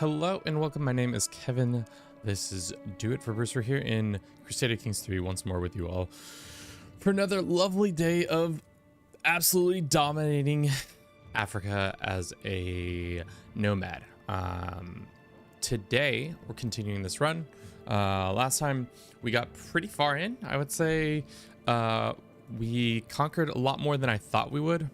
Hello and welcome. My name is Kevin. This is Do It for Bruce. We're here in Crusader Kings 3 once more with you all for another lovely day of absolutely dominating Africa as a nomad. Today we're continuing this run. Last time we got pretty far in. I would say we conquered a lot more than I thought we would.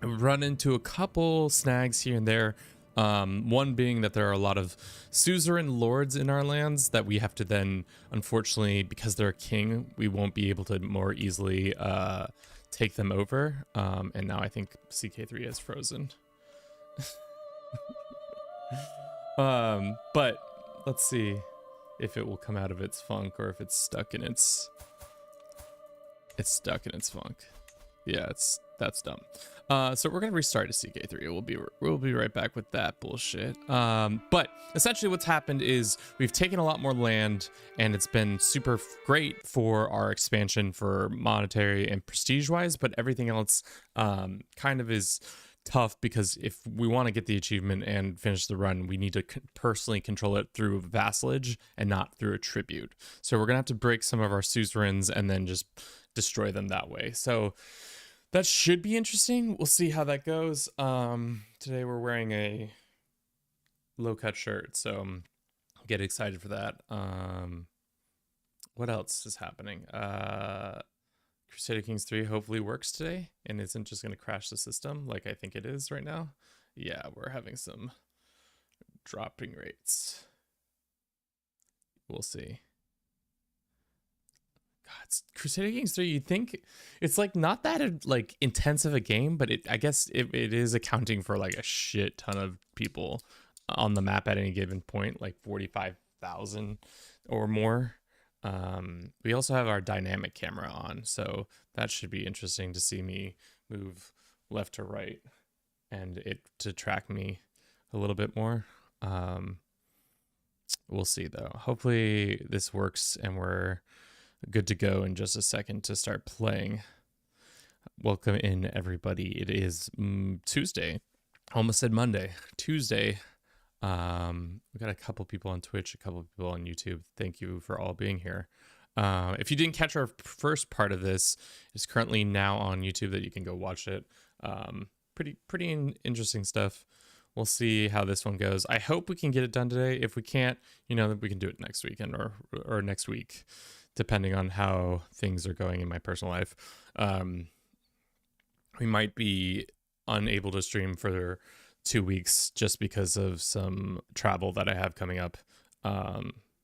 We've run into a couple snags here and there. One being that there are a lot of suzerain lords in our lands that we have to then, unfortunately, because they're a king, we won't be able to more easily take them over. And now I think CK3 is frozen. But let's see if it will come out of its funk or if it's stuck in its funk. Yeah, that's dumb. So we're gonna restart to CK3. We'll be right back with that bullshit. But essentially what's happened is we've taken a lot more land, and it's been super great for our expansion for monetary and prestige wise, but everything else kind of is tough, because if we want to get the achievement and finish the run, we need to personally control it through vassalage and not through a tribute. So we're gonna have to break some of our suzerains and then just destroy them that way. So that should be interesting. We'll see how that goes. Today we're wearing a low-cut shirt, so get excited for that. What else is happening? Crusader Kings 3 hopefully works today and isn't just going to crash the system like I think it is right now. Yeah, we're having some dropping rates. We'll see. God, Crusader Kings 3, you'd think it's like not that like intensive a game, but I guess it is accounting for like a shit ton of people on the map at any given point, like 45,000 or more. We also have our dynamic camera on, so that should be interesting to see me move left to right and it to track me a little bit more. We'll see though. Hopefully this works and we're good to go in just a second to start playing. Welcome in, everybody. It is Tuesday. Almost said Monday. Tuesday. We got a couple people on Twitch, a couple people on YouTube. Thank you for all being here. If you didn't catch our first part of this, it's currently now on YouTube that you can go watch it. Pretty interesting stuff. We'll see how this one goes. I hope we can get it done today. If we can't, you know, we can do it next weekend or next week, depending on how things are going in my personal life. We might be unable to stream for 2 weeks just because of some travel that I have coming up.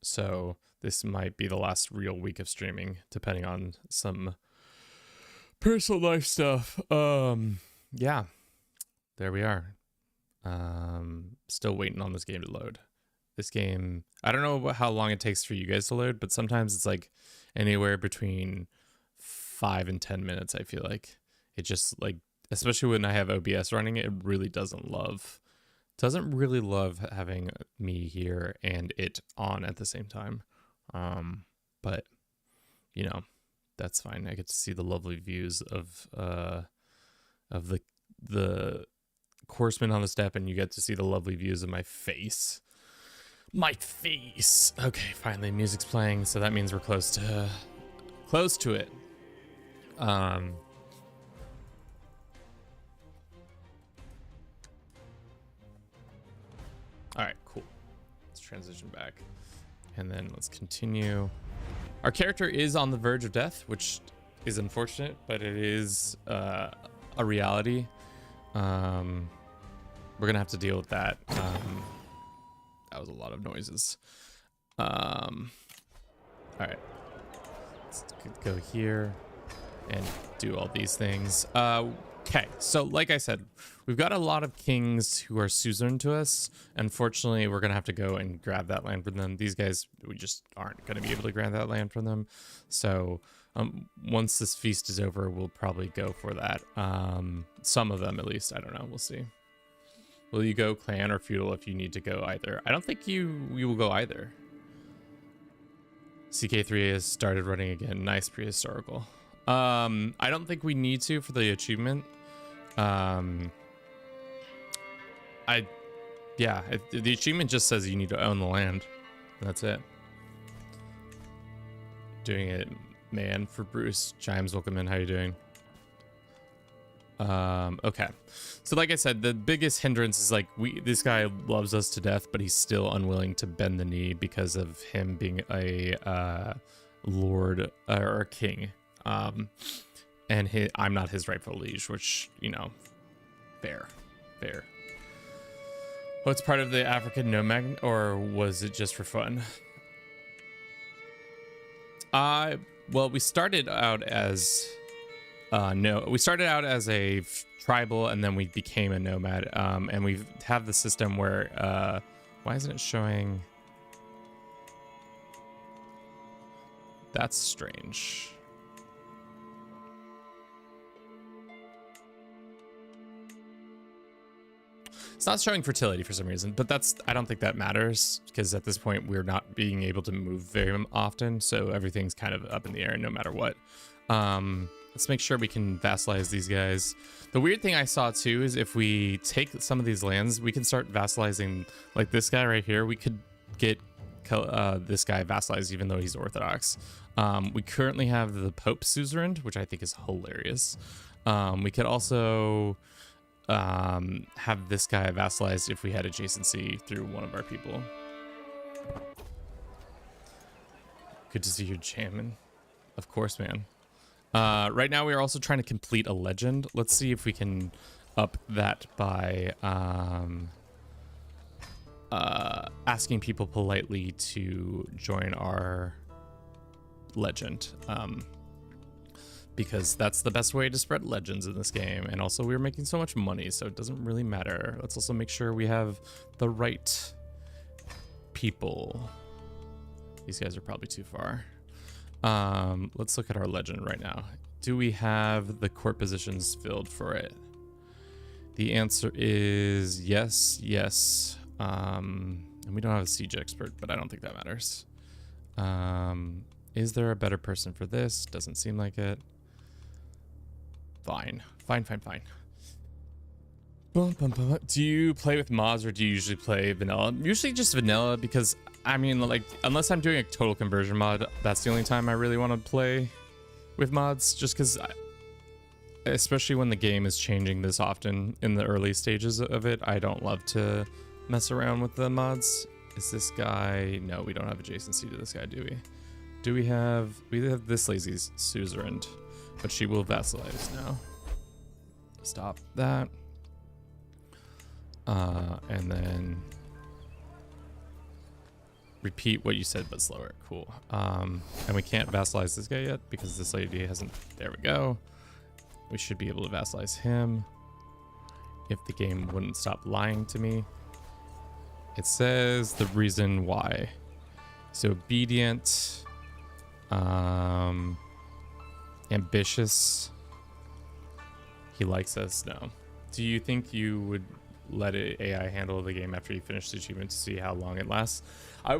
So this might be the last real week of streaming, depending on some personal life stuff. Yeah, there we are. Still waiting on this game to load. This game, I don't know how long it takes for you guys to load, but sometimes it's like anywhere between 5 and 10 minutes. I feel like it just, like, especially when I have OBS running, it really doesn't really love having me here and it on at the same time. But you know, that's fine. I get to see the lovely views of the horseman on the steppe, and you get to see the lovely views of my face. Okay, finally music's playing, so that means we're close to it. All right, cool. Let's transition back and then let's continue. Our character is on the verge of death, which is unfortunate, but it is a reality. We're gonna have to deal with that. That was a lot of noises. All right, let's go here and do all these things. Okay, so like I said, we've got a lot of kings who are suzerain to us. Unfortunately, we're gonna have to go and grab that land from them. These guys, we just aren't gonna be able to grab that land from them. So once this feast is over, we'll probably go for that. Some of them at least, I don't know, we'll see. Will you go clan or feudal if you need to go either? I don't think you will go either. CK3 has started running again. Nice prehistorical. I don't think we need to for the achievement. Yeah, the achievement just says you need to own the land. That's it. Doing it, man, for Bruce. Chimes, welcome in. How you doing? Okay. So like I said, the biggest hindrance is like this guy loves us to death, but he's still unwilling to bend the knee because of him being a lord or a king. And I'm not his rightful liege, which, you know, fair. Oh, it's part of the African Nomad, or was it just for fun? Well, we started out as we started out as a tribal, and then we became a nomad. And we have the system where why isn't it showing? That's strange. It's not showing fertility for some reason, but I don't think that matters, because at this point we're not being able to move very often, so everything's kind of up in the air no matter what. Let's make sure we can vassalize these guys. The weird thing I saw too is if we take some of these lands, we can start vassalizing, like this guy right here. We could get this guy vassalized even though he's Orthodox. We currently have the Pope suzerain, which I think is hilarious. We could also have this guy vassalized if we had adjacency through one of our people. Good to see you jamming. Of course, man. Right now we are also trying to complete a legend. Let's see if we can up that by asking people politely to join our legend. Because that's the best way to spread legends in this game. And also we're making so much money, so it doesn't really matter. Let's also make sure we have the right people. These guys are probably too far. Let's look at our legend right now. Do we have the court positions filled for it? The answer is yes. And we don't have a siege expert, but I don't think that matters. Is there a better person for this? Doesn't seem like it. Fine. Do you play with mods or do you usually play vanilla? Usually just vanilla, because I mean, like, unless I'm doing a total conversion mod, that's the only time I really want to play with mods, just because especially when the game is changing this often in the early stages of it, I don't love to mess around with the mods. Is this guy? No, we don't have adjacency to this guy, do we? We have this lazy suzerain, but she will vassalize now. Stop that. And then repeat what you said, but slower. Cool. And we can't vassalize this guy yet because this lady hasn't. There we go. We should be able to vassalize him if the game wouldn't stop lying to me. It says the reason why. So obedient, ambitious. He likes us. No. Do you think you would let AI handle the game after you finish the achievement to see how long it lasts?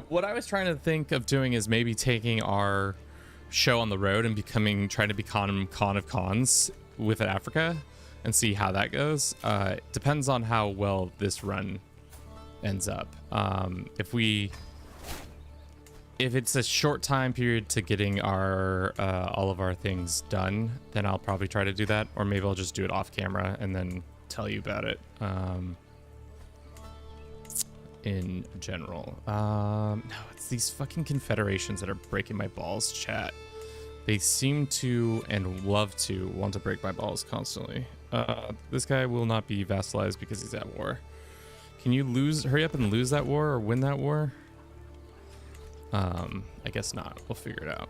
What I was trying to think of doing is maybe taking our show on the road and trying to become con of cons with Africa and see how that goes. Depends on how well this run ends up. If it's a short time period to getting our all of our things done, then I'll probably try to do that, or maybe I'll just do it off camera and then tell you about it in general. No, it's these fucking confederations that are breaking my balls, chat. They seem to and love to want to break my balls constantly. This guy will not be vassalized because he's at war. Can you hurry up and lose that war or win that war? I guess not. We'll figure it out.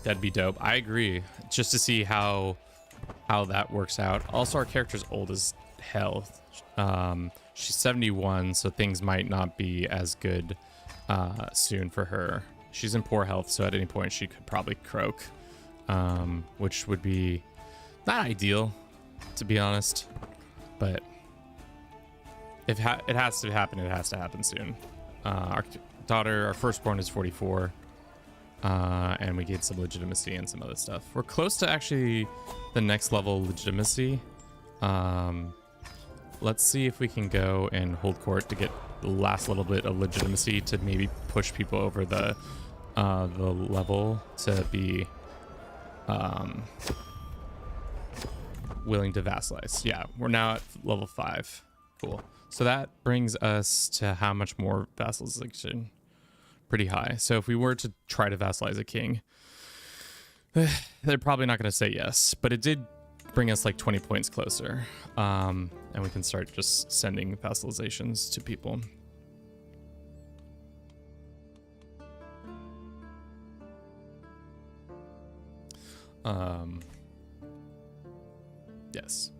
That'd be dope. I agree. Just to see how that works out. Also, our character's old as hell. She's 71, so things might not be as good soon for her. She's in poor health, so at any point she could probably croak, which would be not ideal, to be honest. But if it has to happen, it has to happen soon. Our daughter, our firstborn, is 44. And we get some legitimacy and some other stuff. We're close to actually the next level legitimacy. let's see if we can go and hold court to get the last little bit of legitimacy to maybe push people over the level to be willing to vassalize. Yeah, we're now at level 5. Cool. So that brings us to how much more vassalization? Pretty high. So if we were to try to vassalize a king, they're probably not going to say yes, but it did bring us like 20 points closer. And we can start just sending vassalizations to people. Yes.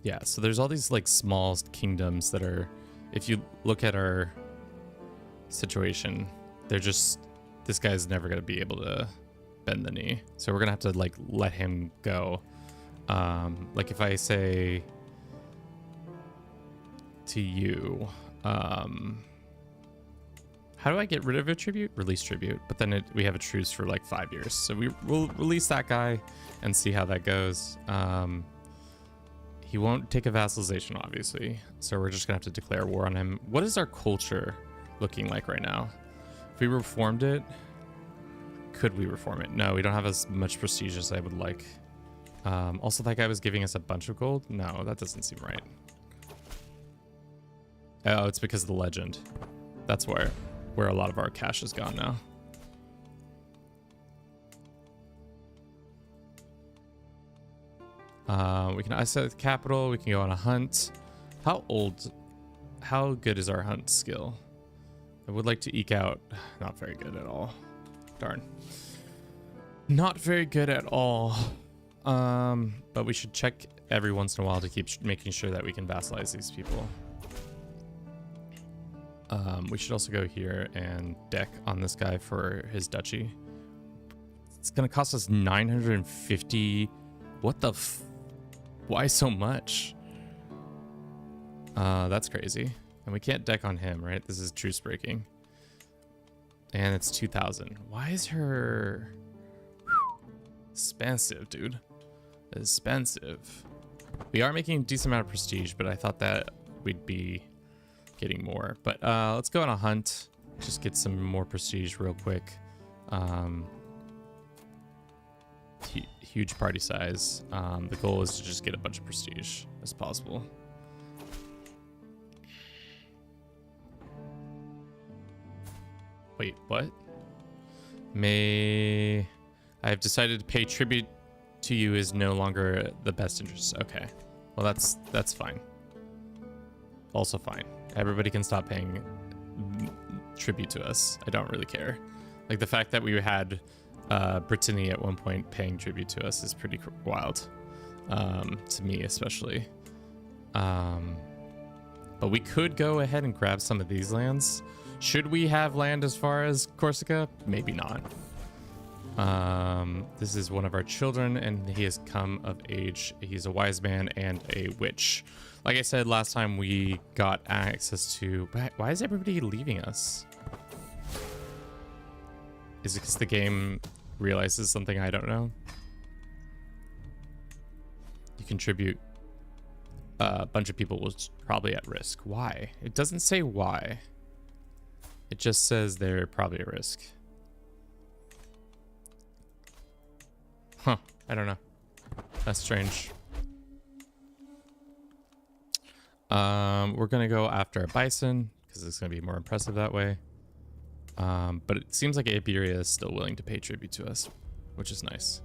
Yeah, so there's all these like small kingdoms that are, if you look at our situation, they're just, this guy's never going to be able to bend the knee. So we're going to have to like let him go. Like if I say to you, how do I get rid of a tribute? Release tribute. But then we have a truce for like 5 years. So we'll release that guy and see how that goes. He won't take a vassalization, obviously. So we're just gonna have to declare war on him. What is our culture looking like right now? If we reformed it, could we reform it? No, we don't have as much prestige as I would like. Also, that guy was giving us a bunch of gold. No, that doesn't seem right. Oh, it's because of the legend. That's where a lot of our cash has gone now. We can isolate the capital. We can go on a hunt. How good is our hunt skill? I would like to eke out. Not very good at all. Darn. Not very good at all. But we should check every once in a while to keep making sure that we can vassalize these people. We should also go here and deck on this guy for his duchy. It's gonna cost us 950. What the why so much? That's crazy. And we can't deck on him, right? This is truce breaking. And it's 2,000. Why is her expensive, dude? Expensive. We are making a decent amount of prestige, but I thought that we'd be getting more. But let's go on a hunt. Just get some more prestige real quick. Huge party size. The goal is to just get a bunch of prestige as possible. Wait, what? I've decided to pay tribute to you is no longer the best interest. Okay. Well, that's fine. Also fine. Everybody can stop paying tribute to us. I don't really care. Like the fact that we had Brittany at one point paying tribute to us is pretty wild. To me especially. But we could go ahead and grab some of these lands. Should we have land as far as Corsica? Maybe not. This is one of our children and he has come of age. He's a wise man and a witch. Like I said last time, we got access to... Why is everybody leaving us? Is it because the game realizes something I don't know? You contribute. A bunch of people was probably at risk. Why? It doesn't say why. It just says they're probably at risk. Huh. I don't know. That's strange. We're gonna go after a bison because it's gonna be more impressive that way. But it seems like Iberia is still willing to pay tribute to us, which is nice.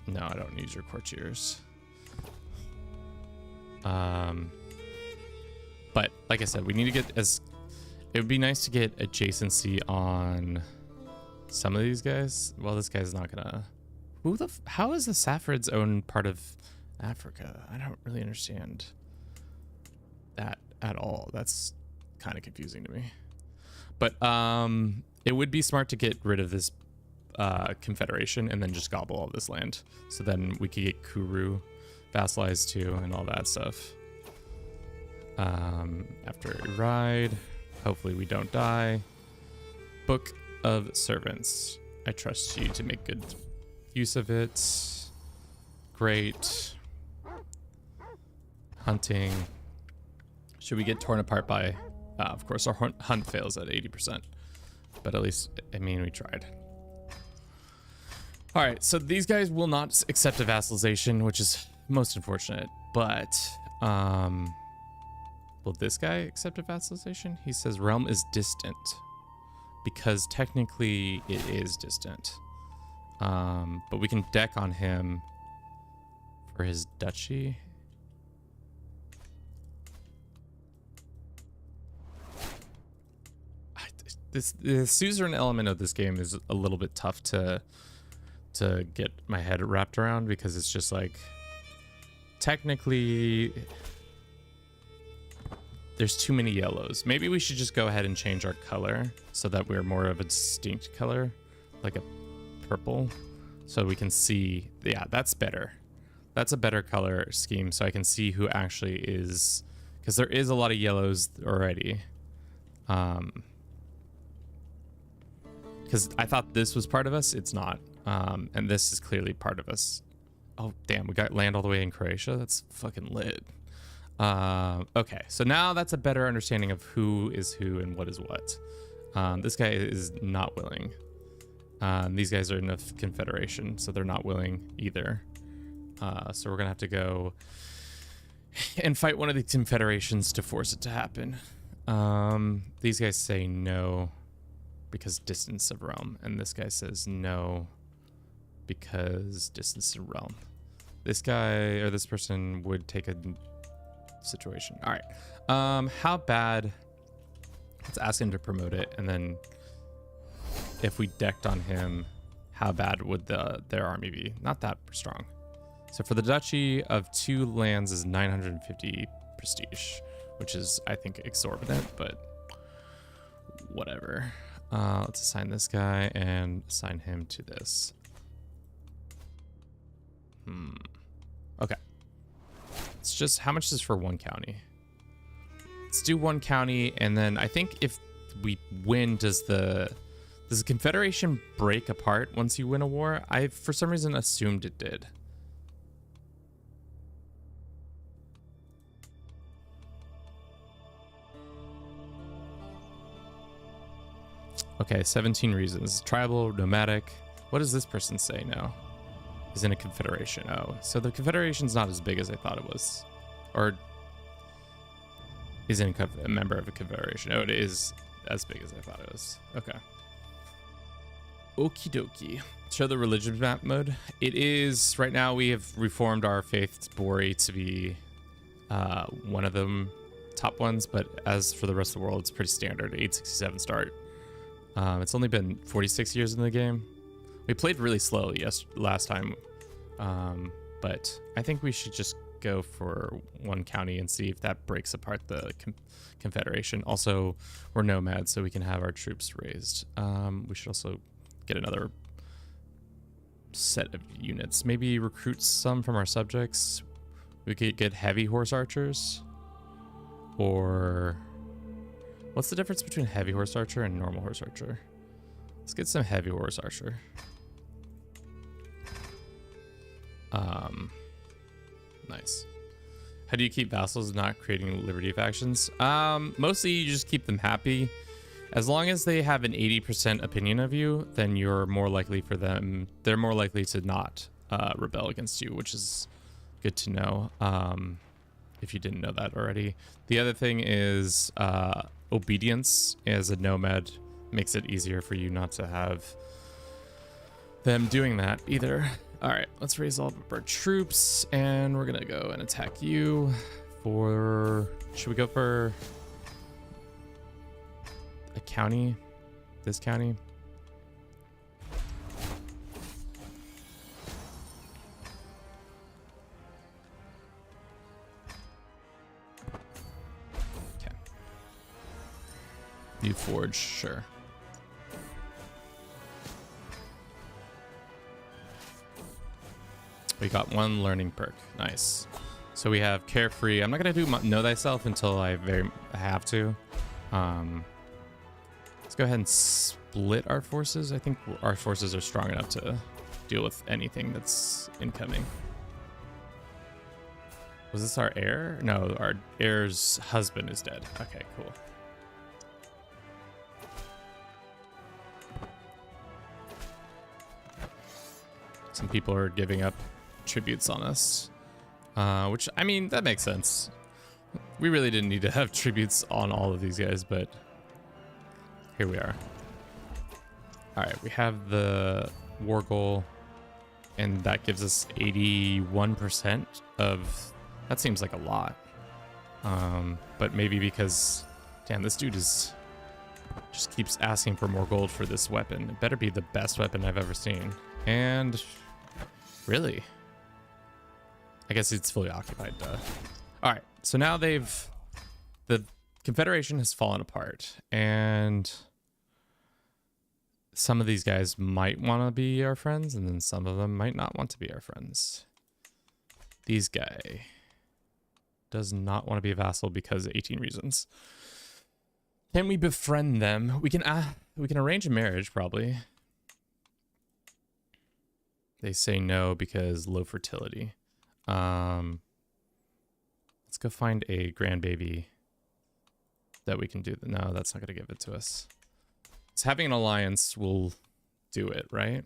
No, I don't need your courtiers. But like I said, we need to get it would be nice to get adjacency on some of these guys. Well, this guy's not gonna. How is the Safford's own part of Africa? I don't really understand that at all. That's kind of confusing to me. But it would be smart to get rid of this confederation and then just gobble all this land. So then we could get Kuru vassalized too and all that stuff. After a ride, hopefully we don't die. Book of Servants. I trust you to make good use of it. Great. Hunting. Should we get torn apart by... of course, our hunt fails at 80%. But at least, I mean, we tried. All right, so these guys will not accept a vassalization, which is most unfortunate. But, will this guy accept a vassalization? He says realm is distant. Because technically it is distant. But we can deck on him for his duchy. The suzerain element of this game is a little bit tough to get my head wrapped around, because it's just like, technically there's too many yellows. Maybe we should just go ahead and change our color so that we're more of a distinct color, like a purple, so we can see. Yeah, that's better. That's a better color scheme, so I can see who actually is, because there is a lot of yellows already. Because I thought this was part of us. It's not. And this is clearly part of us. Oh, damn. We got land all the way in Croatia. That's fucking lit. Okay. So now that's a better understanding of who is who and what is what. This guy is not willing. These guys are in a confederation, so they're not willing either. So we're going to have to go and fight one of the confederations to force it to happen. These guys say no because distance of realm, and this guy says no because distance of realm. This guy or this person would take a situation. All right. How bad? Let's ask him to promote it, and then if we decked on him, how bad would their army be? Not that strong. So for the duchy of 2 lands is 950 prestige, which is, I think, exorbitant, but whatever. Let's assign this guy and assign him to this. Okay. It's just, how much is for 1 county? Let's do 1 county, and then I think if we win, does the confederation break apart once you win a war? I, for some reason, assumed it did. Okay, 17 reasons. Tribal, nomadic. What does this person say now? He's in a confederation. Oh, so the confederation's not as big as I thought it was. Or he's in a member of a confederation. Oh, it is as big as I thought it was. Okay. Okie dokie. Show the religion map mode. It is, right now we have reformed our faith Bori to be one of them top ones, but as for the rest of the world, it's pretty standard. 867 start. It's only been 46 years in the game. We played really slowly last time, but I think we should just go for 1 county and see if that breaks apart the confederation. Also, we're nomads, so we can have our troops raised. We should also get another set of units. Maybe recruit some from our subjects. We could get heavy horse archers, or what's the difference between heavy horse archer and normal horse archer? Let's get some heavy horse archer. Nice. How do you keep vassals not creating liberty factions? Mostly you just keep them happy. As long as they have an 80% opinion of you, then you're more likely for them. They're more likely to not rebel against you, which is good to know. If you didn't know that already. The other thing is obedience as a nomad makes it easier for you not to have them doing that either. All right, let's raise all of our troops, and we're gonna go and attack you for, should we go for a county? This county? Okay. New forge, sure. We got 1 learning perk. Nice. So we have carefree. I'm not gonna do know thyself until I have to. Let's go ahead and split our forces. I think our forces are strong enough to deal with anything that's incoming. Was this our heir? No, our heir's husband is dead. Okay, cool. Some people are giving up tributes on us, which, I mean, that makes sense. We really didn't need to have tributes on all of these guys, but here we are. All right, we have the war goal, and that gives us 81% of... That seems like a lot. But maybe because... Damn, this dude is... just keeps asking for more gold for this weapon. It better be the best weapon I've ever seen. And... Really? I guess it's fully occupied, duh. Alright, so now they've... The Confederation has fallen apart, and... Some of these guys might want to be our friends, and then some of them might not want to be our friends. These guy does not want to be a vassal because of 18 reasons. Can we befriend them? We can arrange a marriage, probably. They say no because low fertility. Let's go find a grandbaby that we can do. No, that's not going to give it to us. So having an alliance will do it, right?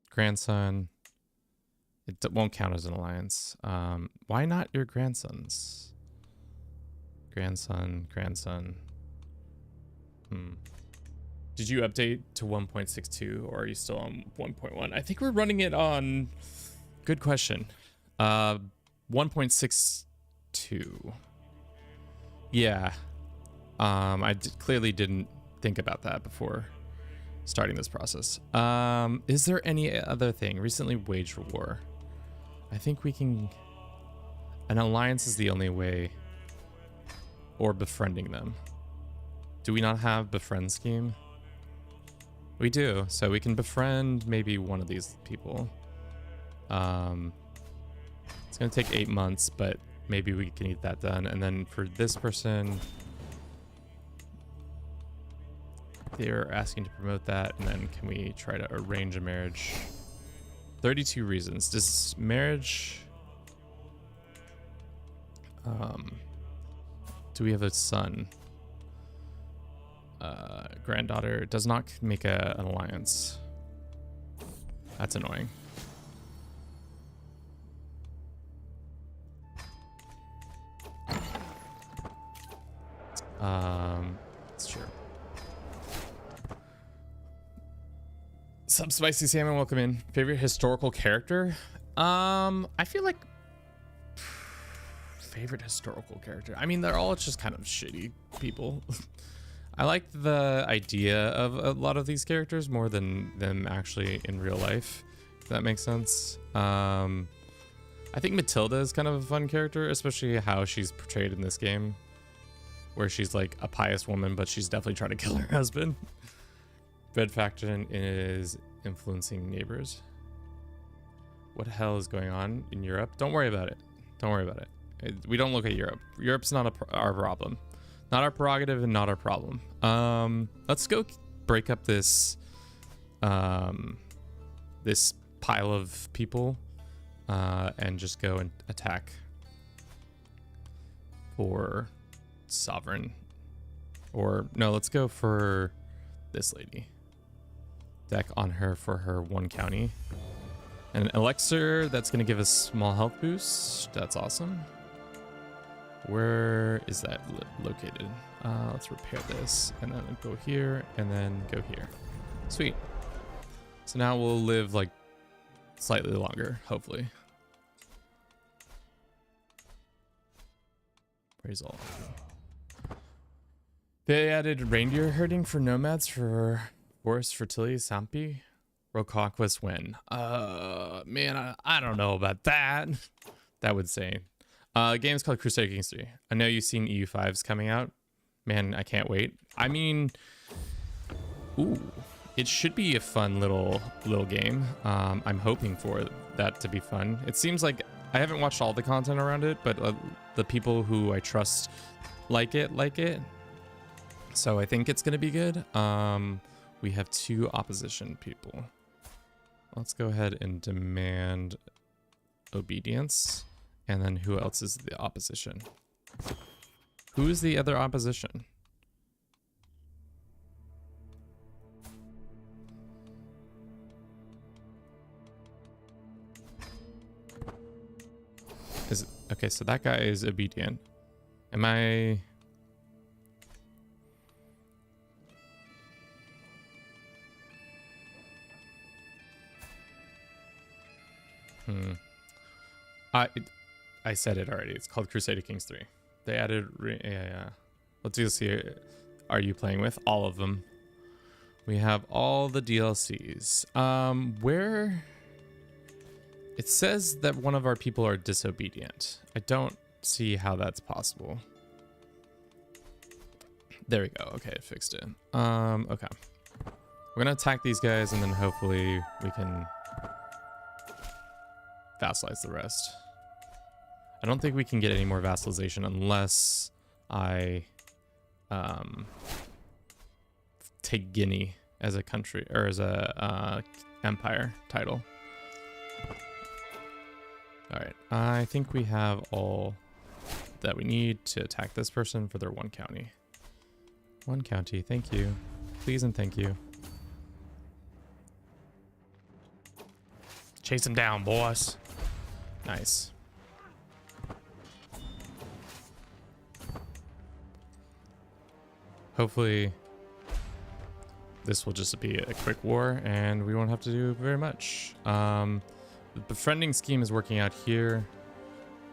Grandson. It won't count as an alliance. Why not your grandsons? Grandson. Did you update to 1.62 or are you still on 1.1? I think we're running it on... Good question. 1.62. Yeah. Clearly didn't think about that before starting this process. Is there any other thing? Recently waged war. I think we can... An alliance is the only way. Or befriending them. Do we not have befriend scheme? We do. So we can befriend maybe one of these people. It's going to take 8 months, but maybe we can get that done. And then for this person, they're asking to promote that. And then can we try to arrange a marriage? 32 reasons. Does marriage... do we have a son? Granddaughter does not make an alliance. That's annoying. It's true. Sub Spicy Salmon, welcome in. Favorite historical character? I feel like favorite historical character. I mean, they're all just kind of shitty people. I like the idea of a lot of these characters more than them actually in real life, if that makes sense. I think Matilda is kind of a fun character, especially how she's portrayed in this game, where she's like a pious woman, but she's definitely trying to kill her husband. Red faction is influencing neighbors. What the hell is going on in Europe? Don't worry about it. Don't worry about it. We don't look at Europe. Europe's not our problem. Not our prerogative and not our problem. Let's go break up this this pile of people and just go and attack for sovereign. Or no, let's go for this lady. Deck on her for her one county. And an elixir that's gonna give us small health boost. That's awesome. Where is that located? Let's repair this and then go here and then go here. Sweet. So now we'll live like slightly longer, hopefully. Praise all. They added reindeer herding for nomads for forest fertility. Sampi. World conquest when? Man, I don't know about that. That would say. Game's called Crusader Kings 3. I know you've seen EU5s coming out. Man, I can't wait. I mean, ooh, it should be a fun little game. I'm hoping for that to be fun. It seems like I haven't watched all the content around it, but the people who I trust like it. So I think it's gonna be good. We have 2 opposition people. Let's go ahead and demand obedience. And then who else is the opposition? Who's the other opposition? Okay, so that guy is obedient. Am I... I said it already. It's called Crusader Kings 3. They added... yeah. Let's just see. Are you playing with? All of them. We have all the DLCs. Where... It says that one of our people are disobedient. I don't see how that's possible. There we go. Okay, it fixed it. Okay. We're gonna attack these guys and then hopefully we can vassalize the rest. I don't think we can get any more vassalization unless I take Guinea as a country or as a empire title. All right, I think we have all that we need to attack this person for their one county. One county, thank you. Please and thank you. Chase him down, boss. Nice. Hopefully this will just be a quick war and we won't have to do very much. The befriending scheme is working out here.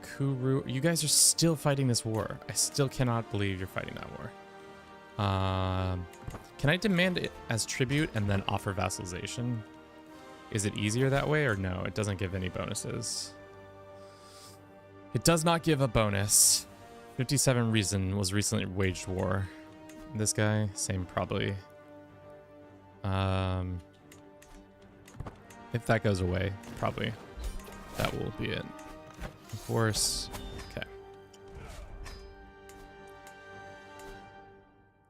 Kuru, you guys are still fighting this war. I still cannot believe you're fighting that war. Can I demand it as tribute and then offer vassalization? Is it easier that way or no? It doesn't give any bonuses. It does not give a bonus. 57 Reason was recently waged war. This guy, same probably. If that goes away, probably that will be it. Of course. Okay.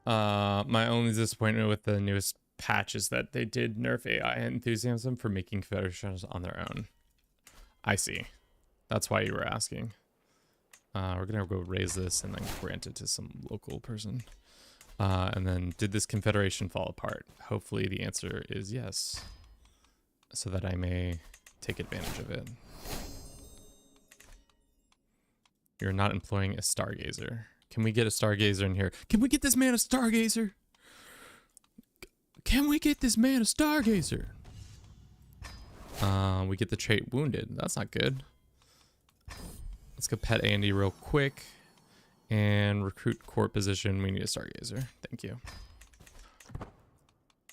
My only disappointment with the newest patch is that they did nerf AI enthusiasm for making confederations on their own. I see. That's why you were asking. We're gonna go raise this and then grant it to some local person. And then did this confederation fall apart? Hopefully the answer is yes, so that I may take advantage of it. You're not employing a stargazer. Can we get a stargazer in here? Can we get this man a stargazer? Can we get this man a stargazer? We get the trait wounded. That's not good. Let's go pet Andy real quick. And recruit court position. We need a stargazer. Thank you.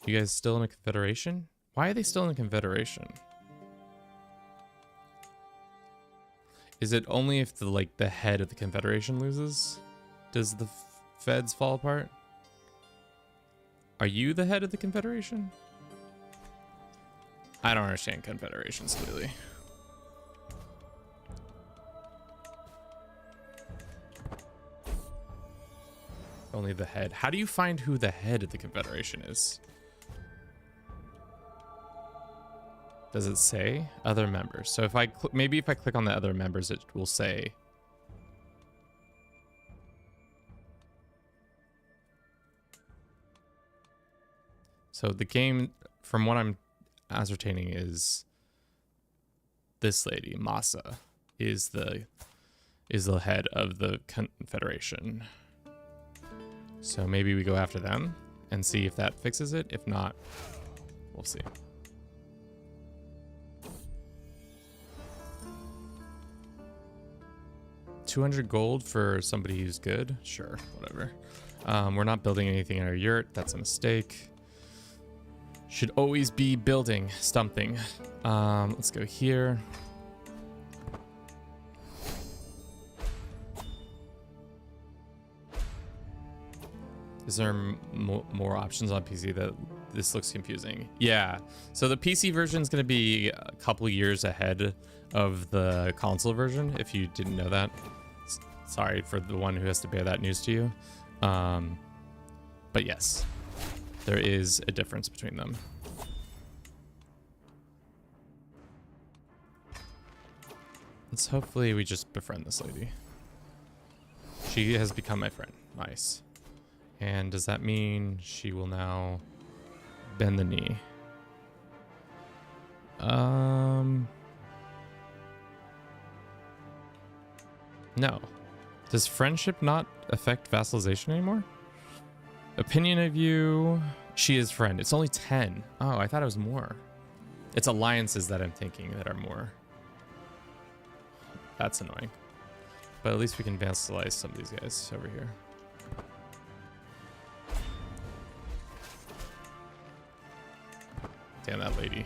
You guys still in a confederation? Why are they still in a confederation? Is it only if the head of the confederation loses? Does the feds fall apart? Are you the head of the confederation? I don't understand confederations clearly. Only the head. How do you find who the head of the confederation is? Does it say other members? So if I maybe if I click on the other members, it will say. So the game, from what I'm ascertaining, is this lady Masa is the head of the confederation. So maybe we go after them and see if that fixes it. If not, we'll see. $200 gold for somebody who's good? Sure, whatever. We're not building anything in our yurt. That's a mistake. Should always be building something. Let's go here. Is there more options on PC? That this looks confusing. Yeah, so the PC version is going to be a couple years ahead of the console version, if you didn't know that. Sorry for the one who has to bear that news to you. But yes, there is a difference between them. Let's hopefully we just befriend this lady. She has become my friend. Nice. And does that mean she will now bend the knee? No. Does friendship not affect vassalization anymore? Opinion of you. She is friend. It's only 10. Oh, I thought it was more. It's alliances that I'm thinking that are more. That's annoying. But at least we can vassalize some of these guys over here. Damn, that lady.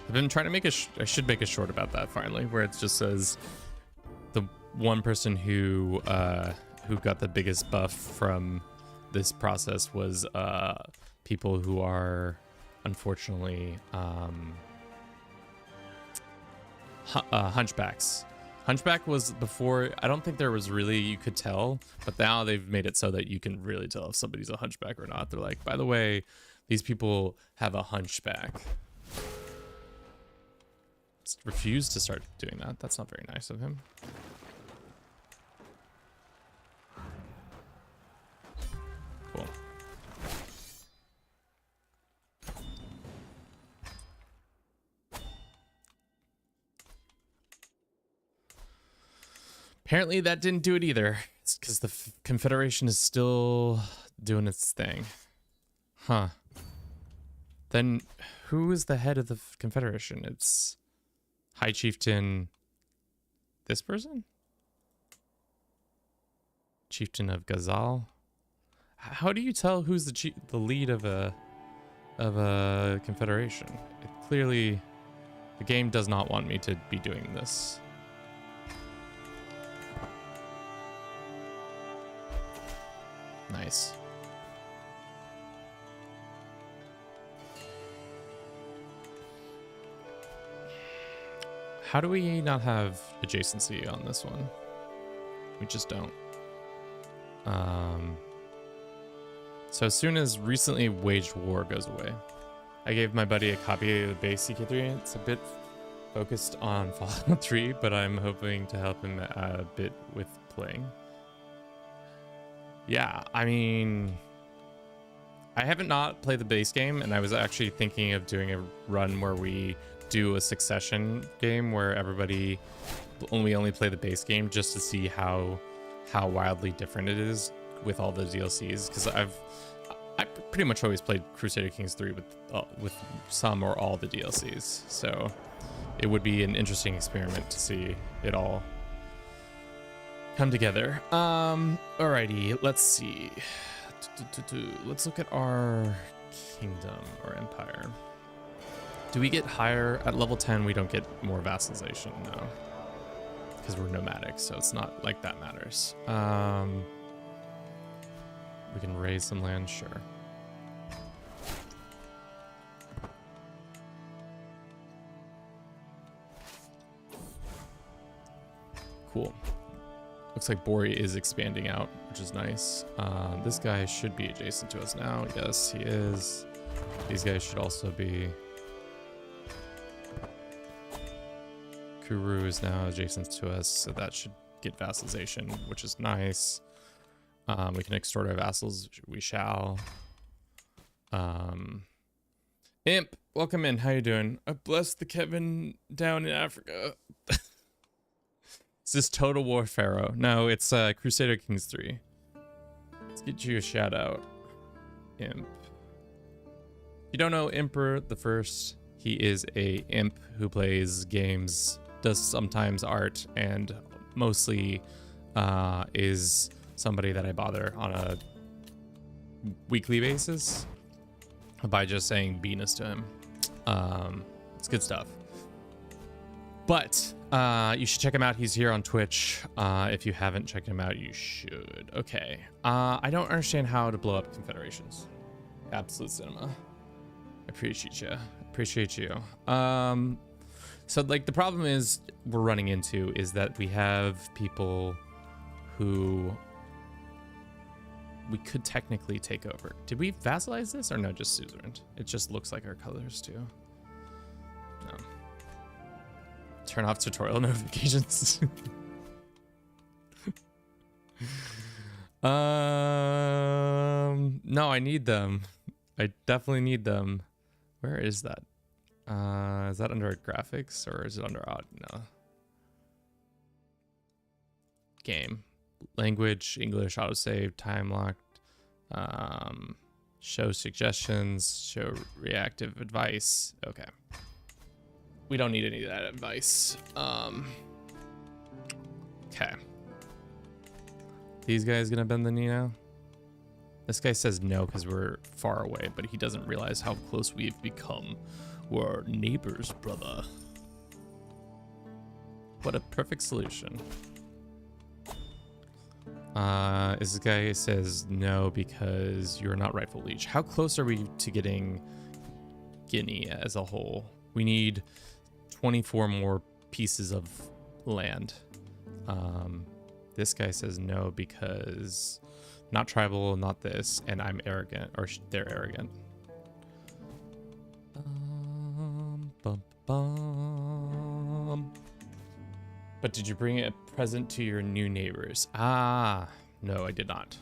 I've been trying to make I should make a short about that finally, where it just says the one person who got the biggest buff from this process was people who are unfortunately hunchbacks. Hunchback was before, I don't think there was really, you could tell, but now they've made it so that you can really tell if somebody's a hunchback or not. They're like, by the way, these people have a hunchback. Refused to start doing that. That's not very nice of him. Cool. Apparently that didn't do it either. It's because the Confederation is still doing its thing. Huh. Then who is the head of the Confederation? It's High Chieftain, this person? Chieftain of Ghazal. How do you tell who's the lead of a confederation? Clearly, the game does not want me to be doing this. Nice. How do we not have adjacency on this one? We just don't. So as soon as recently waged war goes away, I gave my buddy a copy of the base CK3. It's a bit focused on Fallout 3, but I'm hoping to help him a bit with playing. Yeah, I mean, I haven't not played the base game, and I was actually thinking of doing a run where we do a succession game where everybody only play the base game just to see how wildly different it is with all the DLCs, because I pretty much always played Crusader Kings 3 with some or all the DLCs, so it would be an interesting experiment to see it all come together. Alrighty, let's see. Let's look at our kingdom or empire. Do we get higher at level 10? We don't get more vassalization, no, because we're nomadic, so it's not like that matters. We can raise some land, sure. Cool. Looks like Bori is expanding out, which is nice. This guy should be adjacent to us now. Yes, he is. These guys should also be. Kuru is now adjacent to us, so that should get vassalization, which is nice. We can extort our vassals. We shall. Imp, welcome in. How you doing? I bless the Kevin down in Africa. Is this Total War Pharaoh? No, it's Crusader Kings 3. Let's get you a shout out, Imp. If you don't know Emperor the First, he is a imp who plays games, does sometimes art, and mostly is somebody that I bother on a weekly basis by just saying Venus to him. It's good stuff. But you should check him out. He's here on Twitch. If you haven't checked him out, you should. Okay. I don't understand how to blow up confederations. Absolute cinema. I appreciate you. Appreciate you. So like the problem is we're running into is that we have people who we could technically take over. Did we vassalize this or no, just suzerain? It just looks like our colors too. No. Turn off tutorial notifications. No, I need them. I definitely need them. Where is that? Is that under graphics or is it under audio? No. Game. Language, English, autosave, time locked. Show suggestions, show reactive advice. Okay. We don't need any of that advice. Okay. These guys gonna bend the knee now? This guy says no because we're far away, but he doesn't realize how close we've become. We're neighbors, brother. What a perfect solution. This guy says no because you're not rightful liege. How close are we to getting Guinea as a whole? We need 24 more pieces of land. This guy says no because not tribal, not this, and I'm arrogant, or they're arrogant. Bum, bum. But did you bring a present to your new neighbors? Ah, no, I did not.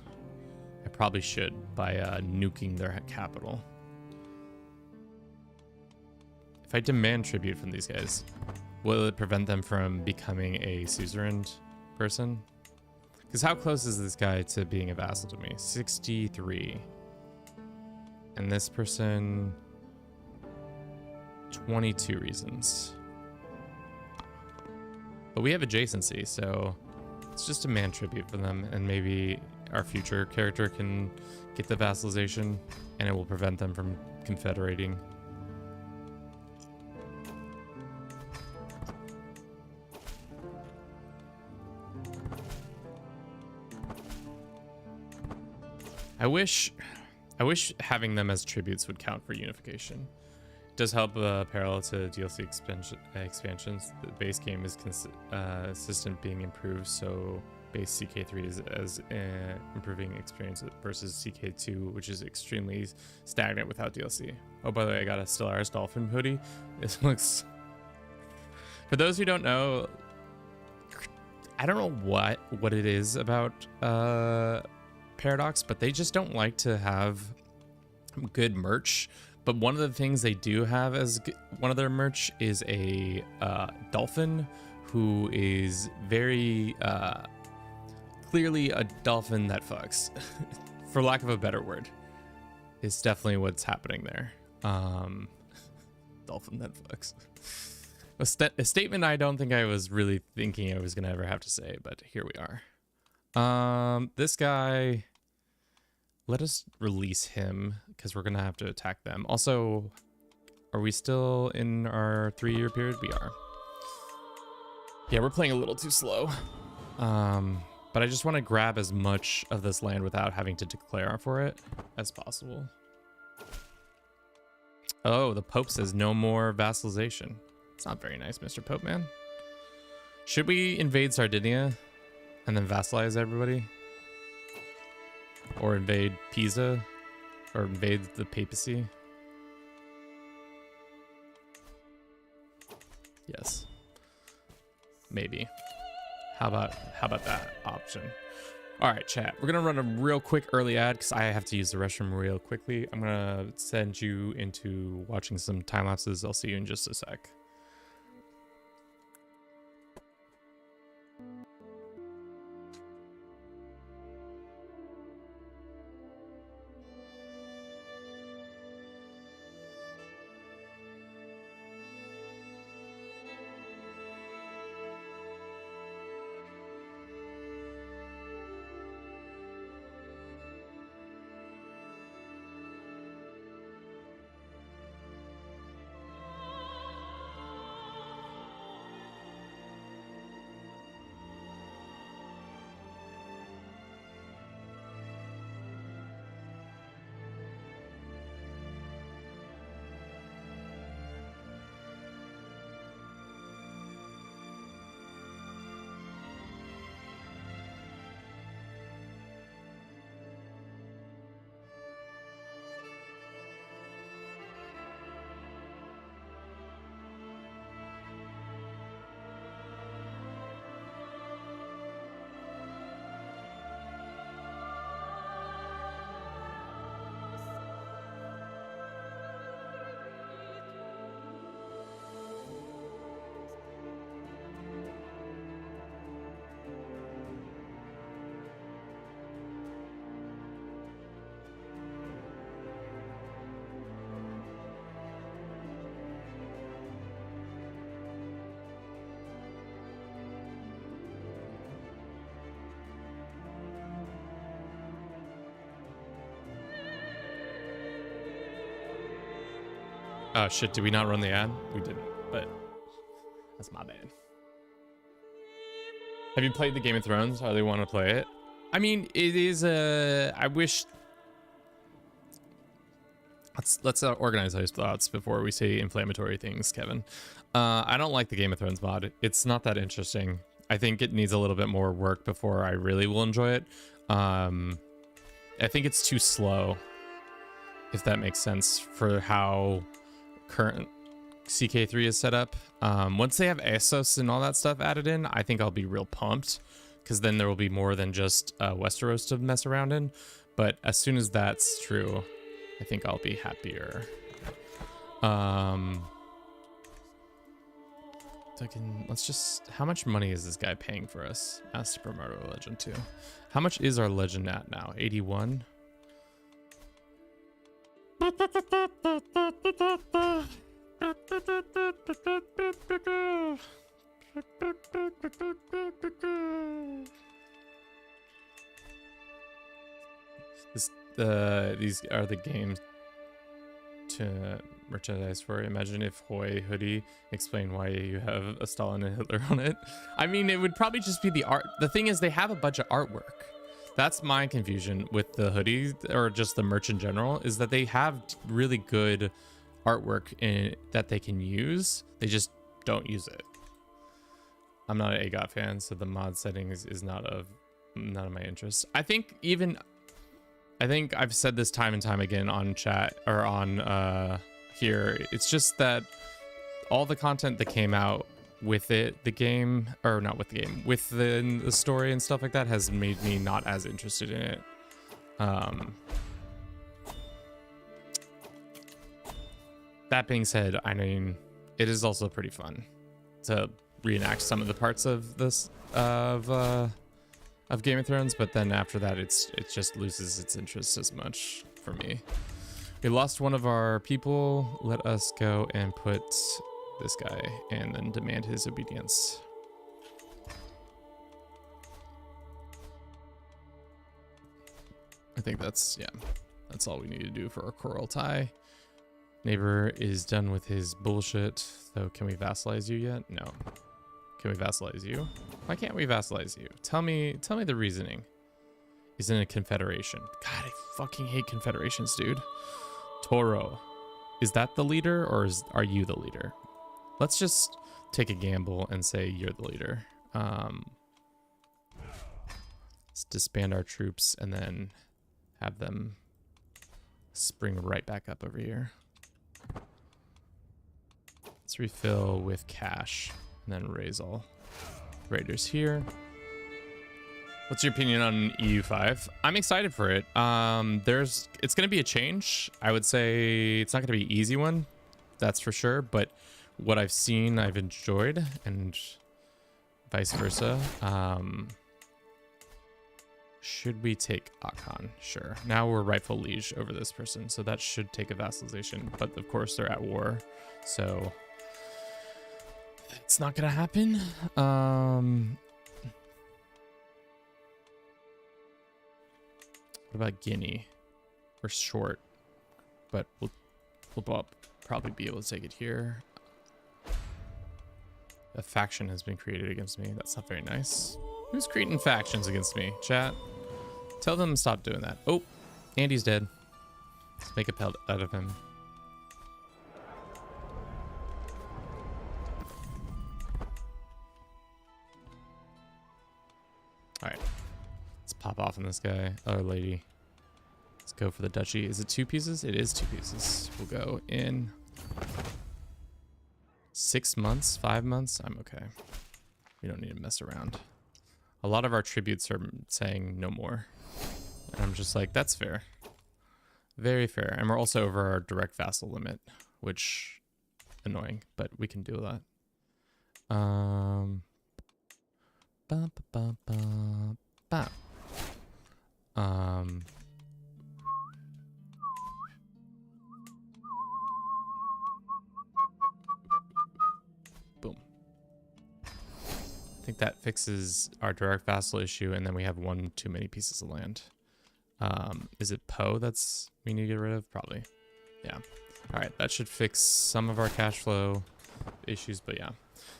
I probably should by nuking their capital. If I demand tribute from these guys, will it prevent them from becoming a suzerain person? Because how close is this guy to being a vassal to me? 63. And this person, 22 reasons. But we have adjacency, so it's just a man tribute for them, and maybe our future character can get the vassalization, and it will prevent them from confederating. I wish having them as tributes would count for unification. It does help parallel to DLC expansions. The base game is consistent being improved, so base CK3 is as improving experience versus CK2, which is extremely stagnant without DLC. Oh, by the way, I got a Stellaris Dolphin hoodie. It looks... For those who don't know, I don't know what it is about Paradox, but they just don't like to have good merch. But one of the things they do have as one of their merch is a dolphin who is very clearly a dolphin that fucks, for lack of a better word. It's definitely what's happening there. Dolphin that fucks. A statement I don't think I was really thinking I was gonna ever have to say, but here we are. This guy, let us release him because we're gonna have to attack them. Also, are we still in our 3-year period? We are. Yeah, we're playing a little too slow. But I just want to grab as much of this land without having to declare for it as possible. Oh, the Pope says no more vassalization. It's not very nice, Mr. Pope man. Should we invade Sardinia and then vassalize everybody? Or invade Pisa? Or invade the papacy? Yes. Maybe. How about that option? All right, chat. We're gonna run a real quick early ad because I have to use the restroom real quickly. I'm gonna send you into watching some time lapses. I'll see you in just a sec. Oh shit, did we not run the ad? We didn't, but that's my bad. Have you played the Game of Thrones? Or they want to play it? I mean, it is a. I wish. Let's organize those thoughts before we say inflammatory things, Kevin. I don't like the Game of Thrones mod. It's not that interesting. I think it needs a little bit more work before I really will enjoy it. I think it's too slow, if that makes sense, for how current CK3 is set up. Once they have Essos and all that stuff added in, I think I'll be real pumped, because then there will be more than just Westeros to mess around in. But as soon as that's true, I think I'll be happier. Let's just, how much money is this guy paying for us? Ask to promote our legend too. How much is our legend at now? 81? These are the games to merchandise for. Imagine if Hoy hoodie explained why you have a Stalin and Hitler on it. I mean, it would probably just be the art. The thing is, they have a bunch of artwork. That's my confusion with the hoodie, or just the merch in general, is that they have really good artwork in that they can use. They just don't use it. I'm not an AGOT fan, so the mod settings is not of my interest. I think I've said this time and time again on chat or on here. It's just that all the content that came out with the game, or not with the game, with the story and stuff like that, has made me not as interested in it. That being said, I mean, it is also pretty fun to reenact some of the parts of this of Game of Thrones, but then after that, it just loses its interest as much for me. We lost one of our people. Let us go and put this guy and then demand his obedience. I think that's all we need to do for our coral tie. Neighbor is done with his bullshit. So can we vassalize you yet? No. Can we vassalize you? Why can't we vassalize you? Tell me the reasoning. He's in a confederation. God, I fucking hate confederations, dude. Toro. Is that the leader, or are you the leader? Let's just take a gamble and say you're the leader. Let's disband our troops and then have them spring right back up over here. Let's refill with cash and then raise all raiders here. What's your opinion on EU5? I'm excited for it. It's going to be a change. I would say it's not going to be an easy one, that's for sure. But what I've seen, I've enjoyed, and vice versa. Should we take Akan? Sure. Now we're rightful liege over this person, so that should take a vassalization. But of course, they're at war, so it's not gonna happen. What about Guinea? We're short, but we'll probably be able to take it here. A faction has been created against me. That's not very nice. Who's creating factions against me? Chat. Tell them to stop doing that. Oh, Andy's dead. Let's make a pelt out of him. All right. Let's pop off on this guy. Oh, lady. Let's go for the duchy. Is it 2 pieces? It is 2 pieces. We'll go in 6 months, 5 months. I'm okay. We don't need to mess around. A lot of our tributes are saying no more. And I'm just like, that's fair. Very fair. And we're also over our direct vassal limit, which annoying, but we can do that. Boom. I think that fixes our direct vassal issue, and then we have 1 too many pieces of land. Is it Poe that's we need to get rid of? Probably. Yeah. All right, that should fix some of our cash flow issues, but yeah.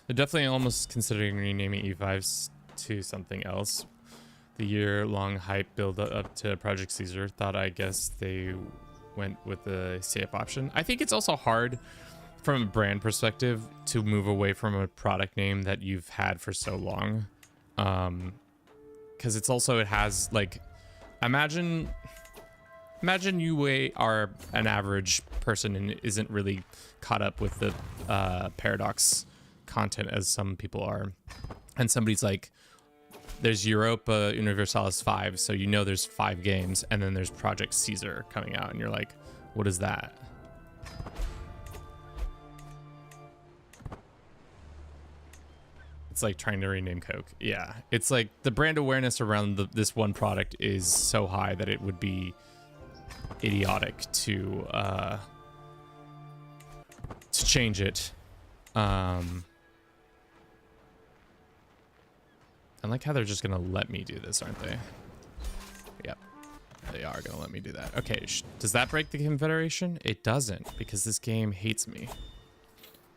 They're definitely almost considering renaming E5s to something else. The year-long hype build up to Project Caesar, thought I guess they went with the safe option. I think it's also hard from a brand perspective to move away from a product name that you've had for so long. Because it's also, it has like, imagine you are an average person and isn't really caught up with the Paradox content as some people are. And somebody's like, there's Europa Universalis 5, so you know there's 5 games, and then there's Project Caesar coming out, and you're like, what is that? It's like trying to rename Coke. Yeah, it's like the brand awareness around this one product is so high that it would be idiotic to change it. I like how they're just gonna let me do this, aren't they? Yep, they are gonna let me do that. Okay, does that break the Confederation? It doesn't, because this game hates me.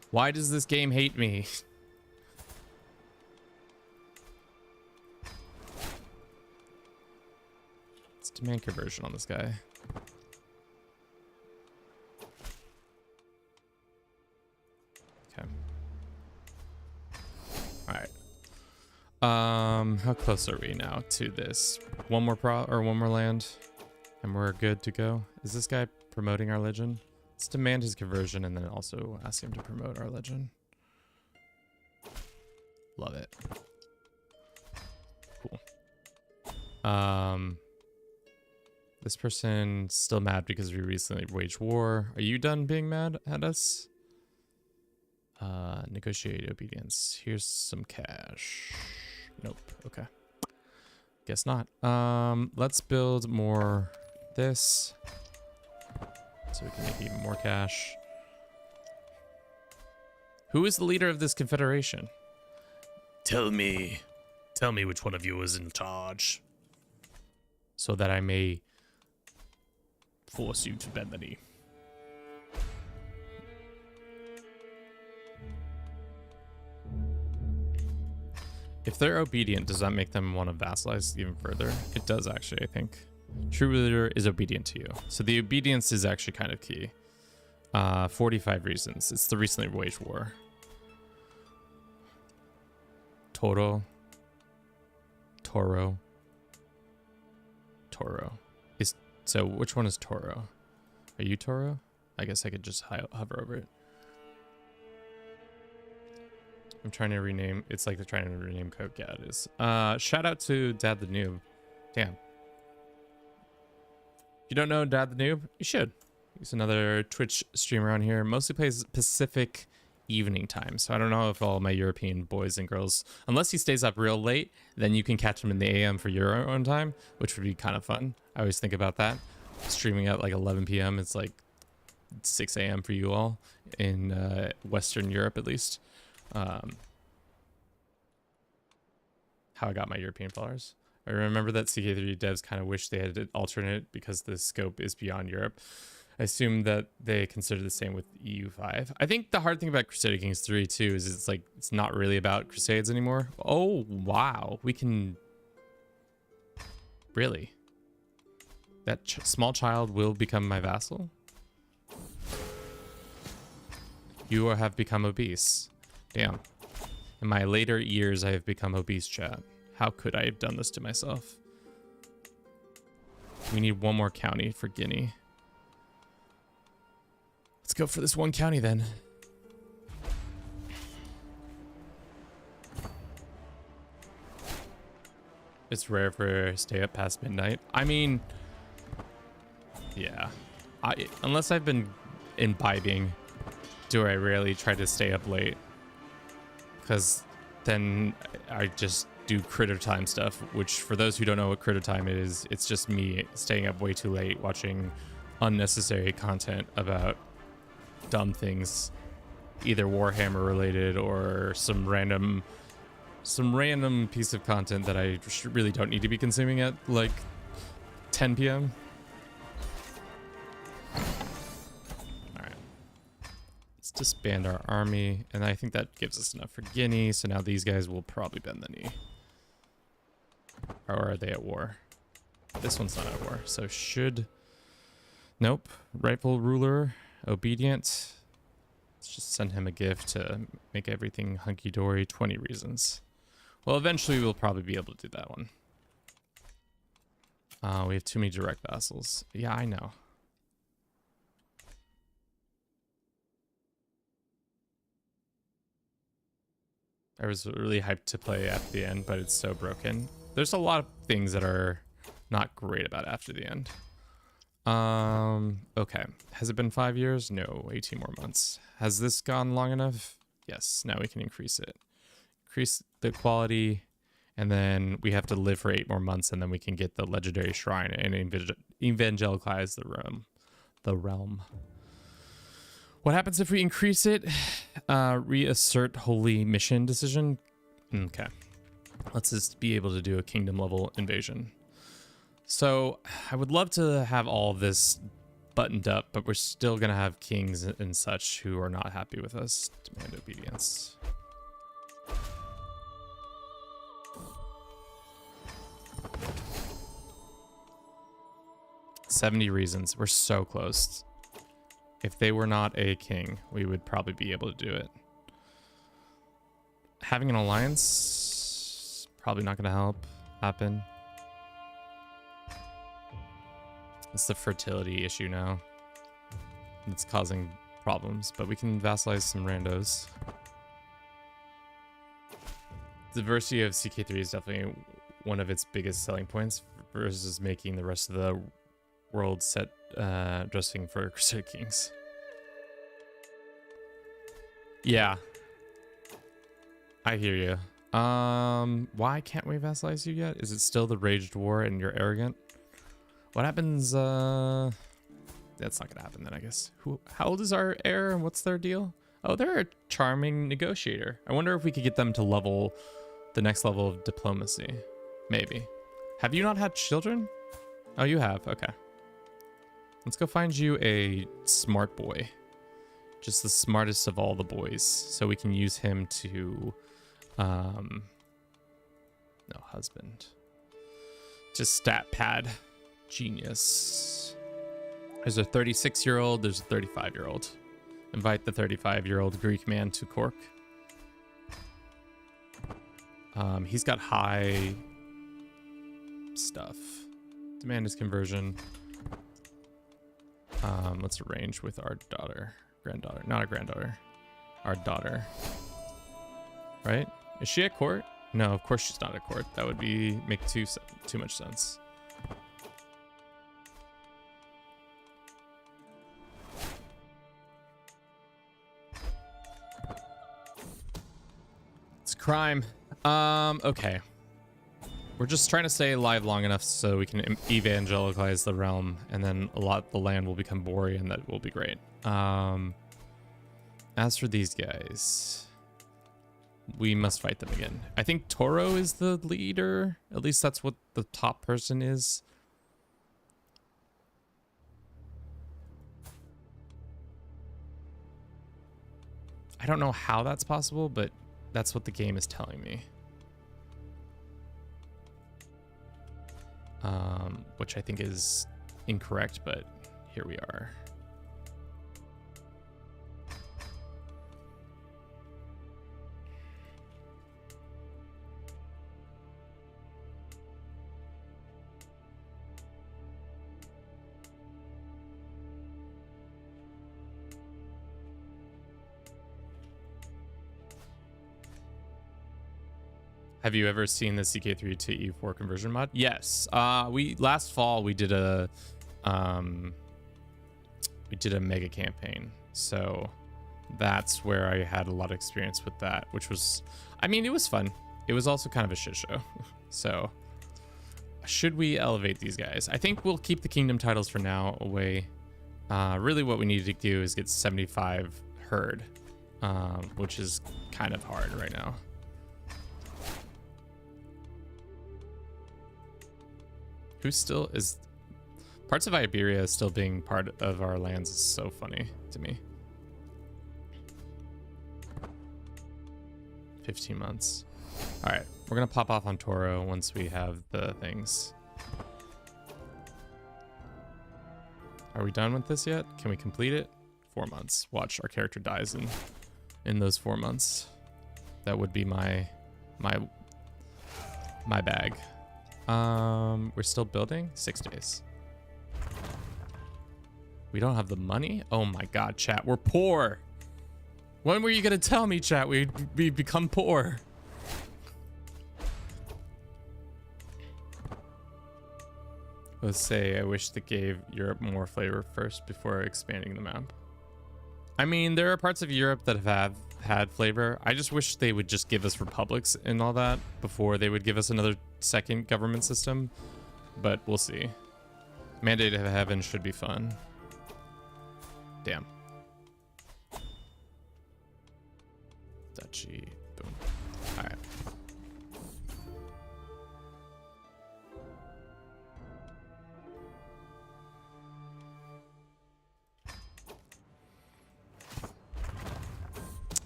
Why does this game hate me? Let's demand conversion on this guy. Okay. All right. How close are we now to this? One more land, and we're good to go. Is this guy promoting our legend? Let's demand his conversion and then also ask him to promote our legend. Love it. Cool. This person's still mad because we recently waged war. Are you done being mad at us? Negotiate obedience. Here's some cash. Nope. Okay. Guess not. Let's build more this so we can make even more cash. Who is the leader of this confederation? Tell me which one of you is in charge, so that I may force you to bend the knee. If they're obedient, does that make them want to vassalize even further? It does, actually, I think. True leader is obedient to you. So the obedience is actually kind of key. 45 reasons. It's the recently waged war. Toro. So which one is Toro? Are you Toro? I guess I could just hover over it. I'm trying to rename. It's like they're trying to rename Coke. Yeah, it is. Shout out to Dad the Noob. Damn. You don't know Dad the Noob? You should. He's another Twitch streamer on here. Mostly plays Pacific evening time. So I don't know if all my European boys and girls, unless he stays up real late, then you can catch him in the AM for your own time, which would be kind of fun. I always think about that. Streaming at like 11 p.m. It's like 6 a.m. for you all in Western Europe, at least. How I got my European followers. I remember that CK3 devs kind of wish they had an alternate because the scope is beyond Europe. I assume that they consider the same with EU5. I think the hard thing about Crusader Kings 3 too is it's like it's not really about Crusades anymore. Oh wow, we can really. That small child will become my vassal. You have become obese. Damn. In my later years, I have become obese, chat. How could I have done this to myself? We need one more county for Guinea. Let's go for this one county then. It's rare for stay up past midnight. I mean, yeah. Unless I've been imbibing, do I rarely try to stay up late. Because then I just do critter time stuff, which for those who don't know what critter time is, it's just me staying up way too late watching unnecessary content about dumb things, either Warhammer related or some random piece of content that I really don't need to be consuming at like 10 p.m. disband our army, and I think that gives us enough for Guinea. So now these guys will probably bend the knee. Or are they at war? This one's not at war, so should... Nope. Rightful ruler, obedient. Let's just send him a gift to make everything hunky-dory. 20 reasons. Well, eventually we'll probably be able to do that one. We have too many direct vassals. Yeah, I know. I was really hyped to play After the End, but it's so broken. There's a lot of things that are not great about After the End. Okay. Has it been 5 years? No, 18 more months. Has this gone long enough? Yes, now we can increase it. Increase the quality, and then we have to live for 8 more months, and then we can get the legendary shrine and evangelize the realm. What happens if we increase it? Reassert holy mission decision. Okay. Let's just be able to do a kingdom level invasion. So I would love to have all of this buttoned up, but we're still going to have kings and such who are not happy with us. Demand obedience. $70 reasons. We're so close. If they were not a king, we would probably be able to do it. Having an alliance, probably not going to happen. It's the fertility issue now. It's causing problems, but we can vassalize some randos. Diversity of CK3 is definitely one of its biggest selling points versus making the rest of the world set dressing for Crusader Kings. Yeah. I hear you. Why can't we vassalize you yet? Is it still the raged war and you're arrogant? What happens? That's not gonna happen then, I guess. How old is our heir and what's their deal? Oh, they're a charming negotiator. I wonder if we could get them to level the next level of diplomacy. Maybe. Have you not had children? Oh, you have. Okay. Let's go find you a smart boy. Just the smartest of all the boys. So we can use him to... no, husband. Just stat pad. Genius. There's a 36-year-old. There's a 35-year-old. Invite the 35-year-old Greek man to Cork. He's got high stuff. Demand his conversion. Let's arrange with our granddaughter, not a granddaughter, our daughter. Right? Is she at court? No, of course she's not at court. That would make too much sense. It's a crime. Okay. We're just trying to stay alive long enough so we can evangelize the realm, and then a lot of the land will become Bori, and that will be great. As for these guys, we must fight them again. I think Toro is the leader. At least that's what the top person is. I don't know how that's possible, but that's what the game is telling me. Which I think is incorrect, but here we are. Have you ever seen the CK3 to E4 conversion mod? Yes. Last fall we did a mega campaign. So that's where I had a lot of experience with that, which was, I mean, it was fun. It was also kind of a shit show. So should we elevate these guys? I think we'll keep the kingdom titles for now away. Really what we need to do is get 75 herd, which is kind of hard right now. Who still is... Parts of Iberia still being part of our lands is so funny to me. 15 months. All right, we're gonna pop off on Toro once we have the things. Are we done with this yet? Can we complete it? 4 months. Watch, our character dies in those 4 months. That would be my bag. We're still building. 6 days. We don't have the money. Oh my god, chat, we're poor. When were you gonna tell me, chat, we become poor? Let's say I wish that gave Europe more flavor first before expanding the map. I mean, there are parts of Europe that have had flavor. I just wish they would just give us republics and all that before they would give us another second government system. But we'll see. Mandate of Heaven should be fun. Damn. Duchy. Boom. All right.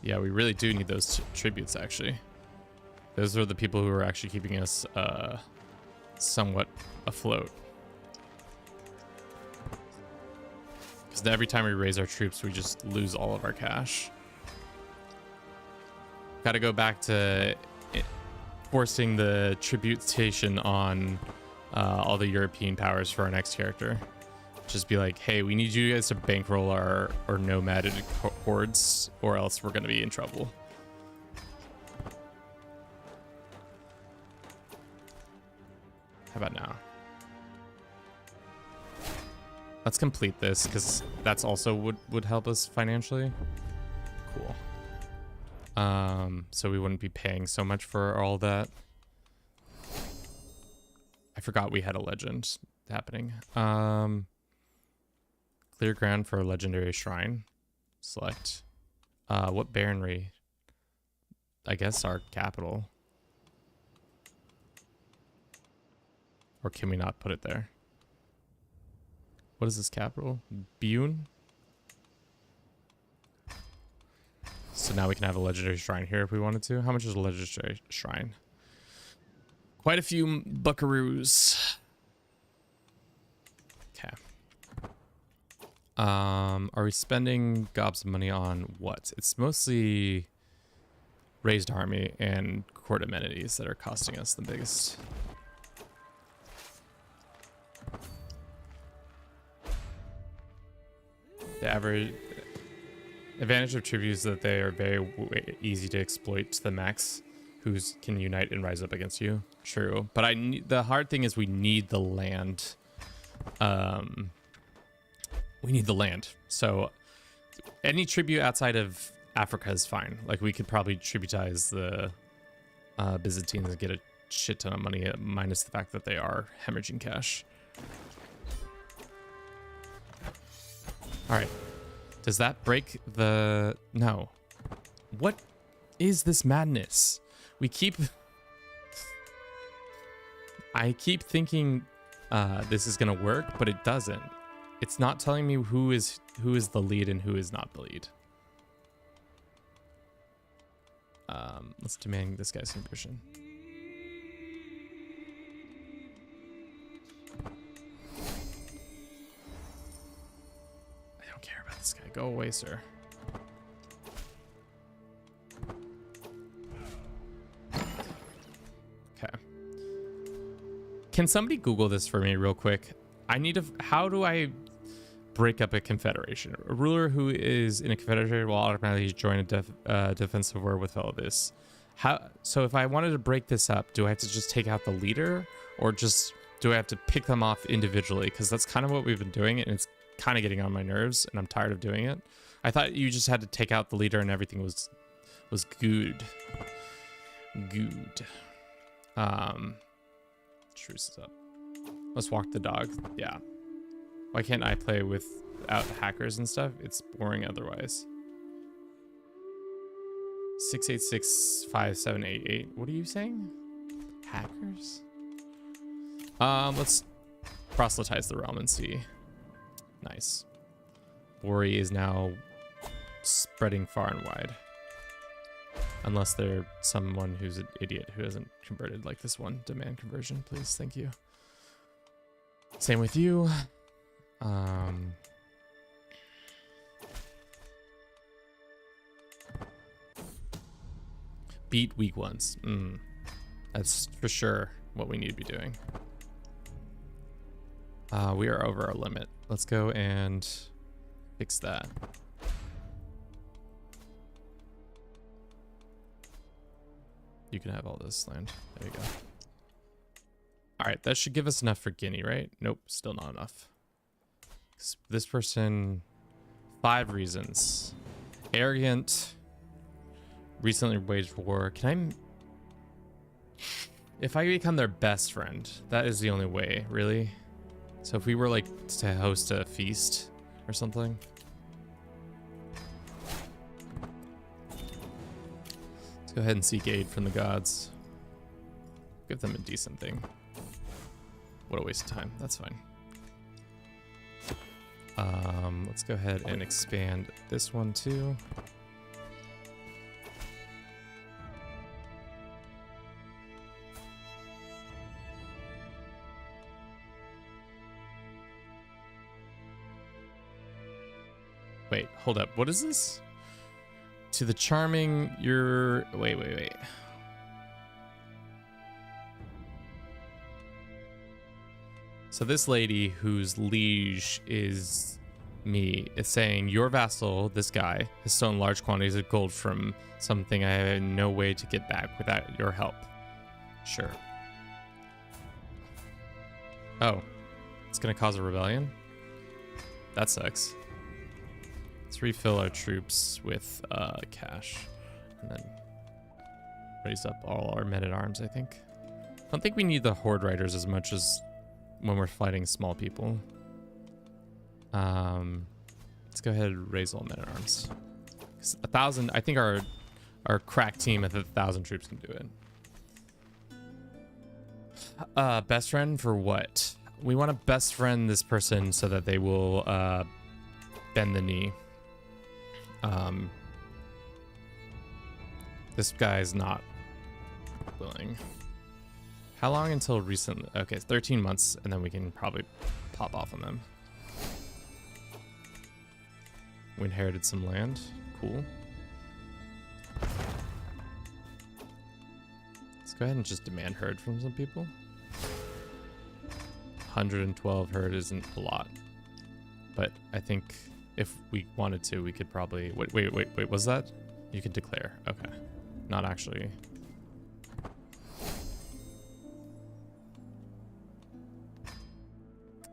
Yeah, we really do need those tributes, actually. Those are the people who are actually keeping us somewhat afloat. Because every time we raise our troops, we just lose all of our cash. Got to go back to forcing the tributation on all the European powers for our next character. Just be like, hey, we need you guys to bankroll our Nomad hordes, or else we're going to be in trouble. How about now? Let's complete this, because that's also would help us financially. Cool. So we wouldn't be paying so much for all that. I forgot we had a legend happening. Clear ground for a legendary shrine. Select. What baronry? I guess our capital. Or can we not put it there? What is this capital? Bune? So now we can have a legendary shrine here if we wanted to. How much is a legendary shrine? Quite a few buckaroos. Okay. Are we spending gobs of money on what? It's mostly raised army and court amenities that are costing us the biggest. The average advantage of tributes is that they are very easy to exploit to the max. Who can unite and rise up against you? True, but the hard thing is we need the land. We need the land. So any tribute outside of Africa is fine. Like we could probably tributize the Byzantines and get a shit ton of money, minus the fact that they are hemorrhaging cash. All right. Does that break the... No. What is this madness? We keep... I keep thinking this is going to work, but it doesn't. It's not telling me who is the lead and who is not the lead. Let's demand this guy's conversion. I don't care about this guy. Go away, sir. Okay. Can somebody Google this for me real quick? I need to... How do I break up a confederation? A ruler who is in a confederation will automatically join a defensive war with fellow this. So if I wanted to break this up, do I have to just take out the leader, or just do I have to pick them off individually? Because that's kind of what we've been doing, and it's kind of getting on my nerves, and I'm tired of doing it. I thought you just had to take out the leader and everything was good. Good. Truce is up. Let's walk the dog. Yeah. Why can't I play without hackers and stuff? It's boring otherwise. 6865788. What are you saying? Hackers? Let's proselytize the realm and see. Nice. Worry is now spreading far and wide. Unless they're someone who's an idiot who hasn't converted like this one. Demand conversion, please. Thank you. Same with you. Beat weak ones. That's for sure what we need to be doing. We are over our limit. Let's go and fix that. You can have all this land. There you go. All right, that should give us enough for Guinea, right? Nope, still not enough. This person, 5 reasons. Arrogant, recently waged war. Can I, if I become their best friend, that is the only way, really. So if we were like to host a feast or something. Let's go ahead and seek aid from the gods. Give them a decent thing. What a waste of time. That's fine. Let's go ahead and expand this one too. Wait, hold up. What is this? To the charming, you're... Wait. So this lady whose liege is me is saying, your vassal, this guy, has stolen large quantities of gold from something I have no way to get back without your help. Sure. Oh, it's gonna cause a rebellion? That sucks. Let's refill our troops with cash and then raise up all our men-at-arms, I think. I don't think we need the horde riders as much as when we're fighting small people. Let's go ahead and raise all men-at-arms. 1,000, I think our crack team at 1,000 troops can do it. Best friend for what? We want to best friend this person so that they will bend the knee. This guy's not willing. How long until recently? Okay, 13 months, and then we can probably pop off on them. We inherited some land. Cool. Let's go ahead and just demand herd from some people. 112 herd isn't a lot, but I think if we wanted to, we could probably... Wait, was that? You could declare. Okay. Not actually.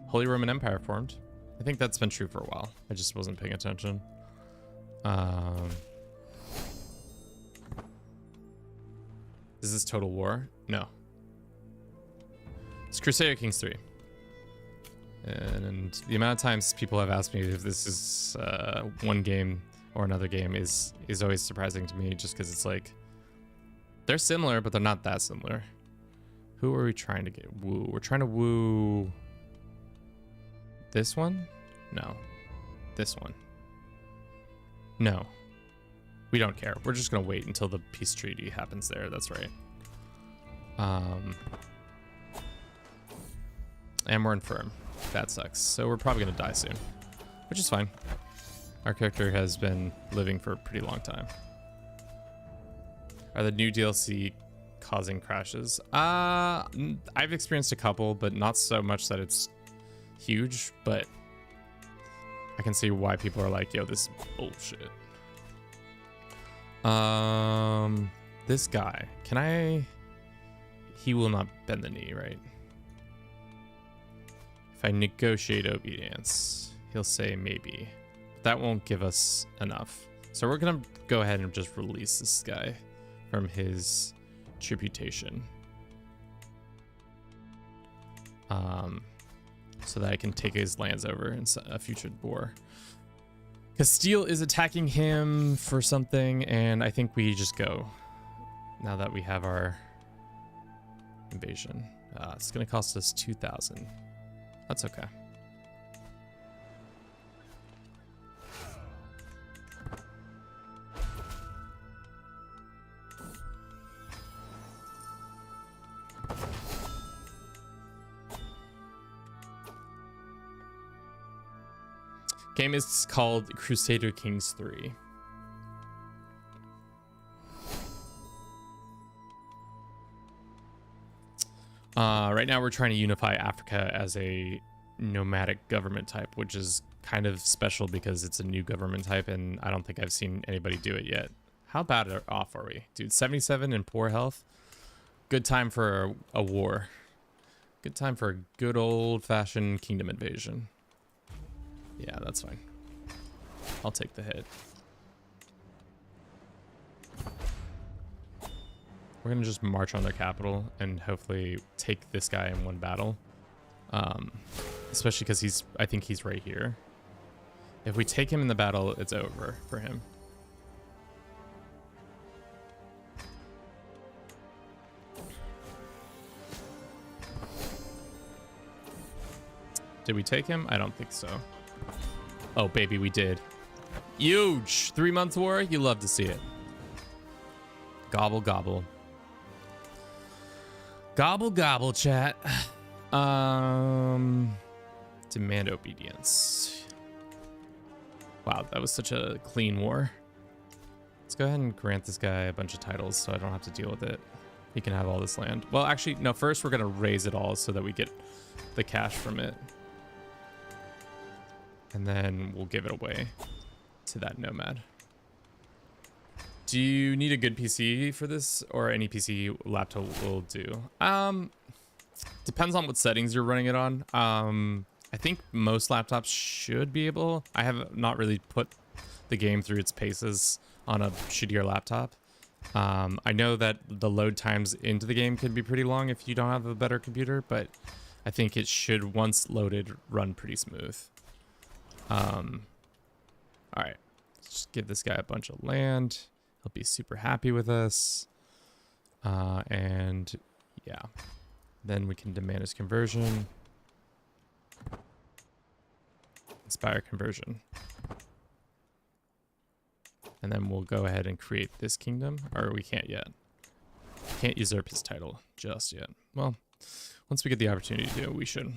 Holy Roman Empire formed. I think that's been true for a while. I just wasn't paying attention. Is this Total War? No. It's Crusader Kings 3. And the amount of times people have asked me if this is one game or another game is always surprising to me, just because it's like they're similar, but they're not that similar. Who are we trying to get? Woo. We're trying to woo this one? No. This one. No. We don't care. We're just gonna wait until the peace treaty happens there. That's right. And we're infirm. That sucks. So we're probably gonna die soon, which is fine. Our character has been living for a pretty long time. Are the new DLC causing crashes? I've experienced a couple, but not so much that it's huge, but I can see why people are like, yo, this is bullshit. This guy, he will not bend the knee, right? If I negotiate obedience, he'll say maybe. That won't give us enough. So we're gonna go ahead and just release this guy from his tributation. So that I can take his lands over in a future war. Castile is attacking him for something, and I think we just go now that we have our invasion. It's gonna cost us 2,000. That's okay. Game is called Crusader Kings 3. Right now we're trying to unify Africa as a nomadic government type, which is kind of special because it's a new government type and I don't think I've seen anybody do it yet. How bad off are we? Dude, 77 and poor health. Good time for a war. Good time for a good old-fashioned kingdom invasion. Yeah, that's fine. I'll take the hit. We're gonna just march on their capital and hopefully take this guy in one battle. Especially because I think he's right here. If we take him in the battle, it's over for him. Did we take him? I don't think so. Oh, baby, we did. Huge! 3 months war? You love to see it. Gobble, gobble. Gobble, gobble, chat. Demand obedience. Wow, that was such a clean war. Let's go ahead and grant this guy a bunch of titles so I don't have to deal with it. He can have all this land. Well, actually, no, first we're going to raise it all so that we get the cash from it. And then we'll give it away to that Nomad. Do you need a good PC for this, or any PC laptop will do? Depends on what settings you're running it on. I think most laptops should be able. I have not really put the game through its paces on a shittier laptop. I know that the load times into the game can be pretty long if you don't have a better computer, but I think it should, once loaded, run pretty smooth. All right, let's just give this guy a bunch of land. He'll be super happy with us. And yeah, then we can demand his conversion. Inspire conversion. And then we'll go ahead and create this kingdom, or we can't yet. Can't usurp his title just yet. Well, once we get the opportunity to, we should.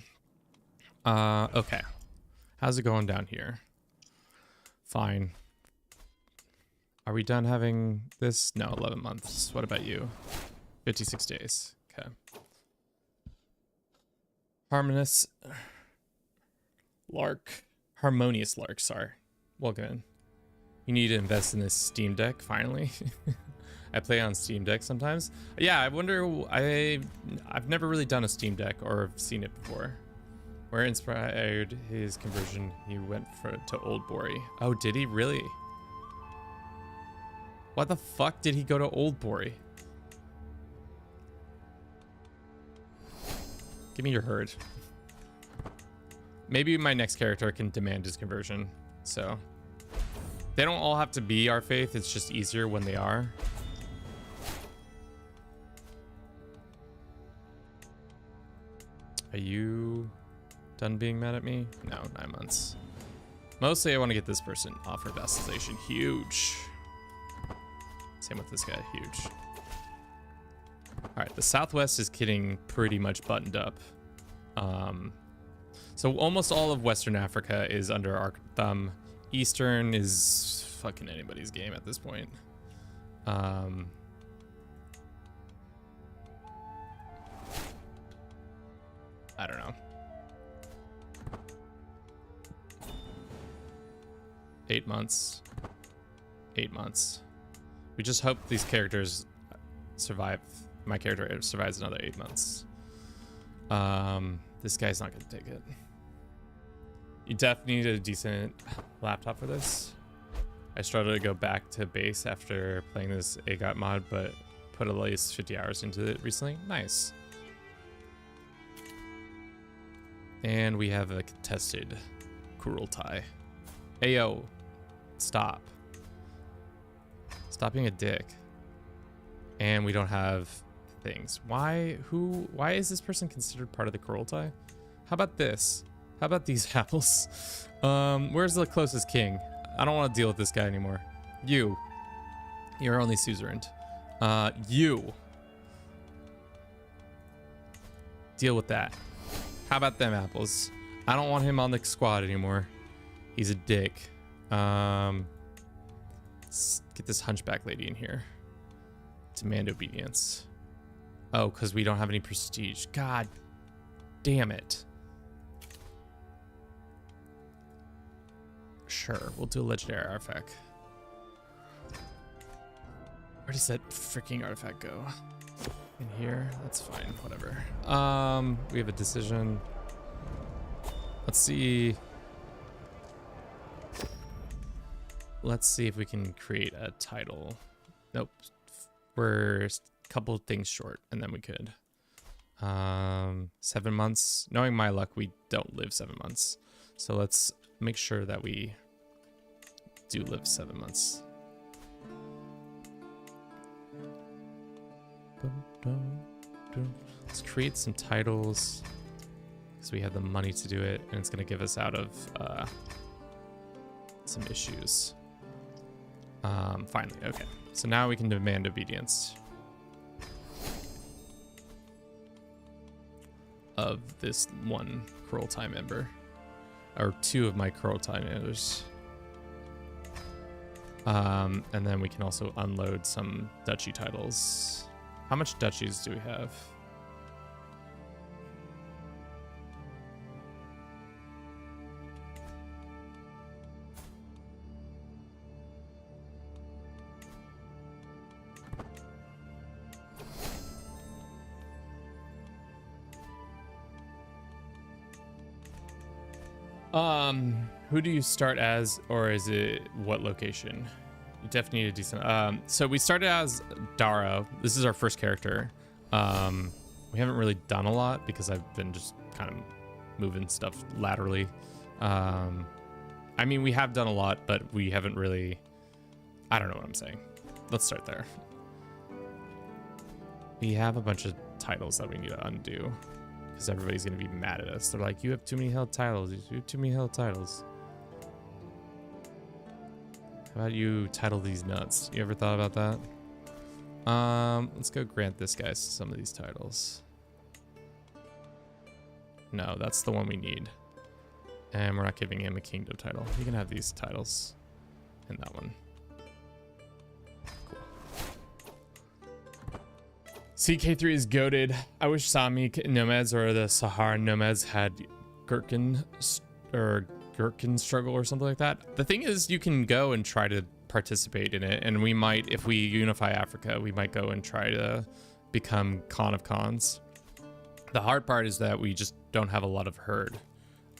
Okay. How's it going down here? Fine. Are we done having this? No, 11 months. What about you? 56 days. Okay. Harmonious Lark, sorry. Welcome in. You need to invest in this Steam Deck, finally. I play on Steam Deck sometimes. Yeah, I wonder, I've never really done a Steam Deck or seen it before. Where inspired his conversion, he went to Old Bori. Oh, did he really? What the fuck did he go to Old Bori? Give me your herd. Maybe my next character can demand his conversion. So they don't all have to be our faith. It's just easier when they are. Are you done being mad at me? No, 9 months. Mostly I want to get this person off her vassalization. Huge. Same with this guy. Huge. All right, the Southwest is getting pretty much buttoned up. So almost all of Western Africa is under our thumb. Eastern is fucking anybody's game at this point. I don't know. 8 months. 8 months. We just hope these characters survive. My character survives another 8 months. This guy's not gonna take it. You definitely need a decent laptop for this. I struggled to go back to base after playing this AGOT mod, but put at least 50 hours into it recently. Nice. And we have a contested Kurultai. Ayo, stop. Stop being a dick. And we don't have things. Why is this person considered part of the Kurultai? How about this? How about these apples? Where's the closest king? I don't want to deal with this guy anymore. You're only suzerain. You. Deal with that. How about them apples? I don't want him on the squad anymore. He's a dick. Let's get this hunchback lady in here. Demand obedience. Oh, because we don't have any prestige. God damn it. Sure, we'll do a legendary artifact. Where does that freaking artifact go? In here? That's fine, whatever. We have a decision. Let's see. Let's see if we can create a title. Nope. We're a couple of things short, and then we could. 7 months. Knowing my luck, we don't live 7 months. So let's make sure that we do live 7 months. Let's create some titles because we have the money to do it, and it's going to give us out of some issues. Finally, okay. So now we can demand obedience of this one Kurultai member, or 2 of my Kurultai members. And then we can also unload some duchy titles. How much duchies do we have? Who do you start as, or is it what location? You definitely need a decent. So we started as Dara. This is our first character. We haven't really done a lot because I've been just kind of moving stuff laterally. I mean, we have done a lot, but we haven't really. I don't know what I'm saying. Let's start there. We have a bunch of titles that we need to undo because everybody's gonna be mad at us. They're like, "You have too many held titles. You have too many held titles." How about you title these nuts? You ever thought about that? Let's go grant this guy some of these titles. No, that's the one we need. And we're not giving him a kingdom title. You can have these titles and that one. Cool. CK3 is goated. I wish Sami nomads or the Saharan nomads had Gherkin struggle or something like that. The thing is, you can go and try to participate in it, and we might, if we unify Africa, we might go and try to become Khan of Khans. The hard part is that we just don't have a lot of herd.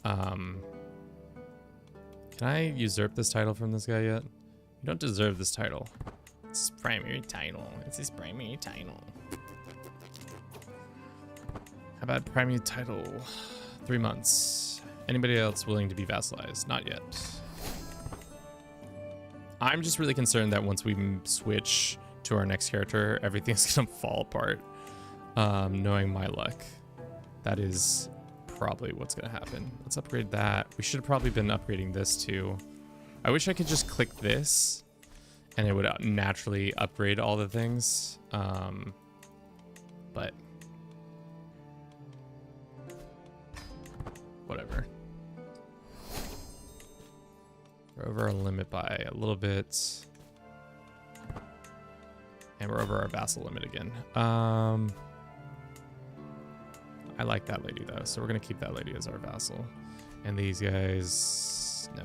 Can I usurp this title from this guy yet? You don't deserve this title. It's his primary title. It's his primary title. How about primary title? 3 months. Anybody else willing to be vassalized? Not yet. I'm just really concerned that once we switch to our next character, everything's gonna fall apart. Knowing my luck, that is probably what's gonna happen. Let's upgrade that. We should have probably been upgrading this too. I wish I could just click this and it would naturally upgrade all the things. But whatever. We're over our limit by a little bit. And we're over our vassal limit again. I like that lady though, so we're gonna keep that lady as our vassal. And these guys, no.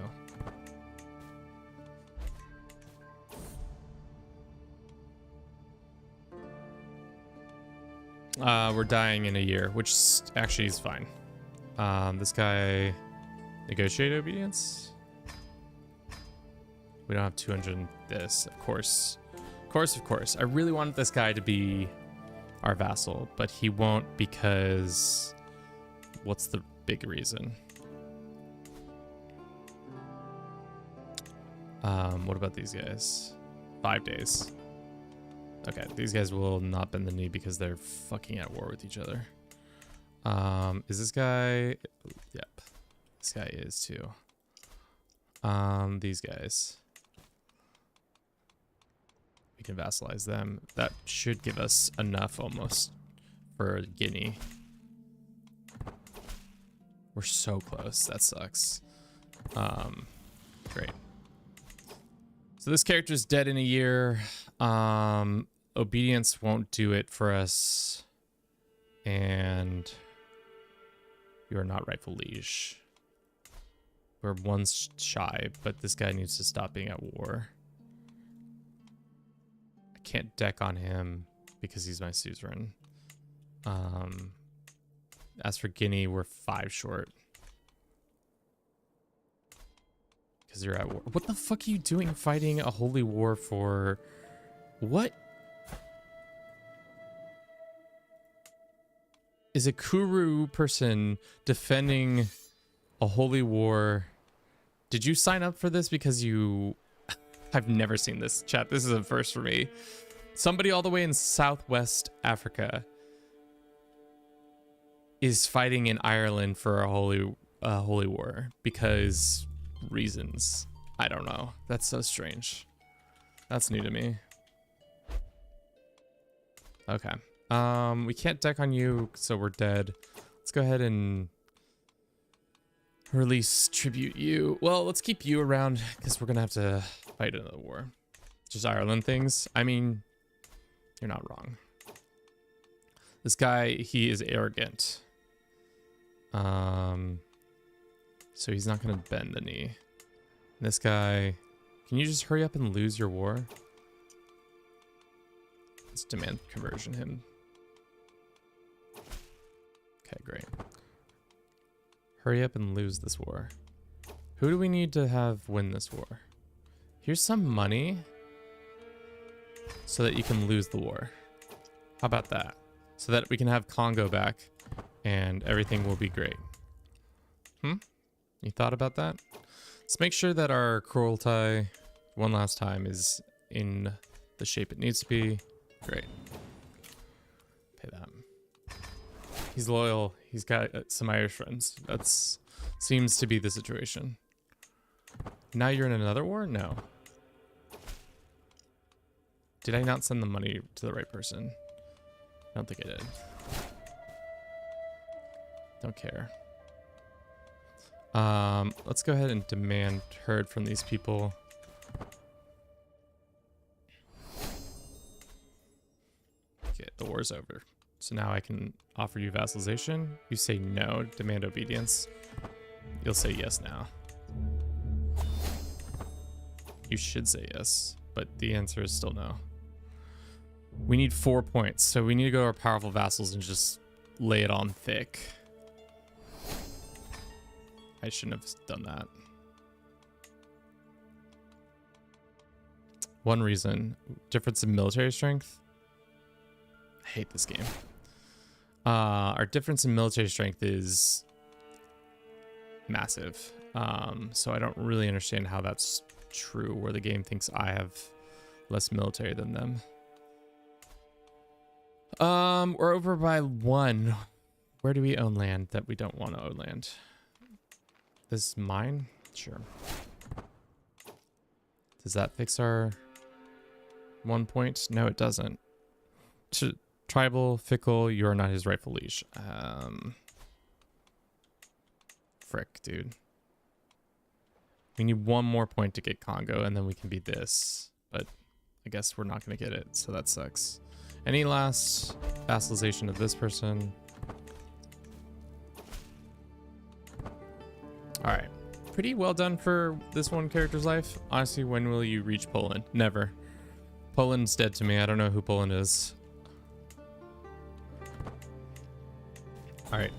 We're dying in a year, which actually is fine. This guy, negotiate obedience. We don't have 200 this, of course. Of course. I really wanted this guy to be our vassal, but he won't because what's the big reason? What about these guys? 5 days. Okay, these guys will not bend the knee because they're fucking at war with each other. Is this guy? Yep. This guy is too. These guys. We can vassalize them. That should give us enough almost for Guinea. We're so close. That sucks. So this character's dead in a year. Obedience won't do it for us. And you are not rightful liege. We're one shy, but this guy needs to stop being at war. I can't deck on him because he's my suzerain. As for Guinea, we're 5 short. Because you're at war. What the fuck are you doing fighting a holy war for? What? Is a Kuru person defending a holy war? Did you sign up for this because you... I've never seen this, chat. This is a first for me. Somebody all the way in Southwest Africa is fighting in Ireland for a holy war because reasons. I don't know. That's so strange. That's new to me. Okay. We can't deck on you, so we're dead. Let's go ahead and release tribute you. Well, let's keep you around because we're gonna have to fight another war. Just Ireland things. I mean, you're not wrong. This guy, he is arrogant. So he's not gonna bend the knee. This guy, can you just hurry up and lose your war? Let's demand conversion him. Okay, great. Hurry up and lose this war. Who do we need to have win this war? Here's some money so that you can lose the war. How about that? So that we can have Congo back and everything will be great. You thought about that? Let's make sure that our Kurultai one last time is in the shape it needs to be. Great. Pay that. He's loyal. He's got some Irish friends. That's seems to be the situation. Now you're in another war? No. Did I not send the money to the right person? I don't think I did. Don't care. Let's go ahead and demand herd from these people. Okay, the war's over. So now I can offer you vassalization. You say no, demand obedience. You'll say yes now. You should say yes, but the answer is still no. We need 4 points, so we need to go to our powerful vassals and just lay it on thick. I shouldn't have done that. One reason, difference in military strength. I hate this game. Our difference in military strength is massive. So I don't really understand how that's true, where the game thinks I have less military than them. We're over by 1. Where do we own land that we don't want to own land? This is mine? Sure. Does that fix our 1 point? No, it doesn't. Tribal, fickle, you are not his rightful liege. Frick, dude. We need 1 more point to get Congo, and then we can be this. But I guess we're not going to get it, so that sucks. Any last vassalization of this person? Alright. Pretty well done for this one character's life. Honestly, when will you reach Poland? Never. Poland's dead to me. I don't know who Poland is. Alright,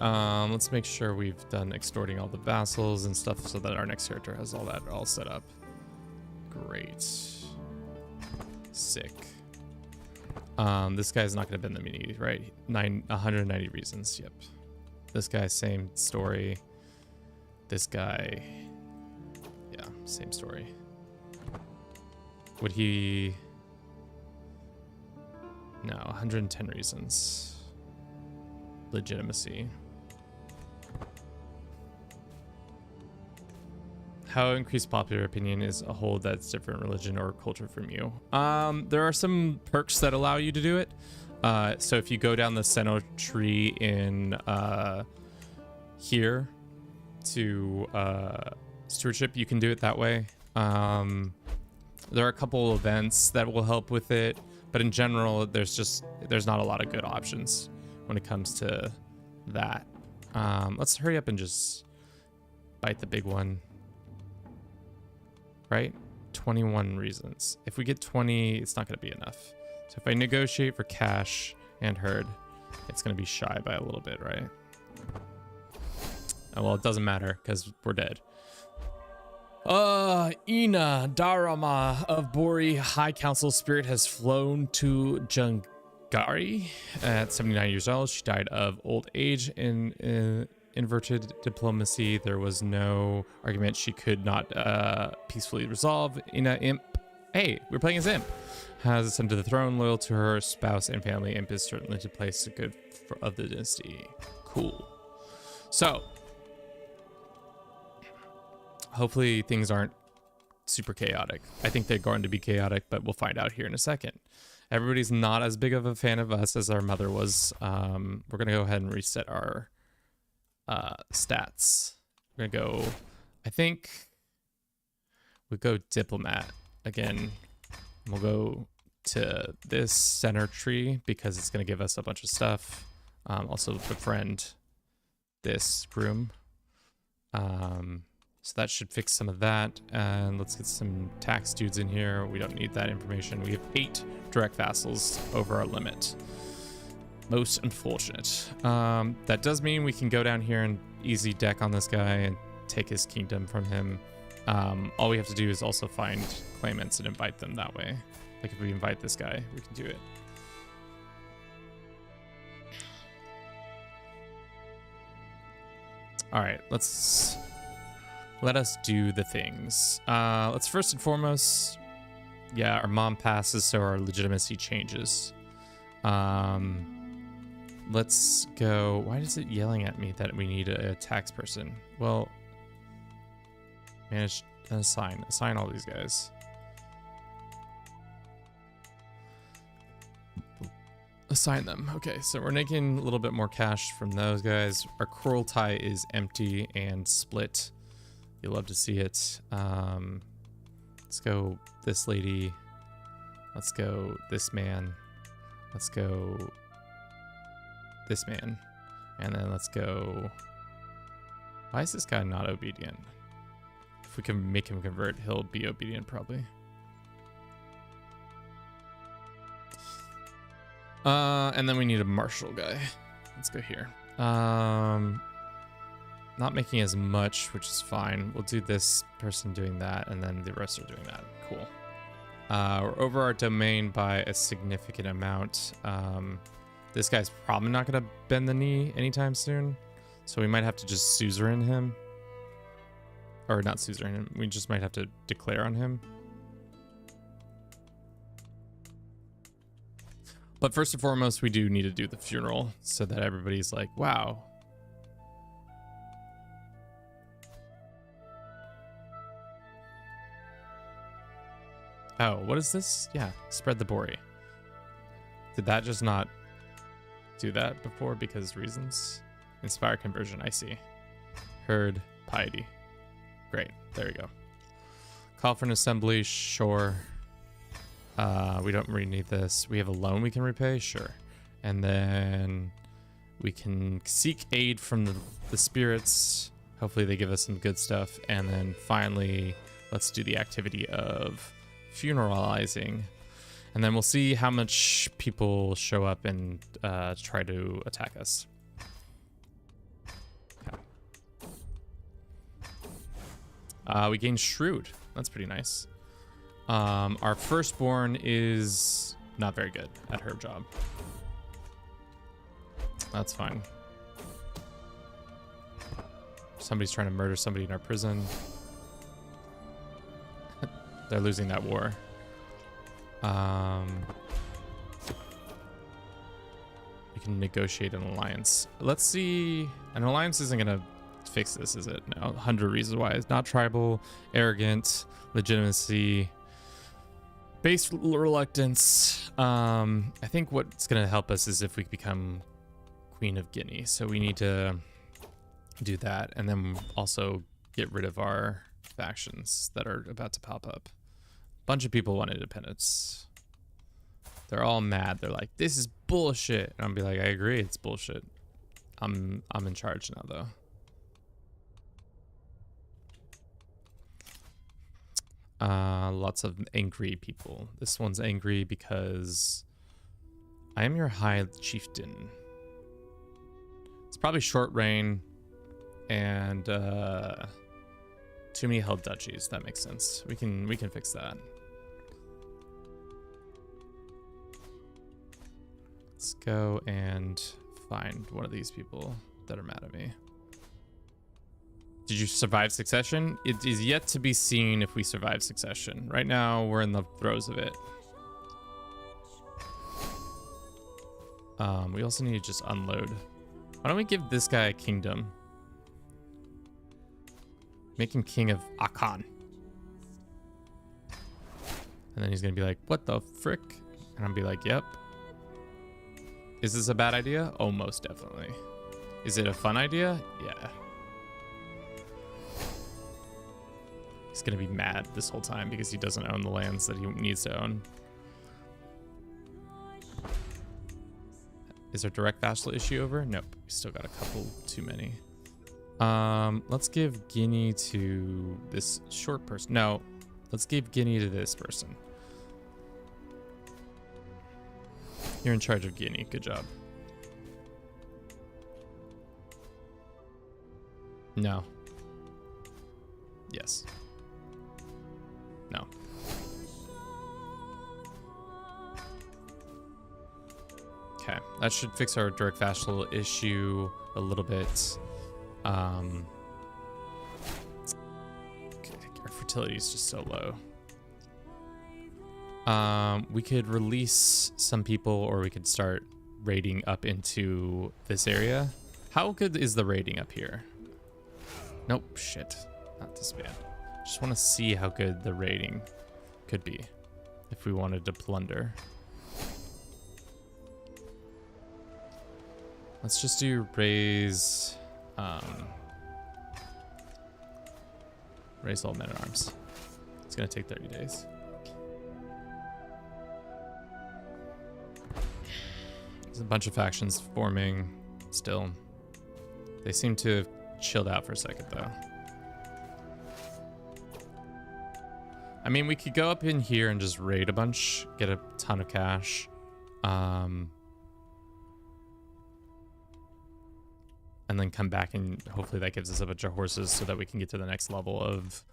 let's make sure we've done extorting all the vassals and stuff so that our next character has all that all set up. Great. Sick. This guy's not going to bend the knee, right? 190 reasons, yep. This guy, same story. This guy, yeah, same story. Would he... No, 110 reasons. Legitimacy. How increased popular opinion is a hold that's different religion or culture from you. There are some perks that allow you to do it. So if you go down the Seno tree in here to stewardship, you can do it that way. There are a couple events that will help with it, but in general, there's not a lot of good options when it comes to that. Let's hurry up and just bite the big one. Right? 21 reasons. If we get 20, it's not going to be enough. So if I negotiate for cash and herd, it's going to be shy by a little bit, right? Oh, well, it doesn't matter because we're dead. Ina Darama of Bori High Council Spirit has flown to Jungari at 79 years old. She died of old age in inverted diplomacy. There was no argument she could not peacefully resolve. Ina Imp, hey, we're playing as Imp, has ascended to the throne, loyal to her spouse and family. Imp is certainly to place the good of the dynasty. Cool. So, hopefully things aren't super chaotic. I think they're going to be chaotic, but we'll find out here in a second. Everybody's not as big of a fan of us as our mother was. We're going to go ahead and reset our stats. We're going to go, I think we'll go diplomat again. We'll go to this center tree because it's going to give us a bunch of stuff. Also befriend this room. So that should fix some of that. And let's get some tax dudes in here. We don't need that information. We have 8 direct vassals over our limit. Most unfortunate. That does mean we can go down here and easy deck on this guy and take his kingdom from him. All we have to do is also find claimants and invite them that way. Like if we invite this guy, we can do it. All right, let us do the things. Let's first and foremost, yeah, our mom passes, so our legitimacy changes. Let's go. Why is it yelling at me that we need a tax person? Well, manage and assign all these guys. Assign them. Okay, so we're making a little bit more cash from those guys. Our coral tie is empty and split. You'll love to see it. Let's go this lady. Let's go this man. Let's go this man. And then let's go... Why is this guy not obedient? If we can make him convert, he'll be obedient probably. And then we need a marshal guy. Let's go here. Not making as much, which is fine. We'll do this person doing that, and then the rest are doing that. Cool. We're over our domain by a significant amount. This guy's probably not going to bend the knee anytime soon, so we might have to just suzerain him. Or not suzerain him. We just might have to declare on him. But first and foremost, we do need to do the funeral so that everybody's like, wow. Oh, what is this? Yeah, spread the Bori. Did that just not do that before because reasons? Inspire conversion, I see. Herd, piety. Great, there we go. Call for an assembly, sure. We don't really need this. We have a loan we can repay, sure. And then we can seek aid from the spirits. Hopefully they give us some good stuff. And then finally, let's do the activity of funeralizing. And then we'll see how much people show up and try to attack us. Okay. We gain Shrewd. That's pretty nice. Our firstborn is not very good at her job. That's fine. Somebody's trying to murder somebody in our prison. They're losing that war. We can negotiate an alliance. Let's see. An alliance isn't gonna fix this, is it? No. 100 reasons why. It's not tribal, arrogant, legitimacy, base reluctance. I think what's gonna help us is if we become Queen of Guinea. So we need to do that, and then also get rid of our factions that are about to pop up. Bunch of people want independence. They're all mad. They're like, this is bullshit. And I'm be like, I agree, it's bullshit. I'm in charge now though. Lots of angry people. This one's angry because I am your high chieftain. It's probably short reign and too many held duchies. That makes sense. We can fix that. Let's go and find one of these people that are mad at me. Did you survive succession? It is yet to be seen if we survive succession. Right now, we're in the throes of it. We also need to just unload. Why don't we give this guy a kingdom? Make him king of Akan. And then he's gonna be like, what the frick? And I'm gonna be like, yep. Is this a bad idea? Oh, most definitely. Is it a fun idea? Yeah. He's gonna be mad this whole time because he doesn't own the lands that he needs to own. Is our direct vassal issue over? Nope. We still got a couple too many. Let's give Guinea to this short person. No, let's give Guinea to this person. You're in charge of Guinea. Good job. No. Yes. No. Okay, that should fix our direct vassal issue a little bit. Okay, our fertility is just so low. We could release some people, or we could start raiding up into this area. How good is the raiding up here? Nope, shit. Not this bad. Just want to see how good the raiding could be if we wanted to plunder. Let's just do raise all men at arms. It's gonna take 30 days. There's a bunch of factions forming still. They seem to have chilled out for a second though. I mean, we could go up in here and just raid a bunch, get a ton of cash. And then come back and hopefully that gives us a bunch of horses so that we can get to the next level of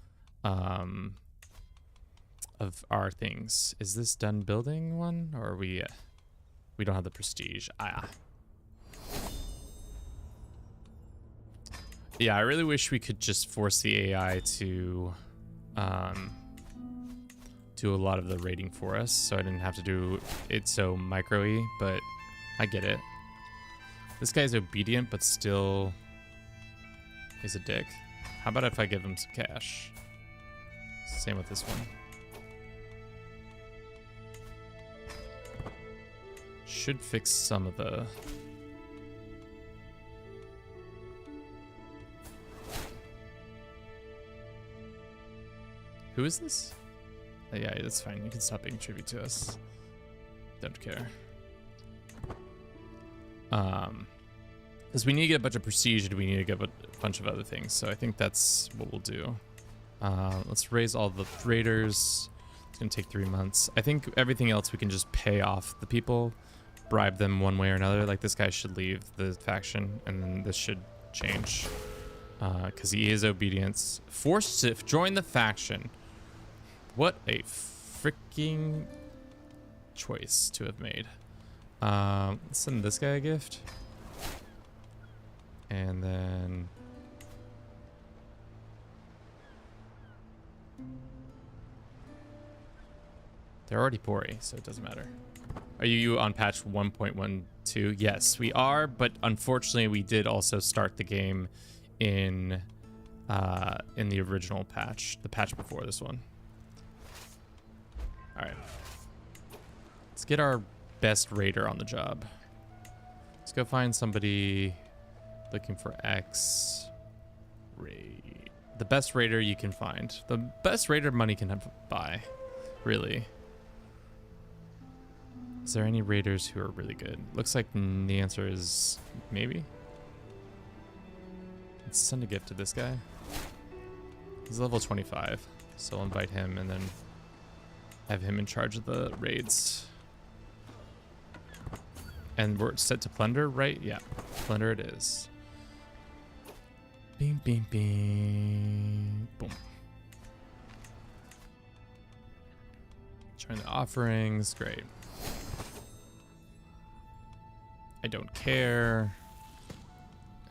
our things. Is this done building one, or are we don't have the prestige? Yeah, I really wish we could just force the AI to do a lot of the raiding for us, so I didn't have to do it so micro-y, but I get it. This guy's obedient, but still is a dick. How about if I give him some cash? Same with this one. Should fix some of the... Who is this? Oh, yeah, that's fine. You can stop paying tribute to us. Don't care. Because we need to get a bunch of prestige and we need to get a bunch of other things. So I think that's what we'll do. Let's raise all the raiders. It's going to take 3 months. I think everything else we can just pay off the people, bribe them one way or another. Like this guy should leave the faction and then this should change. Because he is obedience. Forced to join the faction. What a freaking choice to have made. Let's send this guy a gift. And then... They're already Pori, so it doesn't matter. Are you on patch 1.12? Yes, we are, but unfortunately we did also start the game in the original patch, the patch before this one. All right. Let's get our best raider on the job. Let's go find somebody looking for X raid. The best raider you can find. The best raider money can buy. really. Is there any raiders who are really good? Looks like the answer is maybe. Let's send a gift to this guy. He's level 25, so I'll invite him and then have him in charge of the raids. And we're set to plunder, right? Yeah, plunder it is. Bing, bing, bing. Boom. Trying the offerings, great. I don't care.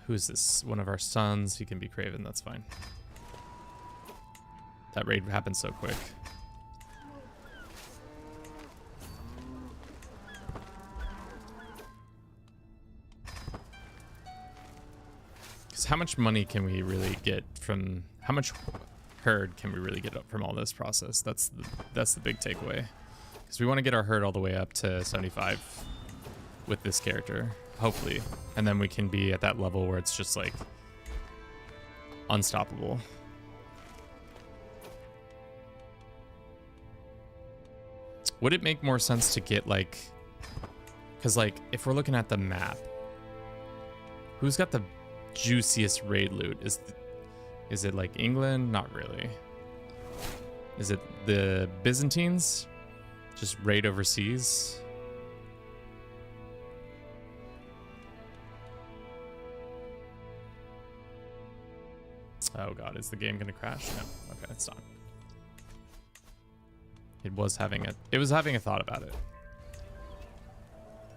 Who's this? One of our sons. He can be Craven, that's fine. That raid happened so quick. Because how much money can we really get from... How much herd can we really get up from all this process? That's the big takeaway. Because we want to get our herd all the way up to 75 with this character, hopefully. And then we can be at that level where it's just like unstoppable. Would it make more sense to get like... Because like, if we're looking at the map, who's got the juiciest raid loot? Is it like England? Not really. Is it the Byzantines? Just raid overseas? Oh god, is the game gonna crash? No. Okay, it's not. It was having a thought about it.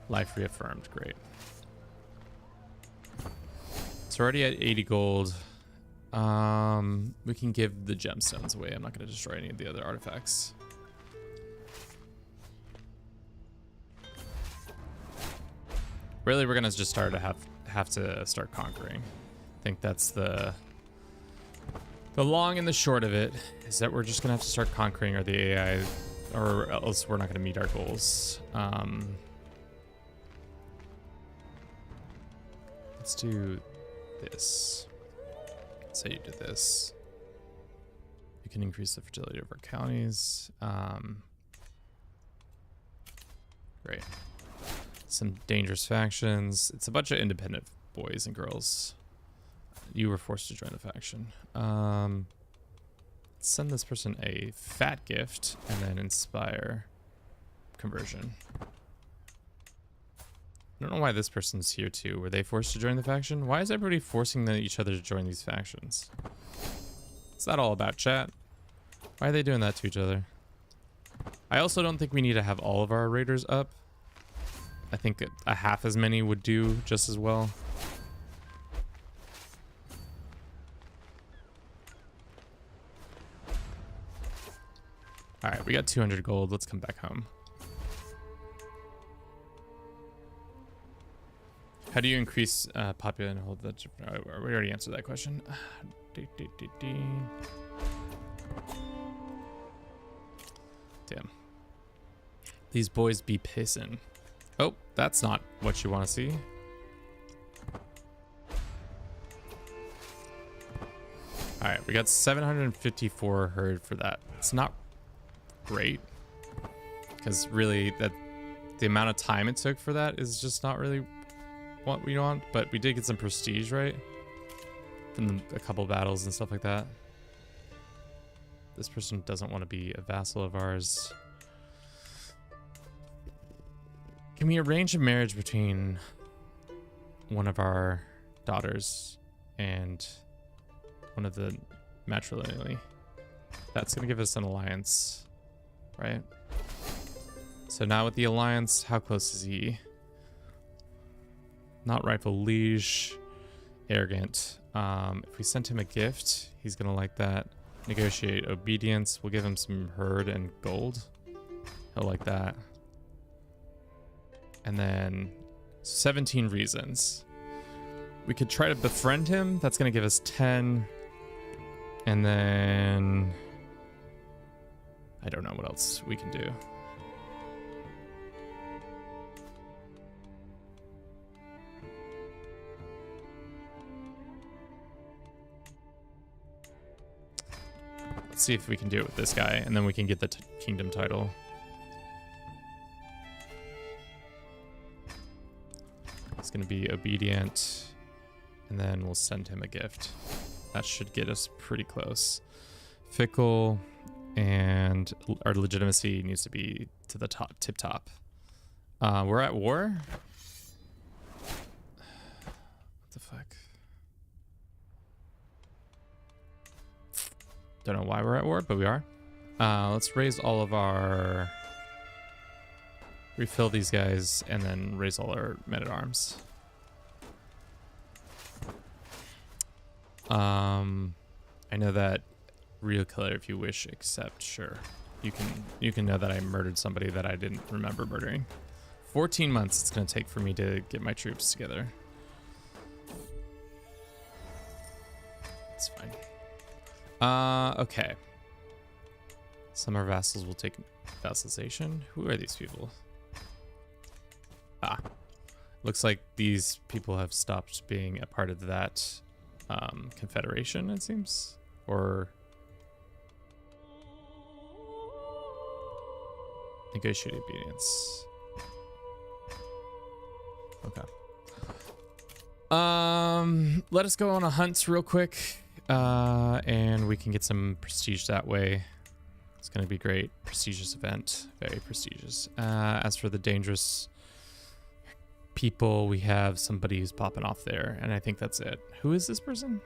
Life reaffirmed, great. It's already at 80 gold. We can give the gemstones away. I'm not going to destroy any of the other artifacts. Really, we're going to just start to have to start conquering. I think that's the long and the short of it, is that we're just going to have to start conquering, or the AI, or else we're not going to meet our goals. Let's do this. Say you do this. You can increase the fertility of our counties. Great. Some dangerous factions. It's a bunch of independent boys and girls. You were forced to join the faction. Send this person a fat gift and then inspire conversion. I don't know why this person's here too. Were they forced to join the faction? Why is everybody forcing each other to join these factions? What's that all about, chat? Why are they doing that to each other? I also don't think we need to have all of our raiders up. I think a half as many would do just as well. All right, we got 200 gold. Let's come back home. How do you increase popularity and hold that? We already answered that question. Damn. These boys be pissing. Oh, that's not what you want to see. All right, we got 754 herd for that. It's not great, because really the amount of time it took for that is just not really what we want, but we did get some prestige, right? From a couple battles and stuff like that. This person doesn't want to be a vassal of ours. Can we arrange a marriage between one of our daughters and one of the matrilineally? That's going to give us an alliance, right? So now with the alliance, how close is he? Not rightful liege, arrogant. If we sent him a gift, he's gonna like that. Negotiate obedience. We'll give him some herd and gold. He'll like that. And then 17 reasons. We could try to befriend him. That's gonna give us 10. And then I don't know what else we can do. Let's see if we can do it with this guy, and then we can get the kingdom title. It's going to be obedient, and then we'll send him a gift. That should get us pretty close. Fickle, and our legitimacy needs to be to the top, tip top. We're at war? What the fuck? Don't know why we're at war, but we are. Let's raise all of our... Refill these guys, and then raise all our men-at-arms. I know that real killer if you wish, except sure. You can know that I murdered somebody that I didn't remember murdering. 14 months it's gonna take for me to get my troops together. It's fine. Okay. Some of our vassals will take vassalization. Who are these people? Ah. Looks like these people have stopped being a part of that confederation, it seems. Or negotiate obedience. Okay. Let us go on a hunt real quick, and we can get some prestige that way. It's gonna be great. Prestigious event, very prestigious. As for the dangerous people, we have somebody who's popping off there, and I think that's it. Who is this person?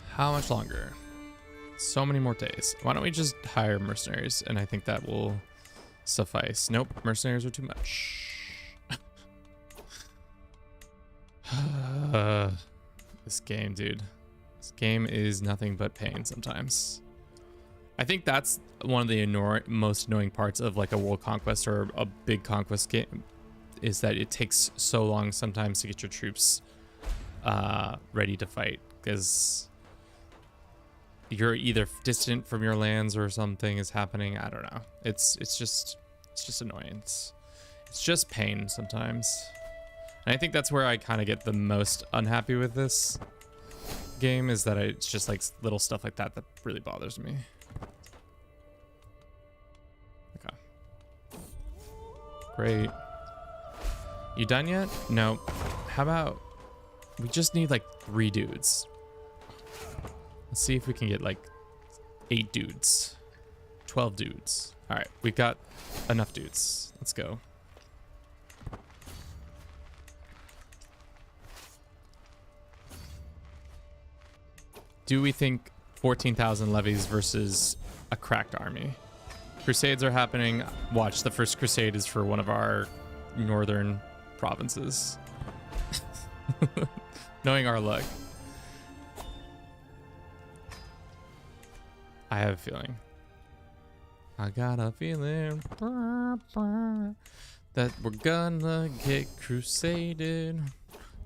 How much longer? So many more days. Why don't we just hire mercenaries, and I think that will suffice. Nope, mercenaries are too much. This game, dude. This game is nothing but pain sometimes. I think that's one of the most annoying parts of like a world conquest or a big conquest game, is that it takes so long sometimes to get your troops ready to fight, because you're either distant from your lands or something is happening. I don't know. It's just annoyance. It's just pain sometimes. And I think that's where I kind of get the most unhappy with this game, is that it's just like little stuff like that that really bothers me. Okay. Great. You done yet? No. How about we just need like 3 dudes. Let's see if we can get like 8 dudes. 12 dudes. All right, we've got enough dudes. Let's go. Do we think 14,000 levies versus a cracked army? Crusades are happening. Watch, the first crusade is for one of our northern provinces. Knowing our luck. I have a feeling. I got a feeling that we're gonna get crusaded.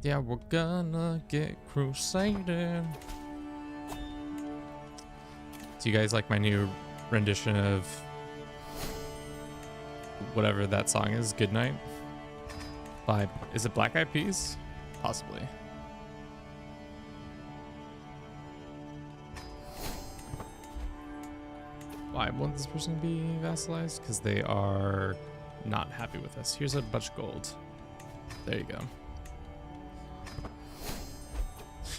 Yeah, we're gonna get crusaded. Do you guys like my new rendition of whatever that song is? Good Night? By, is it Black Eyed Peas? Possibly. Why won't this person be vassalized? Because they are not happy with us. Here's a bunch of gold. There you go.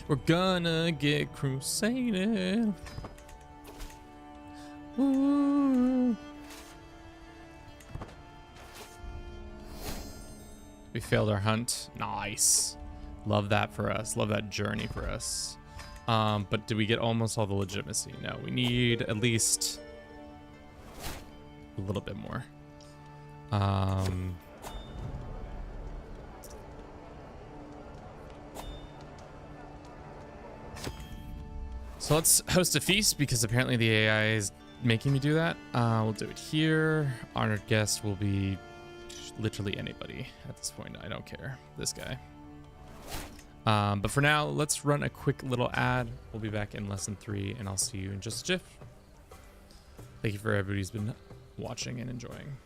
We're gonna get crusaded. Ooh. We failed our hunt. Nice. Love that for us. Love that journey for us. But did we get almost all the legitimacy? No, we need at least a little bit more. So let's host a feast, because apparently the AI is making me do that. We'll do it here. Honored guest will be literally anybody at this point. I don't care. This guy. But for now, let's run a quick little ad. We'll be back in lesson 3, and I'll see you in just a jiff. Thank you for everybody who's been watching and enjoying.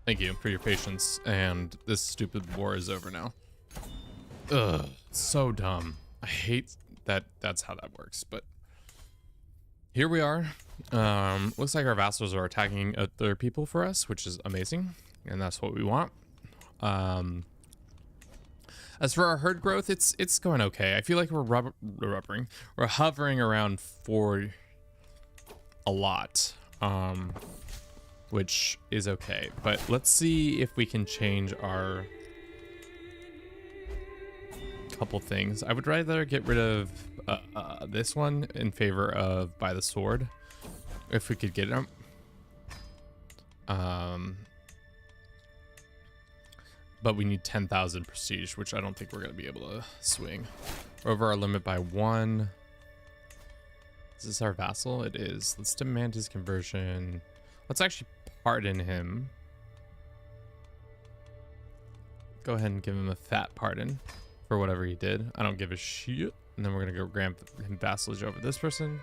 Thank you for your patience, and this stupid war is over now. Ugh, so dumb. I hate that that's how that works, but here we are. Looks like our vassals are attacking other people for us, which is amazing, and that's what we want. As for our herd growth, it's going okay. I feel like we're hovering around 4 a lot. Which is okay, but let's see if we can change our couple things. I would rather get rid of this one in favor of by the sword, if we could get it. But we need 10,000 prestige, which I don't think we're gonna be able to swing. We're over our limit by 1. Is this our vassal? It is. Let's demand his conversion. Let's actually pardon him. Go ahead and give him a fat pardon for whatever he did. I don't give a shit. And then we're gonna go grant him vassalage over this person.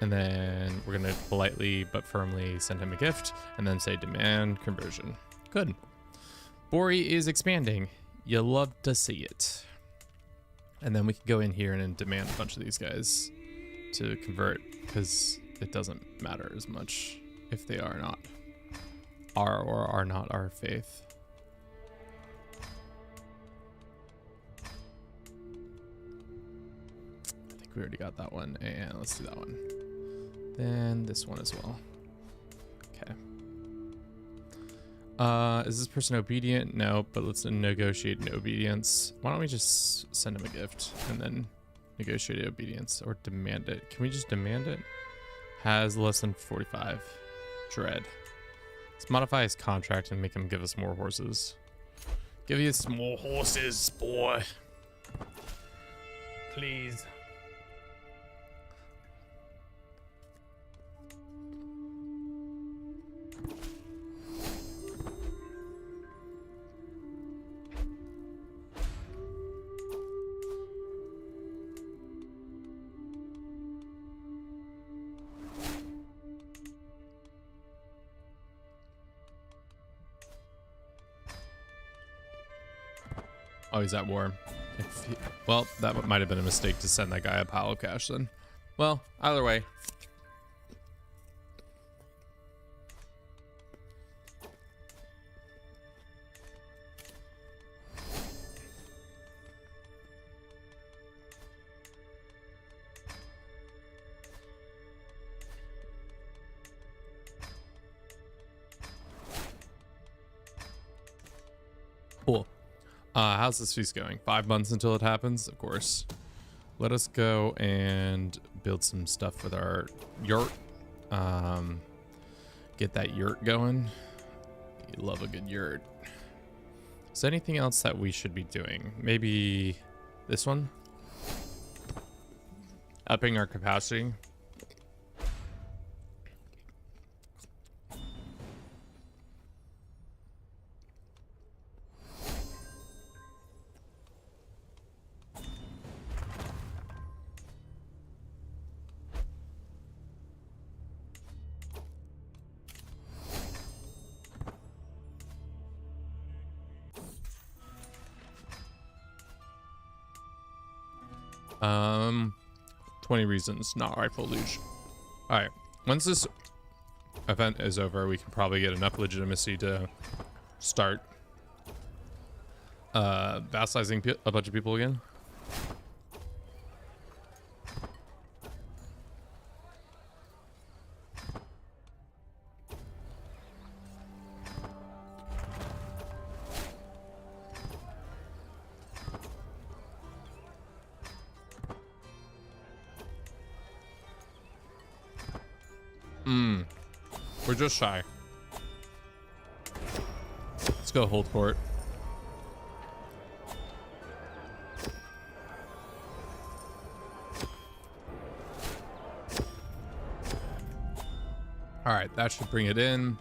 And then we're gonna politely but firmly send him a gift and then say demand conversion. Good. Bori is expanding. You love to see it. And then we can go in here and demand a bunch of these guys to convert, because it doesn't matter as much if they are not or are not our faith. I think we already got that one, and let's do that one. Then this one as well. Okay. Is this person obedient? No, but let's negotiate an obedience. Why don't we just send him a gift and then negotiate obedience or demand it? Can we just demand it? Has less than 45. Dread. Let's modify his contract and make him give us more horses. Give us more horses, boy. Please. Oh, he's at war. Well, that might have been a mistake to send that guy a pile of cash then. Well, either way. Cool. How's this feast going? 5 months until it happens? Of course. Let us go and build some stuff with our yurt. Get that yurt going. You love a good yurt. Is there anything else that we should be doing? Maybe this one? Upping our capacity. Um, 20 reasons, not rifle luge. All right, once this event is over, we can probably get enough legitimacy to start vassalizing a bunch of people again. We're just shy. Let's go hold court. All right, that should bring it in.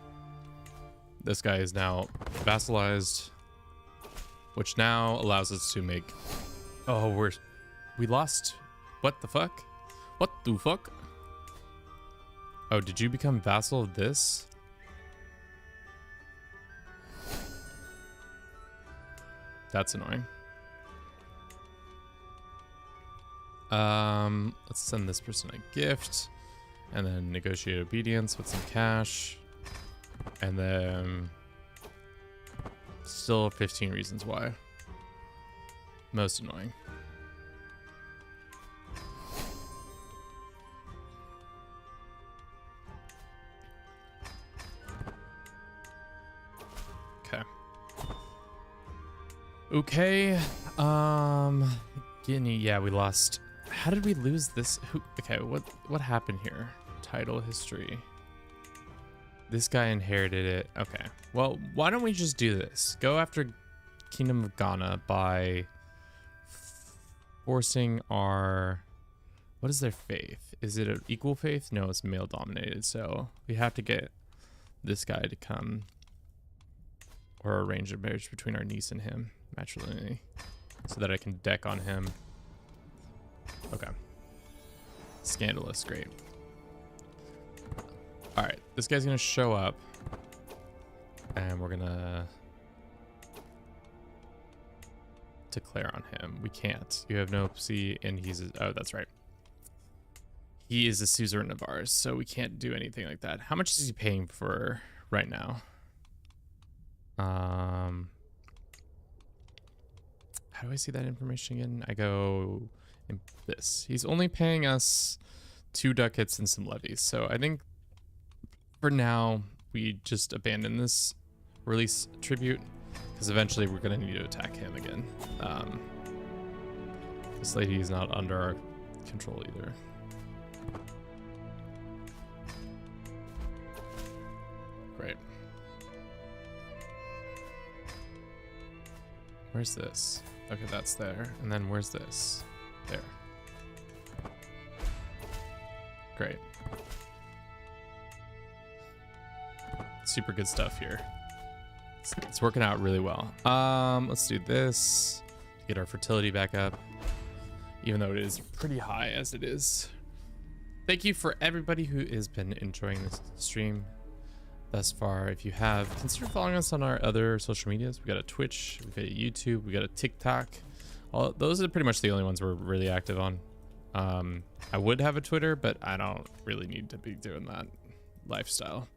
This guy is now vassalized, which now allows us to make... Oh, we lost. What the fuck? What the fuck? Oh, did you become vassal of this? That's annoying. Let's send this person a gift and then negotiate obedience with some cash. And then still 15 reasons why. Most annoying. Okay. Guinea. Yeah, we lost. How did we lose this? Okay, what happened here? Title history. This guy inherited it. Okay. Well, why don't we just do this? Go after Kingdom of Ghana by forcing our... What is their faith? Is it an equal faith? No, it's male dominated. So we have to get this guy to come, or arrange a marriage between our niece and him. Matrilineally, so that I can deck on him. Okay. Scandalous, great. All right, this guy's gonna show up, and we're gonna declare on him. We can't. You have no see, and he's oh, that's right. He is a suzerain of ours, so we can't do anything like that. How much is he paying for right now? How do I see that information again? I go in this. He's only paying us 2 ducats and some levies. So I think for now, we just abandon this release tribute, because eventually we're gonna need to attack him again. This lady is not under our control either. Great. Where's this? Okay, that's there. And then where's this? There. Great. Super good stuff here. It's working out really well. Let's do this. Get our fertility back up. Even though it is pretty high as it is. Thank you for everybody who has been enjoying this stream thus far. If you have, consider following us on our other social medias. We got a Twitch, we got a YouTube, we got a TikTok. All those are pretty much the only ones we're really active on. I would have a Twitter, but I don't really need to be doing that lifestyle.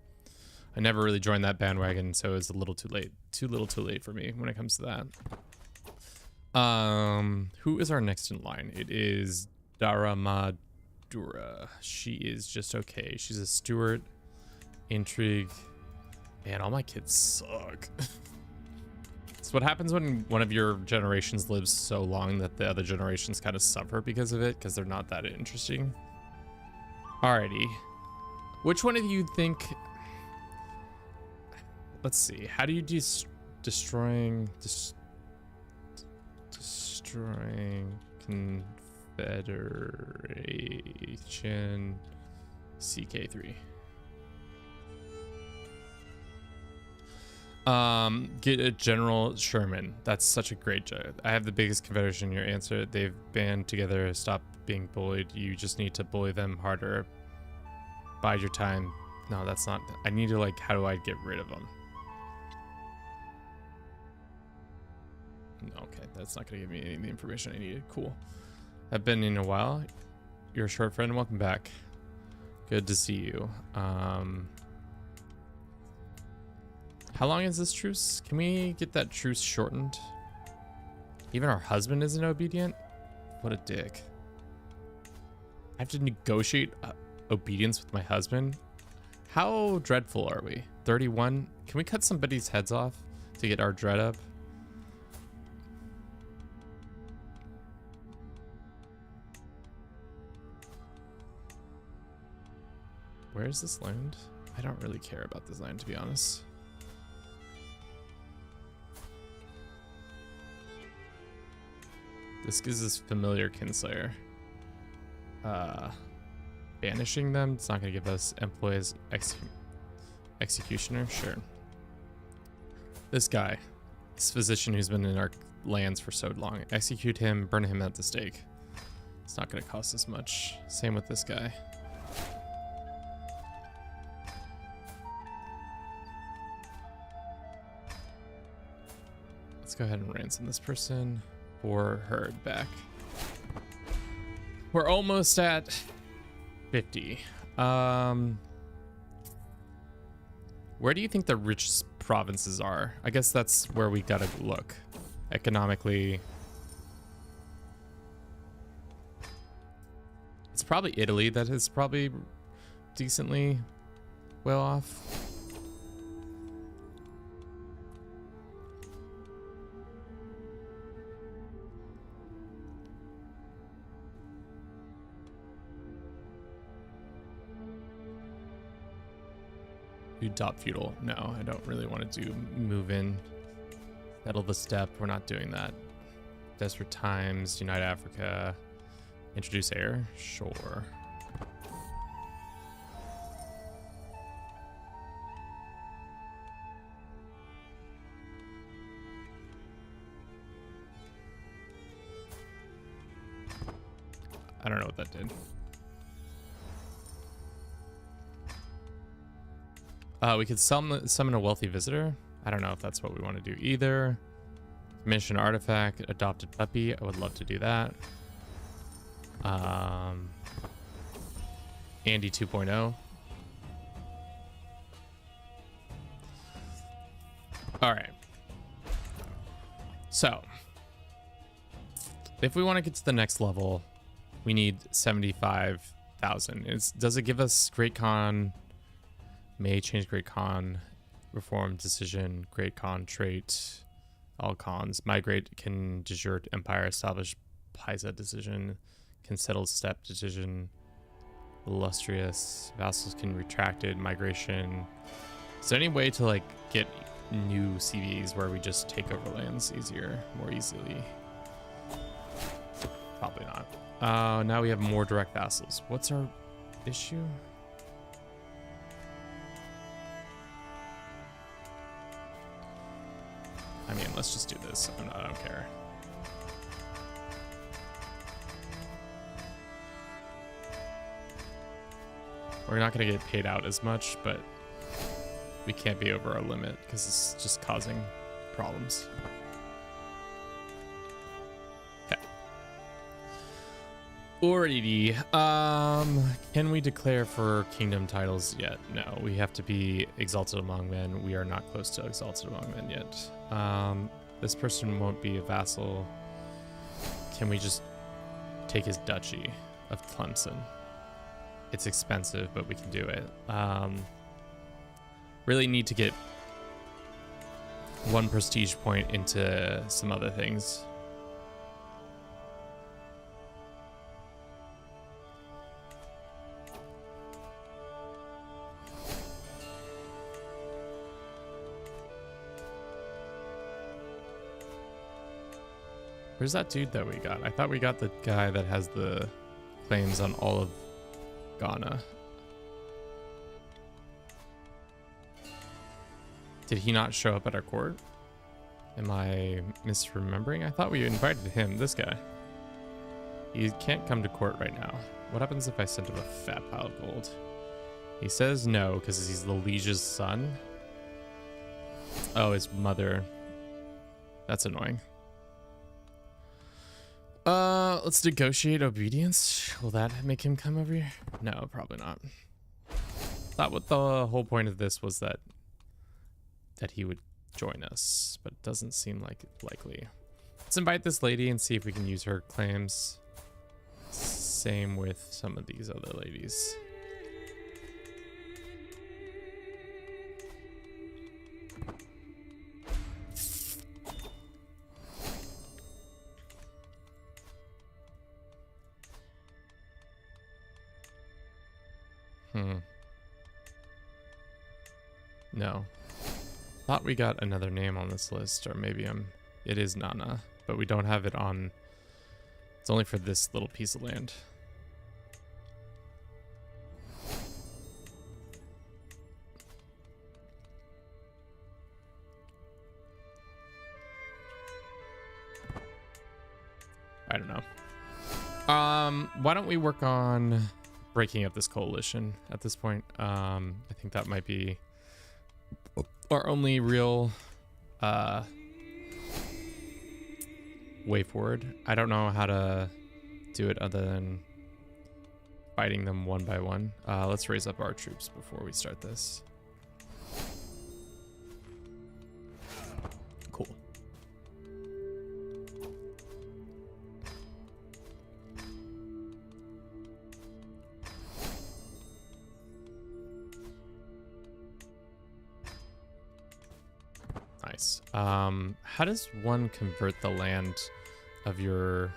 I never really joined that bandwagon, so it's a little too late. Too late for me when it comes to that. Who is our next in line? It is Daramadura. She is just okay. She's a steward. Intrigue. Man, all my kids suck. It's what happens when one of your generations lives so long that the other generations kind of suffer because of it, because they're not that interesting. Alrighty. Which one of you think... Let's see. How do you destroying Confederation CK3? Get a General Sherman. That's such a great joke. I have the biggest Confederation in your answer. They've band together. Stop being bullied. You just need to bully them harder. Bide your time. No, that's not. I need to, like, how do I get rid of them? Okay, that's not gonna give me any of the information I needed. Cool. I've been in a while. You're a short friend. Welcome back. Good to see you. How long is this truce? Can we get that truce shortened? Even our husband isn't obedient? What a dick. I have to negotiate obedience with my husband? How dreadful are we? 31? Can we cut somebody's heads off to get our dread up? Where is this land? I don't really care about this land, to be honest. This gives us familiar kinslayer. Banishing them, it's not gonna give us employees executioner, sure. This guy, this physician who's been in our lands for so long, execute him, burn him at the stake. It's not gonna cost us much. Same with this guy. Let's go ahead and ransom this person or her back. We're almost at 50. Where do you think the richest provinces are? I guess that's where we gotta look. Economically. It's probably Italy that is probably decently well off. Do dot feudal. No, I don't really want to do move in. Settle the step. We're not doing that. Desperate times. Unite Africa. Introduce heir. Sure. I don't know what that did. We could summon a wealthy visitor. I don't know if that's what we want to do either. Mission artifact, adopted puppy. I would love to do that. Andy 2.0. All right. So, if we want to get to the next level, we need 75,000. Does it give us Great Khan? May change Great Khan. Reform, decision, great Khan trait, all Khans. Migrate, can desert empire, establish Paisa decision, can settle steppe decision, illustrious, vassals can retracted, migration. Is there any way to like get new CVs where we just take over lands easier, more easily? Probably not. Now we have more direct vassals. What's our issue? I mean, let's just do this. I don't care. We're not going to get paid out as much, but we can't be over our limit because it's just causing problems. Okay. Alrighty. Can we declare for kingdom titles yet? No, we have to be exalted among men. We are not close to exalted among men yet. This person won't be a vassal. Can we just take his duchy of Clemson? It's expensive, but we can do it. Really need to get one prestige point into some other things. Where's that dude that we got? I thought we got the guy that has the claims on all of Ghana. Did he not show up at our court? Am I misremembering? I thought we invited him, this guy. He can't come to court right now. What happens if I send him a fat pile of gold? He says no, because he's the liege's son. Oh, his mother. That's annoying. Let's negotiate obedience. Will that make him come over here? No, probably not. Thought what the whole point of this was that he would join us, but it doesn't seem like likely. Let's invite this lady and see if we can use her claims. Same with some of these other ladies. No. Thought we got another name on this list, or maybe it is Nana, but we don't have it on. It's only for this little piece of land. I don't know. Why don't we work on breaking up this coalition at this point? I think that might be our only real way forward. I don't know how to do it other than fighting them one by one. Let's raise up our troops before we start this. Cool. Nice. How does one convert the land of your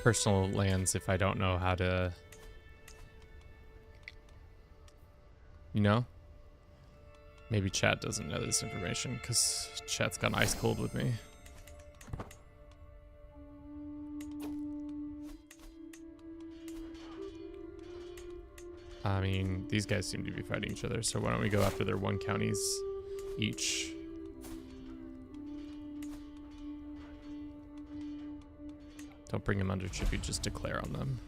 personal lands if I don't know how to, you know? Maybe chat doesn't know this information because chat's gone ice cold with me. I mean, these guys seem to be fighting each other, so why don't we go after their one counties each? Don't bring them under tribute, just declare on them.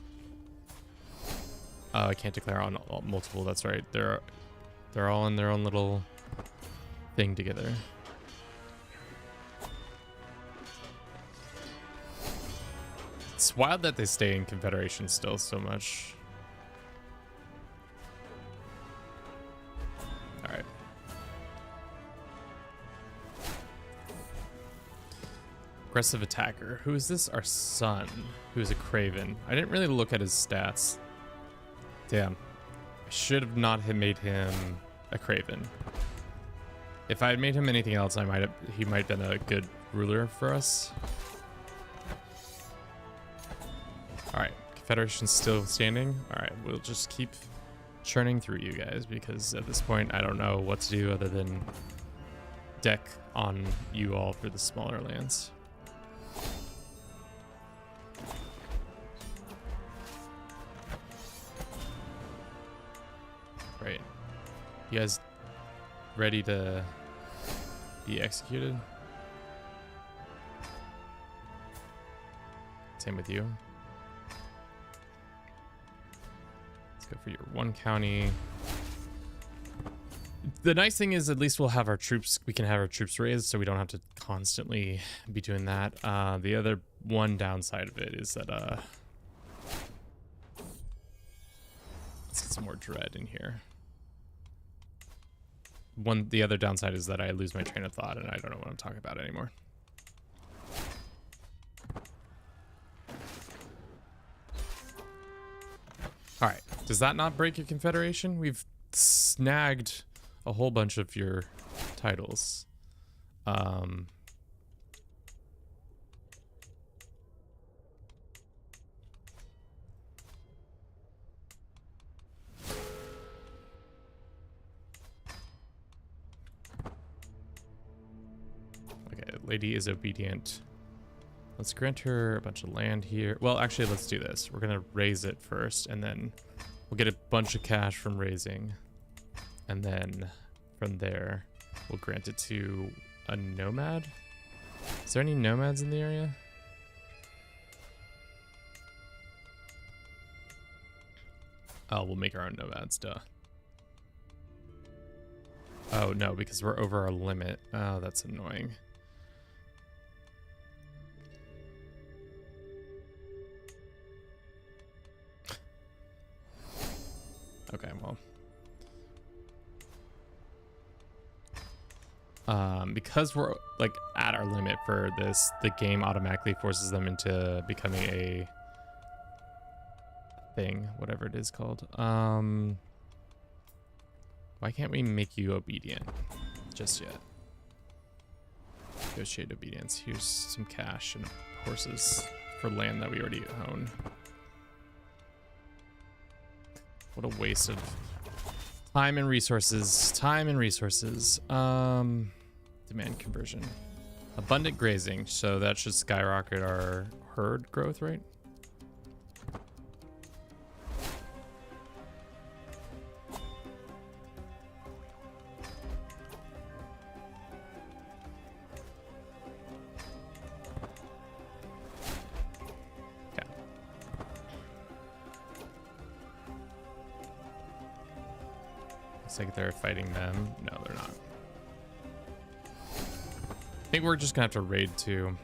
I can't declare on multiple, that's right. They're all in their own little thing together. It's wild that they stay in Confederation still so much. Alright. Aggressive attacker. Who is this? Our son, who is a Craven. I didn't really look at his stats. Damn. I should have not have made him a Craven. If I had made him anything else, he might have been a good ruler for us. All right, Confederation's still standing. All right, we'll just keep churning through you guys because at this point, I don't know what to do other than deck on you all for the smaller lands. Right. You guys ready to be executed? Same with you. Let's go for your one county. The nice thing is at least we'll have our troops, we can have our troops raised so we don't have to constantly be doing that. The other one downside of it is that let's get some more dread in here. The other downside is that I lose my train of thought and I don't know what I'm talking about anymore. All right, does that not break your confederation? We've snagged a whole bunch of your titles. Okay, lady is obedient. Let's grant her a bunch of land here. Well, actually, let's do this. We're gonna raise it first, and then we'll get a bunch of cash from raising. And then from there, we'll grant it to a nomad. Is there any nomads in the area? Oh, we'll make our own nomads, duh. Oh, no, because we're over our limit. Oh, that's annoying. Okay, well. Because we're like at our limit for this, the game automatically forces them into becoming a thing, whatever it is called. Why can't we make you obedient just yet? Negotiate obedience. Here's some cash and horses for land that we already own. What a waste of time and resources. Time and resources. Demand conversion. Abundant grazing. So that should skyrocket our herd growth, right? Okay. Looks like they're fighting them. No, they're not. I think we're just gonna have to raid too.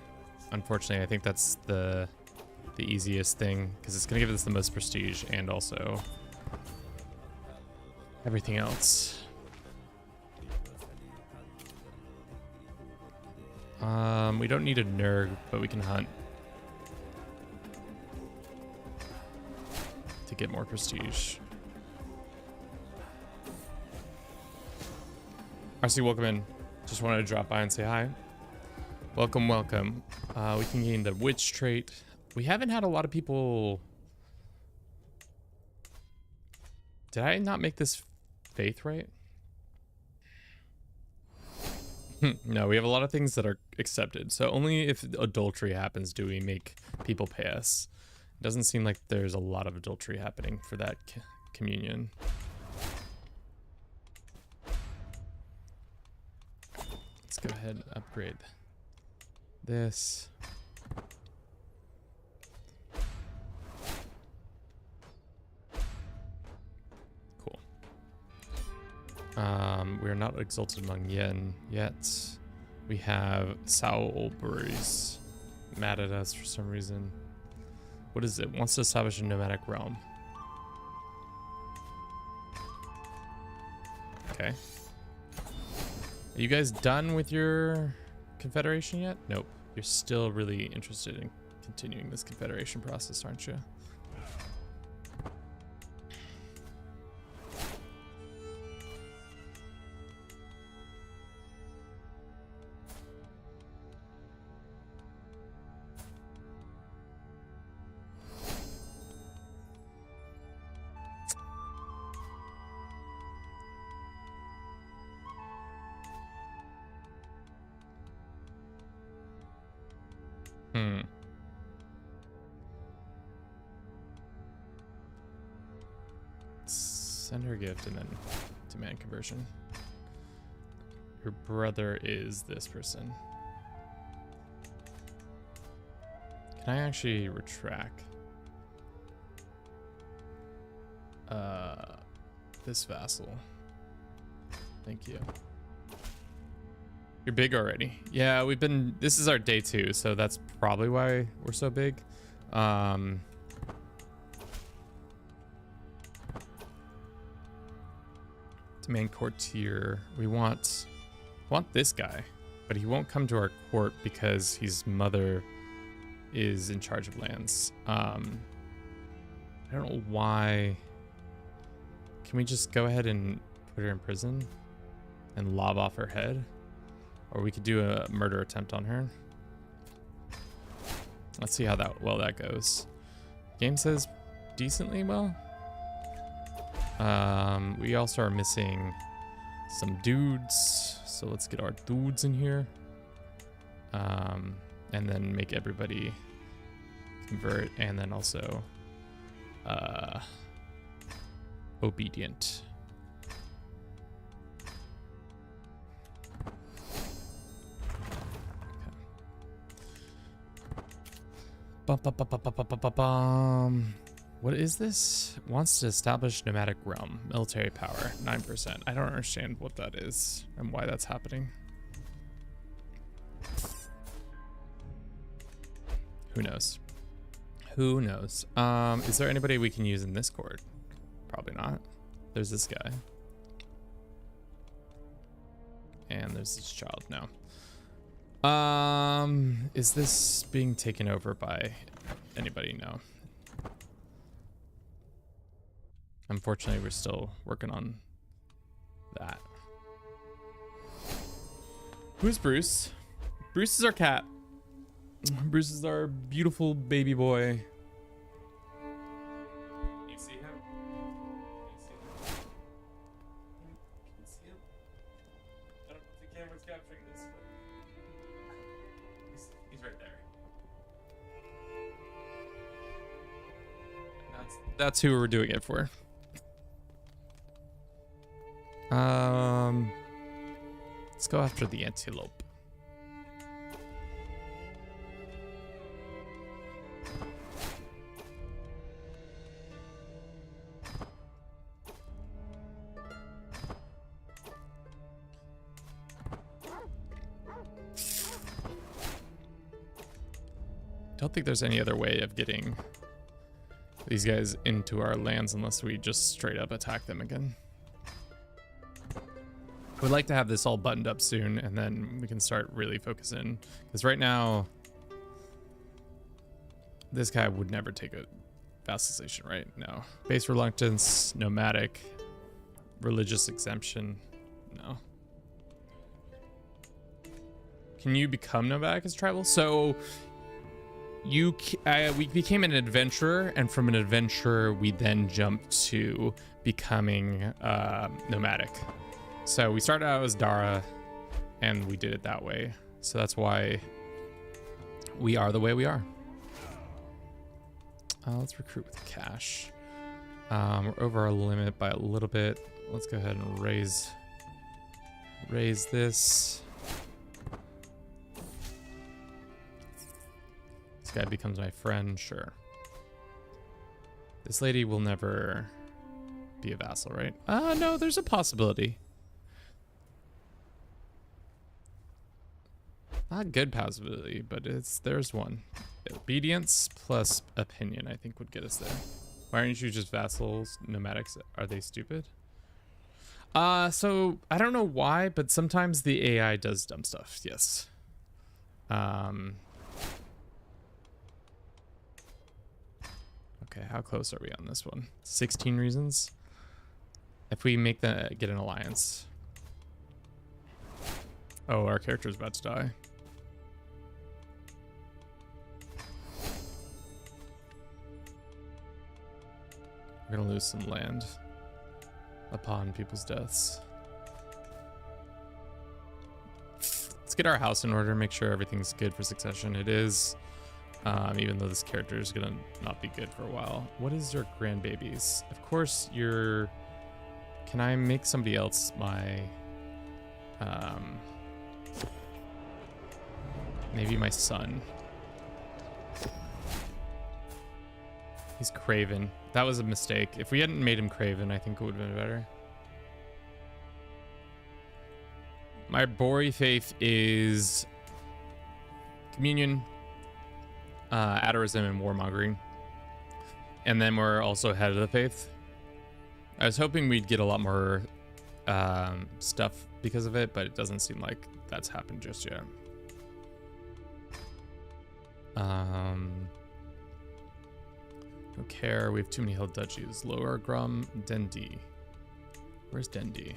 Unfortunately, I think that's the easiest thing because it's gonna give us the most prestige and also everything else. We don't need a nerg, but we can hunt to get more prestige. RC, welcome in. Just wanted to drop by and say hi. Welcome, welcome. We can gain the witch trait. We haven't had a lot of people. Did I not make this faith right? No, we have a lot of things that are accepted. So only if adultery happens do we make people pay us. It doesn't seem like there's a lot of adultery happening for that communion. Let's go ahead and upgrade this. Cool. We're not exalted among yen yet. We have Sao Olbury's mad at us for some reason. What is it? Wants to establish a nomadic realm. Okay. Are you guys done with your confederation yet? Nope. You're still really interested in continuing this confederation process, aren't you? Hmm. Send her a gift and then demand conversion. Your brother is this person. Can I actually retract this vassal? Thank you. You're big already. Yeah, we've been, this is our day 2, so that's probably why we're so big. Demand courtier. We want this guy, but he won't come to our court because his mother is in charge of lands. I don't know why. Can we just go ahead and put her in prison and lob off her head? Or we could do a murder attempt on her. Let's see how well that goes. Game says decently well. We also are missing some dudes. So let's get our dudes in here. And then make everybody convert, and then also obedient. What is this? Wants to establish nomadic realm. Military power, 9%. I don't understand what that is and why that's happening. Who knows? Who knows? Is there anybody we can use in this court? Probably not. There's this guy. And there's this child. No. Is this being taken over by anybody? No. Unfortunately, we're still working on that. Who's Bruce? Bruce is our cat. Bruce is our beautiful baby boy. Can you see him? Can you see him? I don't know if the camera's capturing this, but he's right there. That's who we're doing it for. Let's go after the antelope. Don't think there's any other way of getting these guys into our lands unless we just straight up attack them again. I would like to have this all buttoned up soon, and then we can start really focusing. Because right now, this guy would never take a vassalization, right? No. Base reluctance, nomadic, religious exemption, no. Can you become nomadic as tribal? So we became an adventurer, and from an adventurer, we then jumped to becoming nomadic. So we started out as Dara, and we did it that way. So that's why we are the way we are. Let's recruit with cash. We're over our limit by a little bit. Let's go ahead and raise this. This guy becomes my friend, sure. This lady will never be a vassal, right? No, there's a possibility. Not a good possibility, but there's one. Obedience plus opinion, I think, would get us there. Why aren't you just vassals? Nomadics, are they stupid? So I don't know why, but sometimes the AI does dumb stuff. Yes. Okay, how close are we on this one? 16 reasons. If we make get an alliance. Oh, our character's about to die. We're gonna lose some land upon people's deaths. Let's get our house in order, make sure everything's good for succession. It is. Even though this character is gonna not be good for a while. What is your grandbabies? Of course, you're... Can I make somebody else my... maybe my son. He's Craven. That was a mistake. If we hadn't made him Craven, I think it would have been better. My Bori faith is Communion, Adorism, and Warmongering. And then we're also Head of the Faith. I was hoping we'd get a lot more stuff because of it, but it doesn't seem like that's happened just yet. Don't care. We have too many hill duchies. Lower Grum, Dendi. Where's Dendi?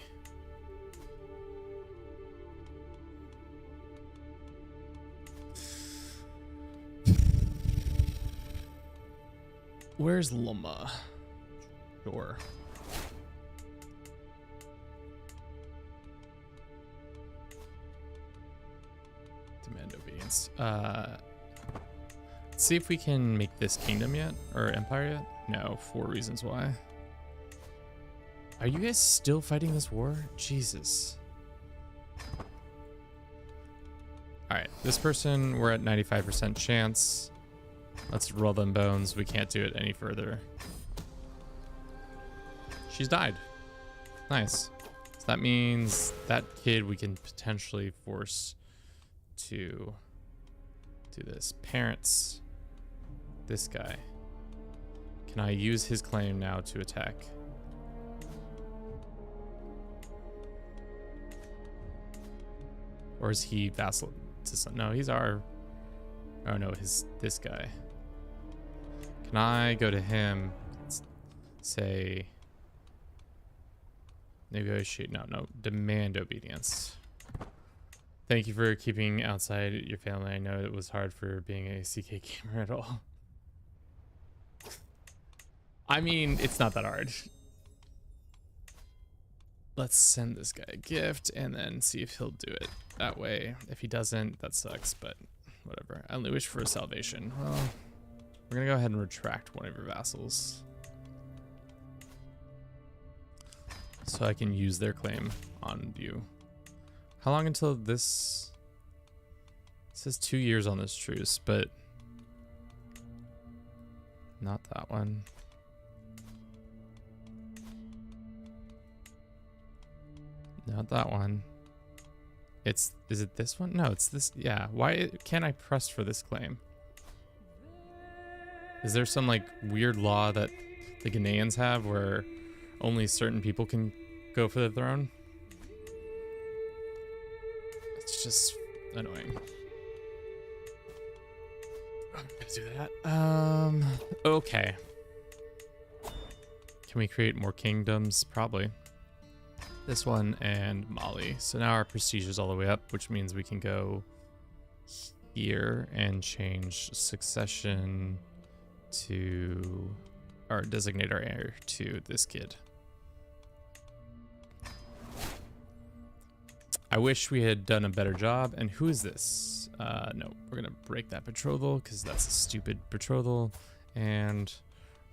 Where's Loma? Sure. Demand obedience. Let's see if we can make this kingdom yet, or empire yet. No, 4 reasons why. Are you guys still fighting this war? Jesus. All right, this person, we're at 95% chance. Let's roll them bones. We can't do it any further. She's died. Nice. So that means that kid we can potentially force to do this. Parents. This guy. Can I use his claim now to attack? Or is he vassal to some? No, he's our... Oh no, this guy. Can I go to him? Say... Negotiate. No. Demand obedience. Thank you for keeping outside your family. I know it was hard for being a CK gamer at all. I mean, it's not that hard. Let's send this guy a gift and then see if he'll do it that way. If he doesn't, that sucks, but whatever. I only wish for a salvation. Well, we're gonna go ahead and retract one of your vassals, so I can use their claim on you. How long until this? It says 2 years on this truce, but not that one. Not that one. Is it this one? No, it's this. Yeah. Why can't I press for this claim? Is there some like weird law that the Ghanaians have where only certain people can go for the throne? It's just annoying. I'm gonna do that. Okay. Can we create more kingdoms? Probably. This one and Mali. So now our prestige is all the way up, which means we can go here and change succession to, or designate our heir to this kid. I wish we had done a better job. And who is this? No, we're gonna break that betrothal because that's a stupid betrothal. And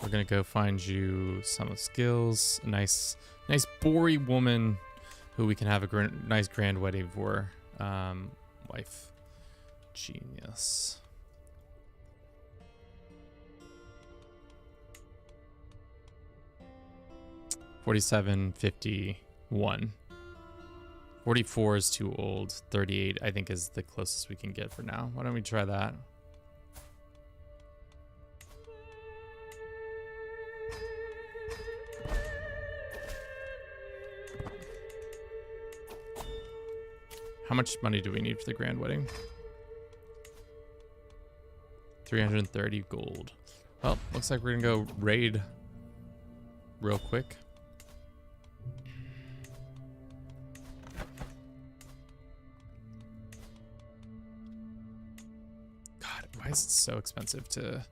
we're gonna go find you some skills, a nice Bori woman who we can have a nice grand wedding for. Wife. Genius. $47, 51. 44 is too old. 38, I think, is the closest we can get for now. Why don't we try that? How much money do we need for the grand wedding? 330 gold. Well, looks like we're gonna go raid real quick. God, why is it so expensive to...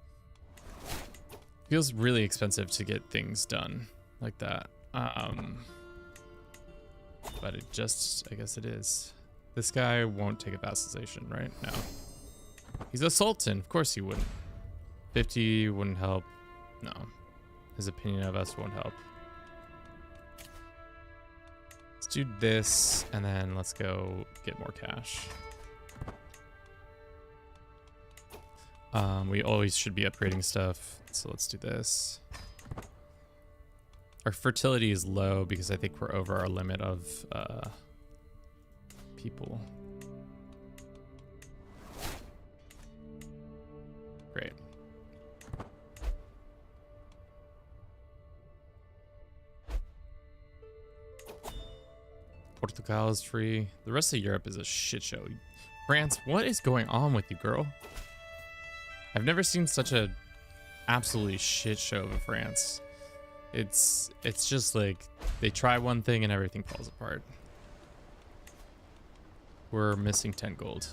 Feels really expensive to get things done like that. But it just, I guess it is. This guy won't take a vassalization, right? No. He's a sultan. Of course he wouldn't. 50 wouldn't help. No. His opinion of us won't help. Let's do this, and then let's go get more cash. We always should be upgrading stuff, so let's do this. Our fertility is low because I think we're over our limit of people. Great. Portugal is free. The rest of Europe is a shit show. France, what is going on with you, girl? I've never seen such a absolutely shit show of France. It's just like they try one thing and everything falls apart. We're missing 10 gold.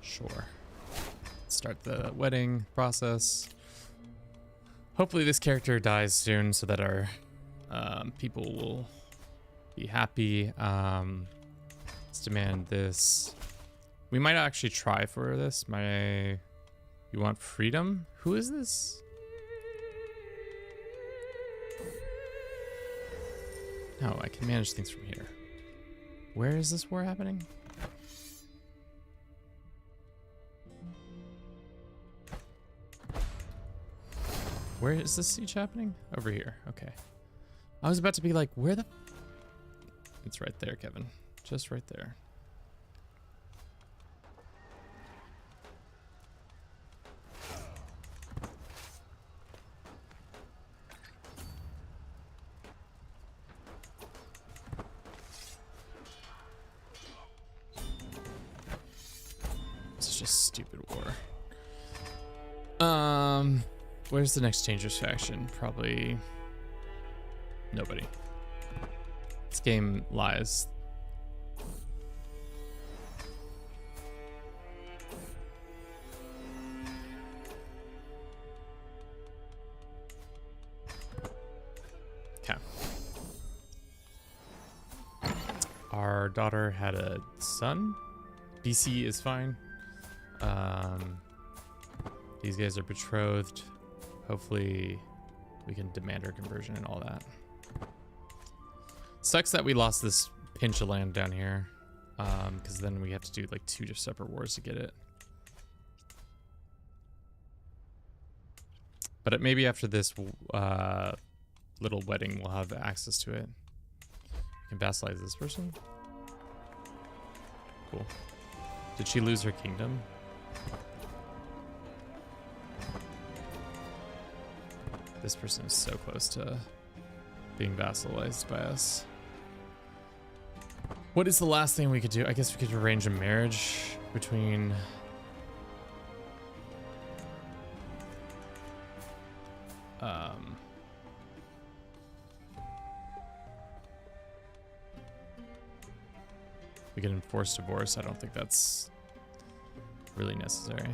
Sure. Start the wedding process. Hopefully this character dies soon so that our people will be happy. Let's demand this. We might actually try for this. You want freedom? Who is this? No, I can manage things from here. Where is this war happening? Where is this siege happening? Over here. Okay. I was about to be like, where the... It's right there, Kevin. Just right there. It's just stupid war. Where's the next dangerous faction? Probably nobody. This game lies. Okay. Our daughter had a son. BC is fine. These guys are betrothed. Hopefully we can demand our conversion and all that. Sucks that we lost this pinch of land down here, because then we have to do like 2 separate wars to get it. But maybe after this little wedding, we'll have access to it. We can vassalize this person. Cool. Did she lose her kingdom? This person is so close to being vassalized by us. What is the last thing we could do? I guess we could arrange a marriage between... we can enforce divorce. I don't think that's really necessary.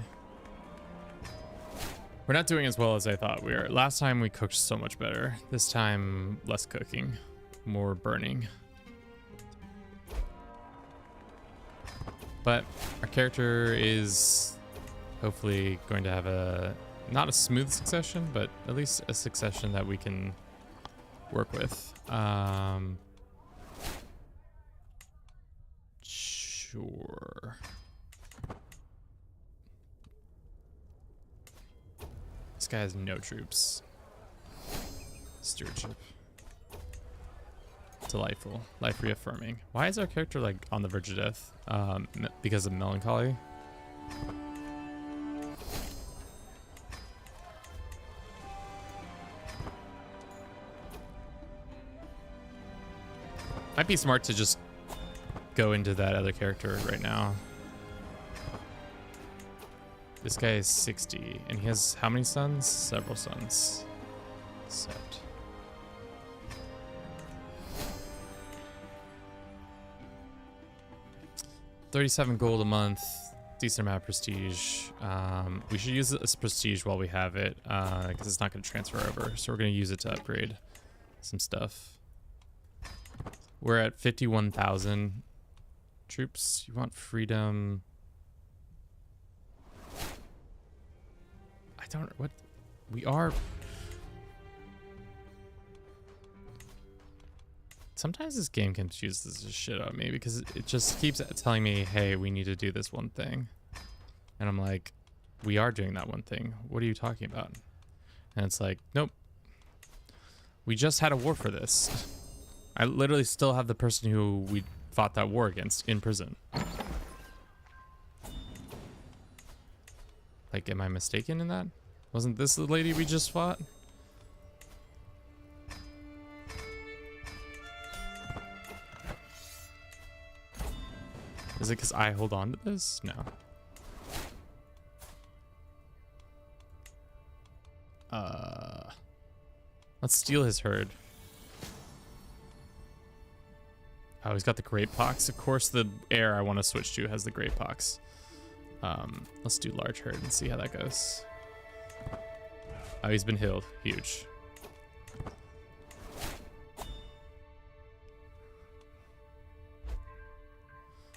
We're not doing as well as I thought we were. Last time we cooked so much better. This time, less cooking, more burning. But our character is hopefully going to have not a smooth succession, but at least a succession that we can work with. Sure. This guy has no troops. Stewardship. Delightful. Life reaffirming. Why is our character like on the verge of death? Because of melancholy? Might be smart to just go into that other character right now. This guy is 60, and he has how many sons? Several sons. Set. $37 gold a month. Decent amount of prestige. We should use this prestige while we have it, because it's not going to transfer over. So we're going to use it to upgrade some stuff. We're at 51,000 troops. You want freedom? don't, what, we are. Sometimes this game confuses the shit out of me because it just keeps telling me, hey, we need to do this one thing. And I'm like, we are doing that one thing. What are you talking about? And it's like, nope. We just had a war for this. I literally still have the person who we fought that war against in prison. Like, am I mistaken in that? Wasn't this the lady we just fought? Is it because I hold on to this? No. Let's steal his herd. Oh, he's got the great pox. Of course, the heir I want to switch to has the great pox. Let's do large herd and see how that goes. Oh, he's been healed. Huge.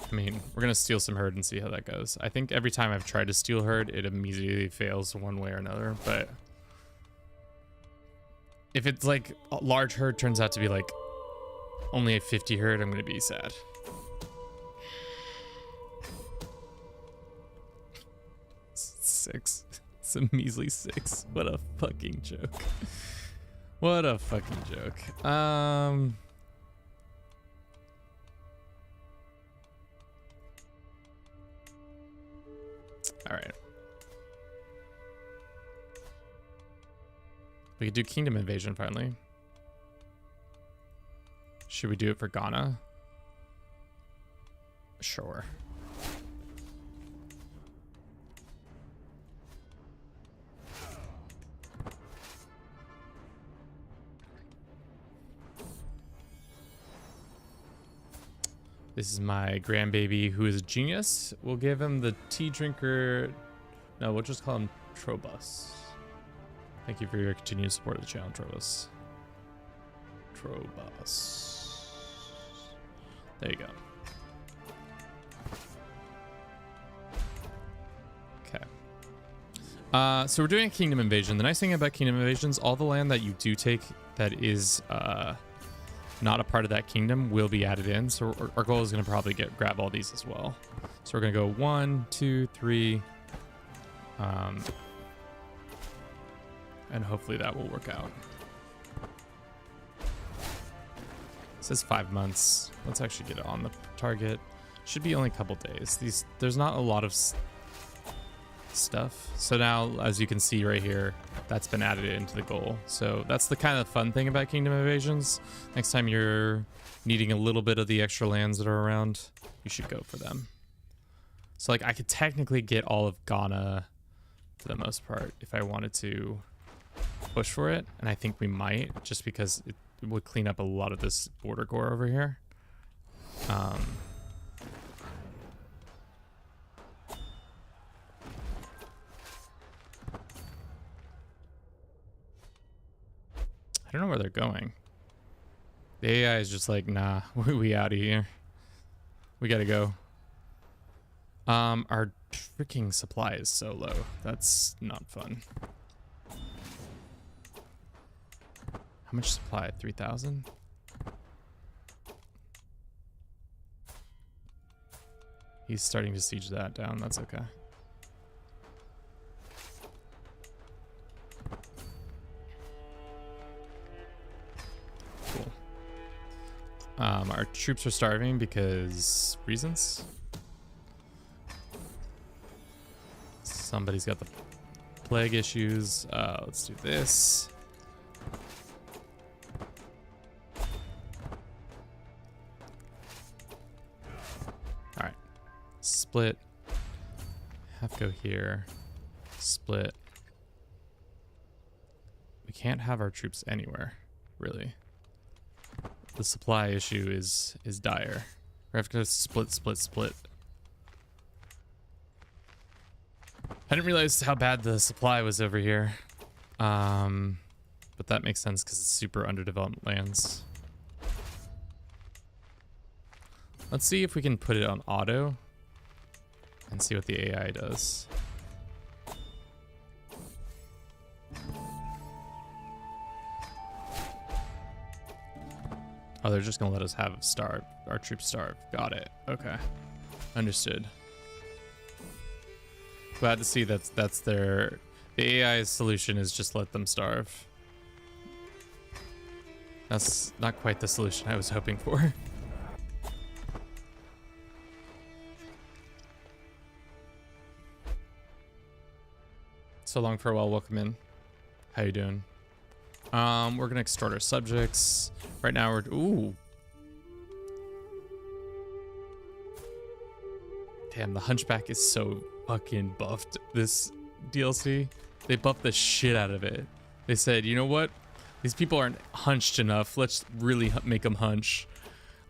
I mean, we're going to steal some herd and see how that goes. I think every time I've tried to steal herd, it immediately fails one way or another. But if it's like a large herd turns out to be like only a 50 herd, I'm going to be sad. Six. It's a measly 6. What a fucking joke. What a fucking joke. All right. We could do Kingdom Invasion finally. Should we do it for Ghana? Sure. This is my grandbaby who is a genius. We'll give him the tea drinker. No, we'll just call him Trobus. Thank you for your continued support of the channel, Trobus. Trobus. There you go. Okay. So we're doing a Kingdom Invasion. The nice thing about Kingdom Invasions, all the land that you do take that is not a part of that kingdom will be added in. So our goal is going to probably grab all these as well. So we're going to go 1, 2, 3. And hopefully that will work out. It says 5 months. Let's actually get it on the target. Should be only a couple days. There's not a lot of stuff. So now, as you can see right here, that's been added into the goal. So that's the kind of fun thing about Kingdom Invasions. Next time you're needing a little bit of the extra lands that are around, you should go for them. So like I could technically get all of Ghana for the most part if I wanted to push for it, and I think we might, just because it would clean up a lot of this border gore over here. I don't know where they're going. The AI is just like, nah, we out of here. We gotta go. Our freaking supply is so low. That's not fun. How much supply? 3,000? He's starting to siege that down. That's okay. Cool. Our troops are starving because reasons. Somebody's got the plague issues. Let's do this. All right. Split. Half go here. Split. We can't have our troops anywhere, really. The supply issue is dire. We have to split. I didn't realize how bad the supply was over here. But that makes sense because it's super underdeveloped lands. Let's see if we can put it on auto and see what the AI does. Oh, they're just gonna let us have our troops starve. Got it. Okay. Understood. Glad to see that's the AI's solution is just let them starve. That's not quite the solution I was hoping for. So long, farewell, welcome in. How you doing? We're gonna extort our subjects. Right now we're, ooh. Damn, the Hunchback is so fucking buffed this DLC. They buffed the shit out of it. They said, you know what? These people aren't hunched enough. Let's really make them hunch.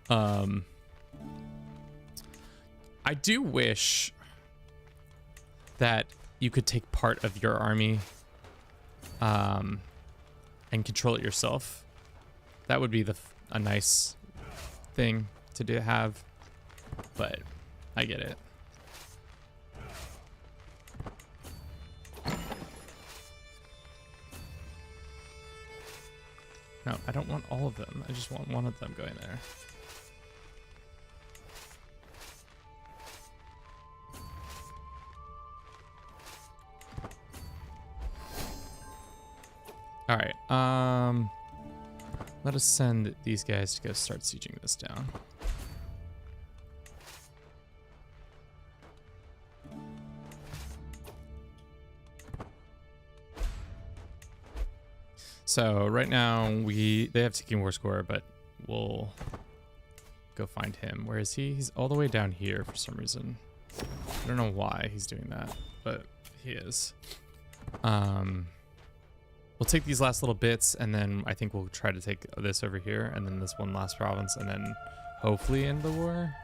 I do wish that you could take part of your army and control it yourself. That would be a nice thing to have, but I get it. No, I don't want all of them. I just want one of them going there. All right. Let us send these guys to go start sieging this down. So right now they have ticking war score, but we'll go find him. Where is he? He's all the way down here for some reason. I don't know why he's doing that, but he is. We'll take these last little bits, and then I think we'll try to take this over here, and then this one last province, and then hopefully end the war.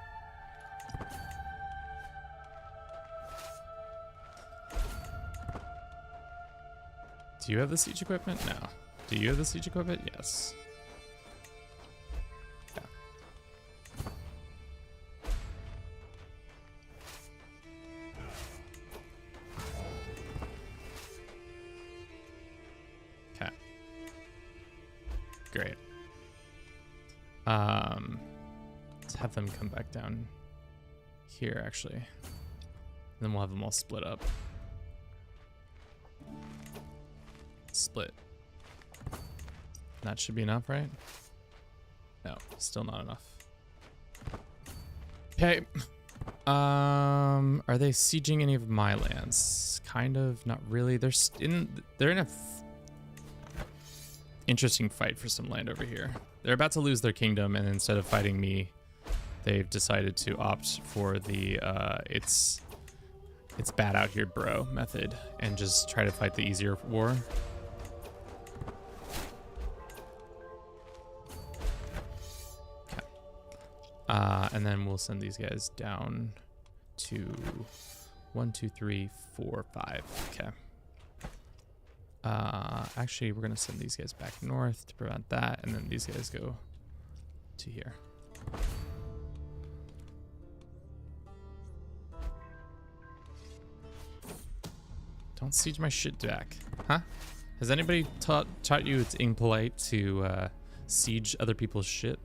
Do you have the siege equipment? No. Do you have the siege equipment? Yes. Yeah. Okay. Great. Let's have them come back down here, actually. And then we'll have them all split up. Split. That should be enough, right? No, still not enough. Okay. Are they sieging any of my lands? Kind of, not really. They're in a interesting fight for some land over here. They're about to lose their kingdom, and instead of fighting me, they've decided to opt for the it's bad out here, bro method, and just try to fight the easier war. And then we'll send these guys down to 1, 2, 3, 4, 5. Okay. Actually, we're gonna send these guys back north to prevent that, and then these guys go to here. Don't siege my shit back, huh? Has anybody taught you it's impolite to siege other people's shit?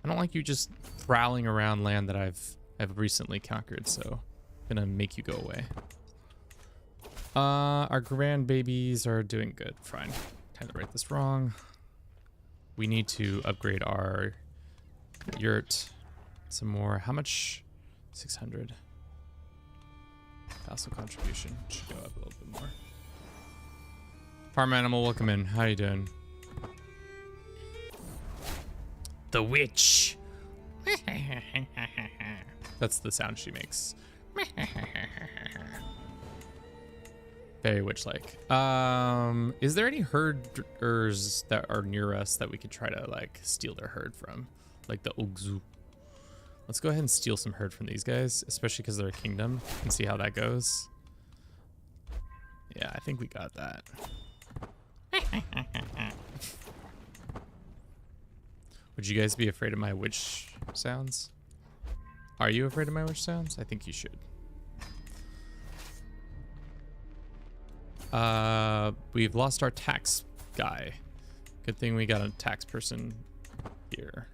I don't like you just prowling around land that I've recently conquered, so I'm gonna make you go away. Our grandbabies are doing good. Fine. Kind of write this wrong. We need to upgrade our yurt some more. How much? 600. Vassal contribution should go up a little bit more. Farm animal, welcome in. How you doing? The witch. That's the sound she makes. Very witch-like. Is there any herders that are near us that we could try to like steal their herd from? Like the Ogzu. Let's go ahead and steal some herd from these guys, especially because they're a kingdom, and see how that goes. Yeah, I think we got that. Would you guys be afraid of my witch sounds? Are you afraid of my witch sounds? I think you should. We've lost our tax guy. Good thing we got a tax person here.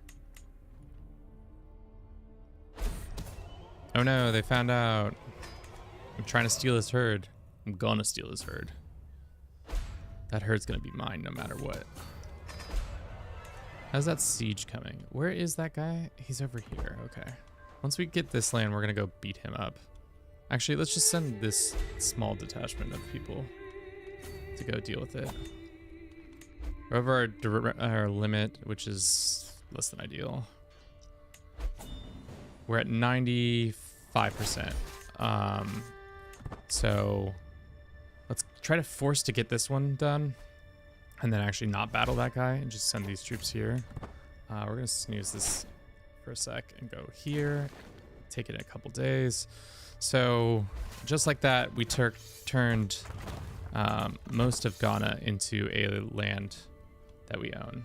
Oh no, they found out. I'm trying to steal his herd. I'm gonna steal his herd. That herd's gonna be mine no matter what. How's that siege coming? Where is that guy? He's over here. Okay. Once we get this land, we're gonna go beat him up. Actually, let's just send this small detachment of people to go deal with it. We're over our limit, which is less than ideal. We're at 95%. So let's try to force to get this one done and then actually not battle that guy and just send these troops here. We're gonna snooze this for a sec and go here, take it in a couple days. So just like that, we turned most of Ghana into a land that we own.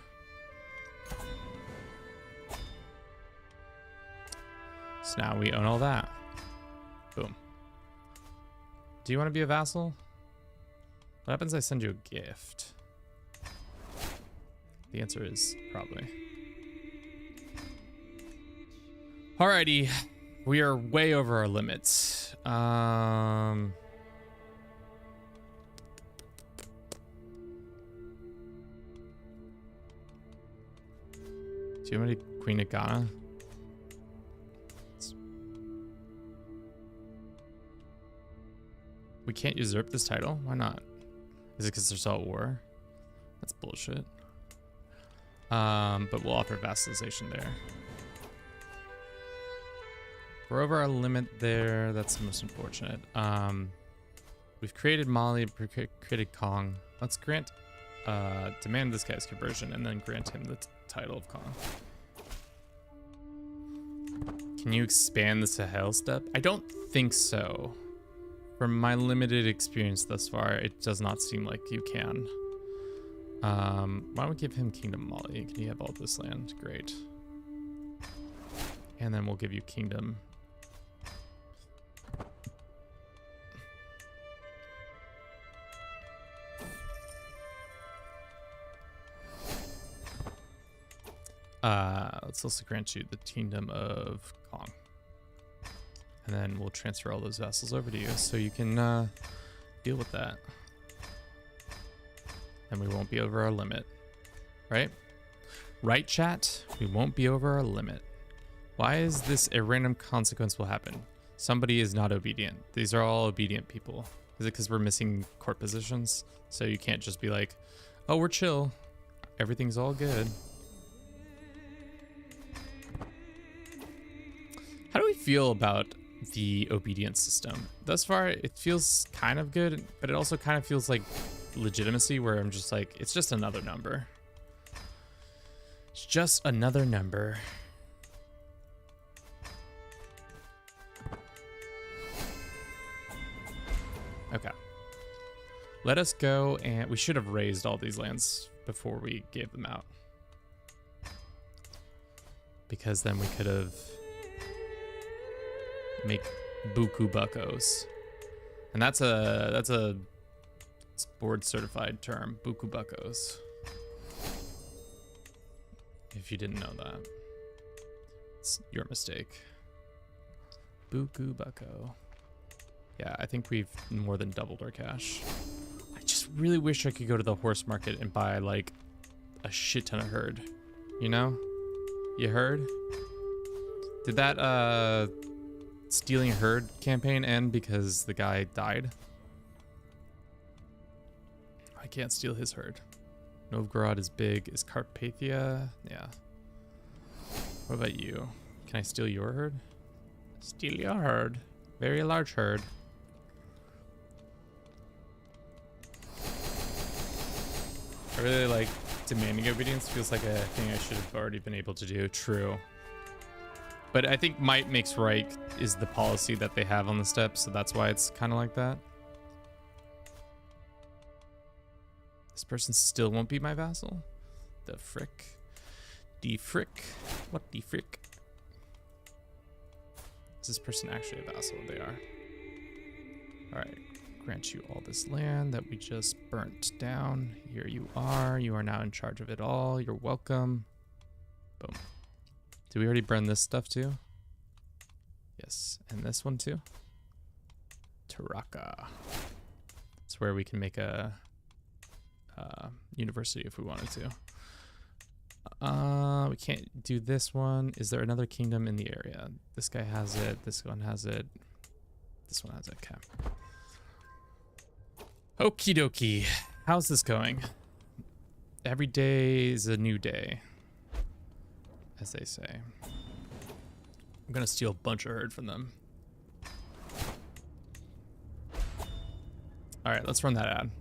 So now we own all that. Boom. Do you want to be a vassal? What happens if I send you a gift? The answer is probably. Alrighty. We are way over our limits. Do you want to be Queen of Ghana? We can't usurp this title? Why not? Is it because there's all war? That's bullshit. But we'll offer vassalization there. We're over our limit there. That's most unfortunate. We've created Mali, created Kong. Let's grant, demand this guy's conversion and then grant him the title of Kong. Can you expand the Sahel steppe? I don't think so. From my limited experience thus far, it does not seem like you can. Why don't we give him Kingdom Mali? Can you have all this land? Great. And then we'll give you Kingdom. Let's also grant you the Kingdom of Kong. And then we'll transfer all those vassals over to you so you can deal with that. And we won't be over our limit, right? Right, chat? We won't be over our limit. Why is this a random consequence will happen? Somebody is not obedient. These are all obedient people. Is it because we're missing court positions? So you can't just be like, oh, we're chill. Everything's all good. How do we feel about the obedience system? Thus far, it feels kind of good, but it also kind of feels like legitimacy where I'm just like, it's just another number. It's just another number. Okay. Let us go, and we should have raised all these lands before we gave them out. Because then we could have make buku buckos. And that's a board certified term, buku buckos. If you didn't know that, it's your mistake. Buku bucko. Yeah, I think we've more than doubled our cash. I just really wish I could go to the horse market and buy like a shit ton of herd. You know? You heard? Did that stealing herd campaign end because the guy died? I can't steal his herd. Novgorod is big. Is Carpathia? Yeah. What about you? Can I steal your herd? Steal your herd. Very large herd. I really like demanding obedience. Feels like a thing I should have already been able to do. True. But I think might makes right is the policy that they have on the steppe, so that's why it's kind of like that. This person still won't be my vassal? The frick? The frick? What the frick? Is this person actually a vassal? They are. Alright, grant you all this land that we just burnt down. Here you are. You are now in charge of it all. You're welcome. Boom. Did we already burn this stuff too? Yes. And this one too? Taraka. It's where we can make a university if we wanted to. We can't do this one. Is there another kingdom in the area? This guy has it. This one has it. This one has it. Okay. Okie dokie. How's this going? Every day is a new day, as they say. I'm gonna steal a bunch of herd from them. All right, let's run that ad.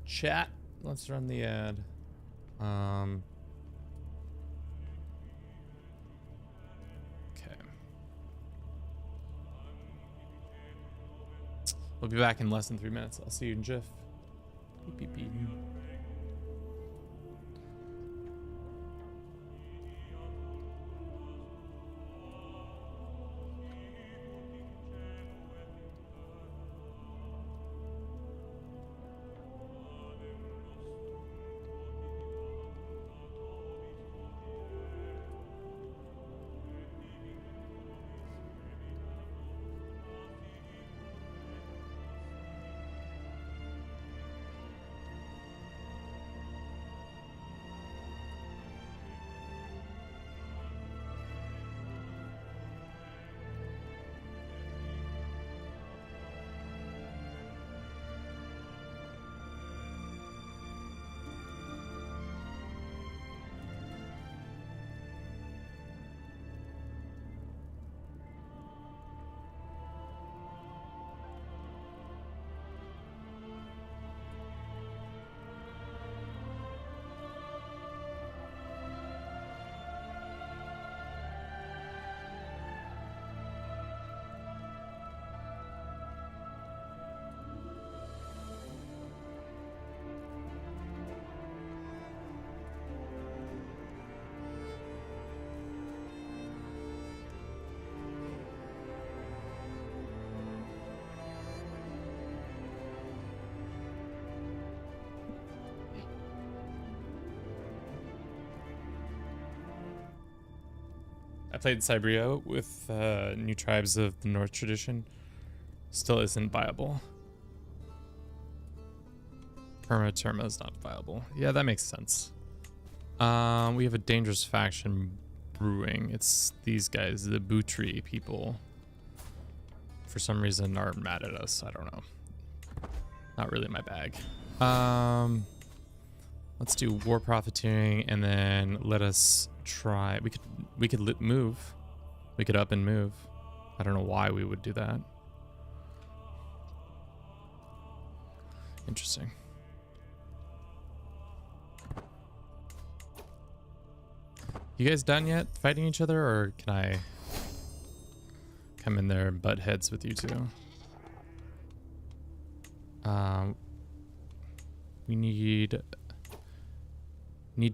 Chat, let's run the ad. Okay. We'll be back in less than 3 minutes. I'll see you in jiff. Beep, beep, beep. I played Cybrio with new tribes of the North tradition. Still isn't viable. Terma is not viable. Yeah, that makes sense. We have a dangerous faction brewing. It's these guys, the Butri people. For some reason are mad at us. I don't know. Not really my bag. Let's do war profiteering and then let us try. We could move. We could up and move. I don't know why we would do that. Interesting. You guys done yet fighting each other, or can I come in there and butt heads with you two? We need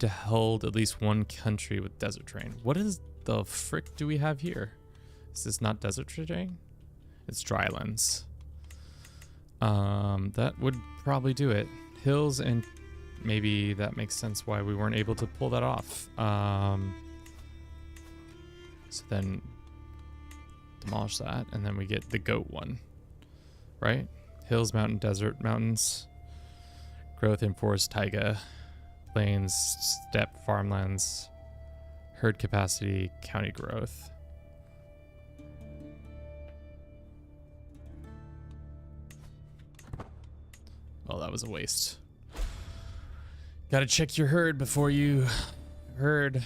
to hold at least one country with desert terrain. What is the frick do we have here? Is this not desert terrain? It's drylands. That would probably do it. Hills, and maybe that makes sense why we weren't able to pull that off. So then demolish that, and then we get the goat one, right? Hills, mountain, desert, mountains, growth in forest, taiga, plains, steppe, farmlands, herd capacity, county growth. Well, that was a waste. Gotta check your herd before you herd.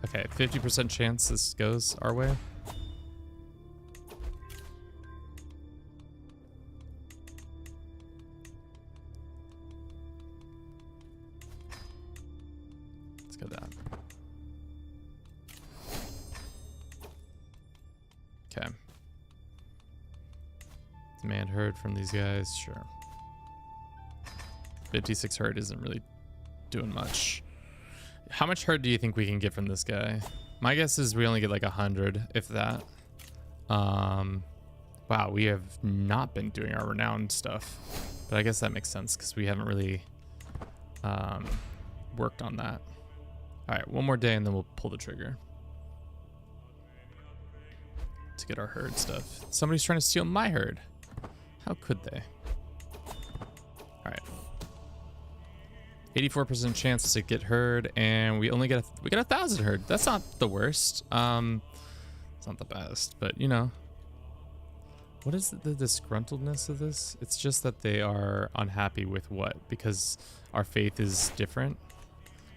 Okay, 50% chance this goes our way. Let's go that. Okay. Demand herd from these guys, sure. 56 herd isn't really doing much. How much herd do you think we can get from this guy? My guess is we only get like 100, if that. Wow, we have not been doing our renowned stuff. But I guess that makes sense because we haven't really worked on that. All right, one more day and then we'll pull the trigger to get our herd stuff. Somebody's trying to steal my herd. How could they? All right. 84% chance to get herd, and we only get we got 1,000 herd. That's not the worst. It's not the best, but you know. What is the disgruntledness of this? It's just that they are unhappy with what? Because our faith is different.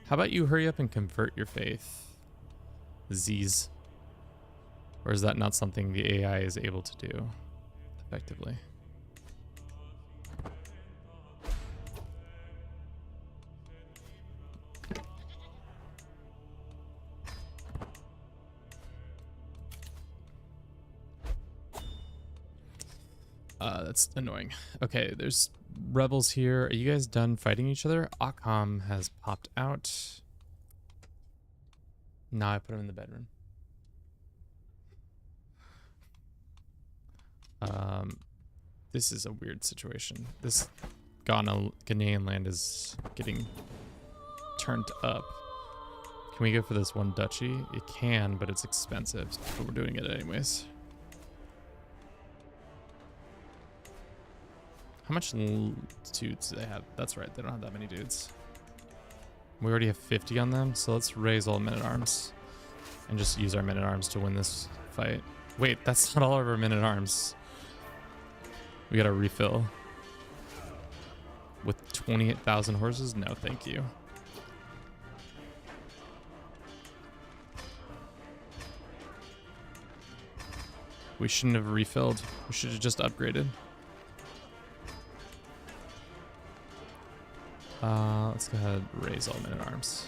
How about you hurry up and convert your faith, Z's? Or is that not something the AI is able to do effectively? That's annoying. Okay, there's rebels here. Are you guys done fighting each other? Occam has popped out. Now I put him in the bedroom. This is a weird situation. This Ghanaian land is getting turned up. Can we go for this one duchy? It can, but it's expensive. But we're doing it anyways. How much dudes do they have? That's right, they don't have that many dudes. We already have 50 on them, so let's raise all men-at-arms and just use our men-at-arms to win this fight. Wait, that's not all of our men-at-arms. We gotta refill. With 28,000 horses? No, thank you. We shouldn't have refilled. We should have just upgraded. Let's go ahead and raise all men-at-arms.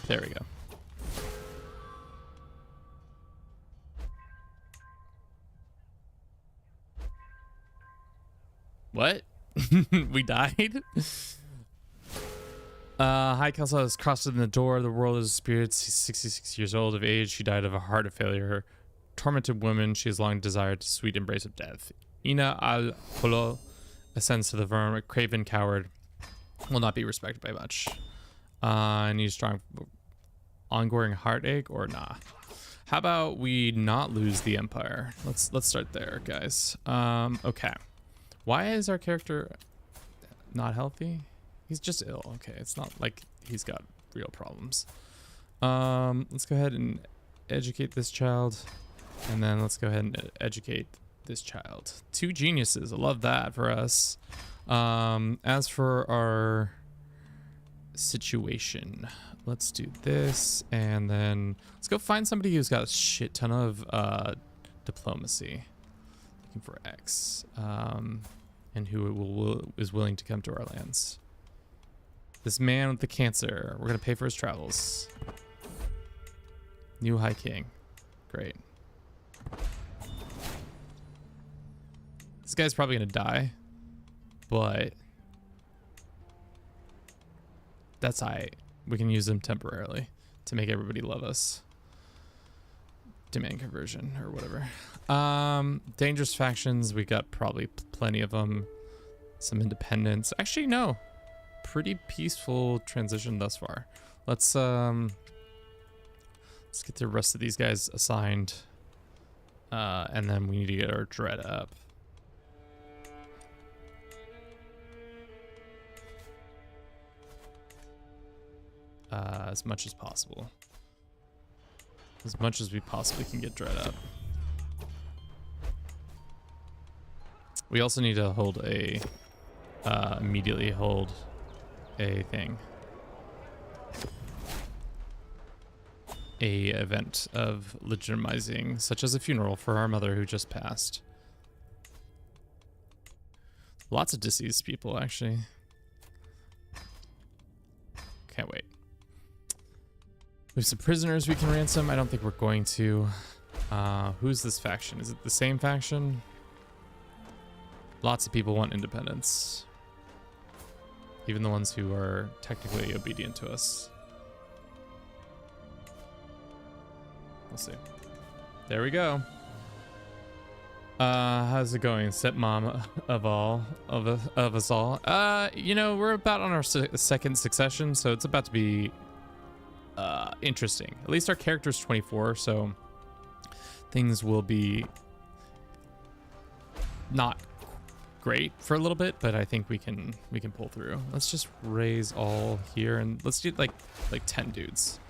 There we go. What? We died? High Council has crossed in the door. The world is spirits. He's 66 years old of age. She died of a heart failure. Tormented woman. She has long desired the sweet embrace of death. Ina al-Holo ascends to the throne. A craven coward will not be respected by much. Needs strong ongoing heartache or nah. How about we not lose the empire? Let's start there, guys. Okay. Why is our character not healthy? He's just ill. Okay, it's not like he's got real problems. Let's go ahead and educate this child, and then let's go ahead and educate this child. 2 geniuses. I love that for us. As for our situation, let's do this, and then let's go find somebody who's got a shit ton of diplomacy. Looking for X, and who is willing to come to our lands. This man with the cancer. We're gonna pay for his travels. New High King. Great. This guy's probably gonna die, but that's alright. We can use him temporarily to make everybody love us. Demand conversion or whatever. Dangerous factions. We got probably plenty of them. Some independence. Actually, no. Pretty peaceful transition thus far. Let's get the rest of these guys assigned, and then we need to get our dread up. As much as possible. As much as we possibly can get dread up. We also need to hold a immediately hold a thing. A event of legitimizing, such as a funeral for our mother who just passed. Lots of deceased people, actually. Can't wait. We have some prisoners we can ransom. I don't think we're going to. Who's this faction? Is it the same faction? Lots of people want independence. Even the ones who are technically obedient to us. We'll see. There we go. How's it going, stepmom of us all? You know, we're about on our second succession, so it's about to be interesting. At least our character's 24, so things will be not great for a little bit, but I think we can pull through. Let's just raise all here, and let's do like 10 dudes.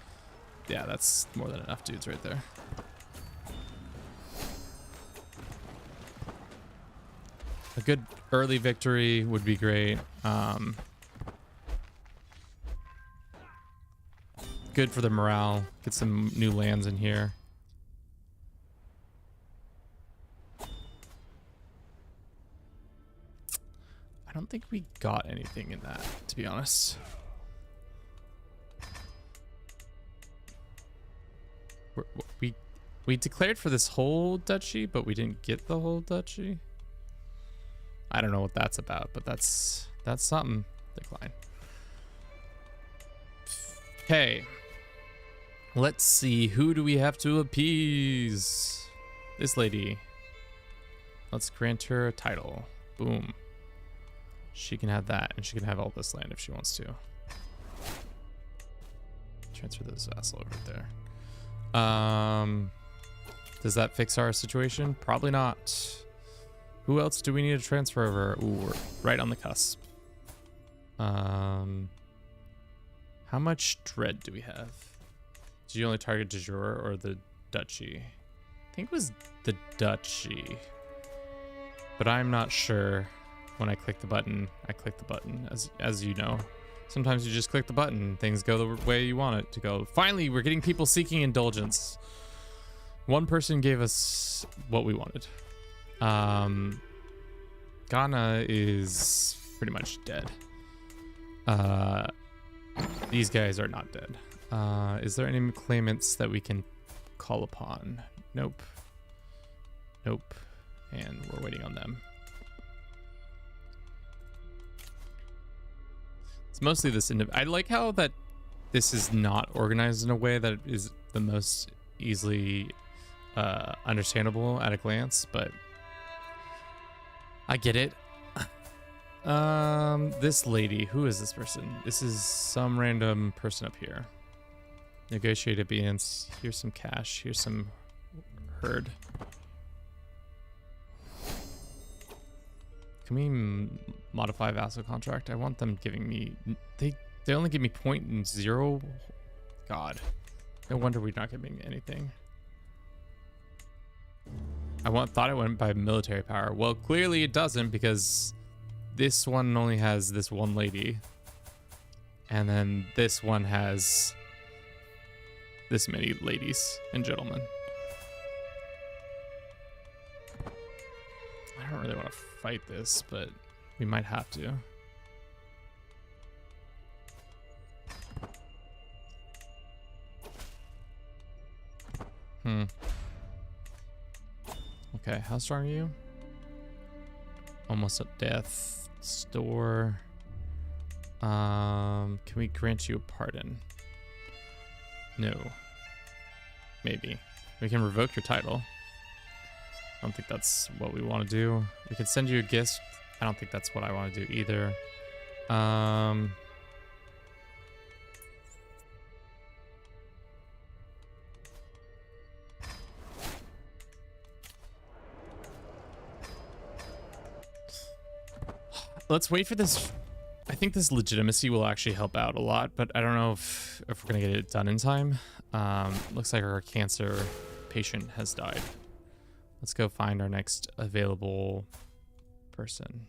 Yeah, that's more than enough dudes right there. A good early victory would be great. Good for the morale. Get some new lands in here. I don't think we got anything in that, to be honest. We declared for this whole duchy, but we didn't get the whole duchy. I don't know what that's about, but that's something. Decline. Okay. Let's see, who do we have to appease? This lady. Let's grant her a title. Boom. She can have that, and she can have all this land if she wants to. Transfer this vassal over there. Does that fix our situation? Probably not. Who else do we need to transfer over? Ooh, we're right on the cusp. How much dread do we have? Did you only target de jure or the duchy? I think it was the duchy, but I'm not sure. When I click the button, as you know. Sometimes you just click the button, things go the way you want it to go. Finally, we're getting people seeking indulgence. One person gave us what we wanted. Ghana is pretty much dead. These guys are not dead. Is there any claimants that we can call upon? Nope. Nope. And we're waiting on them. It's mostly this. I like how that this is not organized in a way that is the most easily understandable at a glance, but I get it. This lady, who is this person? This is some random person up here. Negotiate obedience. Here's some cash. Here's some herd. Can we modify vassal contract? I want them giving me... They only give me 0.0. God. No wonder we're not getting anything. Thought it went by military power. Well, clearly it doesn't, because this one only has this one lady. And then this one has this many ladies and gentlemen. I don't really want to fight this, but we might have to. Okay, how strong are you? Almost at death. Store. Can we grant you a pardon? No. Maybe. We can revoke your title. I don't think that's what we want to do. We could send you a gift. I don't think that's what I want to do either. Let's wait for this. I think this legitimacy will actually help out a lot, but I don't know if we're gonna get it done in time. Looks like our cancer patient has died. Let's go find our next available person.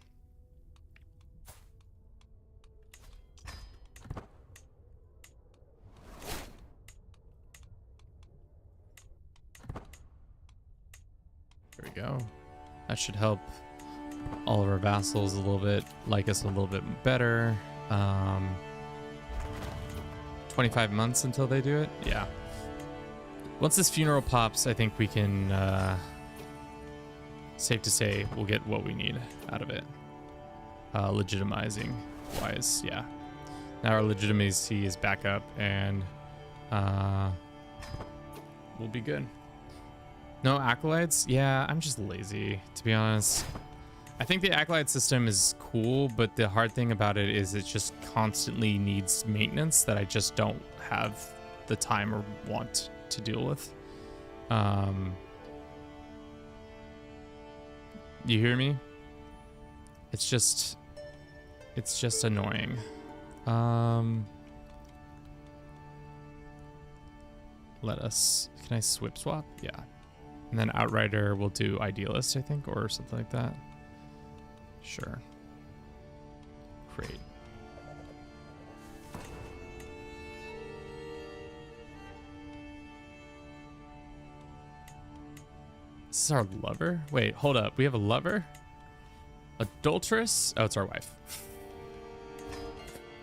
There we go. That should help all of our vassals a little bit, like us a little bit better. 25 months until they do it? Yeah. Once this funeral pops, I think we can, safe to say, we'll get what we need out of it. Legitimizing wise, yeah. Now our legitimacy is back up, and we'll be good. No acolytes? Yeah, I'm just lazy, to be honest. I think the acolyte system is cool, but the hard thing about it is it just constantly needs maintenance that I just don't have the time or want to deal with. You hear me? It's just annoying. Can I swip swap? Yeah. And then Outrider will do Idealist, I think, or something like that. Sure. Great. This is our lover? Wait, hold up. We have a lover? Adulteress? Oh, it's our wife.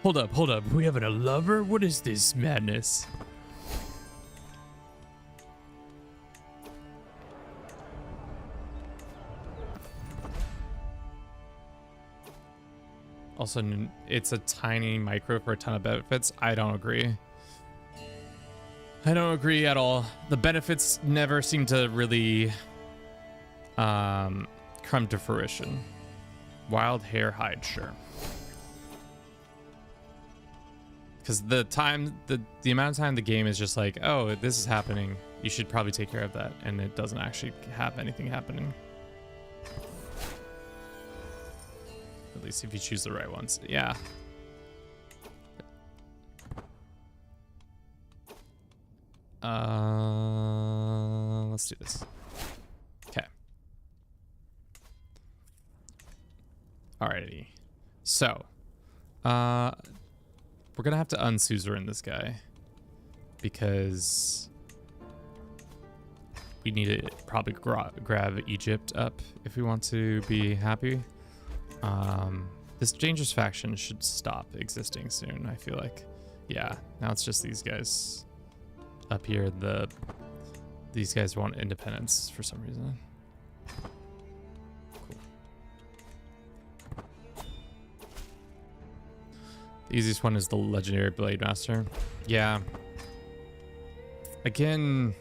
Hold up, hold up. We have a lover? What is this madness? Also, it's a tiny micro for a ton of benefits. I don't agree. I don't agree at all. The benefits never seem to really come to fruition. Wild hair hide, sure. Because the amount of time the game is just like, oh, this is happening. You should probably take care of that. And it doesn't actually have anything happening. At least if you choose the right ones. Yeah. Let's do this. Okay. Alrighty. So, we're gonna have to unsuzerain this guy because we need to probably grab Egypt up if we want to be happy. This dangerous faction should stop existing soon, I feel like. Yeah, now it's just these guys up here. These guys want independence for some reason. Cool. The easiest one is the legendary Blade Master. Yeah. Again,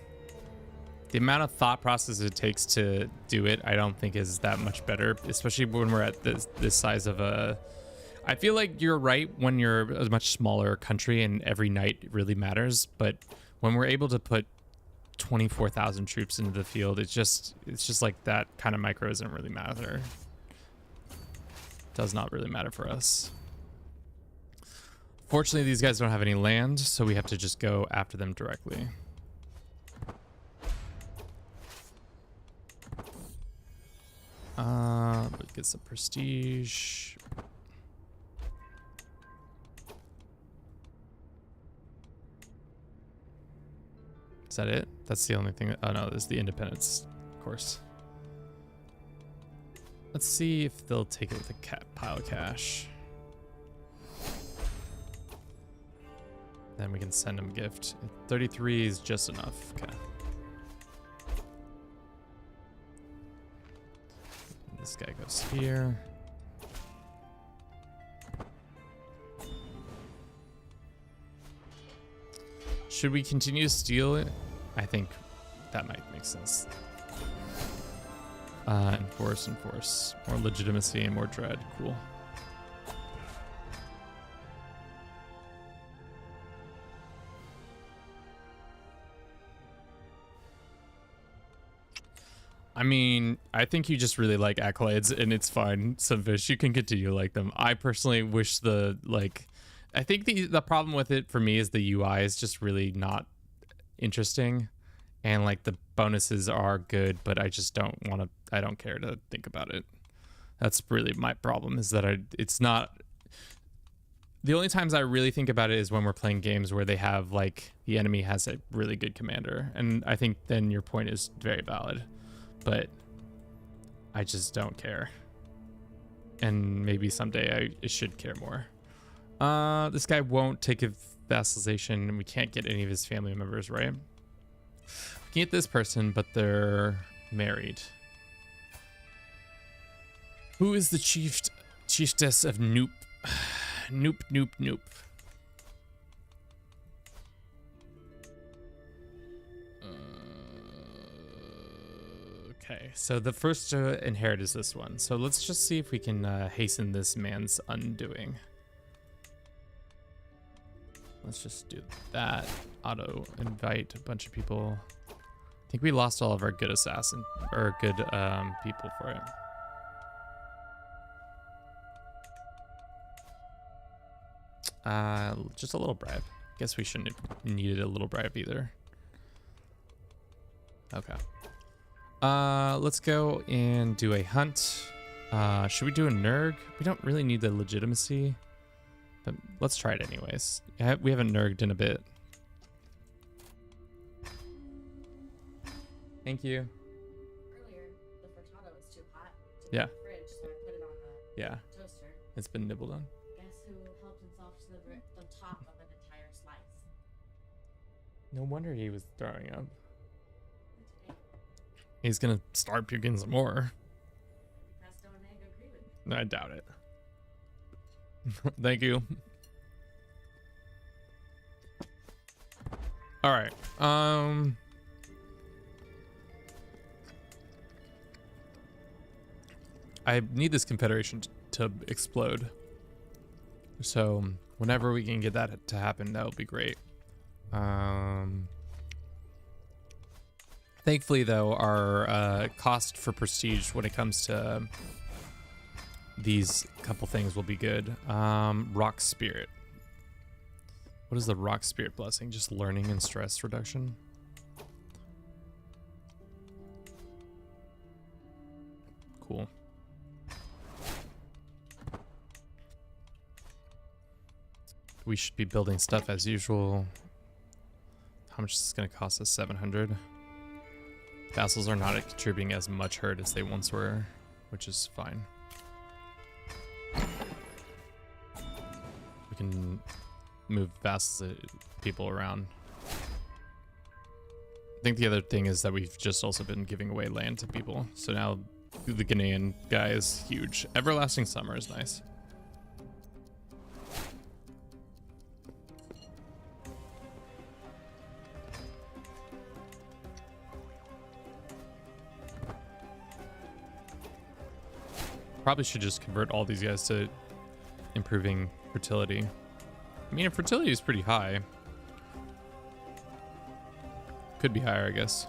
the amount of thought process it takes to do it, I don't think is that much better, especially when we're at this size of a... I feel like you're right when you're a much smaller country and every night really matters, but when we're able to put 24,000 troops into the field, it's just like that kind of micro doesn't really matter. Does not really matter for us. Fortunately, these guys don't have any land, so we have to just go after them directly. Get some prestige. Is that it? That's the only thing. Oh no, there's the independence, of course. Let's see if they'll take it with a pile of cash. Then we can send them a gift. 33 is just enough. Okay. This guy goes here. Should we continue to steal it? I think that might make sense. Enforce. More legitimacy and more dread. Cool. I mean, I think you just really like accolades, and it's fine. Sunfish, you can continue to like them. I personally wish I think the problem with it for me is the UI is just really not interesting, and like the bonuses are good, but I just don't want to. I don't care to think about it. That's really my problem. Is that it's not. The only times I really think about it is when we're playing games where they have like the enemy has a really good commander, and I think then your point is very valid. But I just don't care. And maybe someday I should care more. This guy won't take a vassalization, and we can't get any of his family members, right? We can get this person, but they're married. Who is the chieftess of Noop? Noop. so the first to inherit is this one. So let's just see if we can hasten this man's undoing. Let's just do that. Auto invite a bunch of people. I think we lost all of our good assassin or good people for it. Just a little bribe. Guess we shouldn't have needed a little bribe either. Okay. Let's go and do a hunt. Should we do a nerg? We don't really need the legitimacy, but let's try it anyways. We haven't nerged in a bit. Thank you. Earlier, the frittata was too hot to Yeah. put in the fridge, so I put it on the Yeah. toaster. It's been nibbled on. Guess who helped himself to the top of an entire slice? No wonder he was throwing up. Today, He's gonna start puking some more. Presto and Egg agree with me. I doubt it. Thank you. All right. I need this confederation to explode. So whenever we can get that to happen, that would be great. Thankfully, though, our cost for prestige when it comes to these couple things will be good. Rock Spirit. What is the Rock Spirit blessing? Just learning and stress reduction? Cool. We should be building stuff as usual. How much is this going to cost us? 700. Vassals are not contributing as much herd as they once were, which is fine. We can move vassals people around. I think the other thing is that we've just also been giving away land to people. So now the Ghanaian guy is huge. Everlasting Summer is nice. Probably should just convert all these guys to improving fertility. I mean, fertility is pretty high. Could be higher, I guess.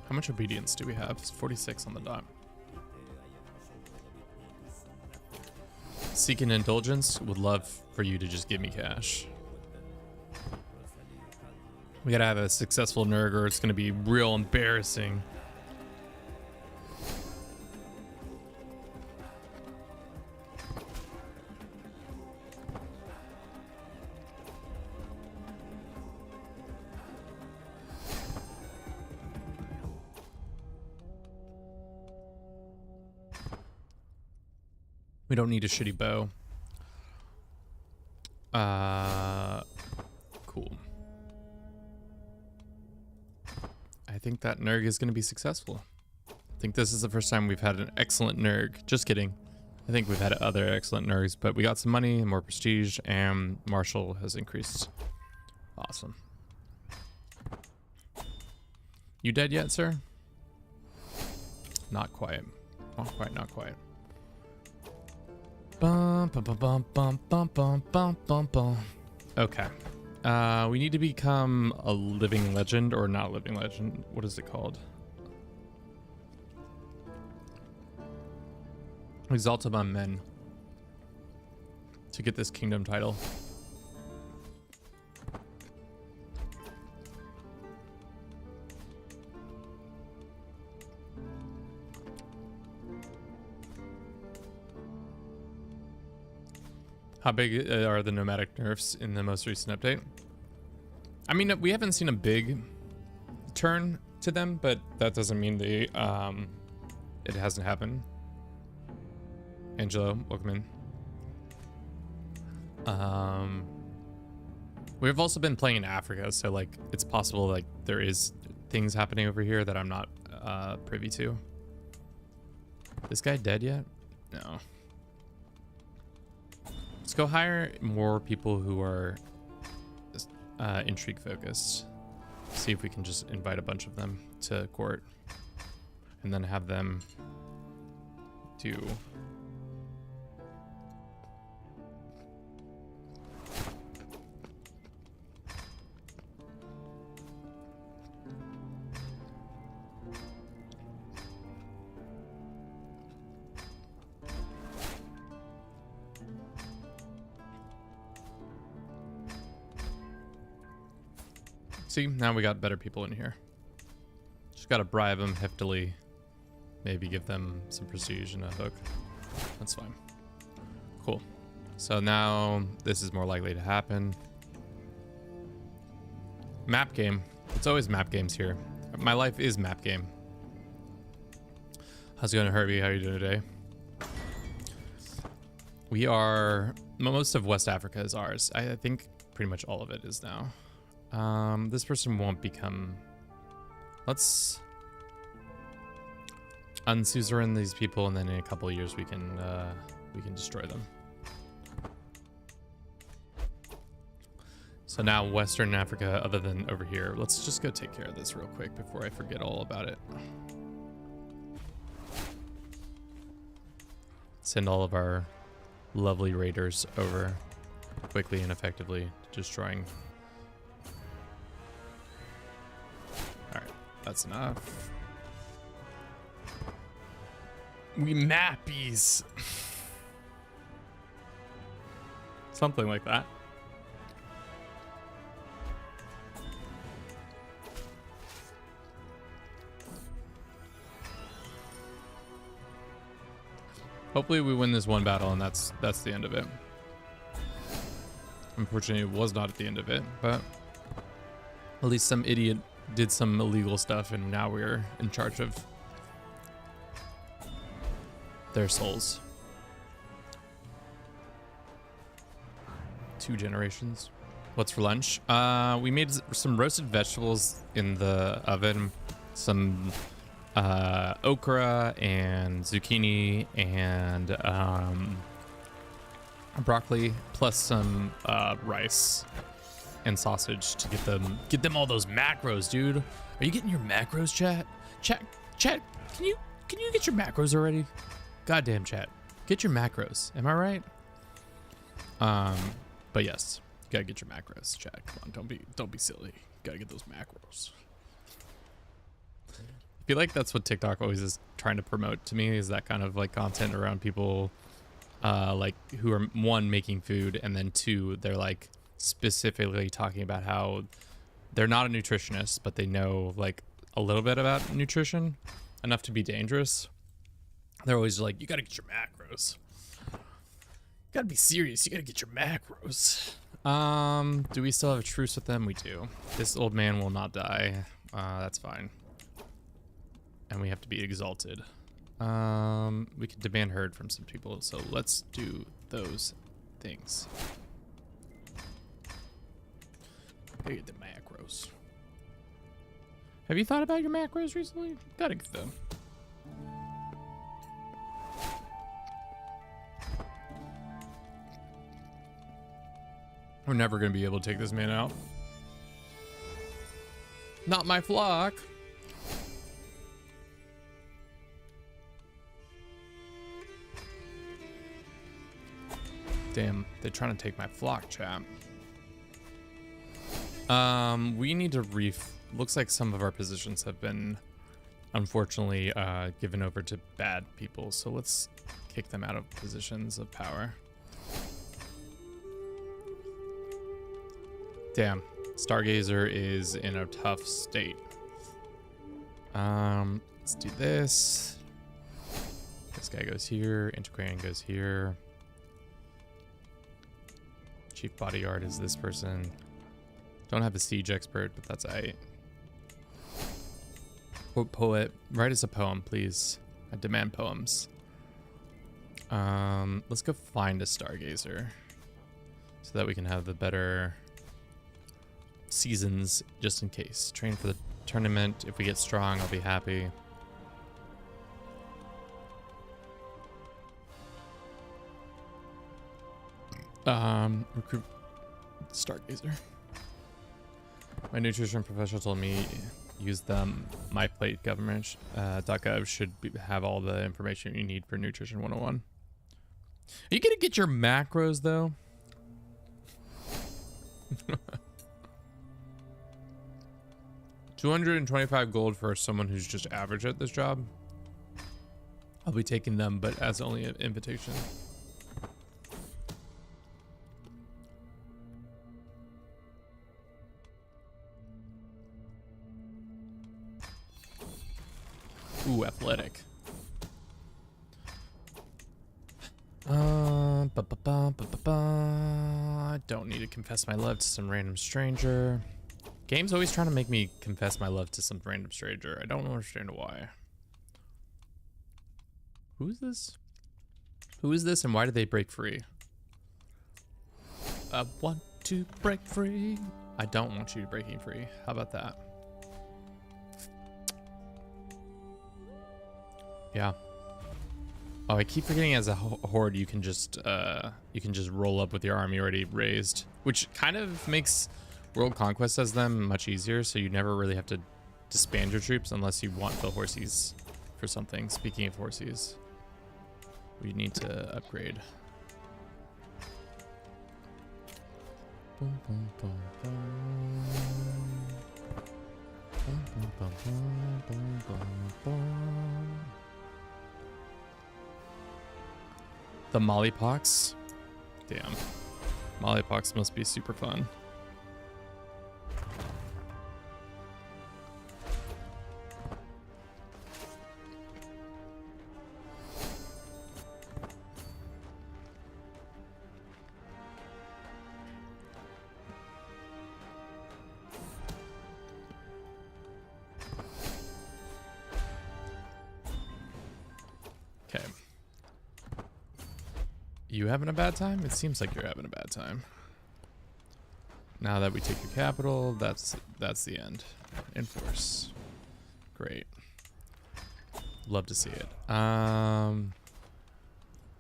How much obedience do we have? It's 46 on the dot. Seeking indulgence. Would love for you to just give me cash. We gotta have a successful nerg or it's gonna be real embarrassing. We don't need a shitty bow. Cool. I think that nerg is going to be successful. I think this is the first time we've had an excellent nerg. Just kidding. I think we've had other excellent nergs, but we got some money and more prestige, and Marshall has increased. Awesome. You dead yet, sir? Not quite. Not quite, not quite. Bum, bum, bum, bum, bum, bum, bum, bum, bum, bum. Okay. We need to become a living legend or not living legend. What is it called? Exalt among men to get this kingdom title. How big are the nomadic nerfs in the most recent update? I mean, we haven't seen a big turn to them, but that doesn't mean they it hasn't happened. Angelo, welcome in. We've also been playing in Africa, so like it's possible like there is things happening over here that I'm not privy to. This guy dead yet? No. Let's go hire more people who are intrigue focused. See if we can just invite a bunch of them to court and then have them do see, now we got better people in here. Just gotta bribe them heftily. Maybe give them some prestige and a hook. That's fine. Cool. So now this is more likely to happen. Map game. It's always map games here. My life is map game. How's it going, Herbie? How are you doing today? We are... Most of West Africa is ours. I think pretty much all of it is now. This person won't become... Let's unsuzerain these people, and then in a couple of years we can destroy them. So now Western Africa, other than over here, let's just go take care of this real quick before I forget all about it. Send all of our lovely raiders over quickly and effectively, destroying. All right, that's enough. We mappies. Something like that. Hopefully we win this one battle and that's the end of it. Unfortunately, it was not at the end of it, but at least some idiot did some illegal stuff and now we're in charge of their souls. 2 generations. What's for lunch? We made some roasted vegetables in the oven, some okra and zucchini and broccoli, plus some rice and sausage to get them all those macros, dude. Are you getting your macros, chat? Chat, can you get your macros already? Goddamn, chat, get your macros. Am I right? But yes, you gotta get your macros, chat. Come on, don't be silly. You gotta get those macros. I feel like that's what TikTok always is trying to promote to me, is that kind of like content around people like who are, 1, making food, and then 2, they're like specifically talking about how they're not a nutritionist, but they know like a little bit about nutrition, enough to be dangerous. They're always like, you gotta get your macros. You gotta be serious, you gotta get your macros. Do we still have a truce with them? We do. This old man will not die. That's fine. And we have to be exalted. We can demand herd from some people, so let's do those things. Gotta get the macros. Have you thought about your macros recently? Gotta get them. We're never gonna be able to take this man out. Not my flock. Damn, they're trying to take my flock, chat. We need to looks like some of our positions have been unfortunately given over to bad people, so let's kick them out of positions of power. Damn, Stargazer is in a tough state. Let's do this. This guy goes here, Integrating goes here. Chief bodyguard is this person. Don't have a siege expert, but that's aight. Poet, write us a poem, please. I demand poems. Let's go find a Stargazer so that we can have the better seasons just in case. Train for the tournament. If we get strong, I'll be happy. Recruit Stargazer. My nutrition professional told me use the MyPlate government .gov should have all the information you need for nutrition 101. Are you gonna get your macros though? 225 gold for someone who's just average at this job. I'll be taking them, but as only an invitation. Ooh, athletic. I don't need to confess my love to some random stranger. Game's always trying to make me confess my love to some random stranger. I don't understand why. Who is this? Who is this and why did they break free? I want to break free. I don't want you breaking free. How about that? Yeah. Oh, I keep forgetting as a horde you can just roll up with your army already raised, which kind of makes world conquest as them much easier, so you never really have to disband your troops unless you want the horsies for something. Speaking of horsies, we need to upgrade. The mollypox? Damn. Mollypox must be super fun. Okay. You having a bad time? It seems like you're having a bad time. Now that we take your capital, that's the end. Enforce. Great. Love to see it.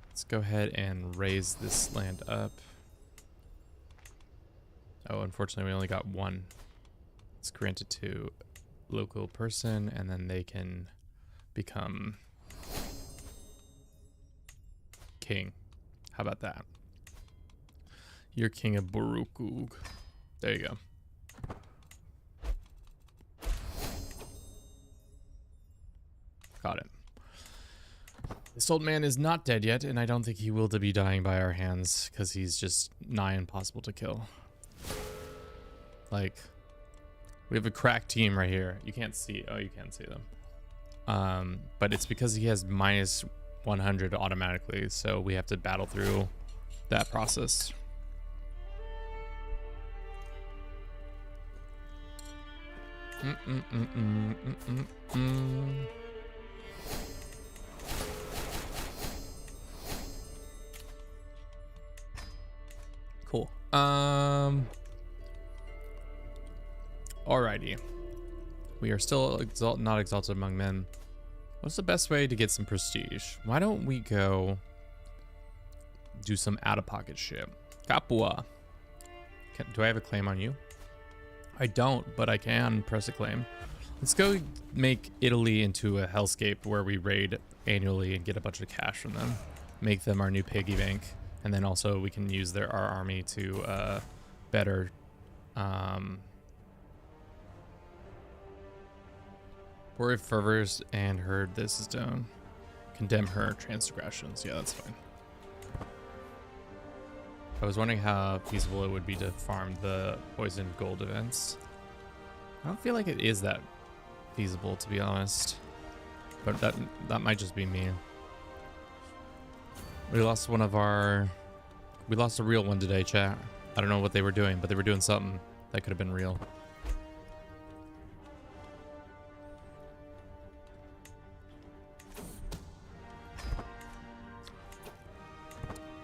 Let's go ahead and raise this land up. Oh, unfortunately we only got one. It's granted to local person and then they can become king. How about that? You're king of Burukug. There you go. Got it. This old man is not dead yet, and I don't think he will be dying by our hands, because he's just nigh impossible to kill. Like, we have a crack team right here. You can't see. Oh, you can see them. But it's because he has minus 100 automatically, so we have to battle through that process. Cool. Alrighty. We are still not exalted among men. What's the best way to get some prestige? Why don't we go do some out-of-pocket shit? Capua. Do I have a claim on you? I don't, but I can press a claim. Let's go make Italy into a hellscape where we raid annually and get a bunch of cash from them. Make them our new piggy bank. And then also we can use our army to better... Or if fervors and heard this is done. Condemn her transgressions. Yeah, that's fine. I was wondering how feasible it would be to farm the poisoned gold events. I don't feel like it is that feasible, to be honest. But that might just be me. We lost one of our... We lost a real one today, chat. I don't know what they were doing, but they were doing something that could have been real.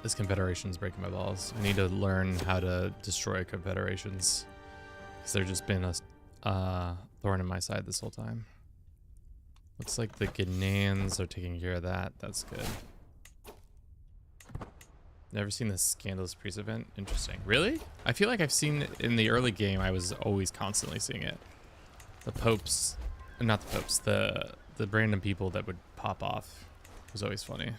This confederation's breaking my balls. I need to learn how to destroy confederations, because they've just been a thorn in my side this whole time. Looks like the Ghanaians are taking care of that. That's good. Never seen the Scandalous Priest event. Interesting. Really? I feel like I've seen in the early game. I was always constantly seeing it. The popes, not the popes. The random people that would pop off was always funny.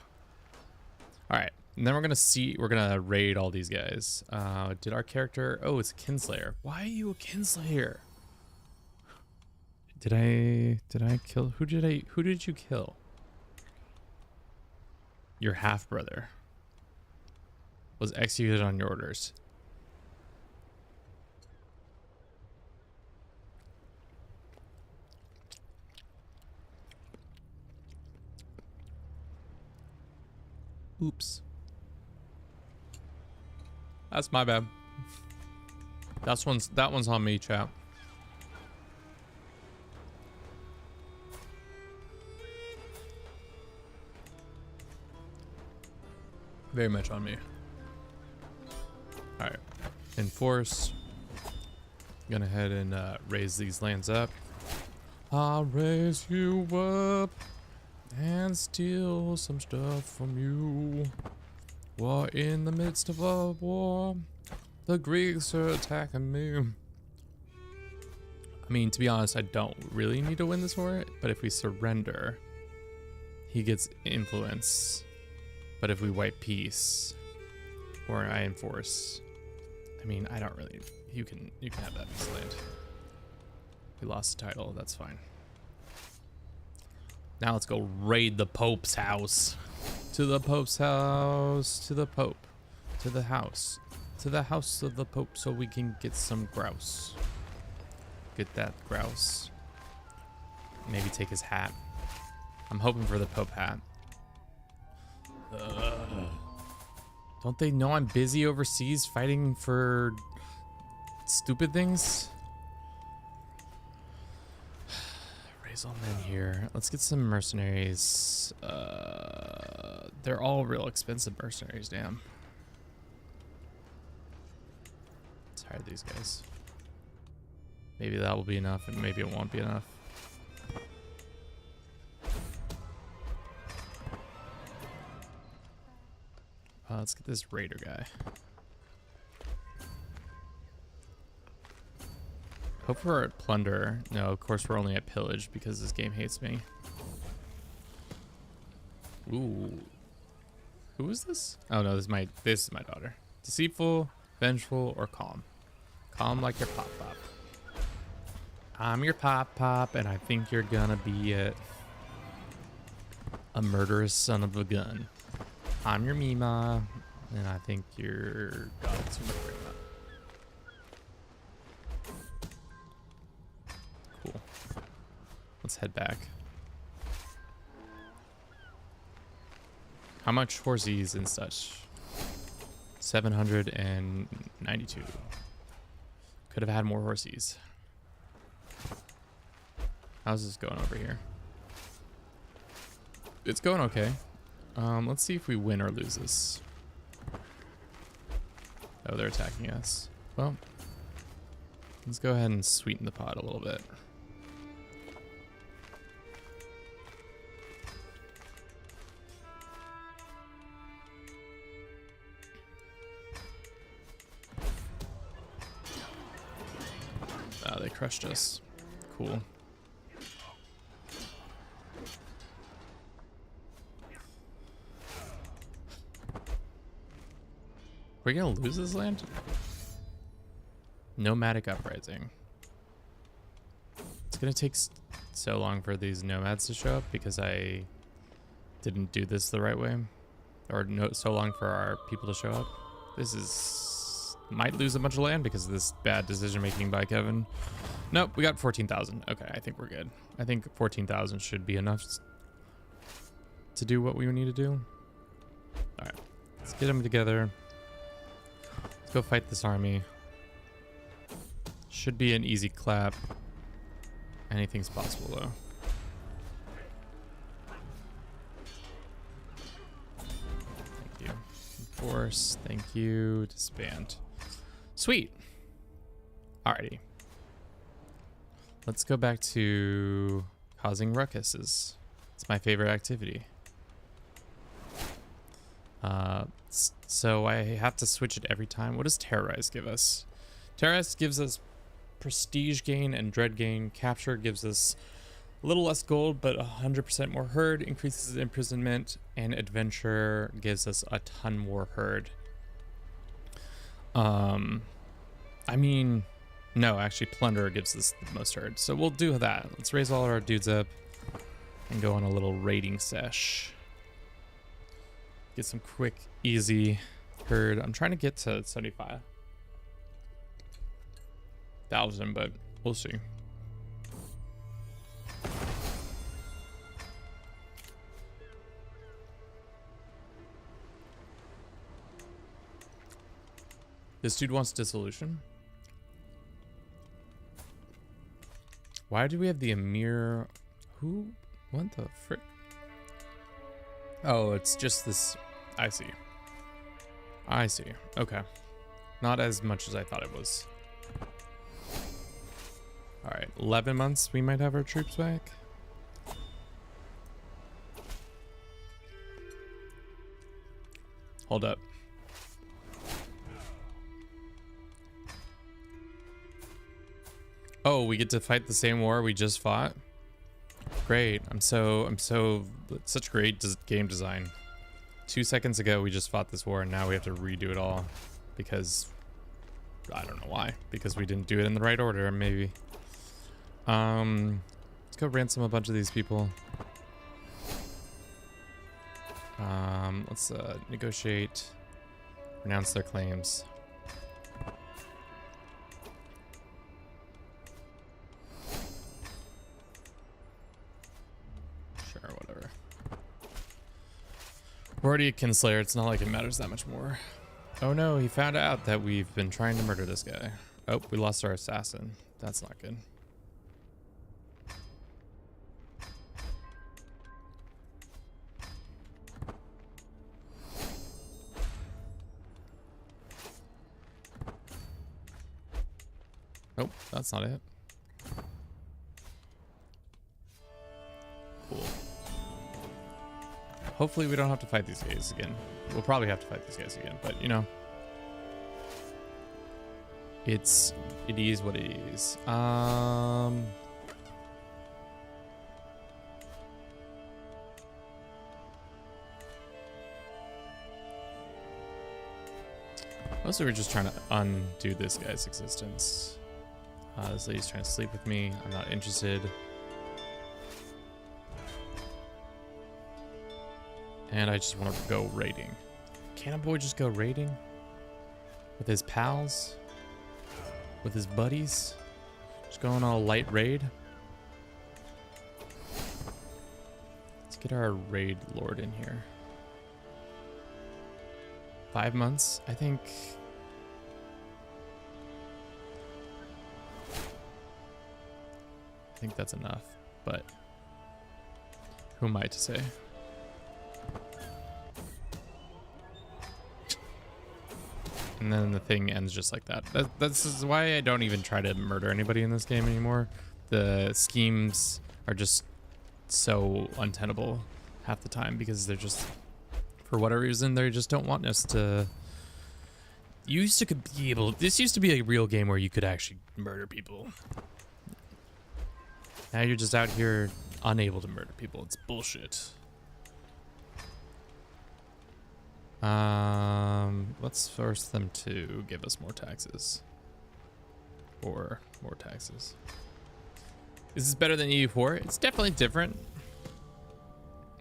All right, and then we're gonna raid all these guys. Did our character? Oh, it's a Kinslayer. Why are you a Kinslayer? Did I kill? Who did you kill? Your half brother was executed on your orders. Oops. That's my bad. That one's on me, chat. Very much on me. All right, enforce. Gonna head and raise these lands up. I'll raise you up and steal some stuff from you. We're in the midst of a war. The Greeks are attacking me. I mean, to be honest, I don't really need to win this war, but if we surrender, he gets influence. But if we wipe peace, or I enforce, I mean, I don't really. You can have that piece of land. We lost the title. That's fine. Now let's go raid the Pope's house. To the Pope's house. To the Pope. To the house. To the house of the Pope so we can get some grouse. Get that grouse. Maybe take his hat. I'm hoping for the Pope hat. Don't they know I'm busy overseas fighting for stupid things? Raise all men here. Let's get some mercenaries. They're all real expensive mercenaries, damn. Let's hire these guys. Maybe that will be enough, and maybe it won't be enough. Let's get this raider guy. Hope we're at plunder. No, of course we're only at pillage because this game hates me. Ooh. Who is this? Oh no, this is my daughter. Deceitful, vengeful, or calm? Calm like your pop pop. I'm your pop pop, and I think you're gonna be a murderous son of a gun. I'm your Mima, and I think you're God's Mima. Cool. Let's head back. How much horsies and such? 792. Could have had more horsies. How's this going over here? It's going okay. Let's see if we win or lose this. Oh, they're attacking us. Well, let's go ahead and sweeten the pot a little bit. Oh, they crushed us. Cool. We're gonna lose this land? Nomadic uprising. It's gonna take so long for these nomads to show up because I didn't do this the right way, or no, so long for our people to show up. This is might lose a bunch of land because of this bad decision making by Kevin. Nope, we got 14,000. Okay, I think we're good. I think 14,000 should be enough to do what we need to do. All right, let's get them together. Let's go fight this army. Should be an easy clap. Anything's possible though. Thank you. Enforce. Thank you. Disband. Sweet. Alrighty. Let's go back to causing ruckuses. It's my favorite activity. So I have to switch it every time. What does Terrorize give us? Terrorize gives us prestige gain and dread gain. Capture gives us a little less gold, but 100% more herd, increases imprisonment, and adventure gives us a ton more herd. I mean, no, actually plunder gives us the most herd. So we'll do that. Let's raise all our dudes up and go on a little raiding sesh. Get some quick, easy herd. I'm trying to get to 75,000, but we'll see. This dude wants dissolution. Why do we have the Emir? Who? What the frick? Oh, it's just this. I see. I see. Okay. Not as much as I thought it was. All right, 11 months, we might have our troops back. Hold up. Oh, we get to fight the same war we just fought? Great. I'm such great game design. 2 seconds ago, we just fought this war, and now we have to redo it all because I don't know why. Because we didn't do it in the right order, maybe. Let's go ransom a bunch of these people. Let's negotiate, renounce their claims. Sure, whatever. We're already a kinslayer. It's not like it matters that much more. Oh no, he found out that we've been trying to murder this guy. Oh, we lost our assassin. That's not good. Nope, that's not it. Cool. Hopefully we don't have to fight these guys again. We'll probably have to fight these guys again, but you know. It is what it is. Mostly we're just trying to undo this guy's existence. This lady's trying to sleep with me. I'm not interested. And I just want to go raiding. Can a boy just go raiding? With his pals? With his buddies? Just going on a light raid? Let's get our raid lord in here. 5 months, I think. I think that's enough, but who am I to say? And then the thing ends just like that. That's why I don't even try to murder anybody in this game anymore. The schemes are just so untenable half the time because they're just, for whatever reason, they just don't want us to. This used to be a real game where you could actually murder people. Now you're just out here unable to murder people. It's bullshit. Let's force them to give us more taxes. Or more taxes. Is this better than EU4? It's definitely different.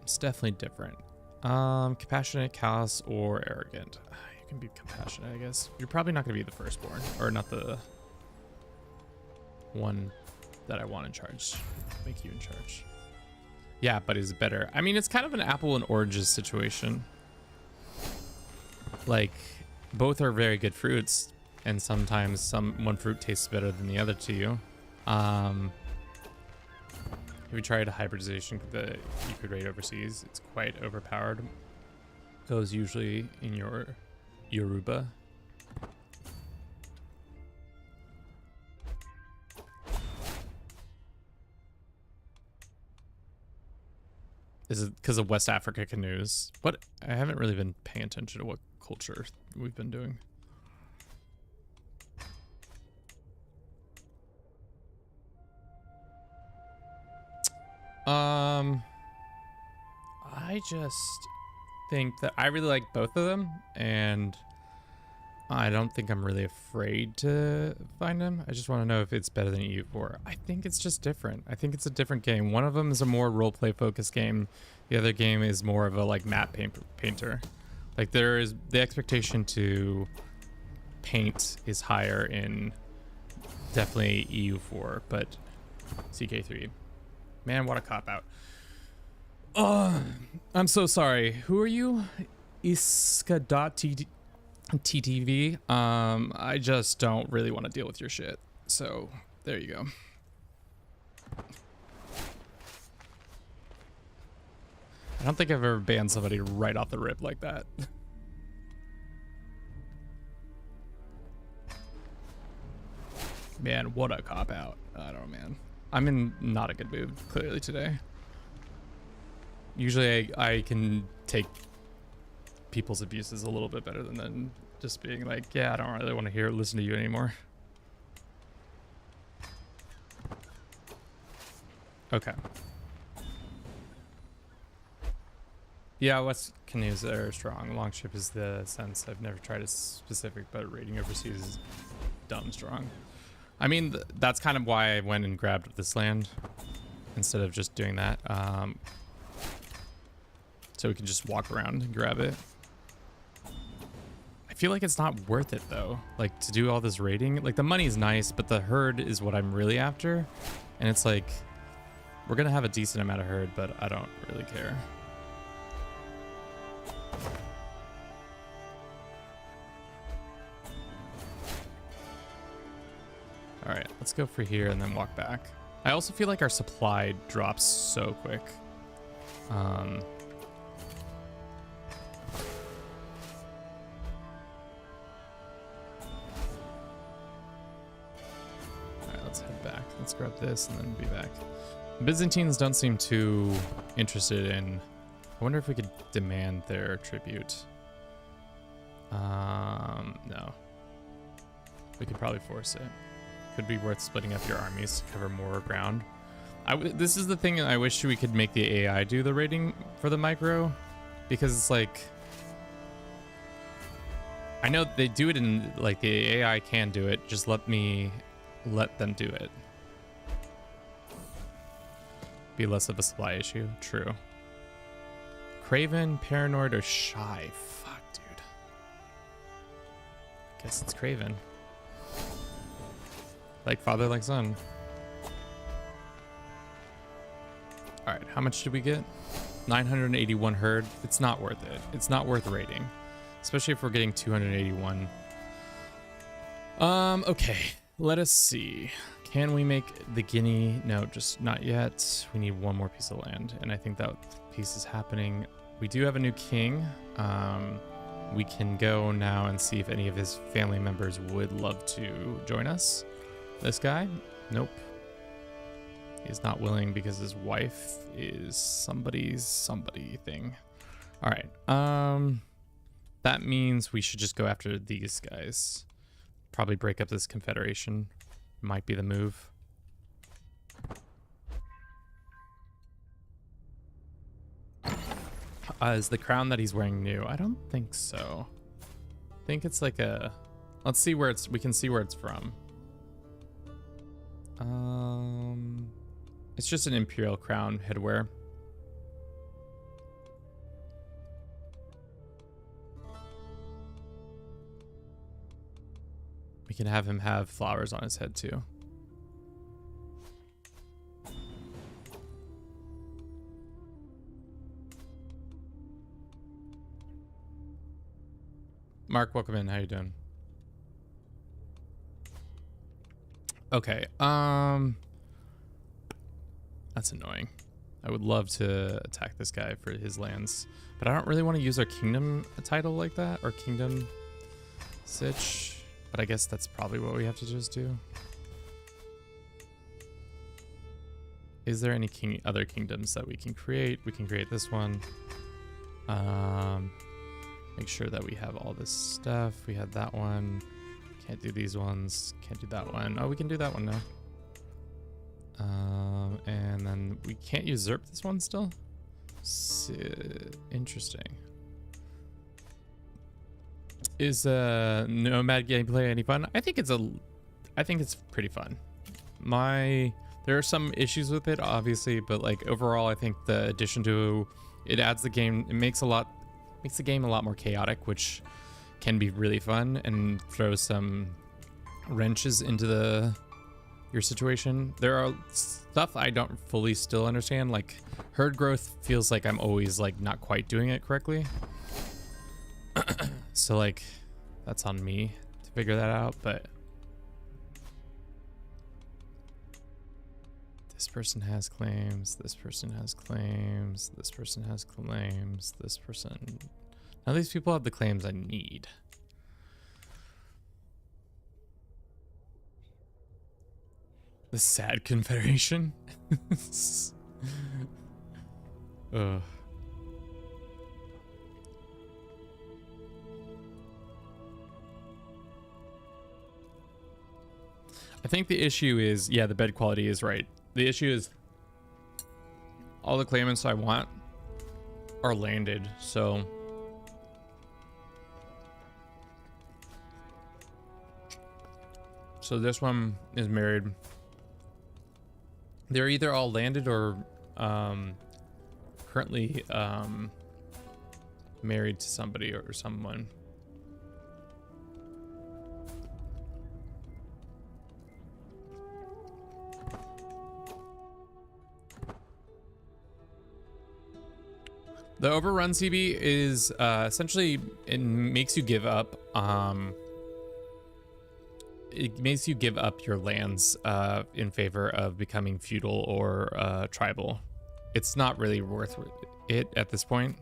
It's definitely different. Compassionate, callous, or arrogant. You can be compassionate, I guess. You're probably not going to be the firstborn. Or not the one that I want in charge. Make you in charge. Yeah, but is better. I mean, it's kind of an apple and oranges situation. Like, both are very good fruits, and sometimes one fruit tastes better than the other to you. If you tried a hybridization that you could raid overseas, it's quite overpowered. Goes usually in your Yoruba. Is it because of West Africa canoes? What? I haven't really been paying attention to what culture we've been doing. I just think that I really like both of them, and I don't think I'm really afraid to find them. I just want to know if it's better than EU4. I think it's just different. I think it's a different game. One of them is a more roleplay focused game. The other game is more of a like map painter. Like there is the expectation to paint is higher in definitely EU4, but CK3. Man, what a cop out. Oh, I'm so sorry. Who are you? Iska.ttv. I just don't really want to deal with your shit. So there you go. I don't think I've ever banned somebody right off the rip like that. Man, what a cop out. I don't know, man. I'm in not a good mood, clearly, today. Usually I can take people's abuses a little bit better than just being like, yeah, I don't really want to listen to you anymore. Okay. Yeah, West canoes are strong. Longship is the sense. I've never tried a specific, but raiding overseas is dumb strong. I mean, that's kind of why I went and grabbed this land instead of just doing that. So we can just walk around and grab it. I feel like it's not worth it though. Like to do all this raiding, like the money's nice, but the herd is what I'm really after. And it's like, we're gonna have a decent amount of herd, but I don't really care. All right, let's go for here and then walk back. I also feel like our supply drops so quick. Let's grab this and then be back. Byzantines don't seem too interested in... I wonder if we could demand their tribute. No. We could probably force it. Could be worth splitting up your armies to cover more ground. This is the thing I wish we could make the AI do the rating for the micro. Because it's like... I know they do it in... Like, the AI can do it. Just let them do it. Be less of a supply issue. True. Craven, paranoid, or shy? Fuck, dude. Guess it's Craven. Like father, like son. Alright, how much did we get? 981 herd. It's not worth it. It's not worth raiding. Especially if we're getting 281. Okay. Let us see. Can we make the Guinea? No, just not yet. We need one more piece of land, and I think that piece is happening. We do have a new king. We can go now and see if any of his family members would love to join us. This guy? Nope. He's not willing because his wife is somebody thing. All right. That means we should just go after these guys. Probably break up this confederation. Might be the move. Is the crown that he's wearing new? I don't think so. I think it's like a... Let's see where it's... We can see where it's from. It's just an imperial crown headwear. We can have him have flowers on his head too. Mark, welcome in. How you doing? Okay. That's annoying. I would love to attack this guy for his lands, but I don't really want to use our kingdom title like that, or kingdom sitch. But I guess that's probably what we have to just do. Is there any other kingdoms that we can create? We can create this one. Make sure that we have all this stuff. We had that one. Can't do these ones. Can't do that one. Oh, we can do that one now. And then we can't usurp this one still? Interesting. Is Nomad gameplay any fun? I think it's pretty fun. There are some issues with it, obviously, but like overall, I think the addition to it adds the game. It makes the game a lot more chaotic, which can be really fun and throws some wrenches into your situation. There are stuff I don't fully still understand. Like herd growth feels like I'm always like not quite doing it correctly. So like that's on me to figure that out, but this person has claims, this person has claims, this person has claims, this person... None of these people have the claims I need. The sad confederation? Ugh. I think the issue is, yeah, the bed quality is right. The issue is all the claimants I want are landed, so this one is married. They're either all landed or currently married to somebody or someone. The overrun CB is essentially, it makes you give up your lands in favor of becoming feudal or tribal. It's not really worth it at this point.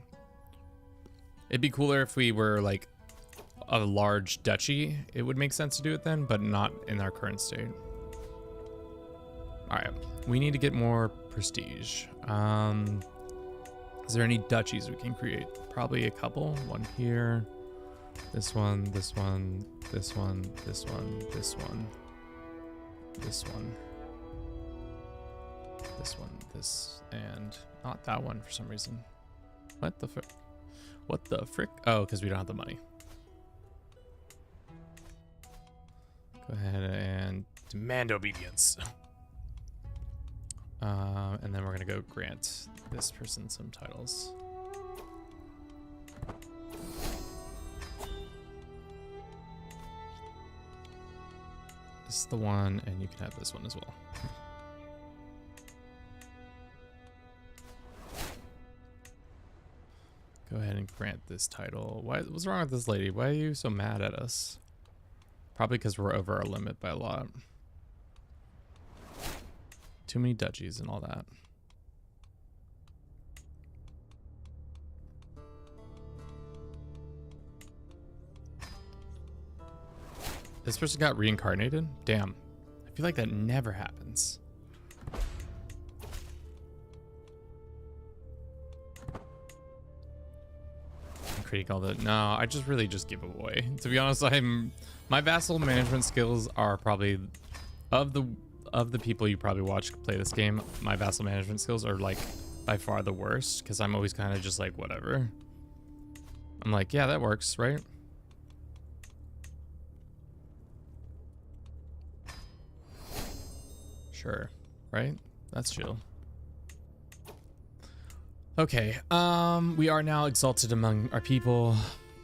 It'd be cooler if we were like a large duchy. It would make sense to do it then, but not in our current state. All right, we need to get more prestige. Is there any duchies we can create? Probably a couple. One here. This one, this one, this one, this one, this one, this one, this one, this, and not that one for some reason. What the frick? What the frick? Oh, because we don't have the money. Go ahead and demand obedience. And then we're gonna go grant this person some titles. This is the one, and you can have this one as well. Go ahead and grant this title. What's wrong with this lady? Why are you so mad at us? Probably because we're over our limit by a lot. Too many duchies and all that. This person got reincarnated? Damn. I feel like that never happens. Critique all the... No, I just really just give away. To be honest, my vassal management skills are probably... Of the people you probably watch play this game, my vassal management skills are like by far the worst, because I'm always kind of just like, whatever. I'm like, yeah, that works, right? Sure, right? That's chill. Okay, we are now exalted among our people.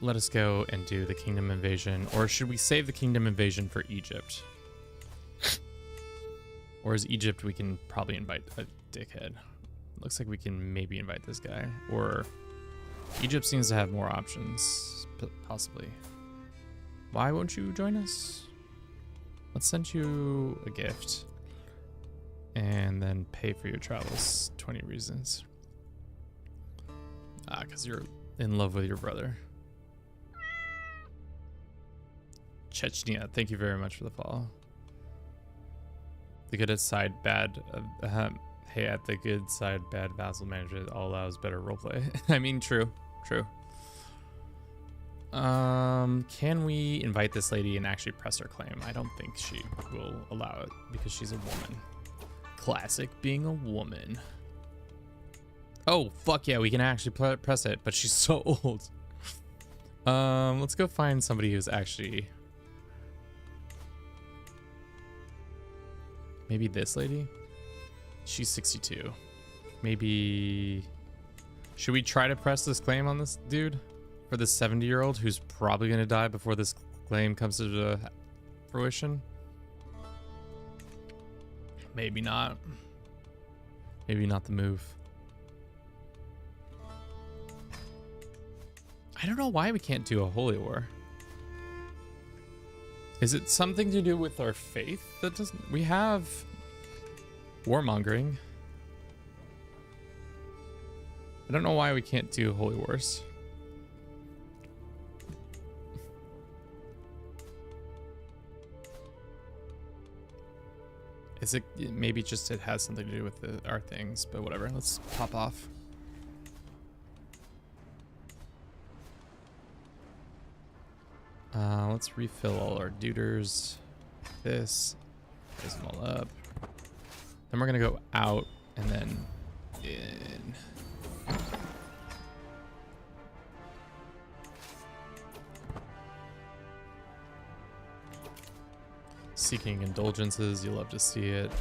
Let us go and do the kingdom invasion. Or should we save the kingdom invasion for Egypt? Or is Egypt, we can probably invite a dickhead. Looks like we can maybe invite this guy. Or Egypt seems to have more options, possibly. Why won't you join us? Let's send you a gift. And then pay for your travels. 20 reasons. Ah, because you're in love with your brother. Chechnya, thank you very much for the follow. The good side, bad. Hey, at the good side, bad vassal management all allows better roleplay. I mean, true. Can we invite this lady and actually press her claim? I don't think she will allow it because she's a woman. Classic being a woman. Oh, fuck yeah, we can actually press it, but she's so old. Let's go find somebody who's actually... Maybe this lady? She's 62. Maybe... Should we try to press this claim on this dude? For this 70-year-old who's probably going to die before this claim comes to fruition? Maybe not. Maybe not the move. I don't know why we can't do a holy war. Is it something to do with our faith? That doesn't... We have warmongering. I don't know why we can't do holy wars. Is it maybe just it has something to do with our things, but whatever. Let's pop off. Let's refill all our duders. This. Raise them all up. Then we're gonna go out and then in. Seeking indulgences, you love to see it.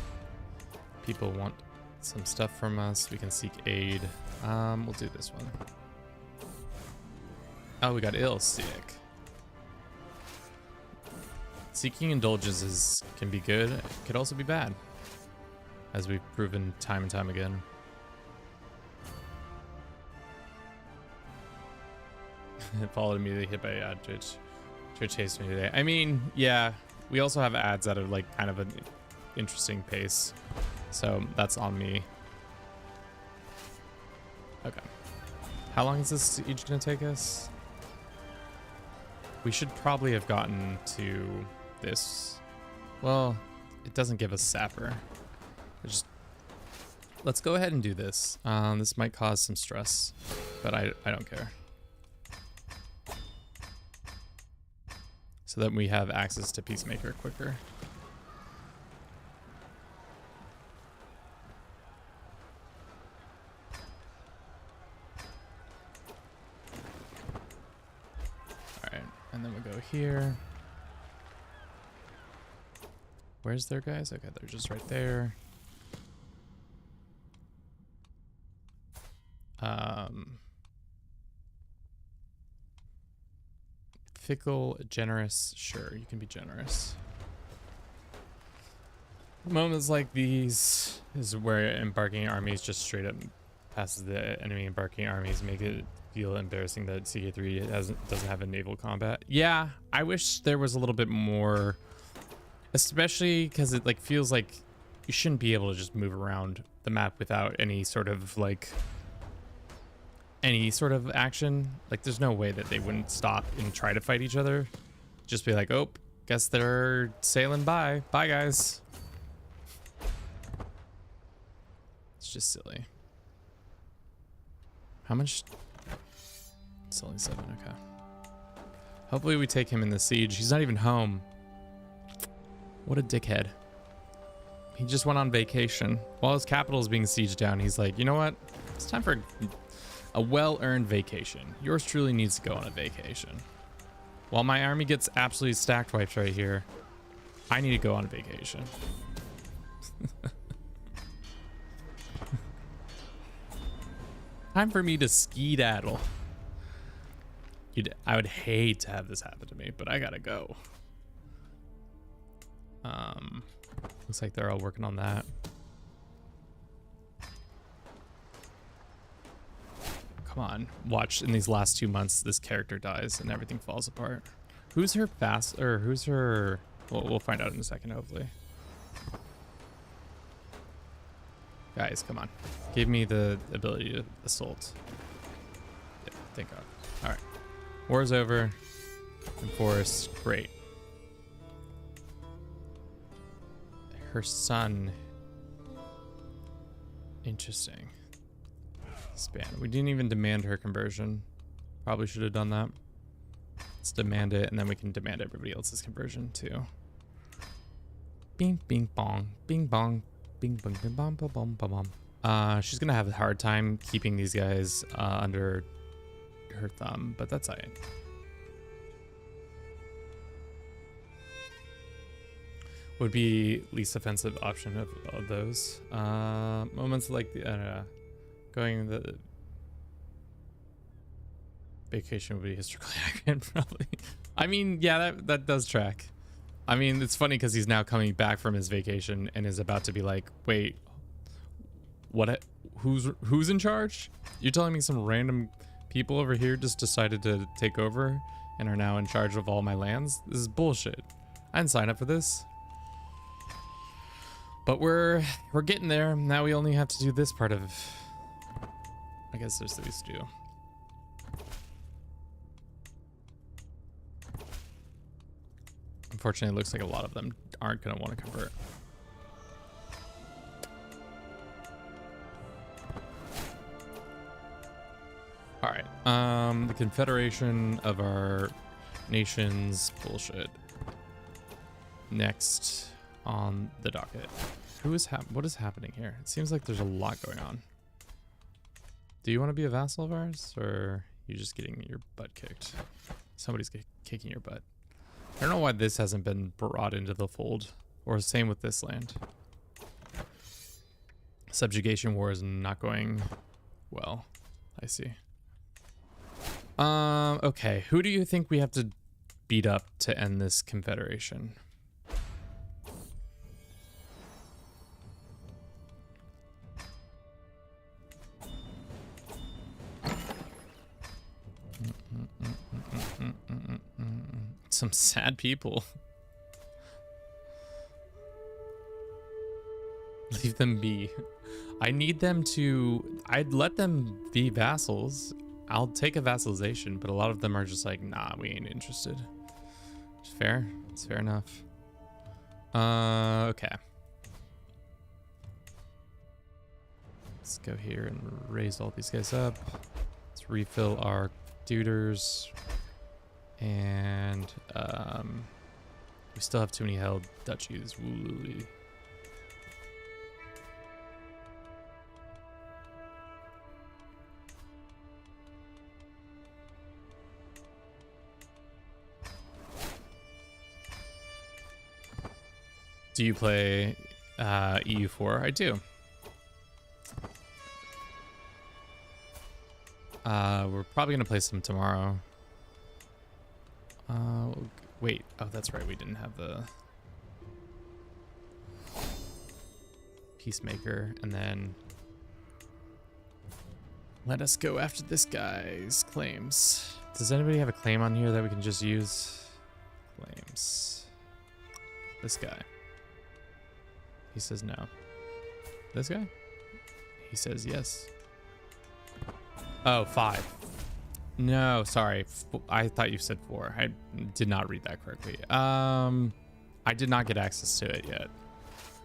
People want some stuff from us. We can seek aid. We'll do this one. Oh, we got ill sick. Seeking indulgences can be good. It could also be bad, as we've proven time and time again. Followed immediately hit by ad to chase me today. I mean, yeah. We also have ads at a like kind of an interesting pace, so that's on me. Okay, how long is this siege gonna take us? We should probably have gotten to this. Well, it doesn't give us sapper. Let's go ahead and do this. This might cause some stress, but I don't care. So that we have access to Peacemaker quicker. All right, and then we'll go here. Where's their guys? Okay, they're just right there. Fickle, generous, sure, you can be generous. Moments like these is where embarking armies just straight up passes the enemy embarking armies, make it feel embarrassing that CK3 doesn't have a naval combat. Yeah, I wish there was a little bit more, especially because it like feels like you shouldn't be able to just move around the map without any sort of like action. Like there's no way that they wouldn't stop and try to fight each other. Just be like, oh, guess they're sailing by. Bye guys. It's just silly. How much? It's only 7, okay. Hopefully we take him in the siege. He's not even home. What a dickhead. He just went on vacation. While his capital is being sieged down, he's like, you know what? It's time for a well-earned vacation. Yours truly needs to go on a vacation. While my army gets absolutely stacked wiped right here, I need to go on a vacation. Time for me to skedaddle. I would hate to have this happen to me, but I gotta go. Looks like they're all working on that. Come on, watch in these last 2 months this character dies and everything falls apart. Who's her fast, or who's her, well, we'll find out in a second, hopefully. Guys, come on, give me the ability to assault. Yeah, thank God. All right, war's over. Enforce, great. Her son. Interesting. Span. We didn't even demand her conversion. Probably should have done that. Let's demand it, and then we can demand everybody else's conversion too. Bing, bing, bong, bing, bong, bing, bong, bing, bong, bong, bong, bong, bong. She's gonna have a hard time keeping these guys under her thumb, but that's alright. Would be least offensive option of those. Moments like the going the vacation would be historically accurate, probably. I mean, yeah, that does track. I mean, it's funny because he's now coming back from his vacation and is about to be like, wait, what? Who's in charge? You're telling me some random people over here just decided to take over and are now in charge of all my lands? This is bullshit. I didn't sign up for this. But we're getting there. Now we only have to do this part of, I guess there's these two. Unfortunately, it looks like a lot of them aren't going to want to convert. All right. The Confederation of our nations bullshit. Next on the docket. What is happening here? It seems like there's a lot going on. Do you want to be a vassal of ours, or are you just getting your butt kicked? Somebody's kicking your butt. I don't know why this hasn't been brought into the fold, or same with this land. Subjugation war is not going well. I see. Okay. Who do you think we have to beat up to end this confederation? Some sad people. Leave them be. I need them to... I'd let them be vassals. I'll take a vassalization, but a lot of them are just like, nah, we ain't interested. It's fair. It's fair enough. Okay. Let's go here and raise all these guys up. Let's refill our duders. And we still have too many held duchies. Woo-wee. Do you play EU4? I do. We're probably gonna play some tomorrow. Wait. Oh, that's right. We didn't have the Peacemaker. And then let us go after this guy's claims. Does anybody have a claim on here that we can just use? Claims. This guy. He says no. This guy? He says yes. Oh, 5. No, sorry. I thought you said 4. I did not read that correctly. I did not get access to it yet.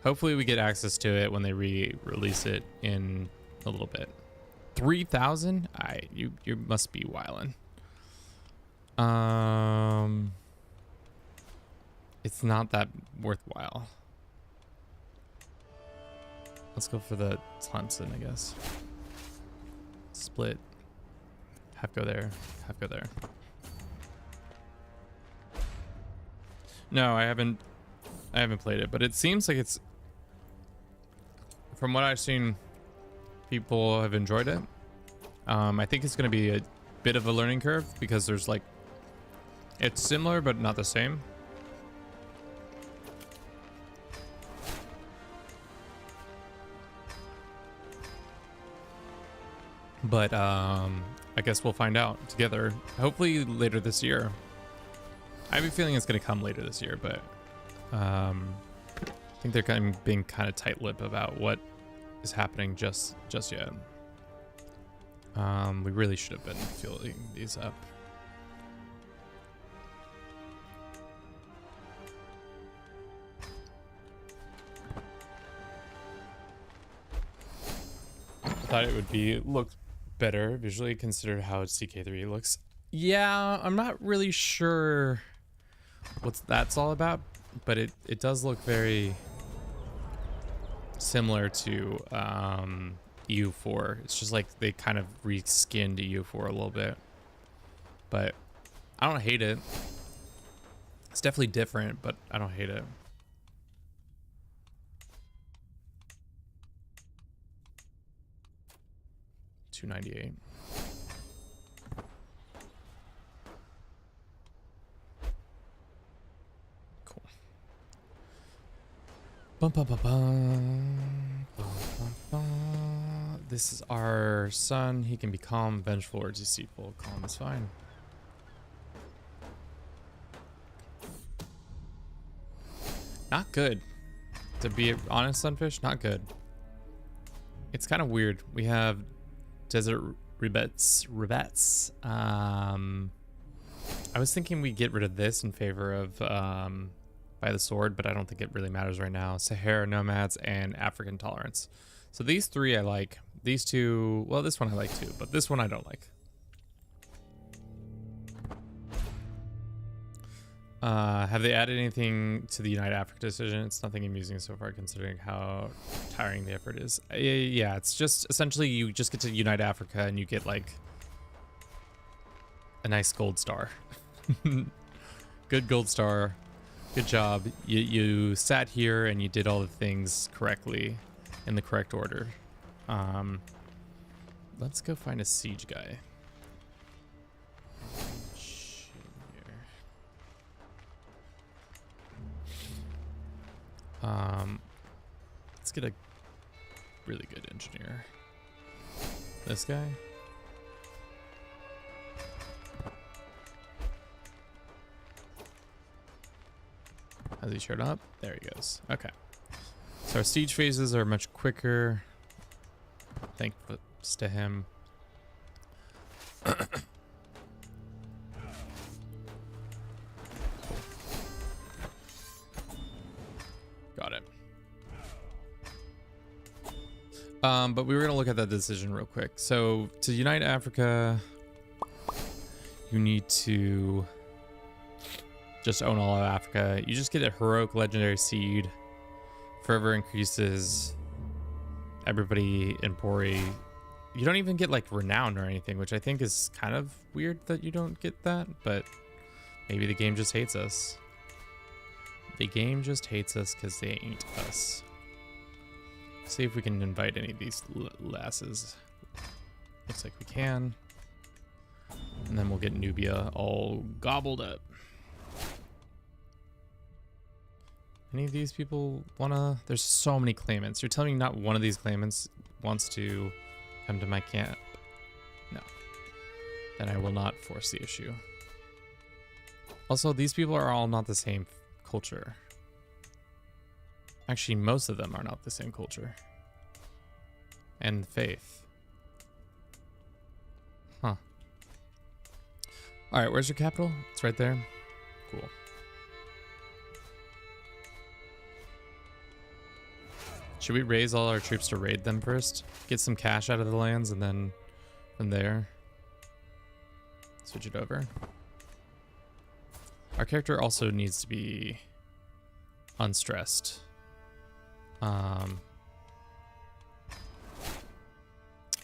Hopefully we get access to it when they re-release it in a little bit. 3,000? You must be wildin'. It's not that worthwhile. Let's go for the Clemson, I guess. Split. Have go there. Have go there. No, I haven't played it, but it seems like it's, from what I've seen, people have enjoyed it. I think it's going to be a bit of a learning curve because there's like, it's similar but not the same. But I guess we'll find out together. Hopefully later this year. I have a feeling it's going to come later this year, but I think they're kind of being kind of tight-lipped about what is happening just yet. We really should have been filling these up. thought it would look better visually considered how CK3 looks. Yeah, I'm not really sure what that's all about, but it does look very similar to EU4. It's just like they kind of reskinned EU4 a little bit, but I don't hate it. It's definitely different, but I don't hate it. $298. Cool. Bum, bum, bum, bum. Bum, bum, bum. This is our son. He can be calm, vengeful, or deceitful. Calm is fine. Not good. To be honest, Sunfish, not good. It's kind of weird. We have desert rebettes. I was thinking we get rid of this in favor of by the sword, but I don't think it really matters right now. Sahara nomads and African tolerance. So these three I like. These two, well, this one I like too, but this one I don't like. Have they added anything to the Unite Africa decision? It's nothing amusing so far considering how tiring the effort is. Yeah, it's just essentially you just get to Unite Africa and you get like a nice gold star. Good gold star. Good job. You sat here and you did all the things correctly in the correct order. Let's go find a siege guy. Let's get a really good engineer. This guy. Has he showed up? There he goes. Okay. So our siege phases are much quicker. Thanks to him. Got it. But we were gonna look at that decision real quick. So to unite Africa, you need to just own all of Africa. You just get a heroic legendary seed. Forever increases everybody in Pori. You don't even get like renown or anything, which I think is kind of weird that you don't get that, but maybe the game just hates us. The game just hates us because they ain't us. See if we can invite any of these lasses. Looks like we can. And then we'll get Nubia all gobbled up. Any of these people wanna? There's so many claimants. You're telling me not one of these claimants wants to come to my camp? No. Then I will not force the issue. Also, these people are all not the same culture. Actually, most of them are not the same culture. And faith. Huh. Alright, where's your capital? It's right there. Cool. Should we raise all our troops to raid them first? Get some cash out of the lands and then from there switch it over. Our character also needs to be unstressed.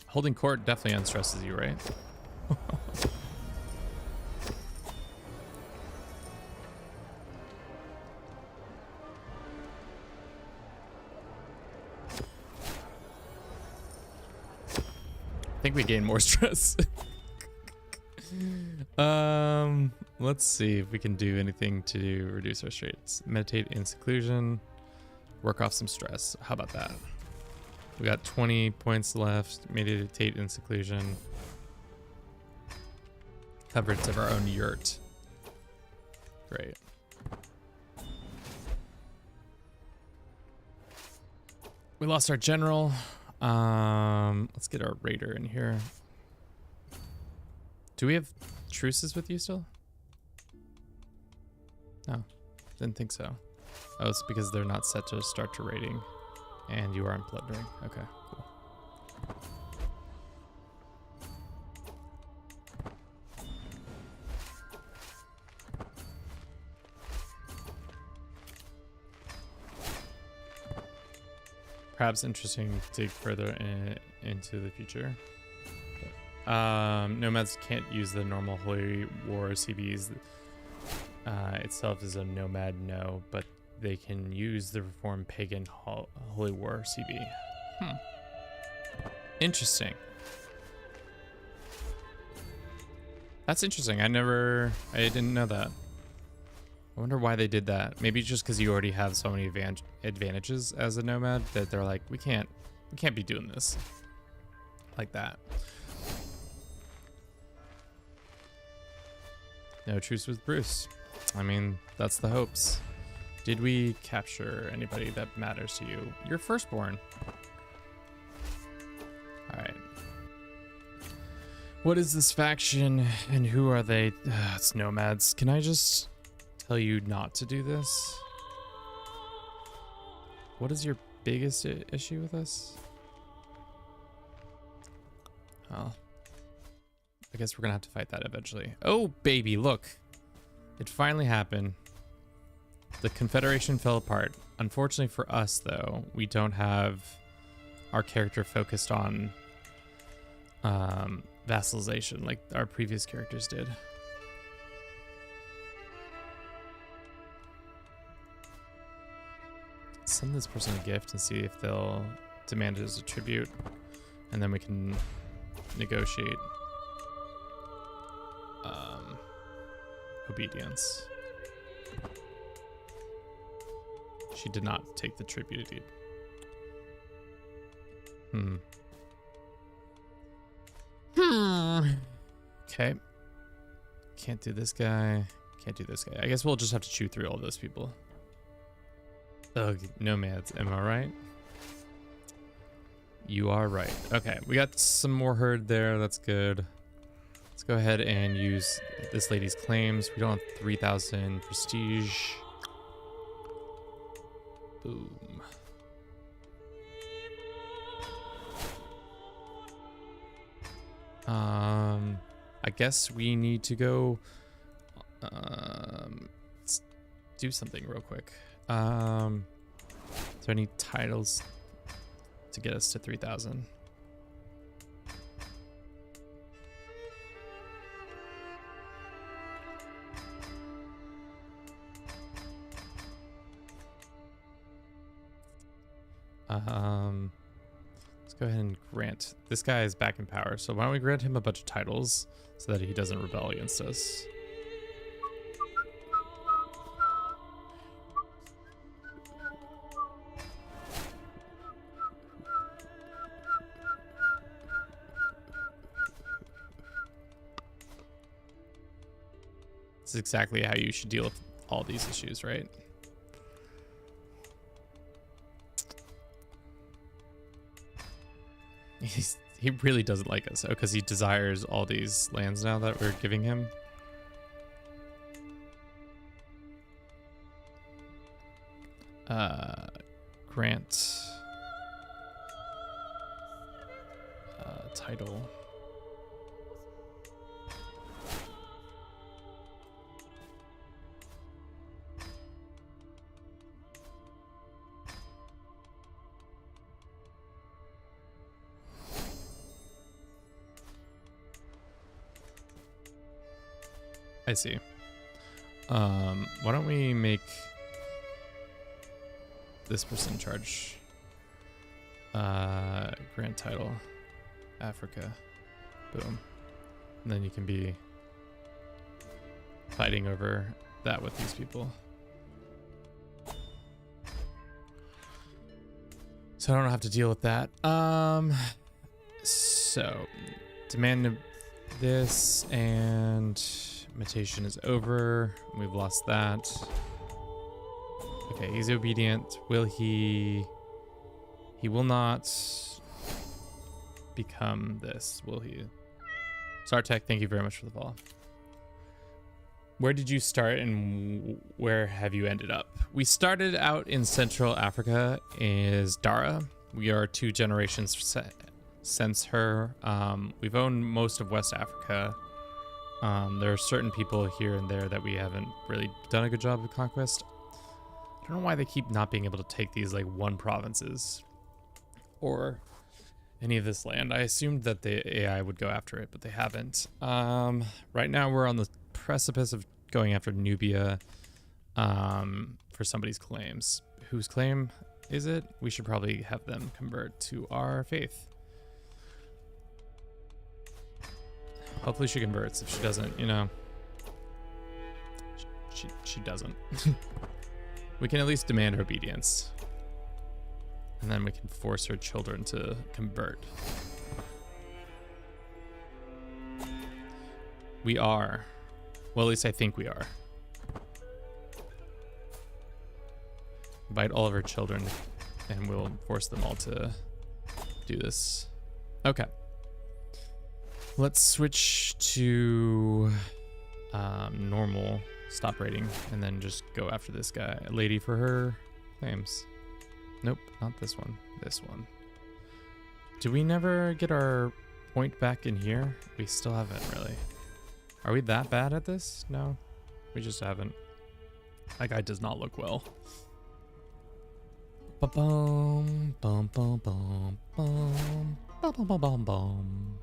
Holding court definitely unstresses you, right? I think we gain more stress. Let's see if we can do anything to reduce our straits. Meditate in seclusion. Work off some stress. How about that? We got 20 points left. Meditate in seclusion. Coverage of our own yurt. Great. We lost our general. Let's get our raider in here. Do we have truces with you still? No, didn't think so. Oh, it's because they're not set to start to raiding. And you aren't plundering. Okay, cool. Perhaps interesting to dig further into the future. Nomads can't use the normal Holy War CBs. Itself is a Nomad, no, but they can use the Reformed Pagan Holy War CB. Interesting. That's interesting. I didn't know that. I wonder why they did that. Maybe just because you already have so many advantages as a Nomad that they're like, we can't be doing this like that. No truce with Bruce. I mean, that's the hopes. Did we capture anybody that matters to you? Your firstborn. All right. What is this faction and who are they? It's Nomads. Can I just tell you not to do this? What is your biggest issue with us? Oh. I guess we're gonna have to fight that eventually. Oh, baby, look. It finally happened. The Confederation fell apart. Unfortunately for us, though, we don't have our character focused on vassalization like our previous characters did. Send this person a gift and see if they'll demand it as a tribute, and then we can negotiate obedience. She did not take the tribute deed. Okay. Can't do this guy. Can't do this guy. I guess we'll just have to chew through all those people. Ugh, Nomads, am I right? You are right. Okay, we got some more herd there. That's good. Let's go ahead and use this lady's claims. We don't have 3,000 prestige. Boom. I guess we need to go let's do something real quick. Is there any titles to get us to 3,000? Let's go ahead and grant. This guy is back in power, so why don't we grant him a bunch of titles so that he doesn't rebel against us? This is exactly how you should deal with all these issues, right? He really doesn't like us, because he desires all these lands now that we're giving him. Grant title. I see. Why don't we make this person in charge? Grand title, Africa. Boom. And then you can be fighting over that with these people. So I don't have to deal with that. So demand this, and imitation is over. We've lost that. Okay, he's obedient. Will he? He will not become this, will he? Sartek, thank you very much for the follow. Where did you start and where have you ended up? We started out in Central Africa as Dara. We are 2 generations since her. We've owned most of West Africa. There are certain people here and there that we haven't really done a good job of conquest. I don't know why they keep not being able to take these like 1 provinces. or any of this land. I assumed that the AI would go after it, but they haven't. Right now we're on the precipice of going after Nubia for somebody's claims. Whose claim is it? We should probably have them convert to our faith. Hopefully she converts. If she doesn't, you know, she doesn't. We can at least demand her obedience. And then we can force her children to convert. We are. Well, at least I think we are. Invite all of her children and we'll force them all to do this. Okay. Let's switch to normal stop rating and then just go after this lady for her claims. Nope, not this one. This one. Do we never get our point back in here? We still haven't really. Are we that bad at this? No, we just haven't. That guy does not look well. Ba-bum, bum, bum, bum, bum, bum, bum, bum, bum, bum.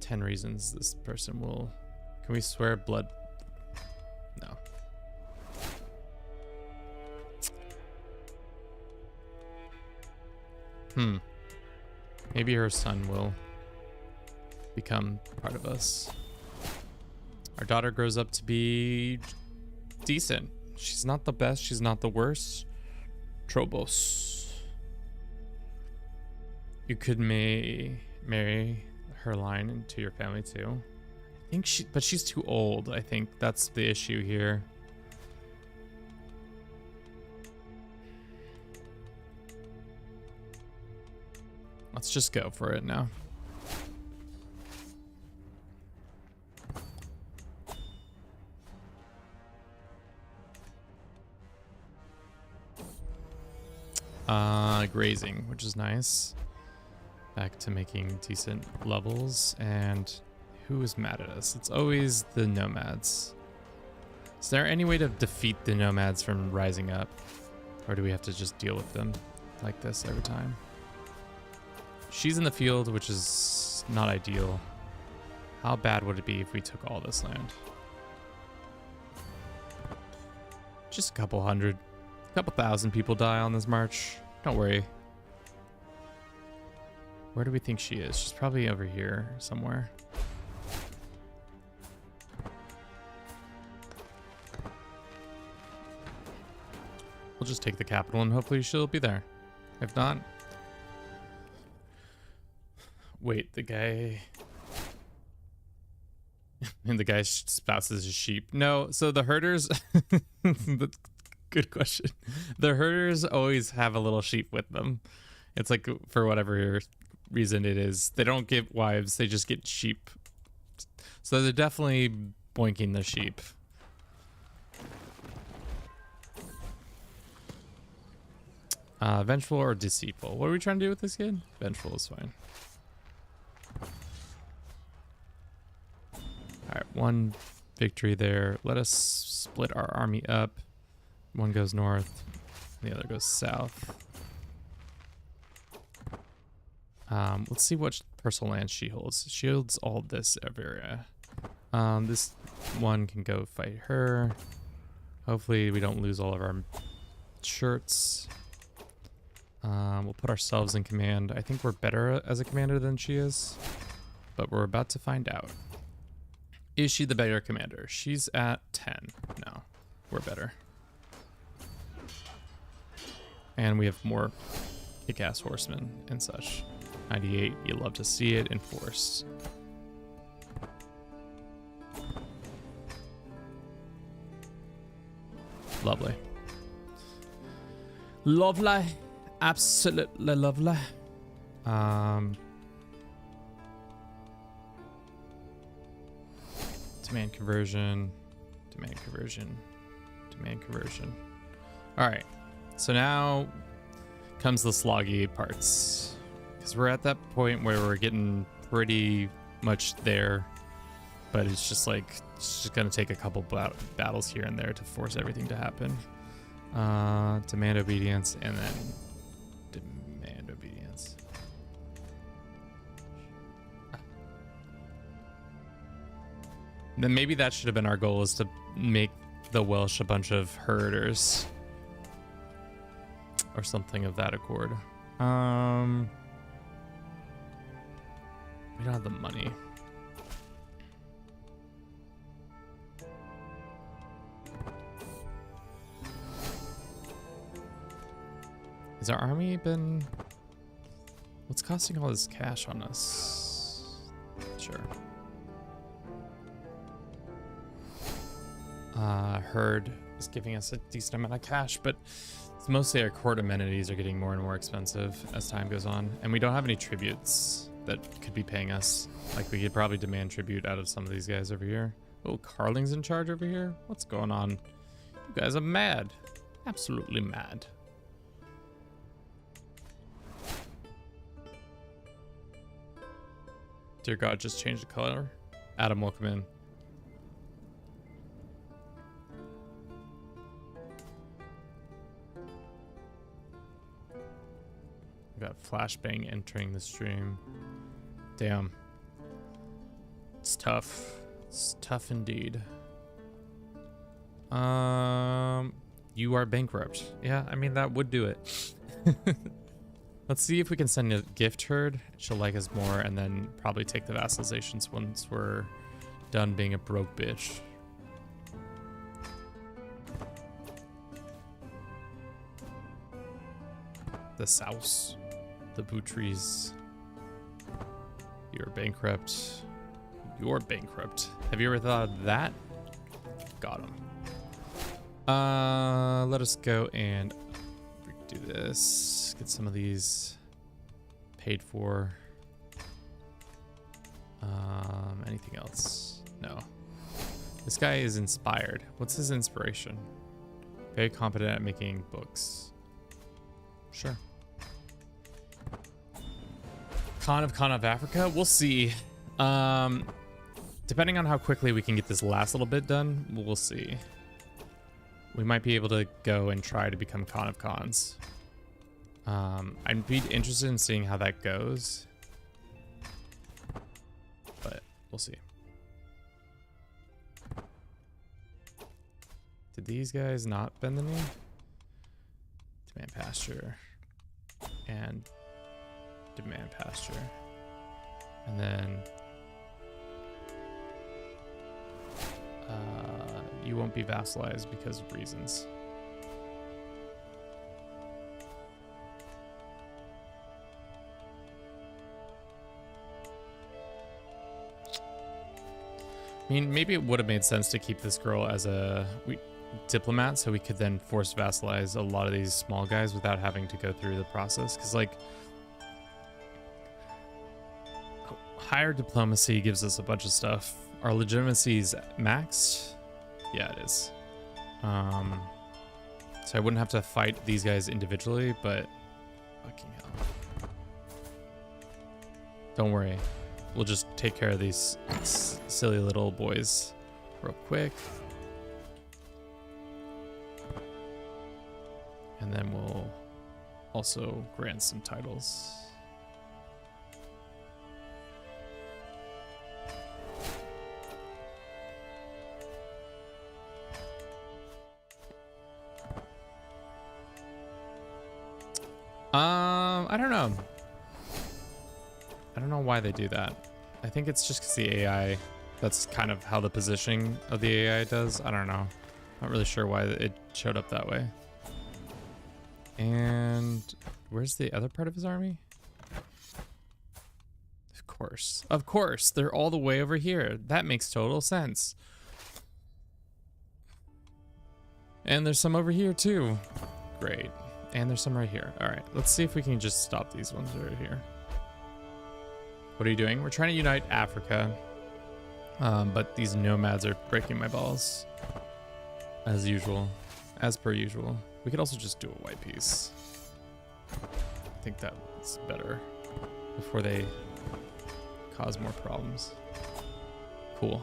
10 reasons this person will... Can we swear blood? No. Maybe her son will become part of us. Our daughter grows up to be decent. She's not the best. She's not the worst. Trobos. You could marry her line into your family too. I think but she's too old. I think that's the issue here. Let's just go for it now. Grazing, which is nice. Back to making decent levels. And who is mad at us? It's always the nomads. Is there any way to defeat the nomads from rising up? Or do we have to just deal with them like this every time? She's in the field, which is not ideal. How bad would it be if we took all this land? Just a couple thousand people die on this march. Don't worry. Where do we think she is? She's probably over here somewhere. We'll just take the capital and hopefully she'll be there. If not... Wait, the guy... and the guy spouses his sheep. No, so the herders... Good question. The herders always have a little sheep with them. It's like, for whatever reason it is. They don't get wives, they just get sheep. So they're definitely boinking the sheep. Vengeful or deceitful? What are we trying to do with this kid? Vengeful is fine. Alright, one victory there. Let us split our army up. One goes north, and the other goes south. Let's see what personal land she holds. She holds all this area. This one can go fight her. Hopefully we don't lose all of our shirts. We'll put ourselves in command. I think we're better as a commander than she is, but we're about to find out. Is she the better commander? She's at 10. No, we're better. And we have more kick-ass horsemen and such. 98, you love to see it enforced. Lovely. Lovely. Absolutely lovely. Demand conversion. Demand conversion. Demand conversion. All right. So now comes the sloggy parts, because we're at that point where we're getting pretty much there, but it's just like, it's just gonna take a couple battles here and there to force everything to happen. Demand obedience, and then demand obedience. Then maybe that should have been our goal, is to make the Welsh a bunch of herders. Or something of that accord. We don't have the money. Has our army been... What's costing all this cash on us? Sure. Herd is giving us a decent amount of cash, but it's mostly our court amenities are getting more and more expensive as time goes on. And we don't have any tributes that could be paying us. Like, we could probably demand tribute out of some of these guys over here. Oh, Carling's in charge over here? What's going on? You guys are mad. Absolutely mad. Dear God, just change the color. Adam, welcome in. We got Flashbang entering the stream. Damn. It's tough. It's tough indeed. You are bankrupt. Yeah, I mean, that would do it. Let's see if we can send a gift herd. She'll like us more, and then probably take the vassalizations once we're done being a broke bitch. The Souse. The Boutries. You're bankrupt. You're bankrupt. Have you ever thought of that? Got him. Let us go and do this. Get some of these paid for. Anything else? No. This guy is inspired. What's his inspiration? Very competent at making books. Sure. Khan of Africa? We'll see. Depending on how quickly we can get this last little bit done, we'll see. We might be able to go and try to become Khan of Khans. I'd be interested in seeing how that goes. But we'll see. Did these guys not bend the knee? Demand pasture. And demand pasture. And then you won't be vassalized because of reasons. I mean, maybe it would have made sense to keep this girl as a diplomat, so we could then force vassalize a lot of these small guys without having to go through the process. Because, like, higher diplomacy gives us a bunch of stuff. Our legitimacy is maxed. Yeah, it is. So I wouldn't have to fight these guys individually, but fucking hell. Don't worry. We'll just take care of these silly little boys real quick. And then we'll also grant some titles. I don't know. I don't know why they do that. I think it's just because the AI, that's kind of how the positioning of the AI does. I don't know. Not really sure why it showed up that way. And where's the other part of his army? Of course. Of course. They're all the way over here. That makes total sense. And there's some over here too. Great. And there's some right here. All right. Let's see if we can just stop these ones right here. What are you doing? We're trying to unite Africa. But these nomads are breaking my balls. As usual. As per usual. We could also just do a white piece. I think that's better. Before they cause more problems. Cool.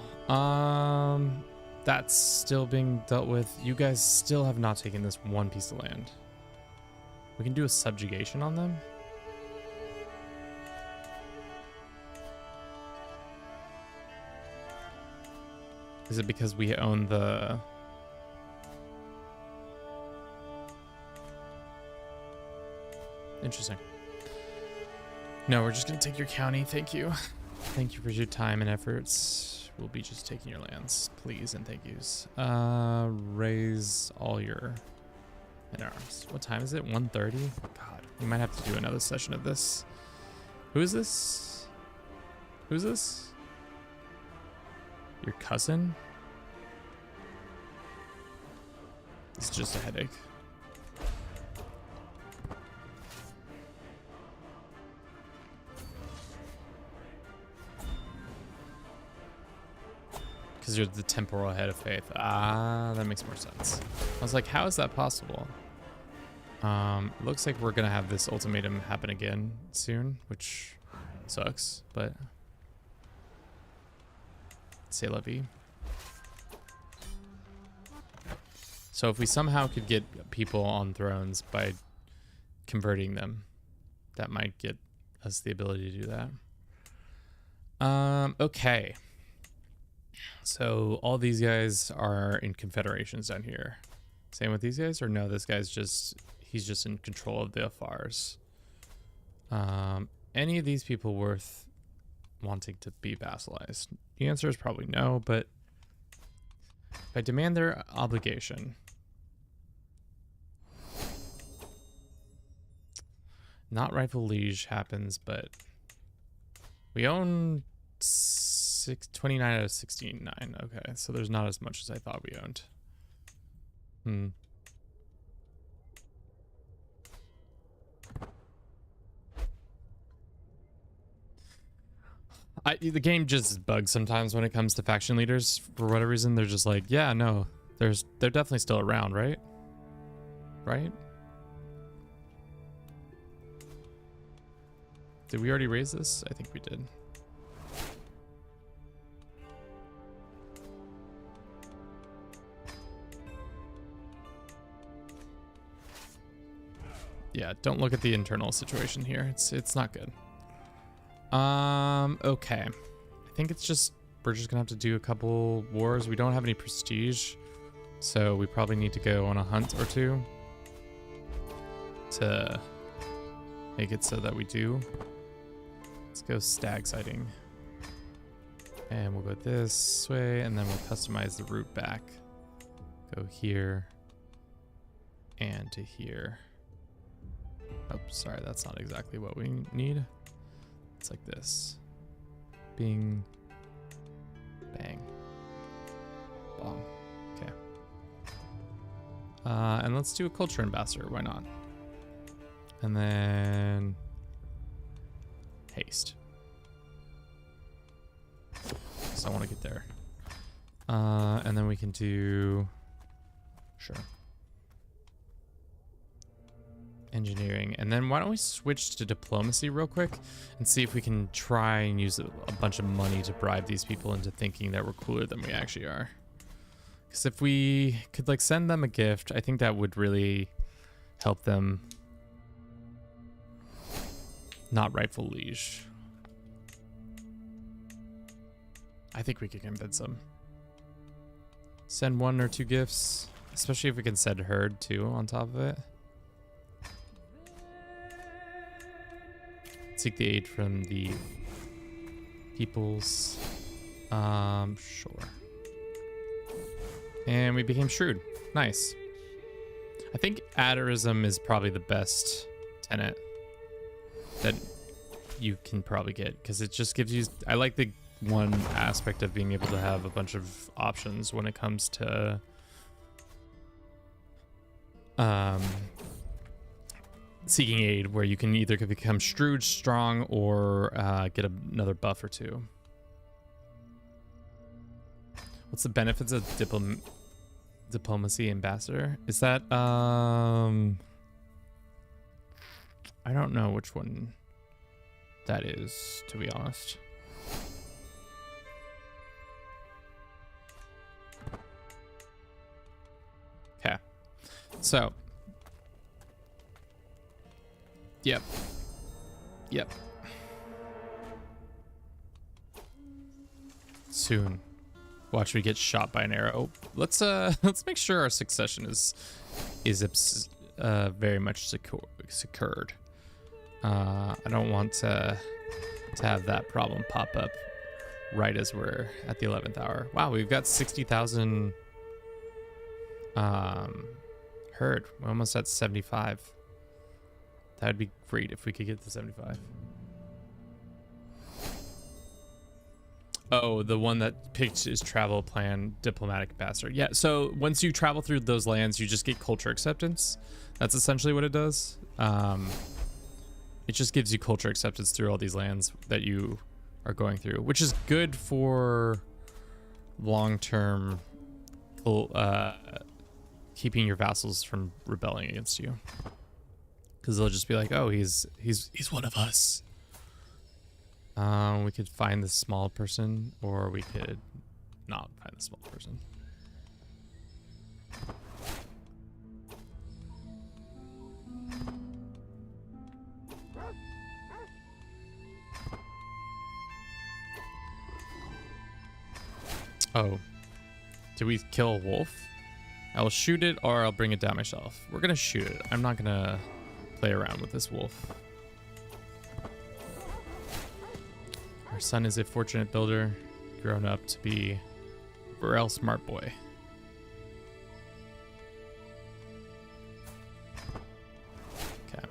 That's still being dealt with. You guys still have not taken this one piece of land. We can do a subjugation on them. Is it because we own the... Interesting. No, we're just gonna take your county. Thank you. Thank you for your time and efforts. We'll be just taking your lands. Please and thank yous. Raise all your men at arms. What time is it? 1:30? God, we might have to do another session of this. Who is this? Who's this? Your cousin? It's just a headache. Because you're the temporal head of faith. Ah, that makes more sense. I was like, how is that possible? Looks like we're gonna have this ultimatum happen again soon, which sucks, but c'est la vie. So if we somehow could get people on thrones by converting them, that might get us the ability to do that. Okay. So all these guys are in confederations down here. Same with these guys, or no, this guy's he's just in control of the affairs. Any of these people worth wanting to be vassalized? The answer is probably no, but if I demand their obligation, not rightful liege happens, but we own 29 out of 69. Okay, so there's not as much as I thought we owned. The game just bugs sometimes when it comes to faction leaders. For whatever reason, they're just like, yeah, no, they're definitely still around, right? Right? Did we already raise this? I think we did. Yeah, don't look at the internal situation here. It's not good. Okay. I think we're just gonna have to do a couple wars. We don't have any prestige, so we probably need to go on a hunt or two to make it so that we do. Let's go stag sighting. And we'll go this way, and then we'll customize the route back. Go here and to here. Oh, sorry, that's not exactly what we need. It's like this. Bing. Bang. Bong. Okay. And let's do a culture ambassador. Why not? And then haste. So I want to get there. And then we can do... Sure. Engineering. And then why don't we switch to diplomacy real quick and see if we can try and use a bunch of money to bribe these people into thinking that we're cooler than we actually are. Because if we could like send them a gift, I think that would really help them. Not rightful liege. I think we could convince them. Send 1 or 2 gifts, especially if we can send herd too on top of it. Seek the aid from the peoples. Sure. And we became shrewd. Nice. I think adorism is probably the best tenet that you can probably get, because it just gives you... I like the one aspect of being able to have a bunch of options when it comes to seeking aid, where you can either become shrewd, strong, or get another buff or 2. What's the benefits of diplomacy ambassador? Is that I don't know which one that is, to be honest. Okay. So. Yep. Yep. Soon. Watch me get shot by an arrow. Let's make sure our succession is very much secured. I don't want to have that problem pop up right as we're at the 11th hour. Wow, we've got 60,000 herd. We're almost at 75. That'd be great if we could get to 75. Oh, the one that picked his travel plan, diplomatic ambassador. Yeah, so once you travel through those lands, you just get culture acceptance. That's essentially what it does. It just gives you culture acceptance through all these lands that you are going through, which is good for long-term keeping your vassals from rebelling against you. Because they'll just be like, oh, he's one of us. We could find the small person, or we could not find the small person. Oh, did we kill a wolf? I'll shoot it, or I'll bring it down myself. We're gonna shoot it. I'm not gonna play around with this wolf. Our son is a fortunate builder, grown up to be a real smart boy. Okay.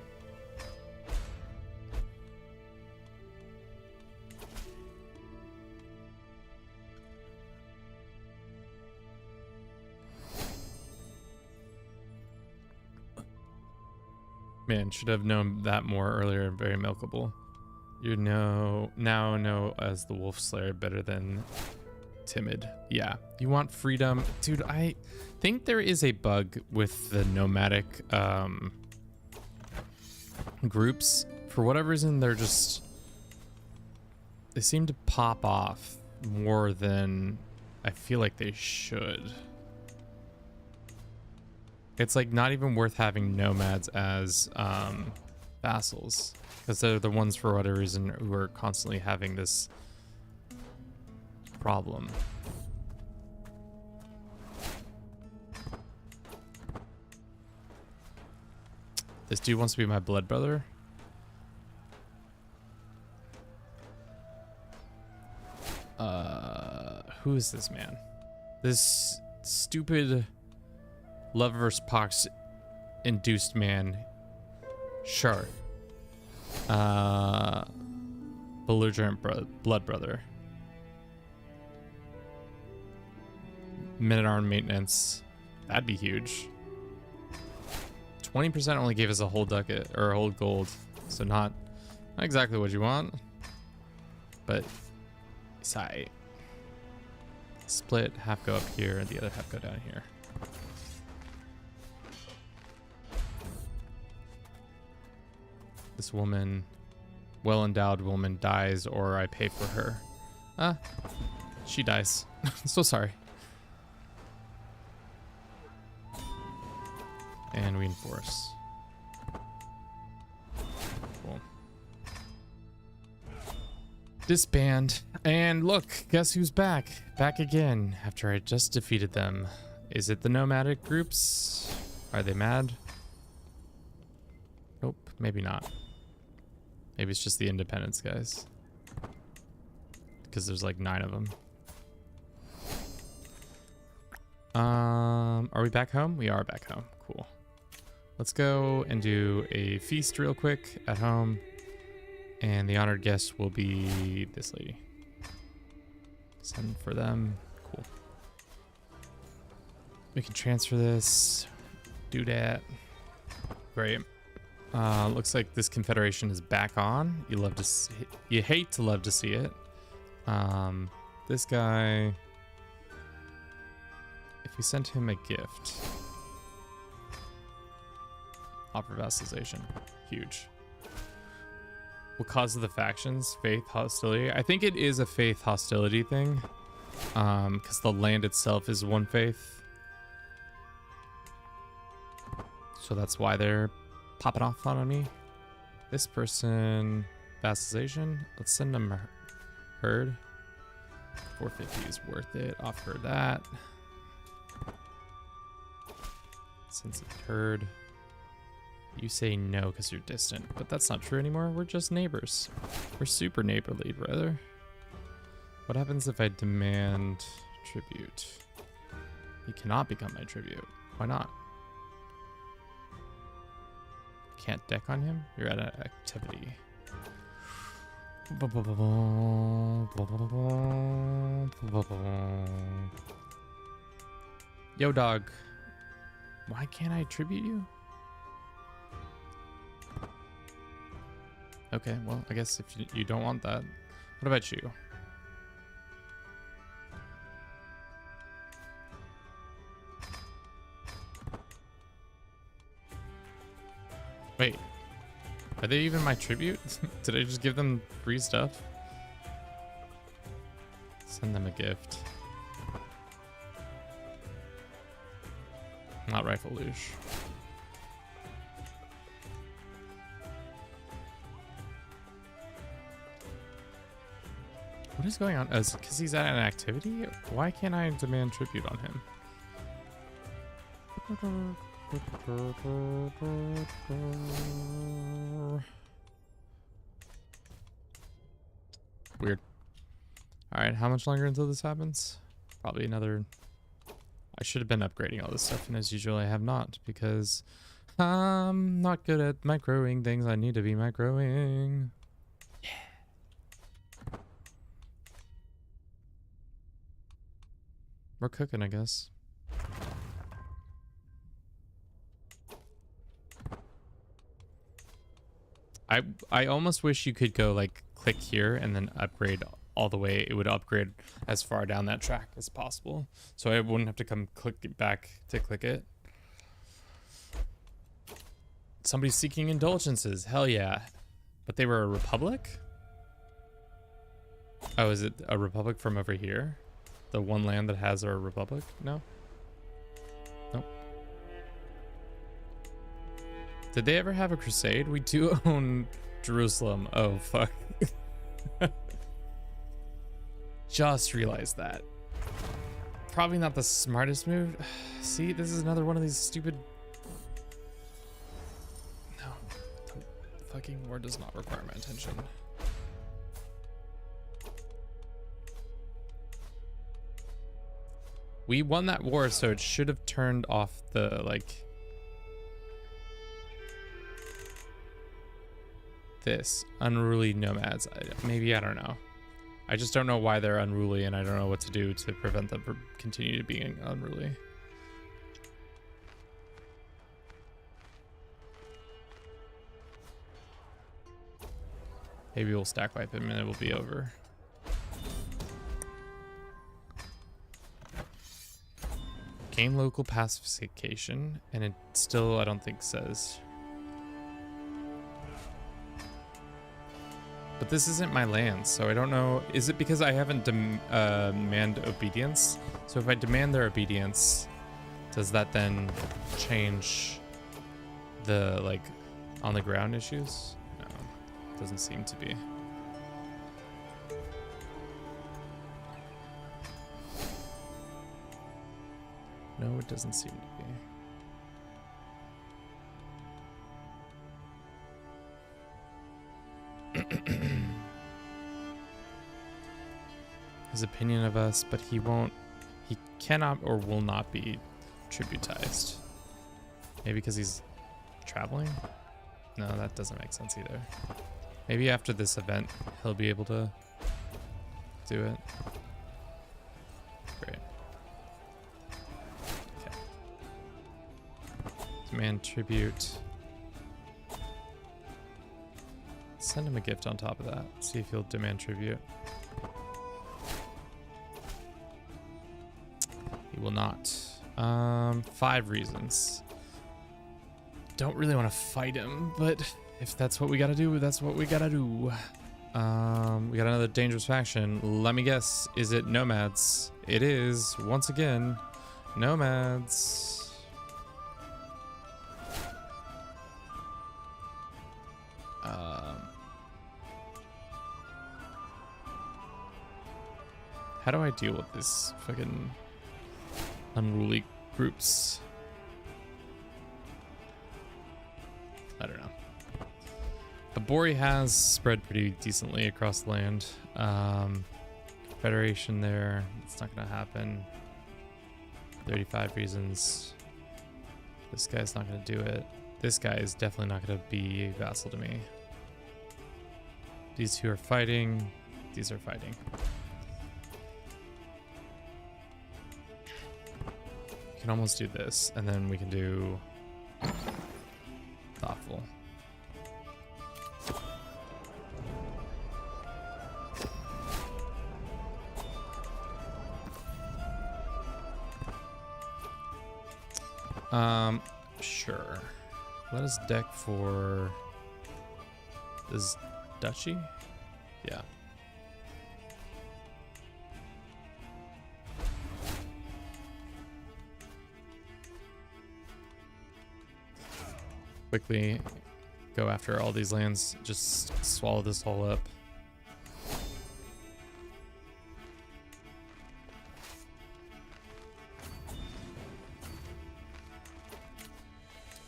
Man, should have known that more earlier. Very milkable. You now know as the Wolf Slayer better than timid. Yeah, you want freedom. Dude, I think there is a bug with the nomadic groups. For whatever reason, they seem to pop off more than I feel like they should. It's like not even worth having nomads as vassals, because they're the ones for whatever reason who are constantly having this problem. This dude wants to be my blood brother. Who is this man? This stupid Lover's Pox induced man. Sure. Belligerent blood brother. Minute-arm maintenance. That'd be huge. 20% only gave us a whole ducat or a whole gold. So not exactly what you want. But it's alright. Split, half go up here and the other half go down here. This woman, well-endowed woman, dies or I pay for her. She dies. So sorry. And we enforce. Cool. Disband. And look, guess who's back? Back again after I just defeated them. Is it the nomadic groups? Are they mad? Nope, maybe not. Maybe it's just the independence guys. Because there's like 9 of them. Are we back home? We are back home. Cool. Let's go and do a feast real quick at home. And the honored guest will be this lady. Send for them. Cool. We can transfer this. Do that. Great. Looks like this confederation is back on. You hate to love to see it. This guy, if we sent him a gift, offer vassalization, huge. What causes the factions? Faith, hostility. I think it is a faith hostility thing, because the land itself is one faith. So that's why they're popping off on me. This person, vassalization. Let's send them a herd. 450 is worth it. Offer that. Since it's herd. You say no because you're distant, but that's not true anymore. We're just neighbors. We're super neighborly, brother. What happens if I demand tribute? He cannot become my tribute. Why not? Can't deck on him? You're at an activity. Yo, dog. Why can't I tribute you? Okay, well, I guess if you don't want that. What about you? Wait, are they even my tribute? Did I just give them free stuff? Send them a gift. Not rifle luge. What is going on? Oh, because he's at an activity? Why can't I demand tribute on him? Weird. Alright, how much longer until this happens? Probably another... I should have been upgrading all this stuff, and as usual I have not, because I'm not good at microing things I need to be microing. Yeah. We're cooking, I guess. I almost wish you could go like click here and then upgrade all the way. It would upgrade as far down that track as possible, so I wouldn't have to come click it back to click it. Somebody's seeking indulgences. Hell yeah. But they were a republic? Oh, is it a republic from over here? The one land that has our republic? No? Nope. Did they ever have a crusade? We do own Jerusalem. Oh, fuck. Just realized that. Probably not the smartest move. See, this is another one of these stupid... No. The fucking war does not require my attention. We won that war, so it should have turned off the, like... this. Unruly nomads. Maybe, I don't know. I just don't know why they're unruly, and I don't know what to do to prevent them from continuing being unruly. Maybe we'll stack wipe him and it will be over. Gain local pacification, and it still, I don't think, says. But this isn't my land, so I don't know. Is it because I haven't demand obedience? So if I demand their obedience, does that then change the, like, on the ground issues? No, doesn't seem to be. No, it doesn't seem to be. His opinion of us, but he cannot or will not be tributized. Maybe because he's traveling? No, that doesn't make sense either. Maybe after this event, he'll be able to do it. Great. Okay. Demand tribute. Send him a gift on top of that. See if he'll demand tribute. He will not. 5 reasons. Don't really want to fight him, but if that's what we gotta do, that's what we gotta do. We got another dangerous faction. Let me guess, is it Nomads? It is, once again, Nomads. How do I deal with this fucking unruly groups? I don't know. Abori has spread pretty decently across the land. Federation there, it's not gonna happen. 35 reasons. This guy's not gonna do it. This guy is definitely not gonna be a vassal to me. These two are fighting. These are fighting. We can almost do this, and then we can do thoughtful. Sure. Let us deck for this duchy. Yeah. Quickly go after all these lands. Just swallow this all up.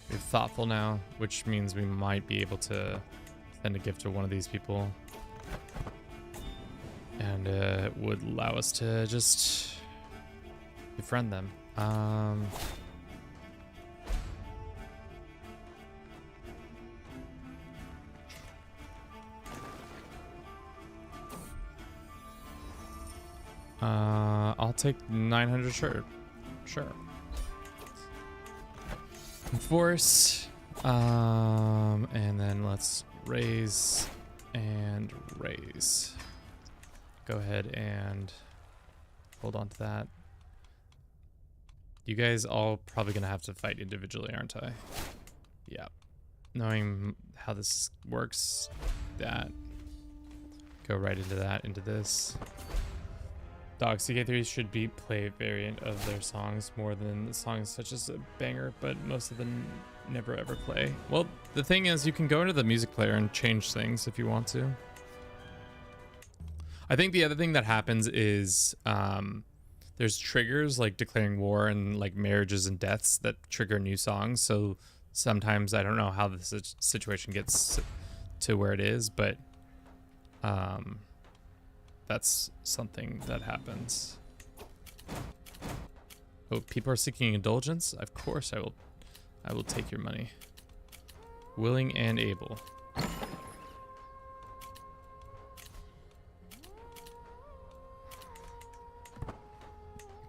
We're thoughtful now, which means we might be able to send a gift to one of these people. And it would allow us to just befriend them. I'll take 900, sure. Force, and then let's raise and raise. Go ahead and hold on to that. You guys all probably gonna have to fight individually, aren't I? Yeah. Knowing how this works, that go right into that, into this. Dog CK3 should be play a variant of their songs more than the songs such as a banger, but most of them never ever play. Well, the thing is, you can go into the music player and change things if you want to. I think the other thing that happens is there's triggers like declaring war and like marriages and deaths that trigger new songs. So sometimes I don't know how the situation gets to where it is, but that's something that happens. Oh, people are seeking indulgence? Of course I will take your money. Willing and able.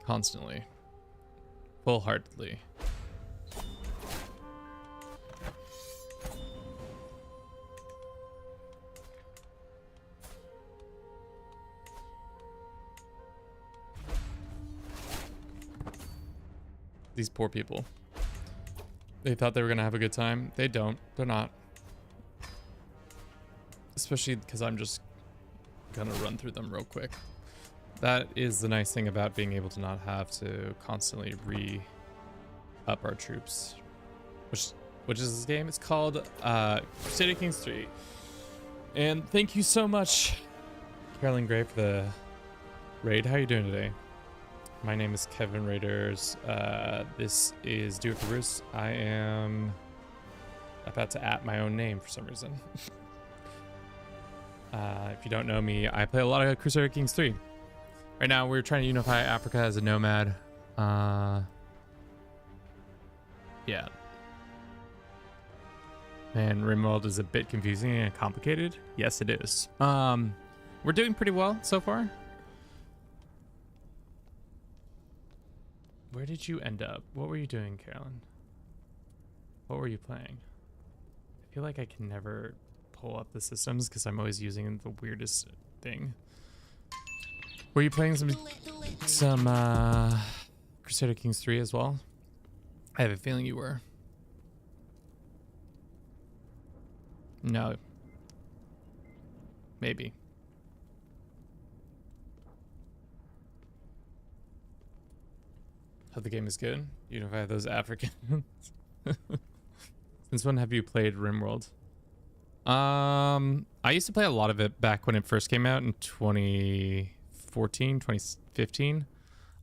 Constantly. Full-heartedly. These poor people. They thought they were gonna have a good time. They don't. They're not. Especially because I'm just gonna run through them real quick. That is the nice thing about being able to not have to constantly re-up our troops. Which is this game? It's called Crusader Kings 3. And thank you so much, Carolyn Gray, for the raid. How are you doing today? My name is Kevin Raiders. This is Do It for Bruce. I am about to at my own name for some reason. If you don't know me, I play a lot of Crusader Kings 3. Right now, we're trying to unify Africa as a nomad. Yeah. Man, RimWorld is a bit confusing and complicated. Yes, it is. We're doing pretty well so far. Where did you end up? What were you doing, Carolyn? What were you playing? I feel like I can never pull up the systems because I'm always using the weirdest thing. Were you playing some Crusader Kings 3 as well? I have a feeling you were. No. Maybe. Hope the game is good. Unify those Africans. Since when have you played RimWorld? I used to play a lot of it back when it first came out in 2014, 2015.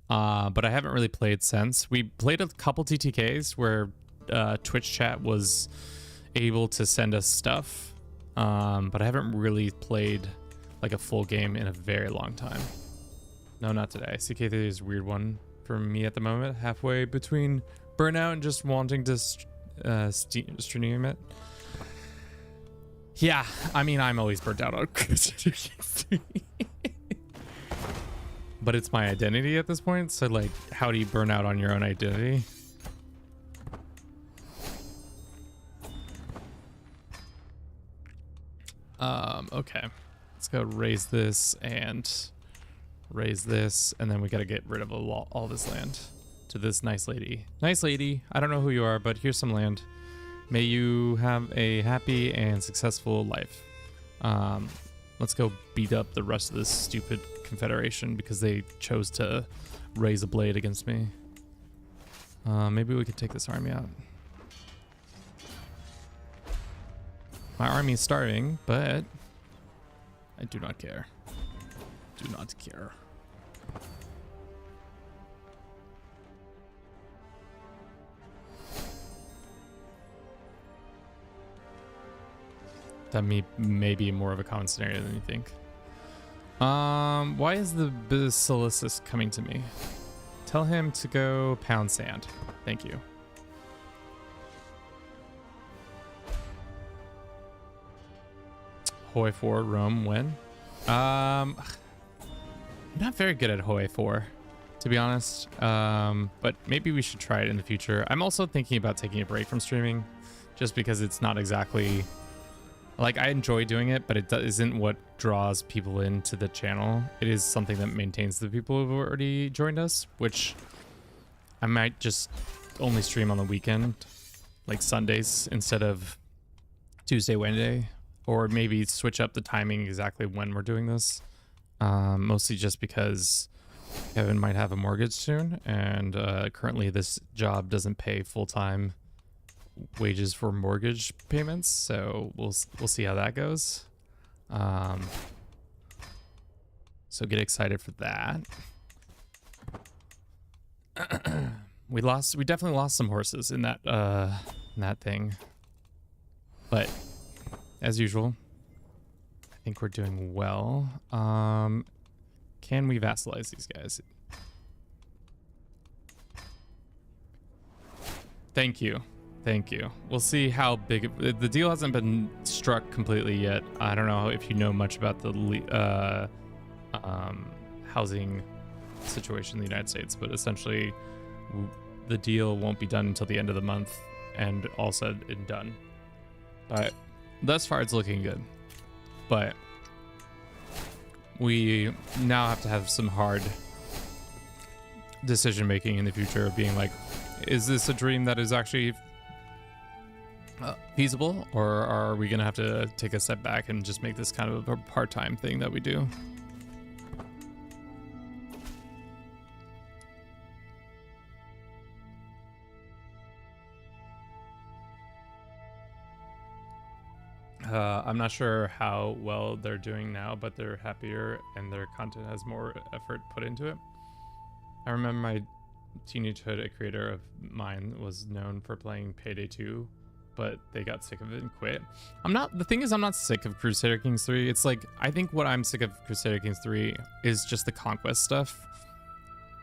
But I haven't really played since. We played a couple TTKs where Twitch chat was able to send us stuff. But I haven't really played like a full game in a very long time. No, not today. CK3 is a weird one for me at the moment. Halfway between burnout and just wanting to stream it. Yeah, I mean, I'm always burnt out on Crusader Kings 3. But it's my identity at this point, so like, how do you burn out on your own identity? Okay. Let's go raise this, and then we gotta get rid of all this land to this nice lady. Nice lady, I don't know who you are, but here's some land. May you have a happy and successful life. Let's go beat up the rest of this stupid confederation because they chose to raise a blade against me. Maybe we could take this army out. My army is starving, but I do not care. Do not care. That may be more of a common scenario than you think. Why is the Basilicus coming to me? Tell him to go pound sand. Thank you. Hoi 4 Rome when? I'm not very good at Hoi 4, to be honest. But maybe we should try it in the future. I'm also thinking about taking a break from streaming, just because it's not exactly like, I enjoy doing it, but it isn't what draws people into the channel. It is something that maintains the people who've already joined us, which I might just only stream on the weekend, like Sundays instead of Tuesday, Wednesday, or maybe switch up the timing exactly when we're doing this. Mostly just because Kevin might have a mortgage soon, and currently this job doesn't pay full-time wages for mortgage payments, so we'll see how that goes. So get excited for that. We definitely lost some horses in that thing, but as usual, I think we're doing well. Can we vassalize these guys? Thank you. Thank you. We'll see how big the deal hasn't been struck completely yet. I don't know if you know much about the housing situation in the United States, but essentially the deal won't be done until the end of the month, and all said and done. But thus far it's looking good. But we now have to have some hard decision making in the future of being like, is this a dream that is actually feasible, or are we gonna have to take a step back and just make this kind of a part-time thing that we do? I'm not sure how well they're doing now, but they're happier and their content has more effort put into it. I remember my teenagehood, a creator of mine was known for playing Pt2, but they got sick of it and quit. The thing is, I'm not sick of Crusader Kings 3. It's like, I think what I'm sick of Crusader Kings 3 is just the conquest stuff.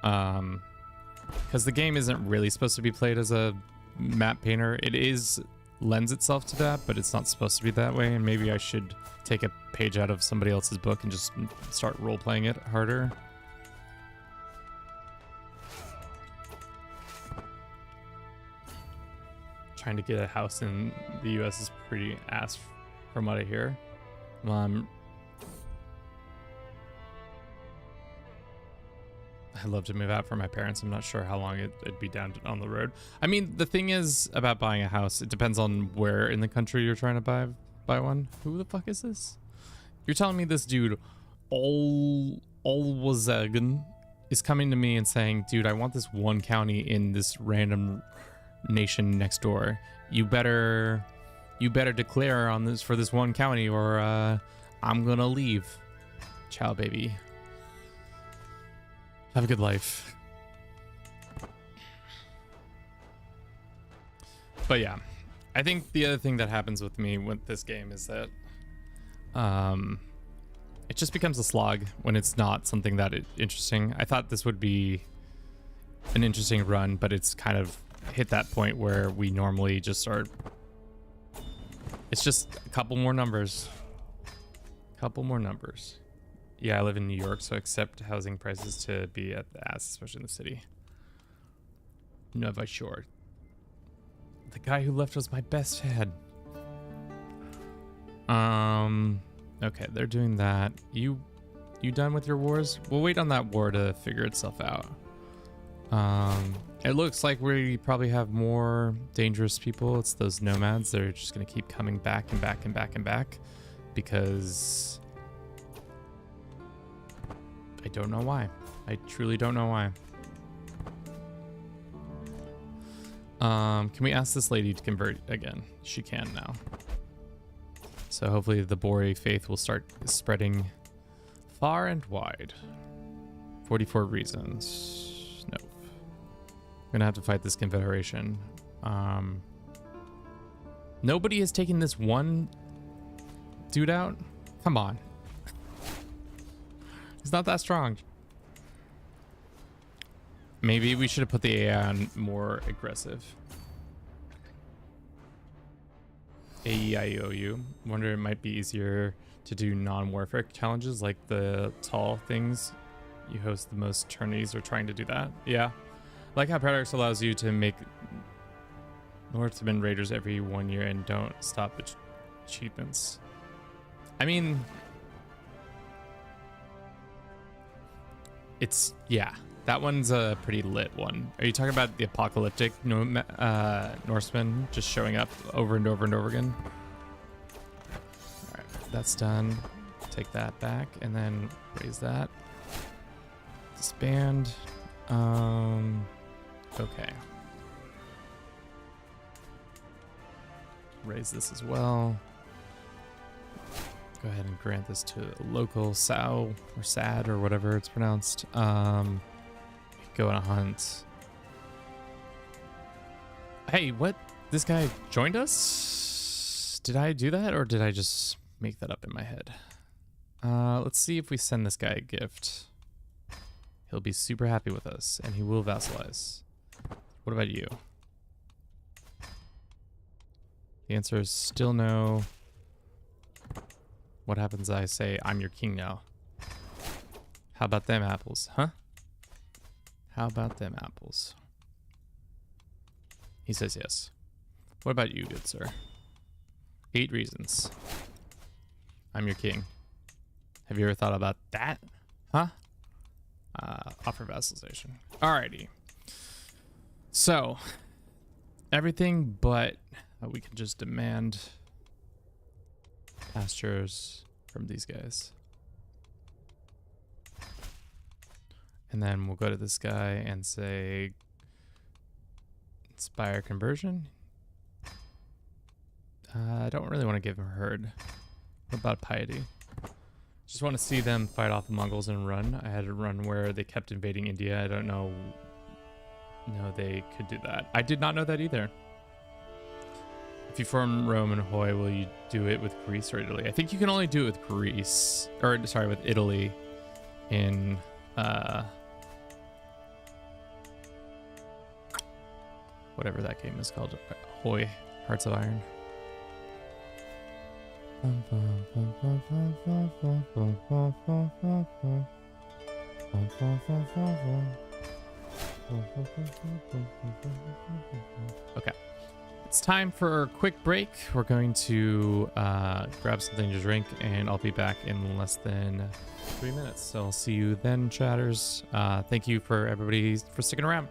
Because the game isn't really supposed to be played as a map painter. It lends itself to that, but it's not supposed to be that way, and maybe I should take a page out of somebody else's book and just start role-playing it harder. Trying to get a house in the US is pretty ass from what I hear. I'd love to move out for my parents. I'm not sure how long it'd be down on the road. I mean, the thing is about buying a house, it depends on where in the country you're trying to buy one. Who the fuck is this? You're telling me this dude, Olwazagan, is coming to me and saying, dude, I want this one county in this random nation next door. You better You better declare on this for this one county, or I'm gonna leave. Ciao, baby. Have a good life. But yeah, I think the other thing that happens with me with this game is that it just becomes a slog when it's not something that interesting. I thought this would be an interesting run, but it's kind of hit that point where we normally just start. It's just a couple more numbers. Couple more numbers. Yeah, I live in New York, so I accept housing prices to be at the ass, especially in the city. Nova Shore. The guy who left was my best head. Okay, they're doing that. You done with your wars? We'll wait on that war to figure itself out. It looks like we probably have more dangerous people. It's those nomads. They're just gonna keep coming back and back and back and back because I don't know why. I truly don't know why. Can we ask this lady to convert again? She can now. So hopefully the Bori faith will start spreading far and wide. 44 reasons. Nope. I'm gonna have to fight this confederation. Nobody has taken this one dude out? Come on. He's not that strong. Maybe we should have put the AI on more aggressive. AEIOU. Wonder it might be easier to do non-warfare challenges like the tall things. You host the most tourneys or trying to do that. Yeah. Like how Paradox allows you to make Northman Raiders every 1 year and don't stop achievements. I mean, it's, yeah, that one's a pretty lit one. Are you talking about the apocalyptic Norsemen just showing up over and over and over again? All right, that's done. Take that back and then raise that. Disband. Okay. Raise this as well. Go ahead and grant this to local Sao or Sad or whatever it's pronounced. Go on a hunt. Hey, what? This guy joined us? Did I do that or did I just make that up in my head? Let's see if we send this guy a gift. He'll be super happy with us and he will vassalize. What about you? The answer is still no. What happens I say, I'm your king now? How about them apples, huh? How about them apples? He says yes. What about you, good sir? 8 reasons. I'm your king. Have you ever thought about that? Huh? Offer vassalization. Alrighty. So, everything but we can just demand pastures from these guys. And then we'll go to this guy and say inspire conversion. I don't really want to give him a herd. What about piety? Just want to see them fight off the Mongols and run. I had a run where they kept invading India. I don't know. No, they could do that. I did not know that either. If you form Rome and Hoi, will you do it with Greece or Italy? I think you can only do it with Greece, or sorry, with Italy in whatever that game is called. Hoi, Hearts of Iron. Okay. It's time for a quick break. We're going to grab something to drink, and I'll be back in less than 3 minutes. So I'll see you then, chatters. Thank you for everybody for sticking around.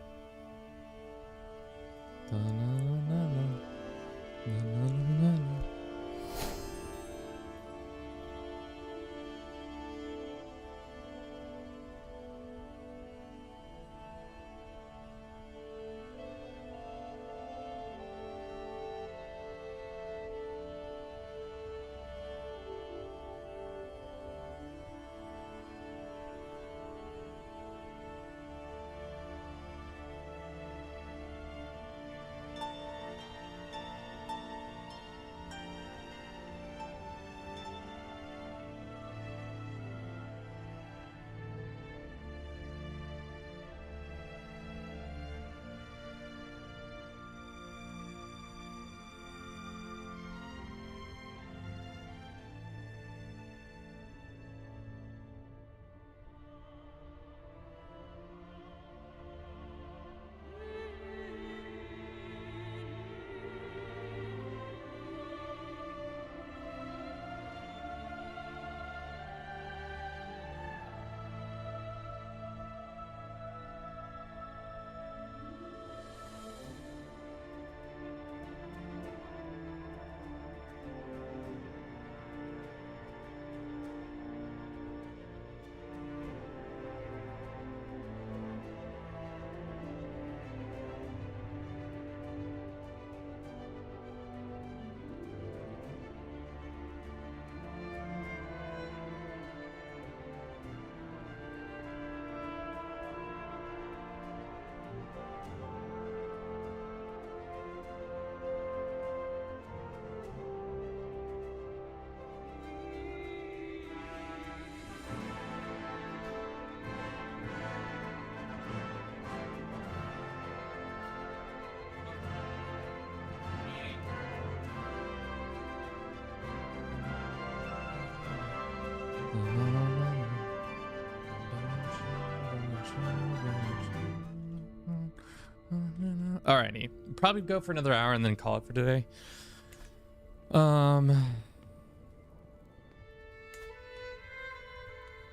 Alrighty, probably go for another hour and then call it for today.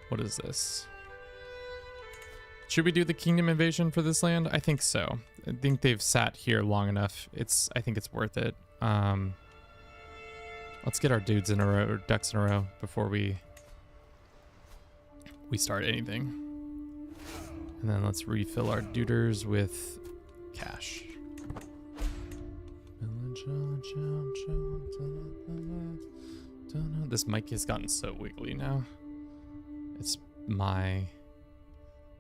What is this? Should we do the kingdom invasion for this land? I think so. I think they've sat here long enough. I think it's worth it. Let's get our dudes in a row, or ducks in a row, before we start anything. And then let's refill our duders with cash. This mic has gotten so wiggly now. It's my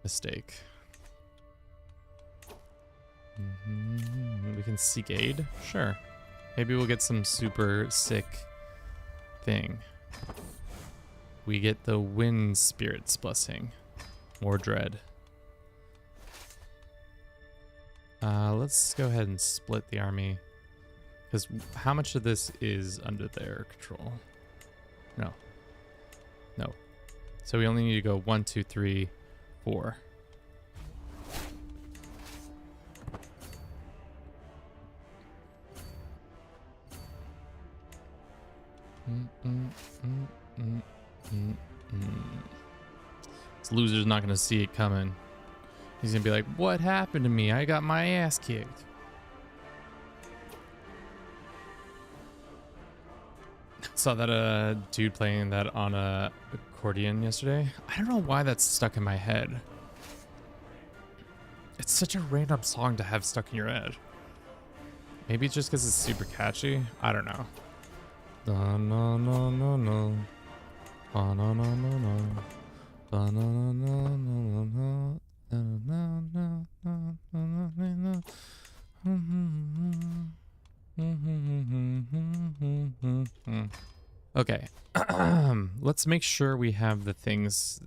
mistake. We can seek aid? Sure. Maybe we'll get some super sick thing. We get the wind spirit's blessing. More dread. Let's go ahead and split the army. Because how much of this is under their control? No. No. So we only need to go 1, 2, 3, 4. This loser's not gonna see it coming. He's gonna be like, what happened to me? I got my ass kicked. Saw that dude playing that on a accordion yesterday. I don't know why that's stuck in my head. It's such a random song to have stuck in your head. Maybe it's just because it's super catchy. I don't know. No no no no no. No no no no no. No no no no no. Okay. Let's make sure we have the things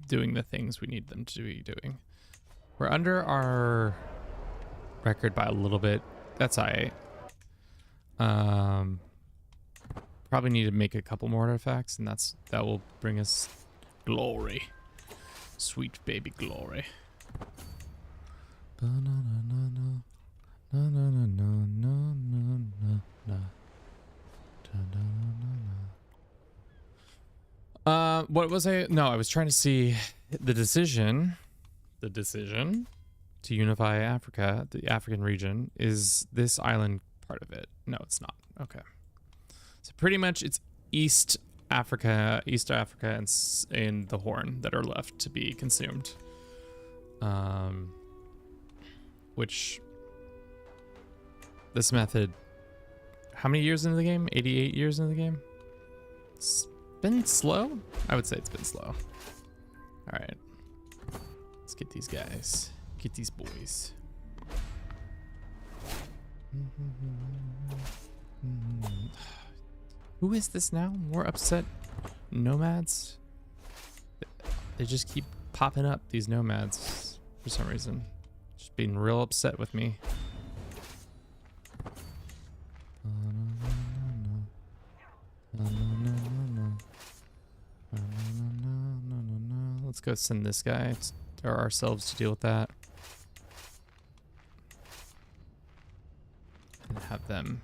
doing the things we need them to be doing. We're under our record by a little bit. That's alright. Probably need to make a couple more artifacts, and that will bring us glory. Sweet baby glory. What was I? No, I was trying to see the decision to unify Africa, the African region. Is this island part of it? No, it's not. Okay. So pretty much it's East Africa, and the Horn that are left to be consumed. Which this method, how many years into the game? 88 years into the game? It's been slow? I would say it's been slow. All right. Let's get these guys. Get these boys. Who is this now? More upset nomads? They just keep popping up, these nomads, for some reason. Just being real upset with me. Let's go send this guy or ourselves to deal with that. And have them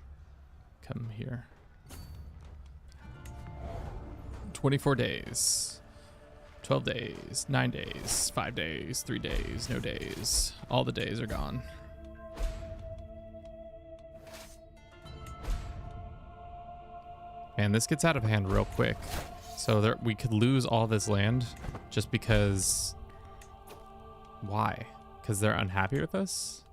come here. 24 days. 12 days, 9 days, 5 days, 3 days, no days. All the days are gone. Man, this gets out of hand real quick. So we could lose all this land just because... Why? Because they're unhappy with us?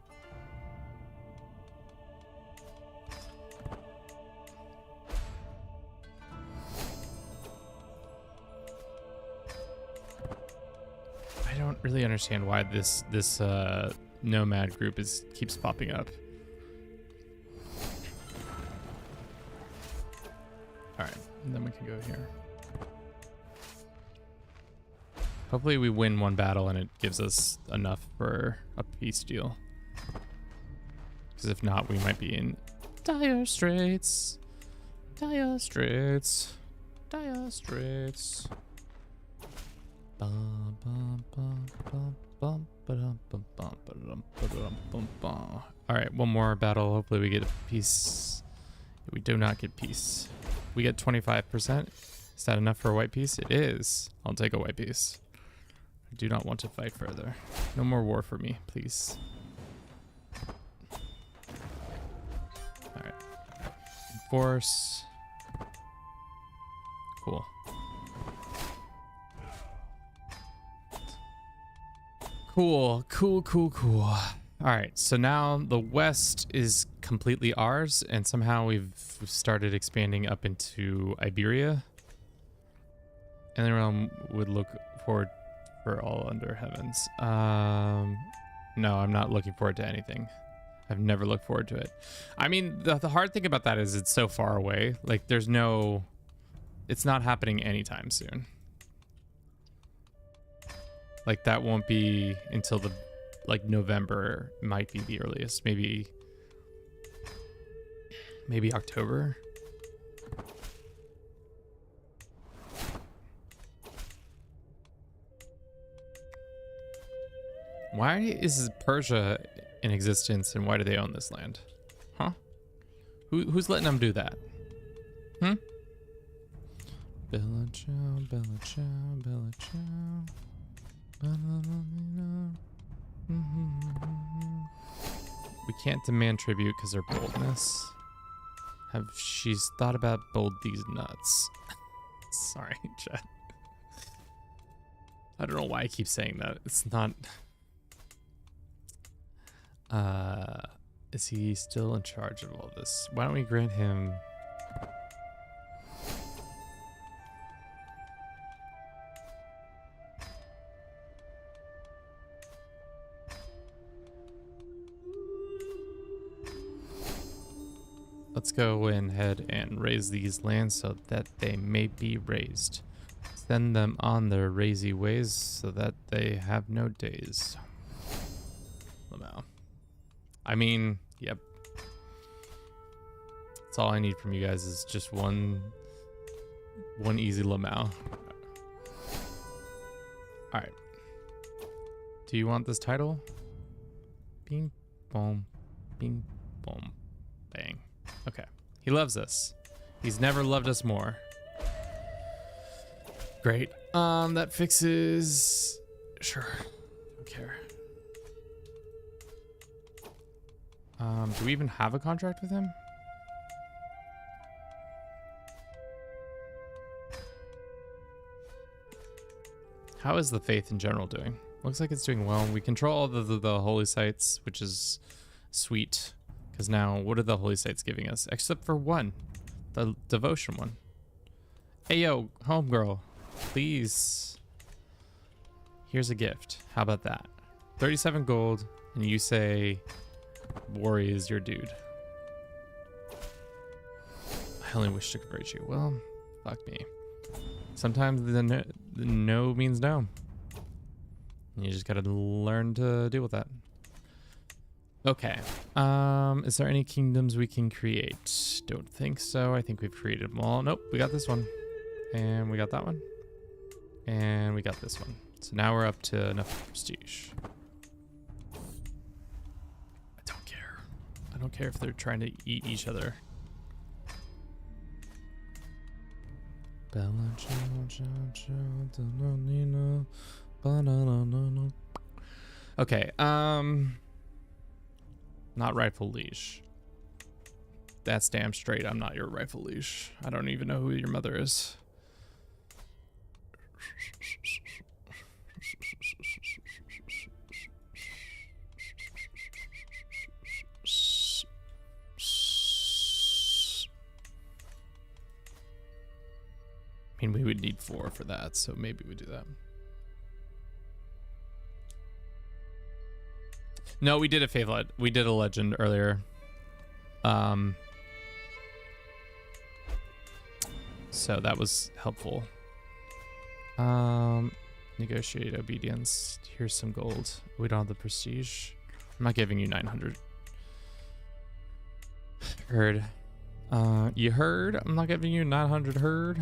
I don't really understand why this nomad group keeps popping up. All right, and then we can go here. Hopefully we win one battle and it gives us enough for a peace deal. Because if not, we might be in dire straits. Dire straits. Dire straits. Bum, bum, bum, bum, bum, ba-dum, bum, bum, ba-dum, ba-dum, bum, bum. one more battle. Hopefully we get a peace. We do not get peace. We get 25%. Is that enough for a white piece? It is. I'll take a white piece. I do not want to fight further. No more war for me, please. Alright. Enforce. Cool. Cool. Alright, so now the west is completely ours, and somehow we've started expanding up into Iberia. And then would look forward for all under heavens. No, I'm not looking forward to anything. I've never looked forward to it. I mean, the hard thing about that is it's so far away. Like, there's no... It's not happening anytime soon. Like, that won't be until the... Like, November might be the earliest. Maybe October. Why is Persia in existence, and why do they own this land? Huh? Who's letting them do that? Bella ciao, bella ciao, bella ciao. We can't demand tribute because of boldness. She's thought about bold these nuts. Sorry, chat. I don't know why I keep saying that. It's not... is he still in charge of all this? Why don't we grant him... Let's go ahead and raise these lands so that they may be raised. Send them on their raisy ways so that they have no days. Lamau. I mean, yep. That's all I need from you guys is just one easy Lamau. Alright. Do you want this title? Bing, boom, bing, boom, bang. Okay. He loves us. He's never loved us more. Great. That fixes... Sure. Don't care. Do we even have a contract with him? How is the faith in general doing? Looks like it's doing well. We control all the holy sites, which is sweet. Because now, what are the holy sites giving us? Except for one. The devotion one. Hey, yo, homegirl. Please. Here's a gift. How about that? 37 gold, and you say... Worry is your dude. I only wish to convert you. Well, fuck me. Sometimes the no means no. You just gotta learn to deal with that. Okay. Is there any kingdoms we can create? Don't think so. I think we've created them all. Nope, we got this one. And we got that one. And we got this one. So now we're up to enough prestige. I don't care if they're trying to eat each other. Okay, not rightful liege. That's damn straight. I'm not your rightful liege. I don't even know who your mother is. I mean, we would need 4 for that, so maybe we do that. No, we did a favorite. We did a legend earlier. So that was helpful. Negotiate obedience. Here's some gold. We don't have the prestige. I'm not giving you 900. Heard. You heard? I'm not giving you 900. Heard.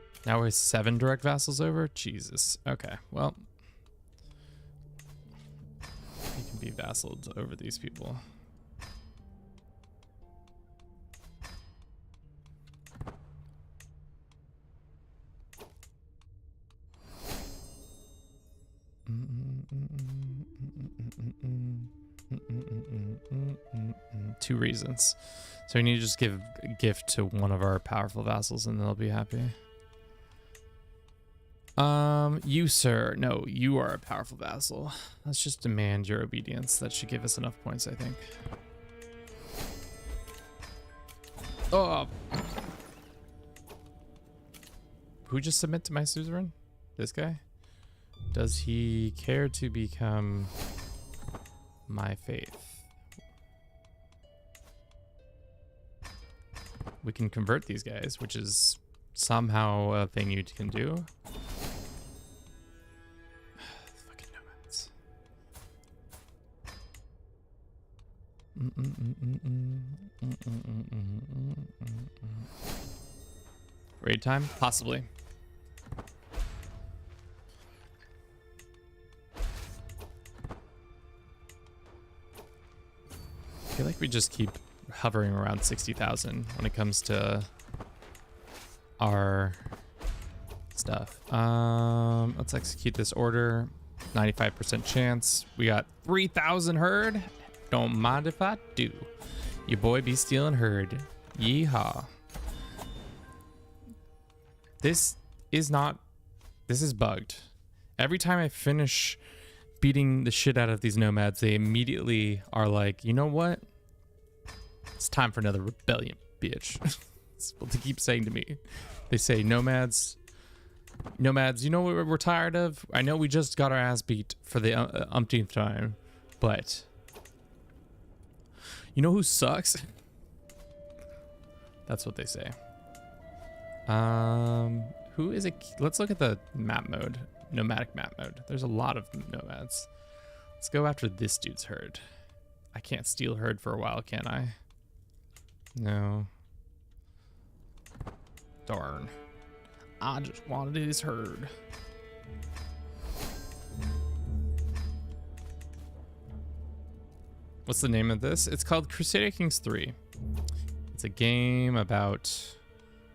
Now we're 7 direct vassals over? Jesus. Okay, well. You can be vassaled over these people. Two reasons. So we need to just give a gift to one of our powerful vassals and they'll be happy. You, sir. No, you are a powerful vassal. Let's just demand your obedience. That should give us enough points, I think. Oh. Who just submit to my suzerain? This guy? Does he care to become my faith? We can convert these guys, which is somehow a thing you can do. Fucking nomads. Raid time? Possibly. I feel like we just keep hovering around 60,000 when it comes to our stuff. Let's execute this order. 95% chance. We got 3,000 herd. Don't mind if I do. Your boy be stealing herd. Yeehaw. This is bugged. Every time I finish beating the shit out of these nomads, they immediately are like, you know what? It's time for another rebellion, bitch. That's what they keep saying to me. They say, nomads, you know what we're tired of? I know we just got our ass beat for the umpteenth time, but you know who sucks? That's what they say. Who is it? Let's look at the map mode, nomadic map mode. There's a lot of nomads. Let's go after this dude's herd. I can't steal herd for a while, can I? No. Darn. I just wanted his herd. What's the name of this? It's called Crusader Kings 3. It's a game about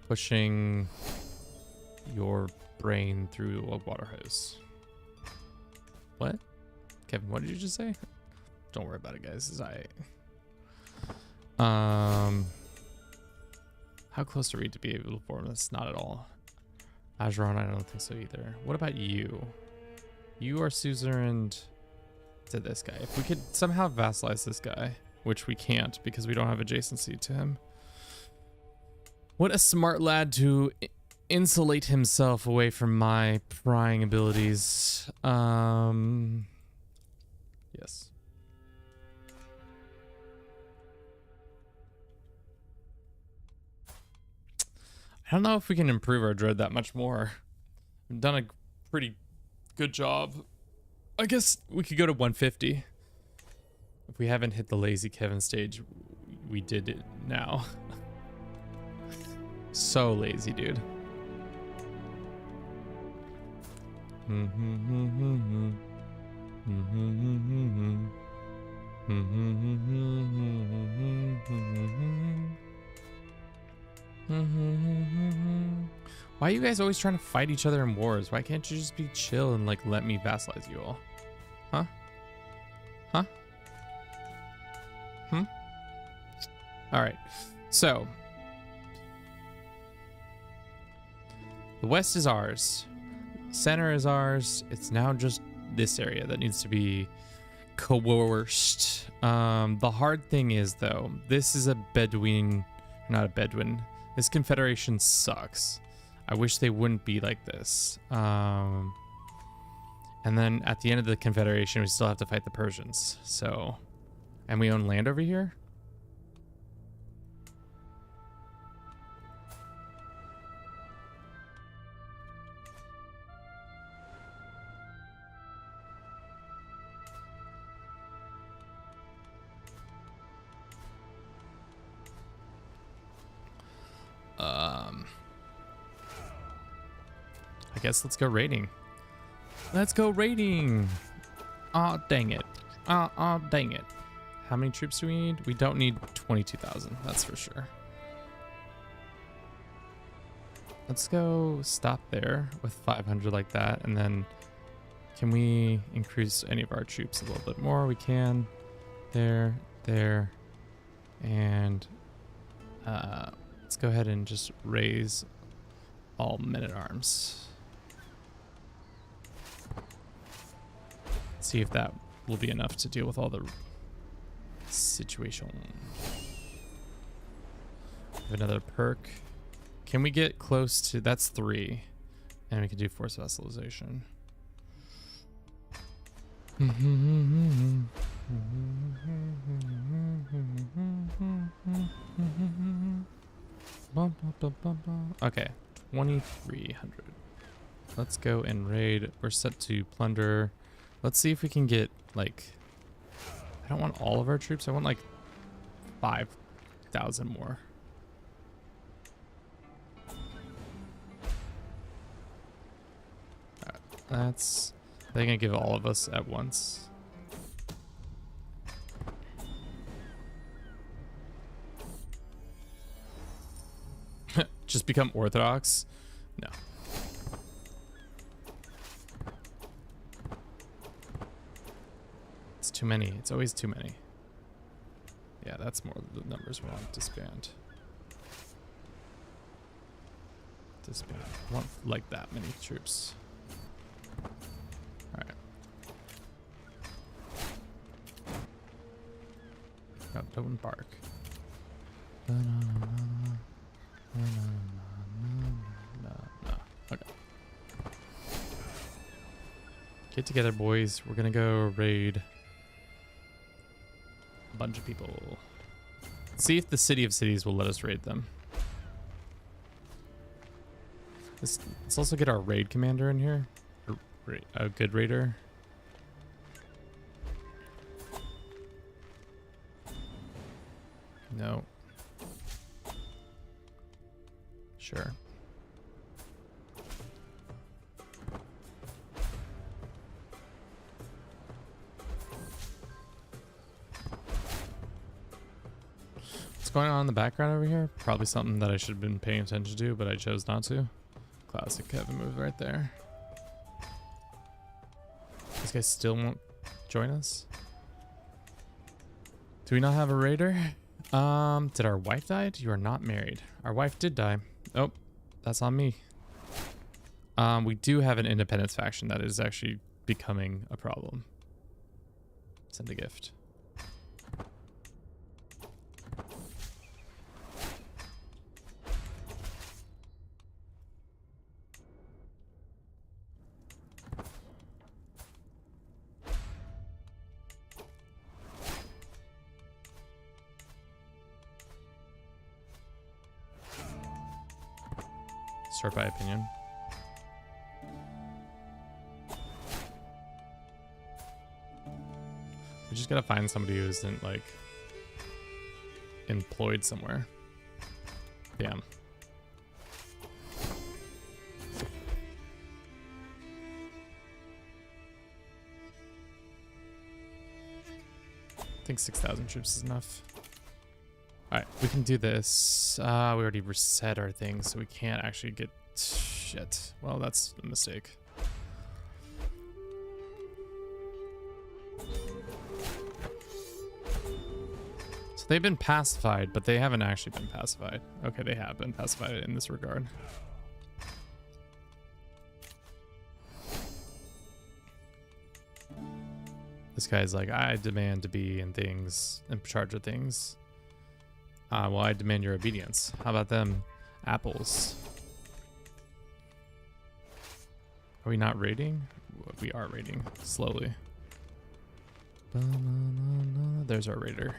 pushing your brain through a water hose. What? Kevin, what did you just say? Don't worry about it, guys. It's alright. How close are we to be able to form this? Not at all. Azeron, I don't think so either. What about you? You are suzerain to this guy. If we could somehow vassalize this guy, which we can't because we don't have adjacency to him. What a smart lad to insulate himself away from my prying abilities. Yes. I don't know if we can improve our dread that much more. We've done a pretty good job. I guess we could go to 150. If we haven't hit the lazy Kevin stage, we did it now. So lazy, dude. Why are you guys always trying to fight each other in wars? Why can't you just be chill and like let me vassalize you all? Huh? Huh? All right. So the west is ours. Center is ours. It's now just this area that needs to be coerced. The hard thing is though, this is a Bedouin, not a Bedouin. This confederation sucks. I wish they wouldn't be like this. And then at the end of the confederation, we still have to fight the Persians. So, and we own land over here? I guess let's go raiding. Let's go raiding. Aw, dang it. Aw, dang it. How many troops do we need? We don't need 22,000, that's for sure. Let's go stop there with 500 like that, and then can we increase any of our troops a little bit more? We can. There, and let's go ahead and just raise all men-at-arms. See if that will be enough to deal with all the situation. We have another perk. Can we get close to, that's 3, and we can do force vassalization. Okay, 2,300. Let's go and raid. We're set to plunder. Let's see if we can get, like, I don't want all of our troops. I want like 5,000 more. That's, they're gonna give all of us at once. Just become Orthodox? No. It's too many. It's always too many. Yeah, that's more the numbers we want. Disband. Disband. I want like that many troops. Alright. No, don't bark. No. Okay. Get together, boys. We're gonna go raid a bunch of people. See if the City of Cities will let us raid them. Let's also get our raid commander in here. A good raider. No. Sure. What's going on in the background over here? Probably something that I should have been paying attention to, but I chose not to. Classic Kevin move right there. This guy still won't join us? Do we not have a raider? Did our wife die? You are not married. Our wife did die. Oh, that's on me. We do have an independence faction that is actually becoming a problem. Send a gift. Start by opinion. We just gotta find somebody who isn't like employed somewhere. Damn. I think 6,000 troops is enough. Alright, we can do this. We already reset our things, so we can't actually get... Shit. Well, that's a mistake. So they've been pacified, but they haven't actually been pacified. Okay, they have been pacified in this regard. This guy's like, I demand to be in charge of things. Well, I demand your obedience. How about them apples? Are we not raiding? We are raiding slowly. There's our raider.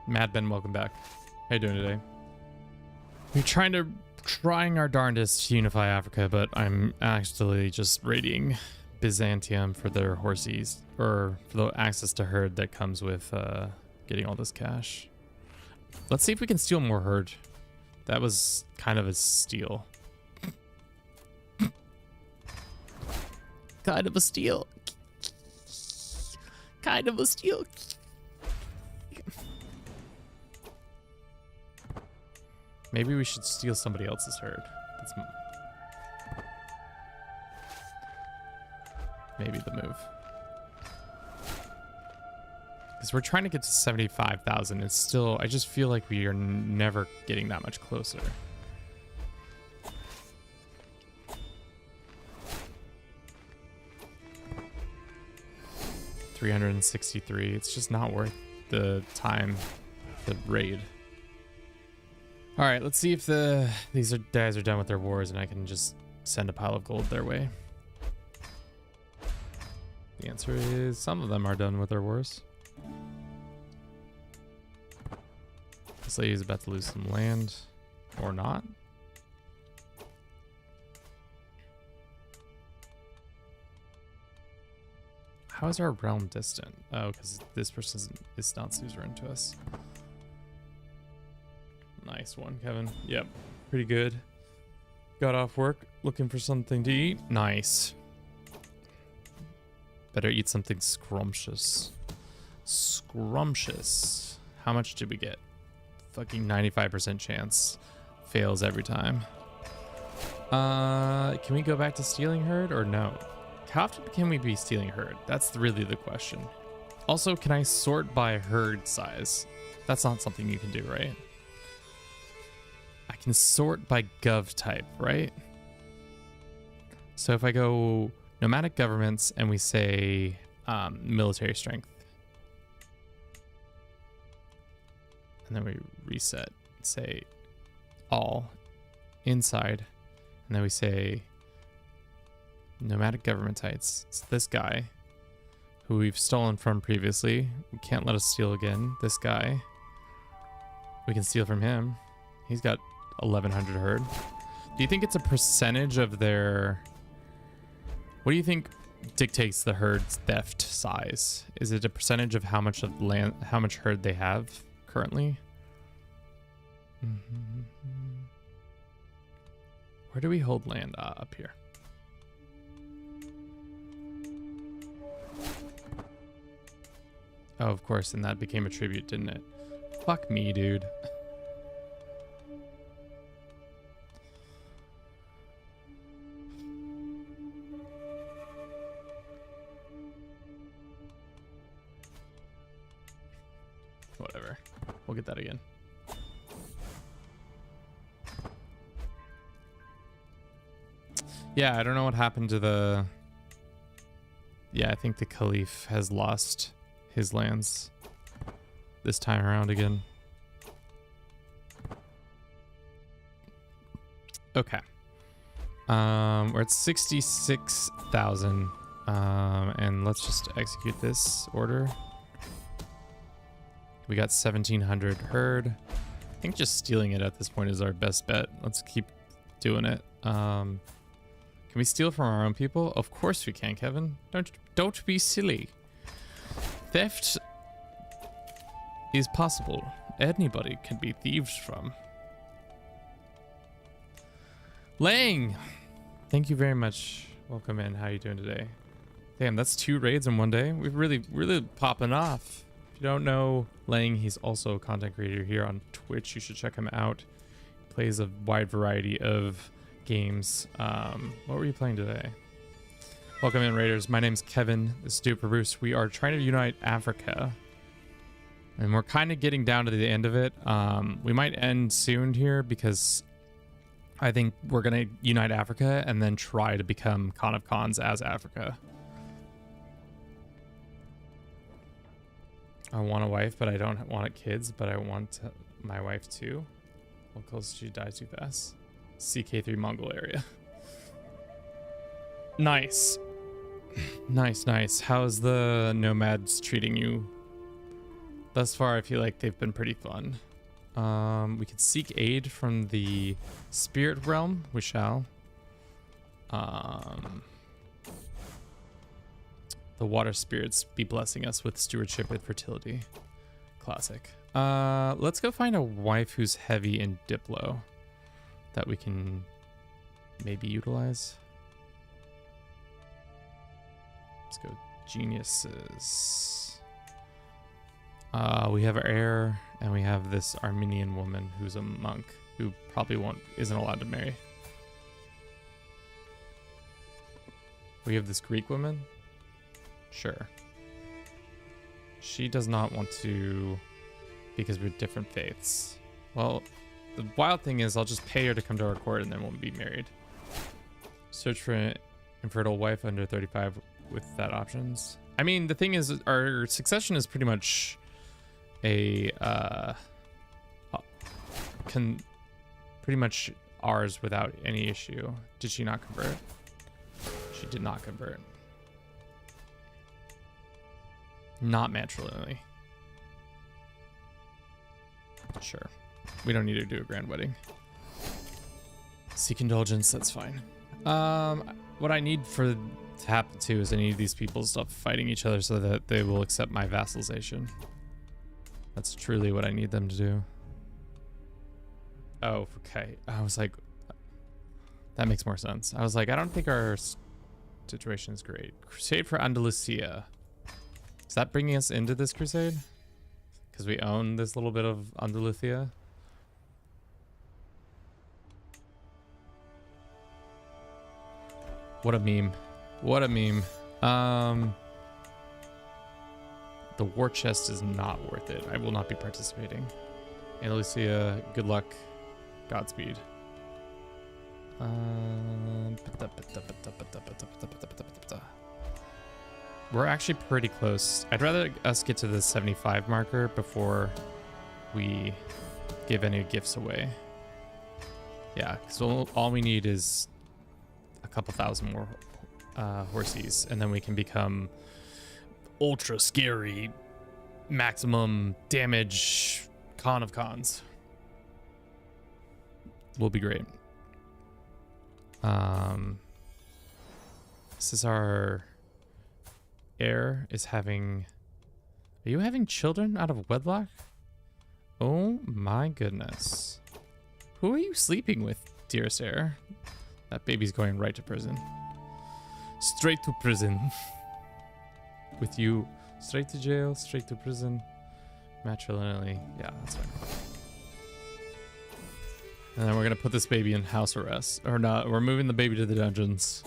Mad Ben, welcome back. How you doing today? We're trying our darndest to unify Africa, but I'm actually just raiding Byzantium for their horses, or for the access to herd that comes with getting all this cash. Let's see if we can steal more herd. That was kind of a steal. Kind of a steal. Kind of a steal. Maybe we should steal somebody else's herd. That's maybe the move. Because we're trying to get to 75,000. It's still, I just feel like we are never getting that much closer. $363. It's just not worth the time to raid. All right, let's see if these guys are done with their wars and I can just send a pile of gold their way. The answer is some of them are done with their wars. This lady is about to lose some land, or not. How is our realm distant? Oh, because this person is not suzerain to us. Nice one, Kevin. Yep, pretty good. Got off work, looking for something to eat. Nice. Better eat something scrumptious. Scrumptious. How much did we get? Fucking 95% chance. Fails every time. Can we go back to stealing herd or no? How often can we be stealing herd? That's really the question. Also, can I sort by herd size? That's not something you can do, right? I can sort by gov type, right? So if I go nomadic governments and we say military strength, and then we reset, say all inside, and then we say nomadic government types. It's this guy who we've stolen from previously. We can't let us steal again. This guy, we can steal from him. He's got 1,100 herd. Do you think it's a percentage of their... What do you think dictates the herd's theft size? Is it a percentage of how much of land, how much herd they have currently? Where do we hold land? Up here. Oh, of course, and that became a tribute, didn't it? Fuck me, dude. Whatever. We'll get that again. Yeah, I don't know what happened to the... Yeah, I think the Caliph has lost his lands this time around again. Okay. We're at 66,000. And let's just execute this order. We got 1,700 herd. I think just stealing it at this point is our best bet. Let's keep doing it. Can we steal from our own people? Of course we can, Kevin. Don't be silly. Theft is possible. Anybody can be thieves from. Lang, thank you very much. Welcome in. How are you doing today? Damn, that's 2 raids in one day. We've really popping off. If you don't know Lang, he's also a content creator here on Twitch. You should check him out. He plays a wide variety of games. What were you playing today? Welcome in, Raiders. My name's Kevin. This is Duper Bruce. We are trying to unite Africa, and we're kind of getting down to the end of it. We might end soon here because I think we're gonna unite Africa and then try to become Khan of Khans as Africa. I want a wife, but I don't want kids, but I want my wife too. Well, close she dies too fast. CK3 Mongol area. Nice. Nice. How's the nomads treating you? Thus far, I feel like they've been pretty fun. We could seek aid from the spirit realm. We shall. The water spirits be blessing us with stewardship and fertility. Classic. Let's go find a wife who's heavy in Diplo that we can maybe utilize. Let's go geniuses. We have our heir, and we have this Armenian woman who's a monk who probably isn't allowed to marry. We have this Greek woman. Sure. She does not want to because we're different faiths. Well, the wild thing is I'll just pay her to come to our court and then we'll be married. Search for an infertile wife under 35 with that options. I mean, the thing is our succession is pretty much pretty much ours without any issue. Did she not convert? She did not convert. Not matrilineally. Sure. We don't need to do a grand wedding. Seek indulgence, that's fine. What I need to happen too is I need these people to stop fighting each other so that they will accept my vassalization. That's truly what I need them to do. Oh, okay. I was like, that makes more sense. I was like, I don't think our situation is great. Crusade for Andalusia. Is that bringing us into this crusade? Because we own this little bit of Andalusia. What a meme. What a meme. The war chest is not worth it. I will not be participating. Andalusia, good luck. Godspeed. We're actually pretty close. I'd rather us get to the 75 marker before we give any gifts away. Yeah, because all we need is a couple thousand more horsies, and then we can become ultra scary, maximum damage con of cons. Will be great. This is our heir is having. Are you having children out of wedlock? Oh my goodness. Who are you sleeping with, dearest heir? That baby's going right to prison. Straight to prison. With you, straight to jail, straight to prison. Matrilineally. Yeah, that's fine. And then we're gonna put this baby in house arrest. Or not, we're moving the baby to the dungeons.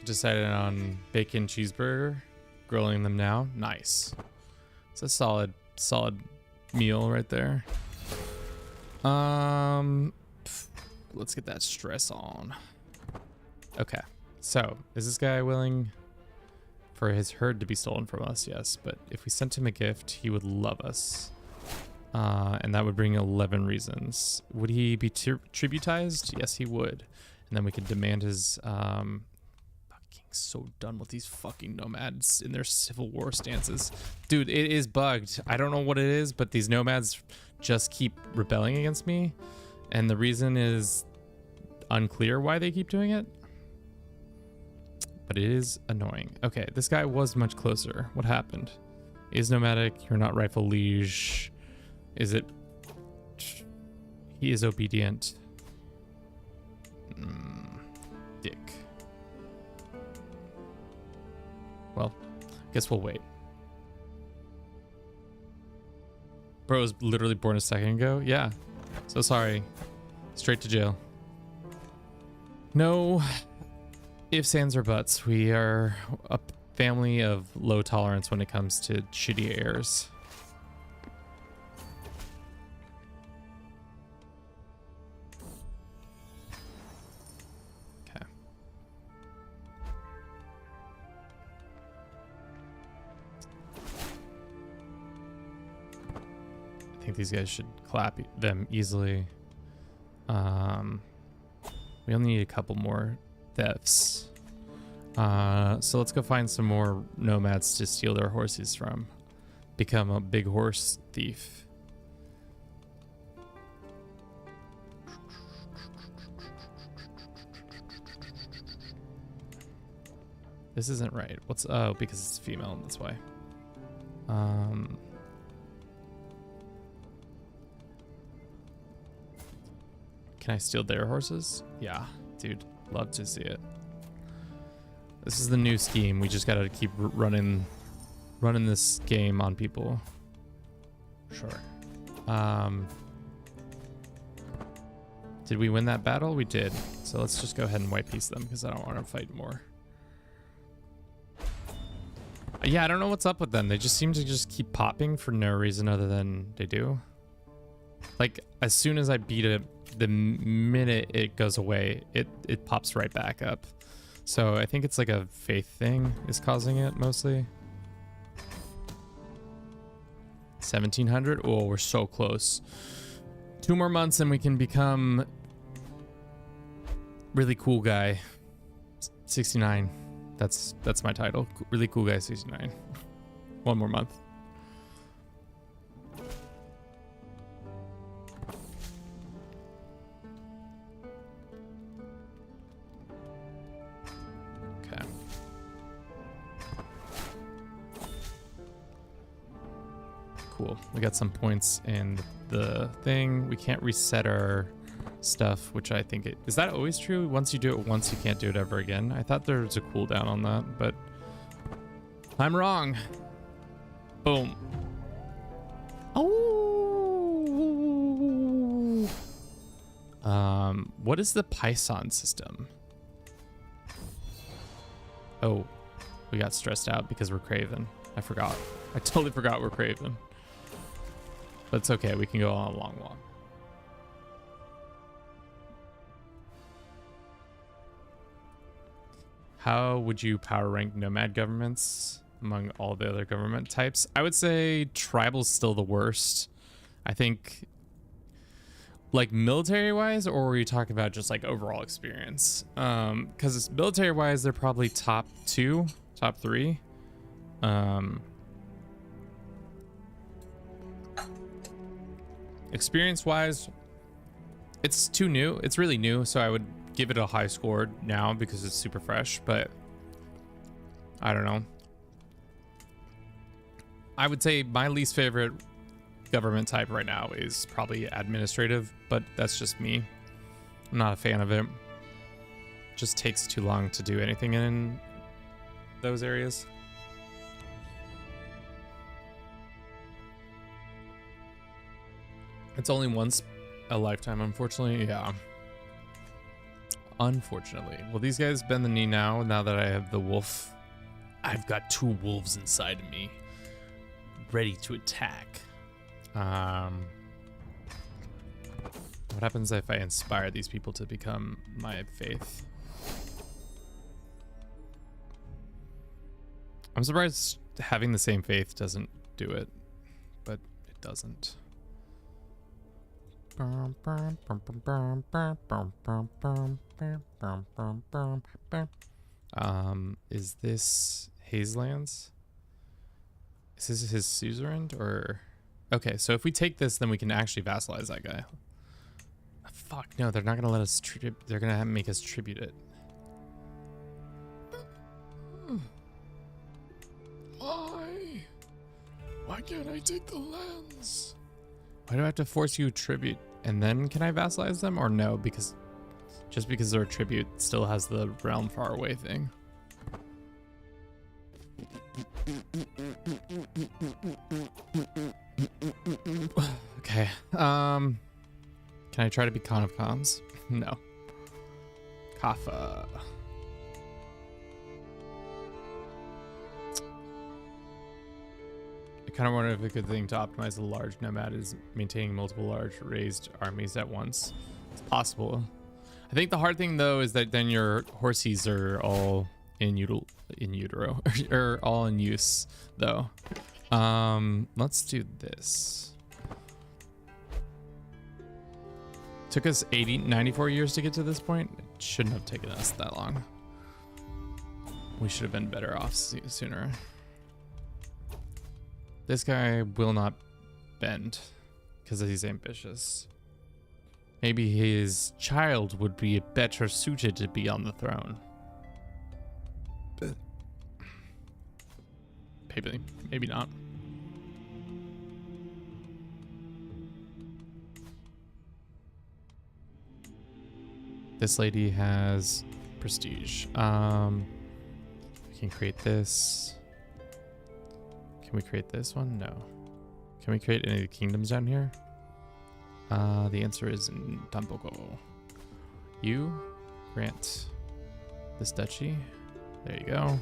Decided on bacon cheeseburger. Grilling them now. Nice. It's a solid meal right there. Let's get that stress on. Okay. So, is this guy willing for his herd to be stolen from us? Yes, but if we sent him a gift, he would love us. And that would bring 11 reasons. Would he be tributized? Yes, he would. And then we could demand his so done with these fucking nomads in their civil war stances. Dude, it is bugged. I don't know what it is, but these nomads just keep rebelling against me. And the reason is unclear why they keep doing it. But it is annoying. Okay, this guy was much closer. What happened? Is nomadic. You're not rightful liege. Is it? He is obedient. Dick. Well, guess we'll wait. Bro was literally born a second ago. Yeah. So sorry. Straight to jail. No ifs, ands, or buts. We are a family of low tolerance when it comes to shitty heirs. Okay. I think these guys should clap them easily. We only need a couple more thefts. So let's go find some more nomads to steal their horses from. Become a big horse thief. This isn't right. What's because it's female, that's why. Can I steal their horses? Yeah, dude, love to see it. This is the new scheme. We just gotta keep running this game on people. Sure. Did we win that battle? We did. So let's just go ahead and white piece them because I don't want to fight more. Yeah, I don't know what's up with them. They just seem to just keep popping for no reason other than they do. Like, as soon as I beat it, the minute it goes away, it pops right back up. So I think it's like a faith thing is causing it mostly. 1700. Oh, we're so close. 2 more months and we can become really cool guy 69. That's my title. Really cool guy 69. 1 more month. Okay. Cool. We got some points in the thing. We can't reset our stuff, which I think is that always true? Once you do it once, you can't do it ever again. I thought there was a cooldown on that, but I'm wrong. Boom. Oh. What is the Python system? Oh, we got stressed out because we're Craven. I forgot. I totally forgot we're Craven. But it's okay. We can go on a long walk. How would you power rank nomad governments among all the other government types? I would say tribal's still the worst. I think, like military wise, or were you talking about just like overall experience? Because military wise, they're probably top 2, top 3. Experience wise, it's too new. It's really new, so I would give it a high score now because it's super fresh, but I don't know. I would say my least favorite government type right now is probably administrative, but that's just me. I'm not a fan of it. Just takes too long to do anything in those areas. It's only once a lifetime, unfortunately. Yeah. Unfortunately. Will these guys bend the knee now that I have the wolf? I've got 2 wolves inside of me, ready to attack. What happens if I inspire these people to become my faith? I'm surprised having the same faith doesn't do it, but it doesn't. Is this Hazelands? Is this his suzerain or? Okay, so if we take this, then we can actually vassalize that guy. Fuck no, they're not gonna let us they're gonna make us tribute it. Why can't I take the lands? Why do I have to force you tribute and then can I vassalize them, or no? Because just because they're a tribute still has the realm far away thing. Okay. Can I try to be Khan of Khans? No. Kaffa. I kind of wonder if a good thing to optimize a large nomad is maintaining multiple large raised armies at once. It's possible. I think the hard thing though is that then your horsies are all in utero or all in use though. Let's do this. Took us 94 years to get to this point. It shouldn't have taken us that long. We should have been better off sooner. This guy will not bend because he's ambitious. Maybe his child would be better suited to be on the throne. Maybe not. This lady has prestige. We can create this. Can we create this one? No. Can we create any of the kingdoms down here? The answer is tampoco. You grant this duchy. There you go.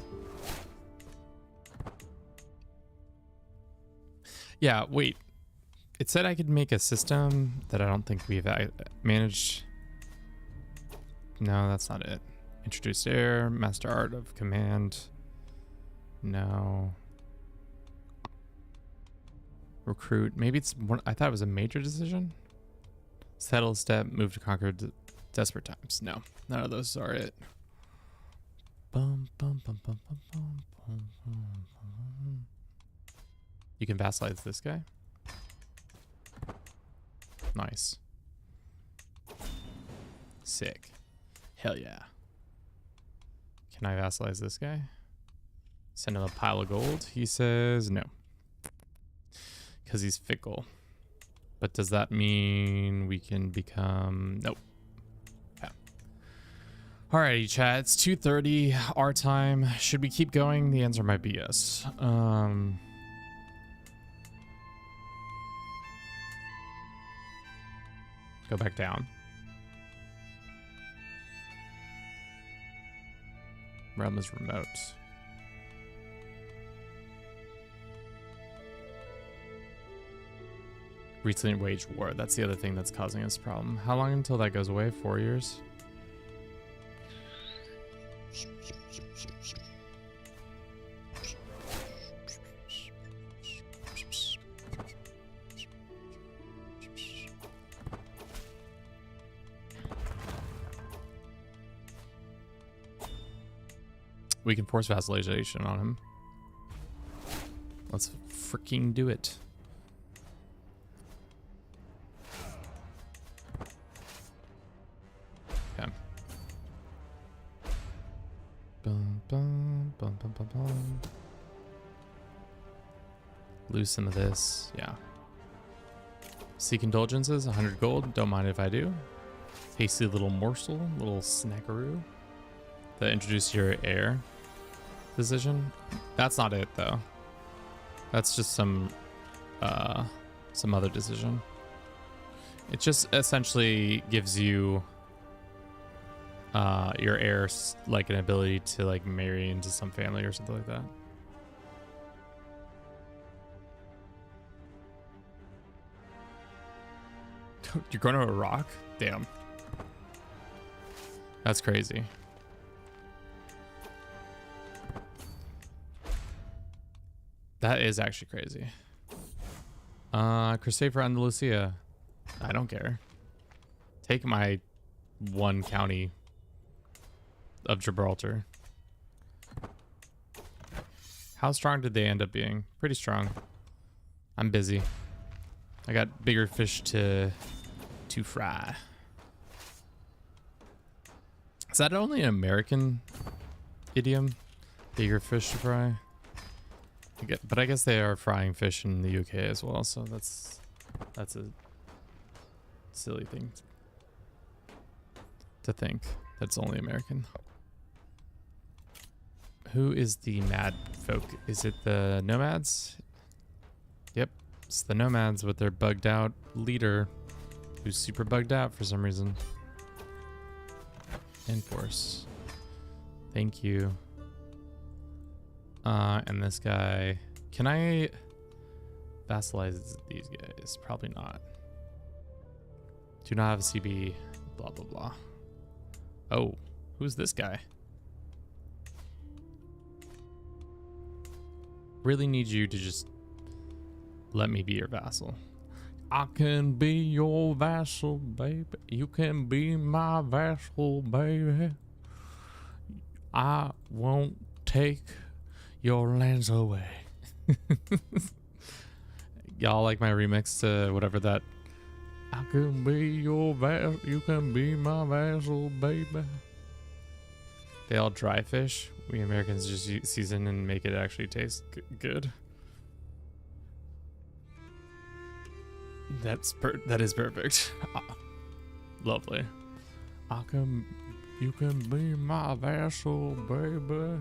Yeah, wait. It said I could make a system that I don't think we've managed. No, that's not it. Introduce heir, master art of command. No. Recruit. Maybe it's one. I thought it was a major decision. Settle step, move to conquer desperate times. No, none of those are it. Bum, bum, bum, bum, bum, bum, bum, bum. You can vassalize this guy. Nice. Sick. Hell yeah. Can I vassalize this guy? Send him a pile of gold. He says no. Because he's fickle. But does that mean we can become... Nope. Okay. Alrighty, chat. It's 2:30 our time. Should we keep going? The answer might be yes. Go back down. Realm is remote. Recently waged war. That's the other thing that's causing us a problem. How long until that goes away? 4 years? We can force vassalization on him. Let's freaking do it. Okay. Bum, bum, bum, bum, bum, bum. Lose some of this. Yeah. Seek indulgences, 100 gold. Don't mind if I do. Tasty little morsel, little snackaroo. That introduce your heir decision. That's not it though. That's just some other decision. It just essentially gives you your heir like an ability to like marry into some family or something like that. You're going to Iraq? Damn. That's crazy. That is actually crazy. Crusade for Andalusia. I don't care. Take my one county of Gibraltar. How strong did they end up being? Pretty strong. I'm busy. I got bigger fish to fry. Is that only an American idiom? Bigger fish to fry? But I guess they are frying fish in the UK as well, so that's a silly thing to think. That's only American. Who is the mad folk? Is it the Nomads? Yep, it's the Nomads with their bugged out leader who's super bugged out for some reason. Enforce. Thank you. And this guy, can I vassalize these guys? Probably not. Do not have a CB, blah, blah, blah. Oh, who's this guy? Really need you to just let me be your vassal. I can be your vassal, baby. You can be my vassal, baby. I won't take your lands away. Y'all like my remix to whatever that I can be your vassal, you can be my vassal, baby. They all dry fish. We Americans just season and make it actually taste good. That is perfect. Lovely. You can be my vassal, baby.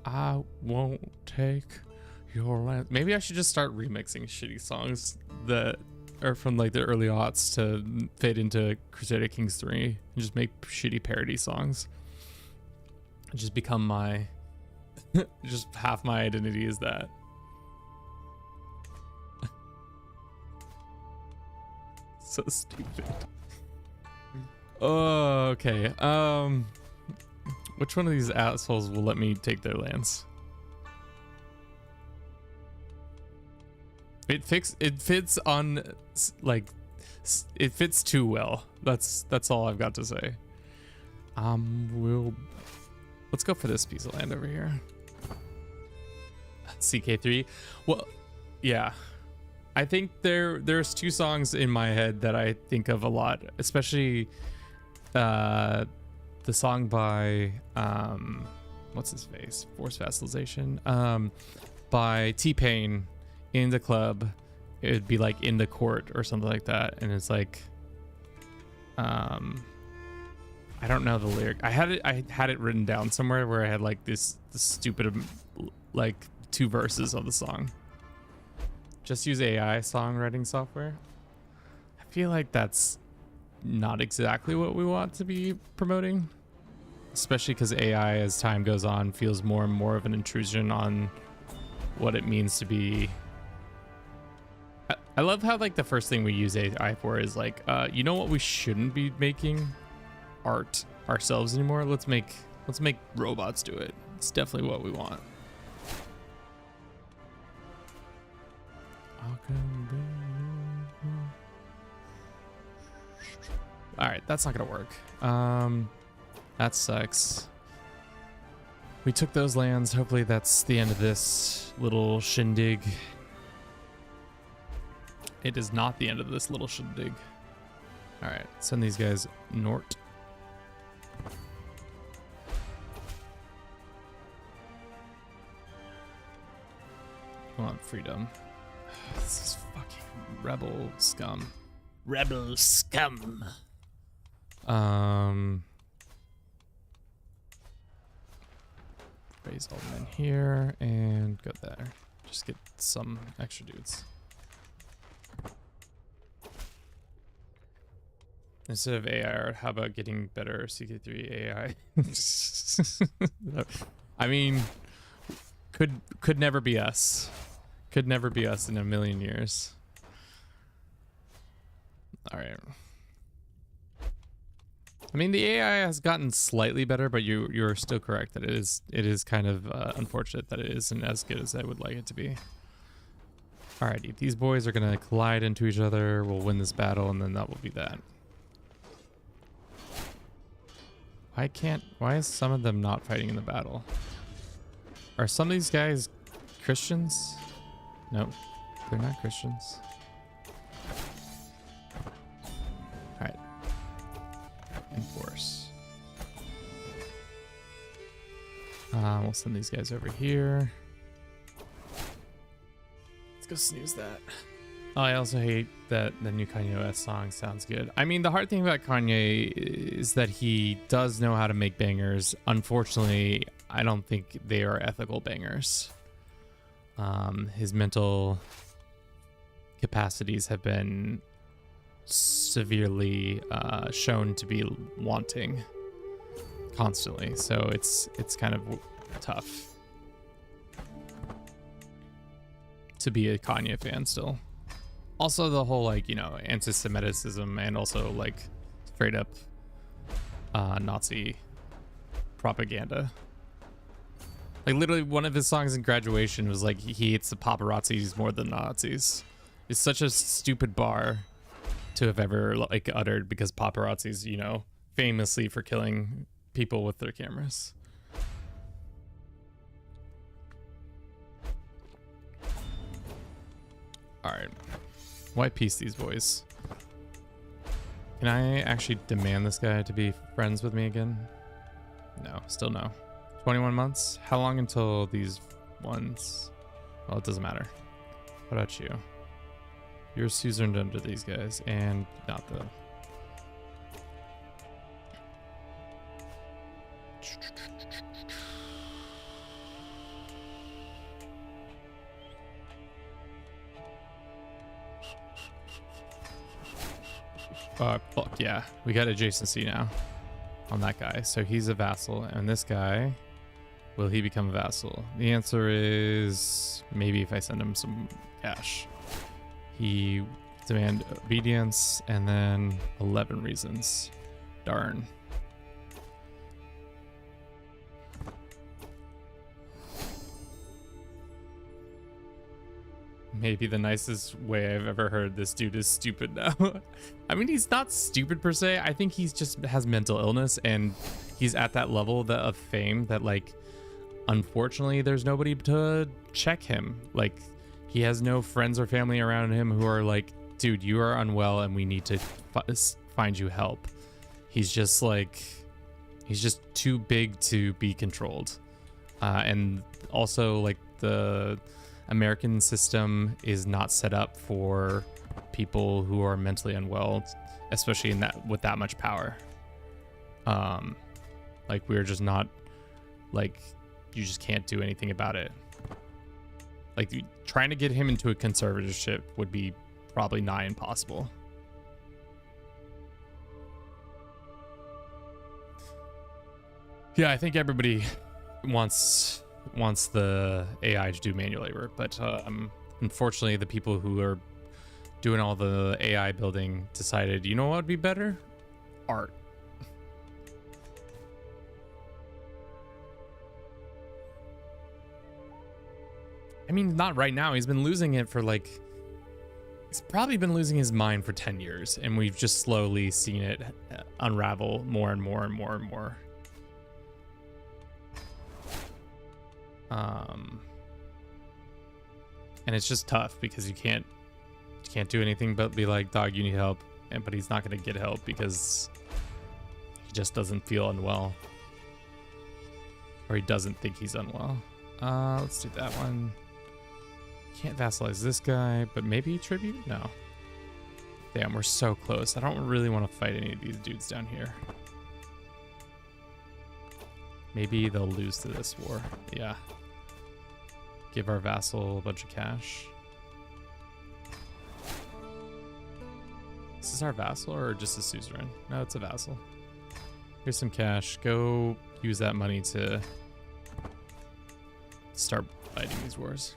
I won't take your land. Maybe I should just start remixing shitty songs that are from like the early aughts to fit into Crusader Kings 3 and just make shitty parody songs. Just become my just half my identity is that. So stupid. Oh, okay. Which one of these assholes will let me take their lands? It fits on like it fits too well. That's all I've got to say. Let's go for this piece of land over here. CK3. Well, yeah. I think there's two songs in my head that I think of a lot, especially the song by what's his face? Forced Vassalization. By T-Pain, In the Club. It would be like In the Court or something like that, and it's like I don't know the lyric. I had it written down somewhere where I had like this stupid like 2 verses of the song. Just use AI songwriting software. I feel like that's not exactly what we want to be promoting, especially because AI, as time goes on, feels more and more of an intrusion on what it means to be. I love how like the first thing we use AI for is like, you know what, we shouldn't be making art ourselves anymore. Let's make robots do it. It's definitely what we want. All right, that's not gonna work. That sucks. We took those lands. Hopefully that's the end of this little shindig. It is not the end of this little shindig. All right, send these guys north. Come on, freedom. This is fucking rebel scum. Rebel scum. Raise all men here and go there. Just get some extra dudes. Instead of AI, how about getting better CK3 AI? I mean, could never be us. Could never be us in a million years. All right. I mean, the AI has gotten slightly better, but you're still correct that it is kind of unfortunate that it isn't as good as I would like it to be. Alrighty, these boys are gonna collide into each other. We'll win this battle, and then that will be that. Why is some of them not fighting in the battle? Are some of these guys Christians? No, they're not Christians. Alright. Enforce. We'll send these guys over here. Let's go snooze that. Oh, I also hate that the new Kanye West song sounds good. I mean, the hard thing about Kanye is that he does know how to make bangers. Unfortunately, I don't think they are ethical bangers. His mental capacities have been severely shown to be wanting constantly, so it's kind of tough to be a Kanye fan still. Also, the whole, like, you know, anti-Semitism and also like straight up Nazi propaganda. Like, literally one of his songs in Graduation was like, he hates the paparazzis more than Nazis. It's such a stupid bar to have ever like uttered, because paparazzis, you know, famously for killing people with their cameras. All right. White piece these boys. Can I actually demand this guy to be friends with me again? No, still no. 21 months? How long until these ones? Well, it doesn't matter. What about you? You're suzerained under these guys, and not the... Fuck yeah. We got adjacency now on that guy. So he's a vassal, and this guy, will he become a vassal? The answer is maybe if I send him some cash. He demand obedience and then 11 reasons. Darn. Maybe the nicest way I've ever heard this dude is stupid now. I mean, he's not stupid per se. I think he's just has mental illness, and he's at that level of fame that, like, unfortunately, there's nobody to check him. Like, he has no friends or family around him who are like, dude, you are unwell and we need to find you help. He's just like, he's just too big to be controlled. And also, like, the American system is not set up for people who are mentally unwell, especially in that with that much power. Like, we're just not, like, you just can't do anything about it. Like, trying to get him into a conservatorship would be probably nigh impossible. Yeah, I think everybody wants the AI to do manual labor, but unfortunately, the people who are doing all the AI building decided, you know what would be better? Art. I mean, not right now. He's been losing it for, like, he's probably been losing his mind for 10 years, and we've just slowly seen it unravel more and more and more and more. And it's just tough because you can't do anything but be like, dog, you need help, but he's not going to get help because he just doesn't feel unwell, or he doesn't think he's unwell. Let's do that one. Can't vassalize this guy, but maybe tribute? No. Damn, we're so close. I don't really want to fight any of these dudes down here. Maybe they'll lose to this war. Yeah. Give our vassal a bunch of cash. Is this our vassal or just a suzerain? No, it's a vassal. Here's some cash. Go use that money to start fighting these wars.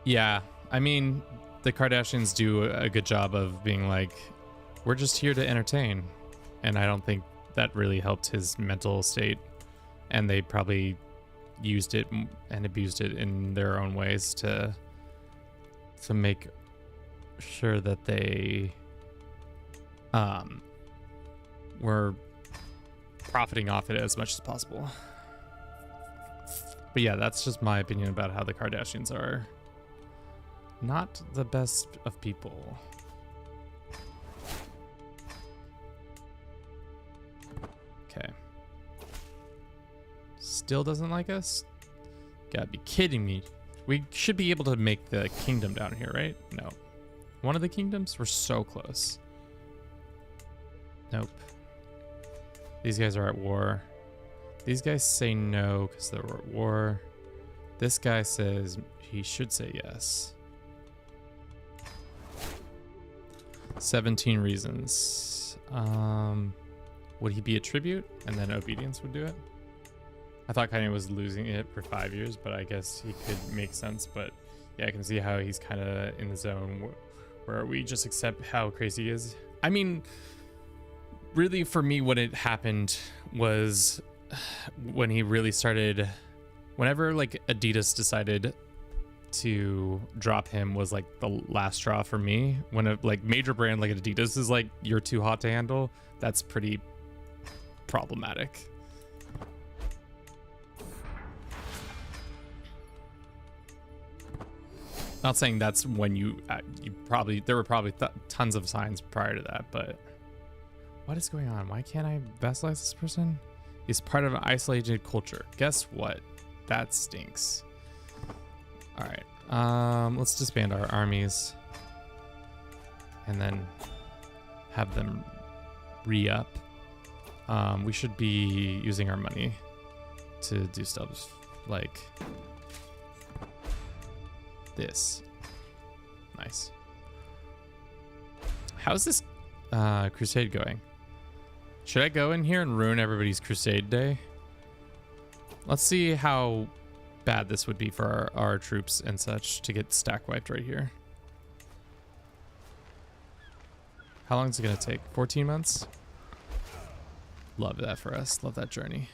Yeah, I mean, the Kardashians do a good job of being like, we're just here to entertain. And I don't think that really helped his mental state. And they probably used it and abused it in their own ways to make sure that they were profiting off it as much as possible. But yeah, that's just my opinion about how the Kardashians are not the best of people. Okay. Still doesn't like us? Gotta be kidding me. We should be able to make the kingdom down here, right? No. One of the kingdoms? We're so close. Nope. These guys are at war. These guys say no because they're at war. This guy says he should say yes. 17 reasons. Would he be a tribute? And then obedience would do it? I thought Kanye was losing it for 5 years, but I guess he could make sense. But yeah, I can see how he's kind of in the zone where we just accept how crazy he is. I mean, really for me, what it happened was when he really started, whenever like Adidas decided to drop him was like the last straw for me. When a like major brand like Adidas is like, you're too hot to handle, that's pretty problematic. Not saying that's when you probably, there were probably tons of signs prior to that, but what is going on? Why can't I vassalize this person? He's part of an isolated culture. Guess what? That stinks. All right, let's disband our armies and then have them re-up. We should be using our money to do stuff like this. Nice. How's this crusade going? Should I go in here and ruin everybody's crusade day? Let's see how bad this would be for our troops and such to get stack wiped right here. How long is it gonna take? 14 months? Love that for us. Love that journey.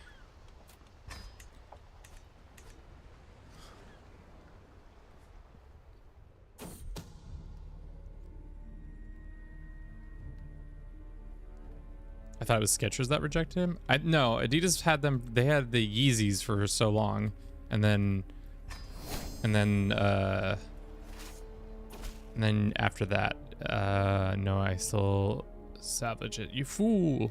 I thought it was Skechers that rejected him. No, Adidas had them. They had the Yeezys for so long, and then after that, no, I still salvage it. You fool.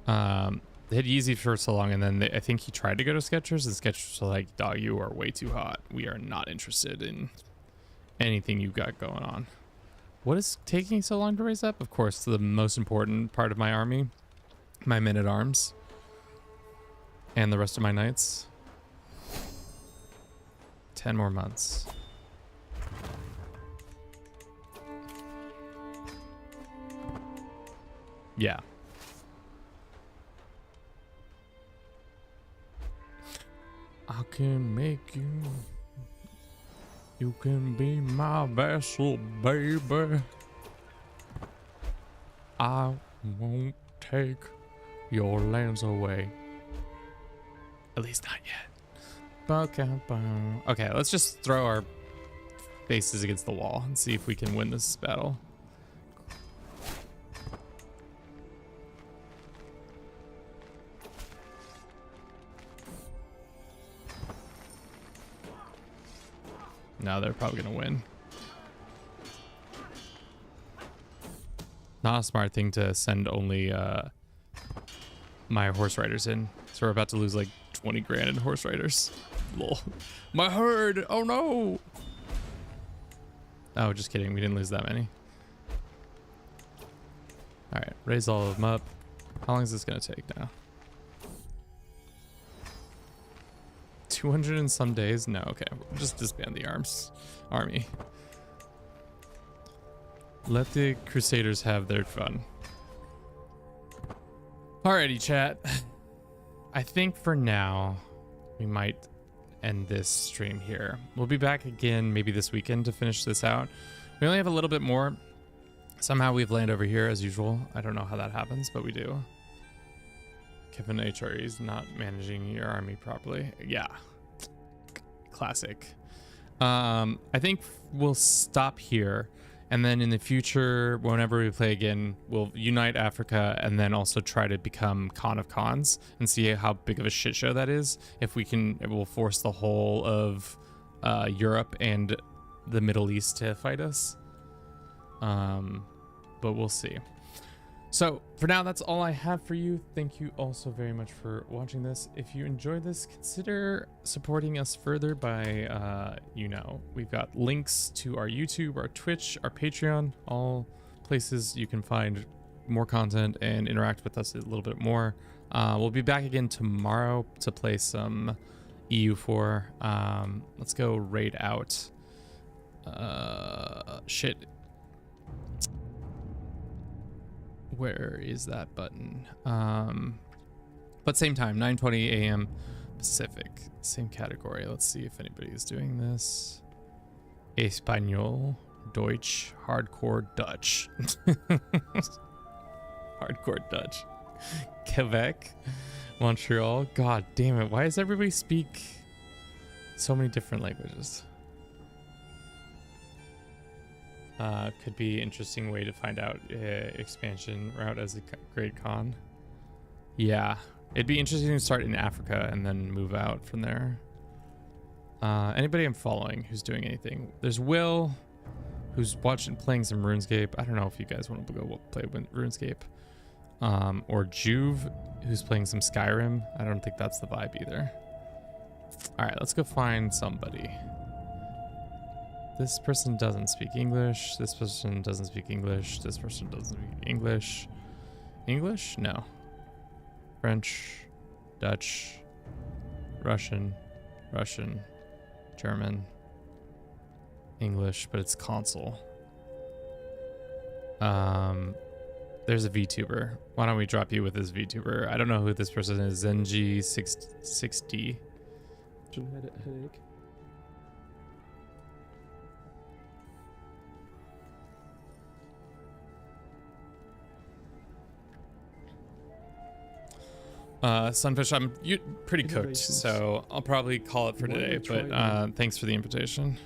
They had Yeezy for so long, and then I think he tried to go to Skechers, and Skechers were like, "Dog, you are way too hot. We are not interested in anything you got going on." What is taking so long to raise up? Of course, the most important part of my army, my men-at-arms, and the rest of my knights. 10 more months. Yeah. I can make you. You can be my vassal, baby. I won't take your lands away. At least not yet. Okay, let's just throw our faces against the wall and see if we can win this battle. No, they're probably gonna win. Not a smart thing to send only my horse riders in. So we're about to lose like 20 grand in horse riders. Lol. My herd! Oh no! Oh, just kidding. We didn't lose that many. Alright, raise all of them up. How long is this gonna take now? 200 and some days? No, okay. We'll just disband the army. Let the Crusaders have their fun. Alrighty, chat. I think for now, we might end this stream here. We'll be back again maybe this weekend to finish this out. We only have a little bit more. Somehow we've landed over here as usual. I don't know how that happens, but we do. Kevin HRE is not managing your army properly. Yeah. Classic. I think we'll stop here. And then in the future, whenever we play again, we'll unite Africa and then also try to become Khan of Khans and see how big of a shit show that is. If we can, it will force the whole of Europe and the Middle East to fight us. But we'll see. So for now, that's all I have for you. Thank you all so very much for watching this. If you enjoyed this, consider supporting us further by, we've got links to our YouTube, our Twitch, our Patreon, all places you can find more content and interact with us a little bit more. We'll be back again tomorrow to play some EU4. Let's go raid out. Shit. Where is that button? But same time, 9:20 a.m. Pacific, same category. Let's see if anybody is doing this. Espanol, Deutsch, hardcore Dutch. Hardcore Dutch. Quebec, Montreal. God damn it. Why does everybody speak so many different languages? Could be interesting way to find out expansion route as a Great Khan. Yeah, it'd be interesting to start in Africa and then move out from there. Anybody I'm following who's doing anything? There's Will, who's playing some RuneScape. I don't know if you guys want to go play RuneScape. Or Juve, who's playing some Skyrim. I don't think that's the vibe either. All right, let's go find somebody. This person doesn't speak English. This person doesn't speak English. This person doesn't speak English. English? No. French, Dutch, Russian, German, English, but it's console. There's a VTuber. Why don't we drop you with this VTuber? I don't know who this person is. Zenji60. Headache. Sunfish, I'm pretty cooked, so I'll probably call it for today, but thanks for the invitation.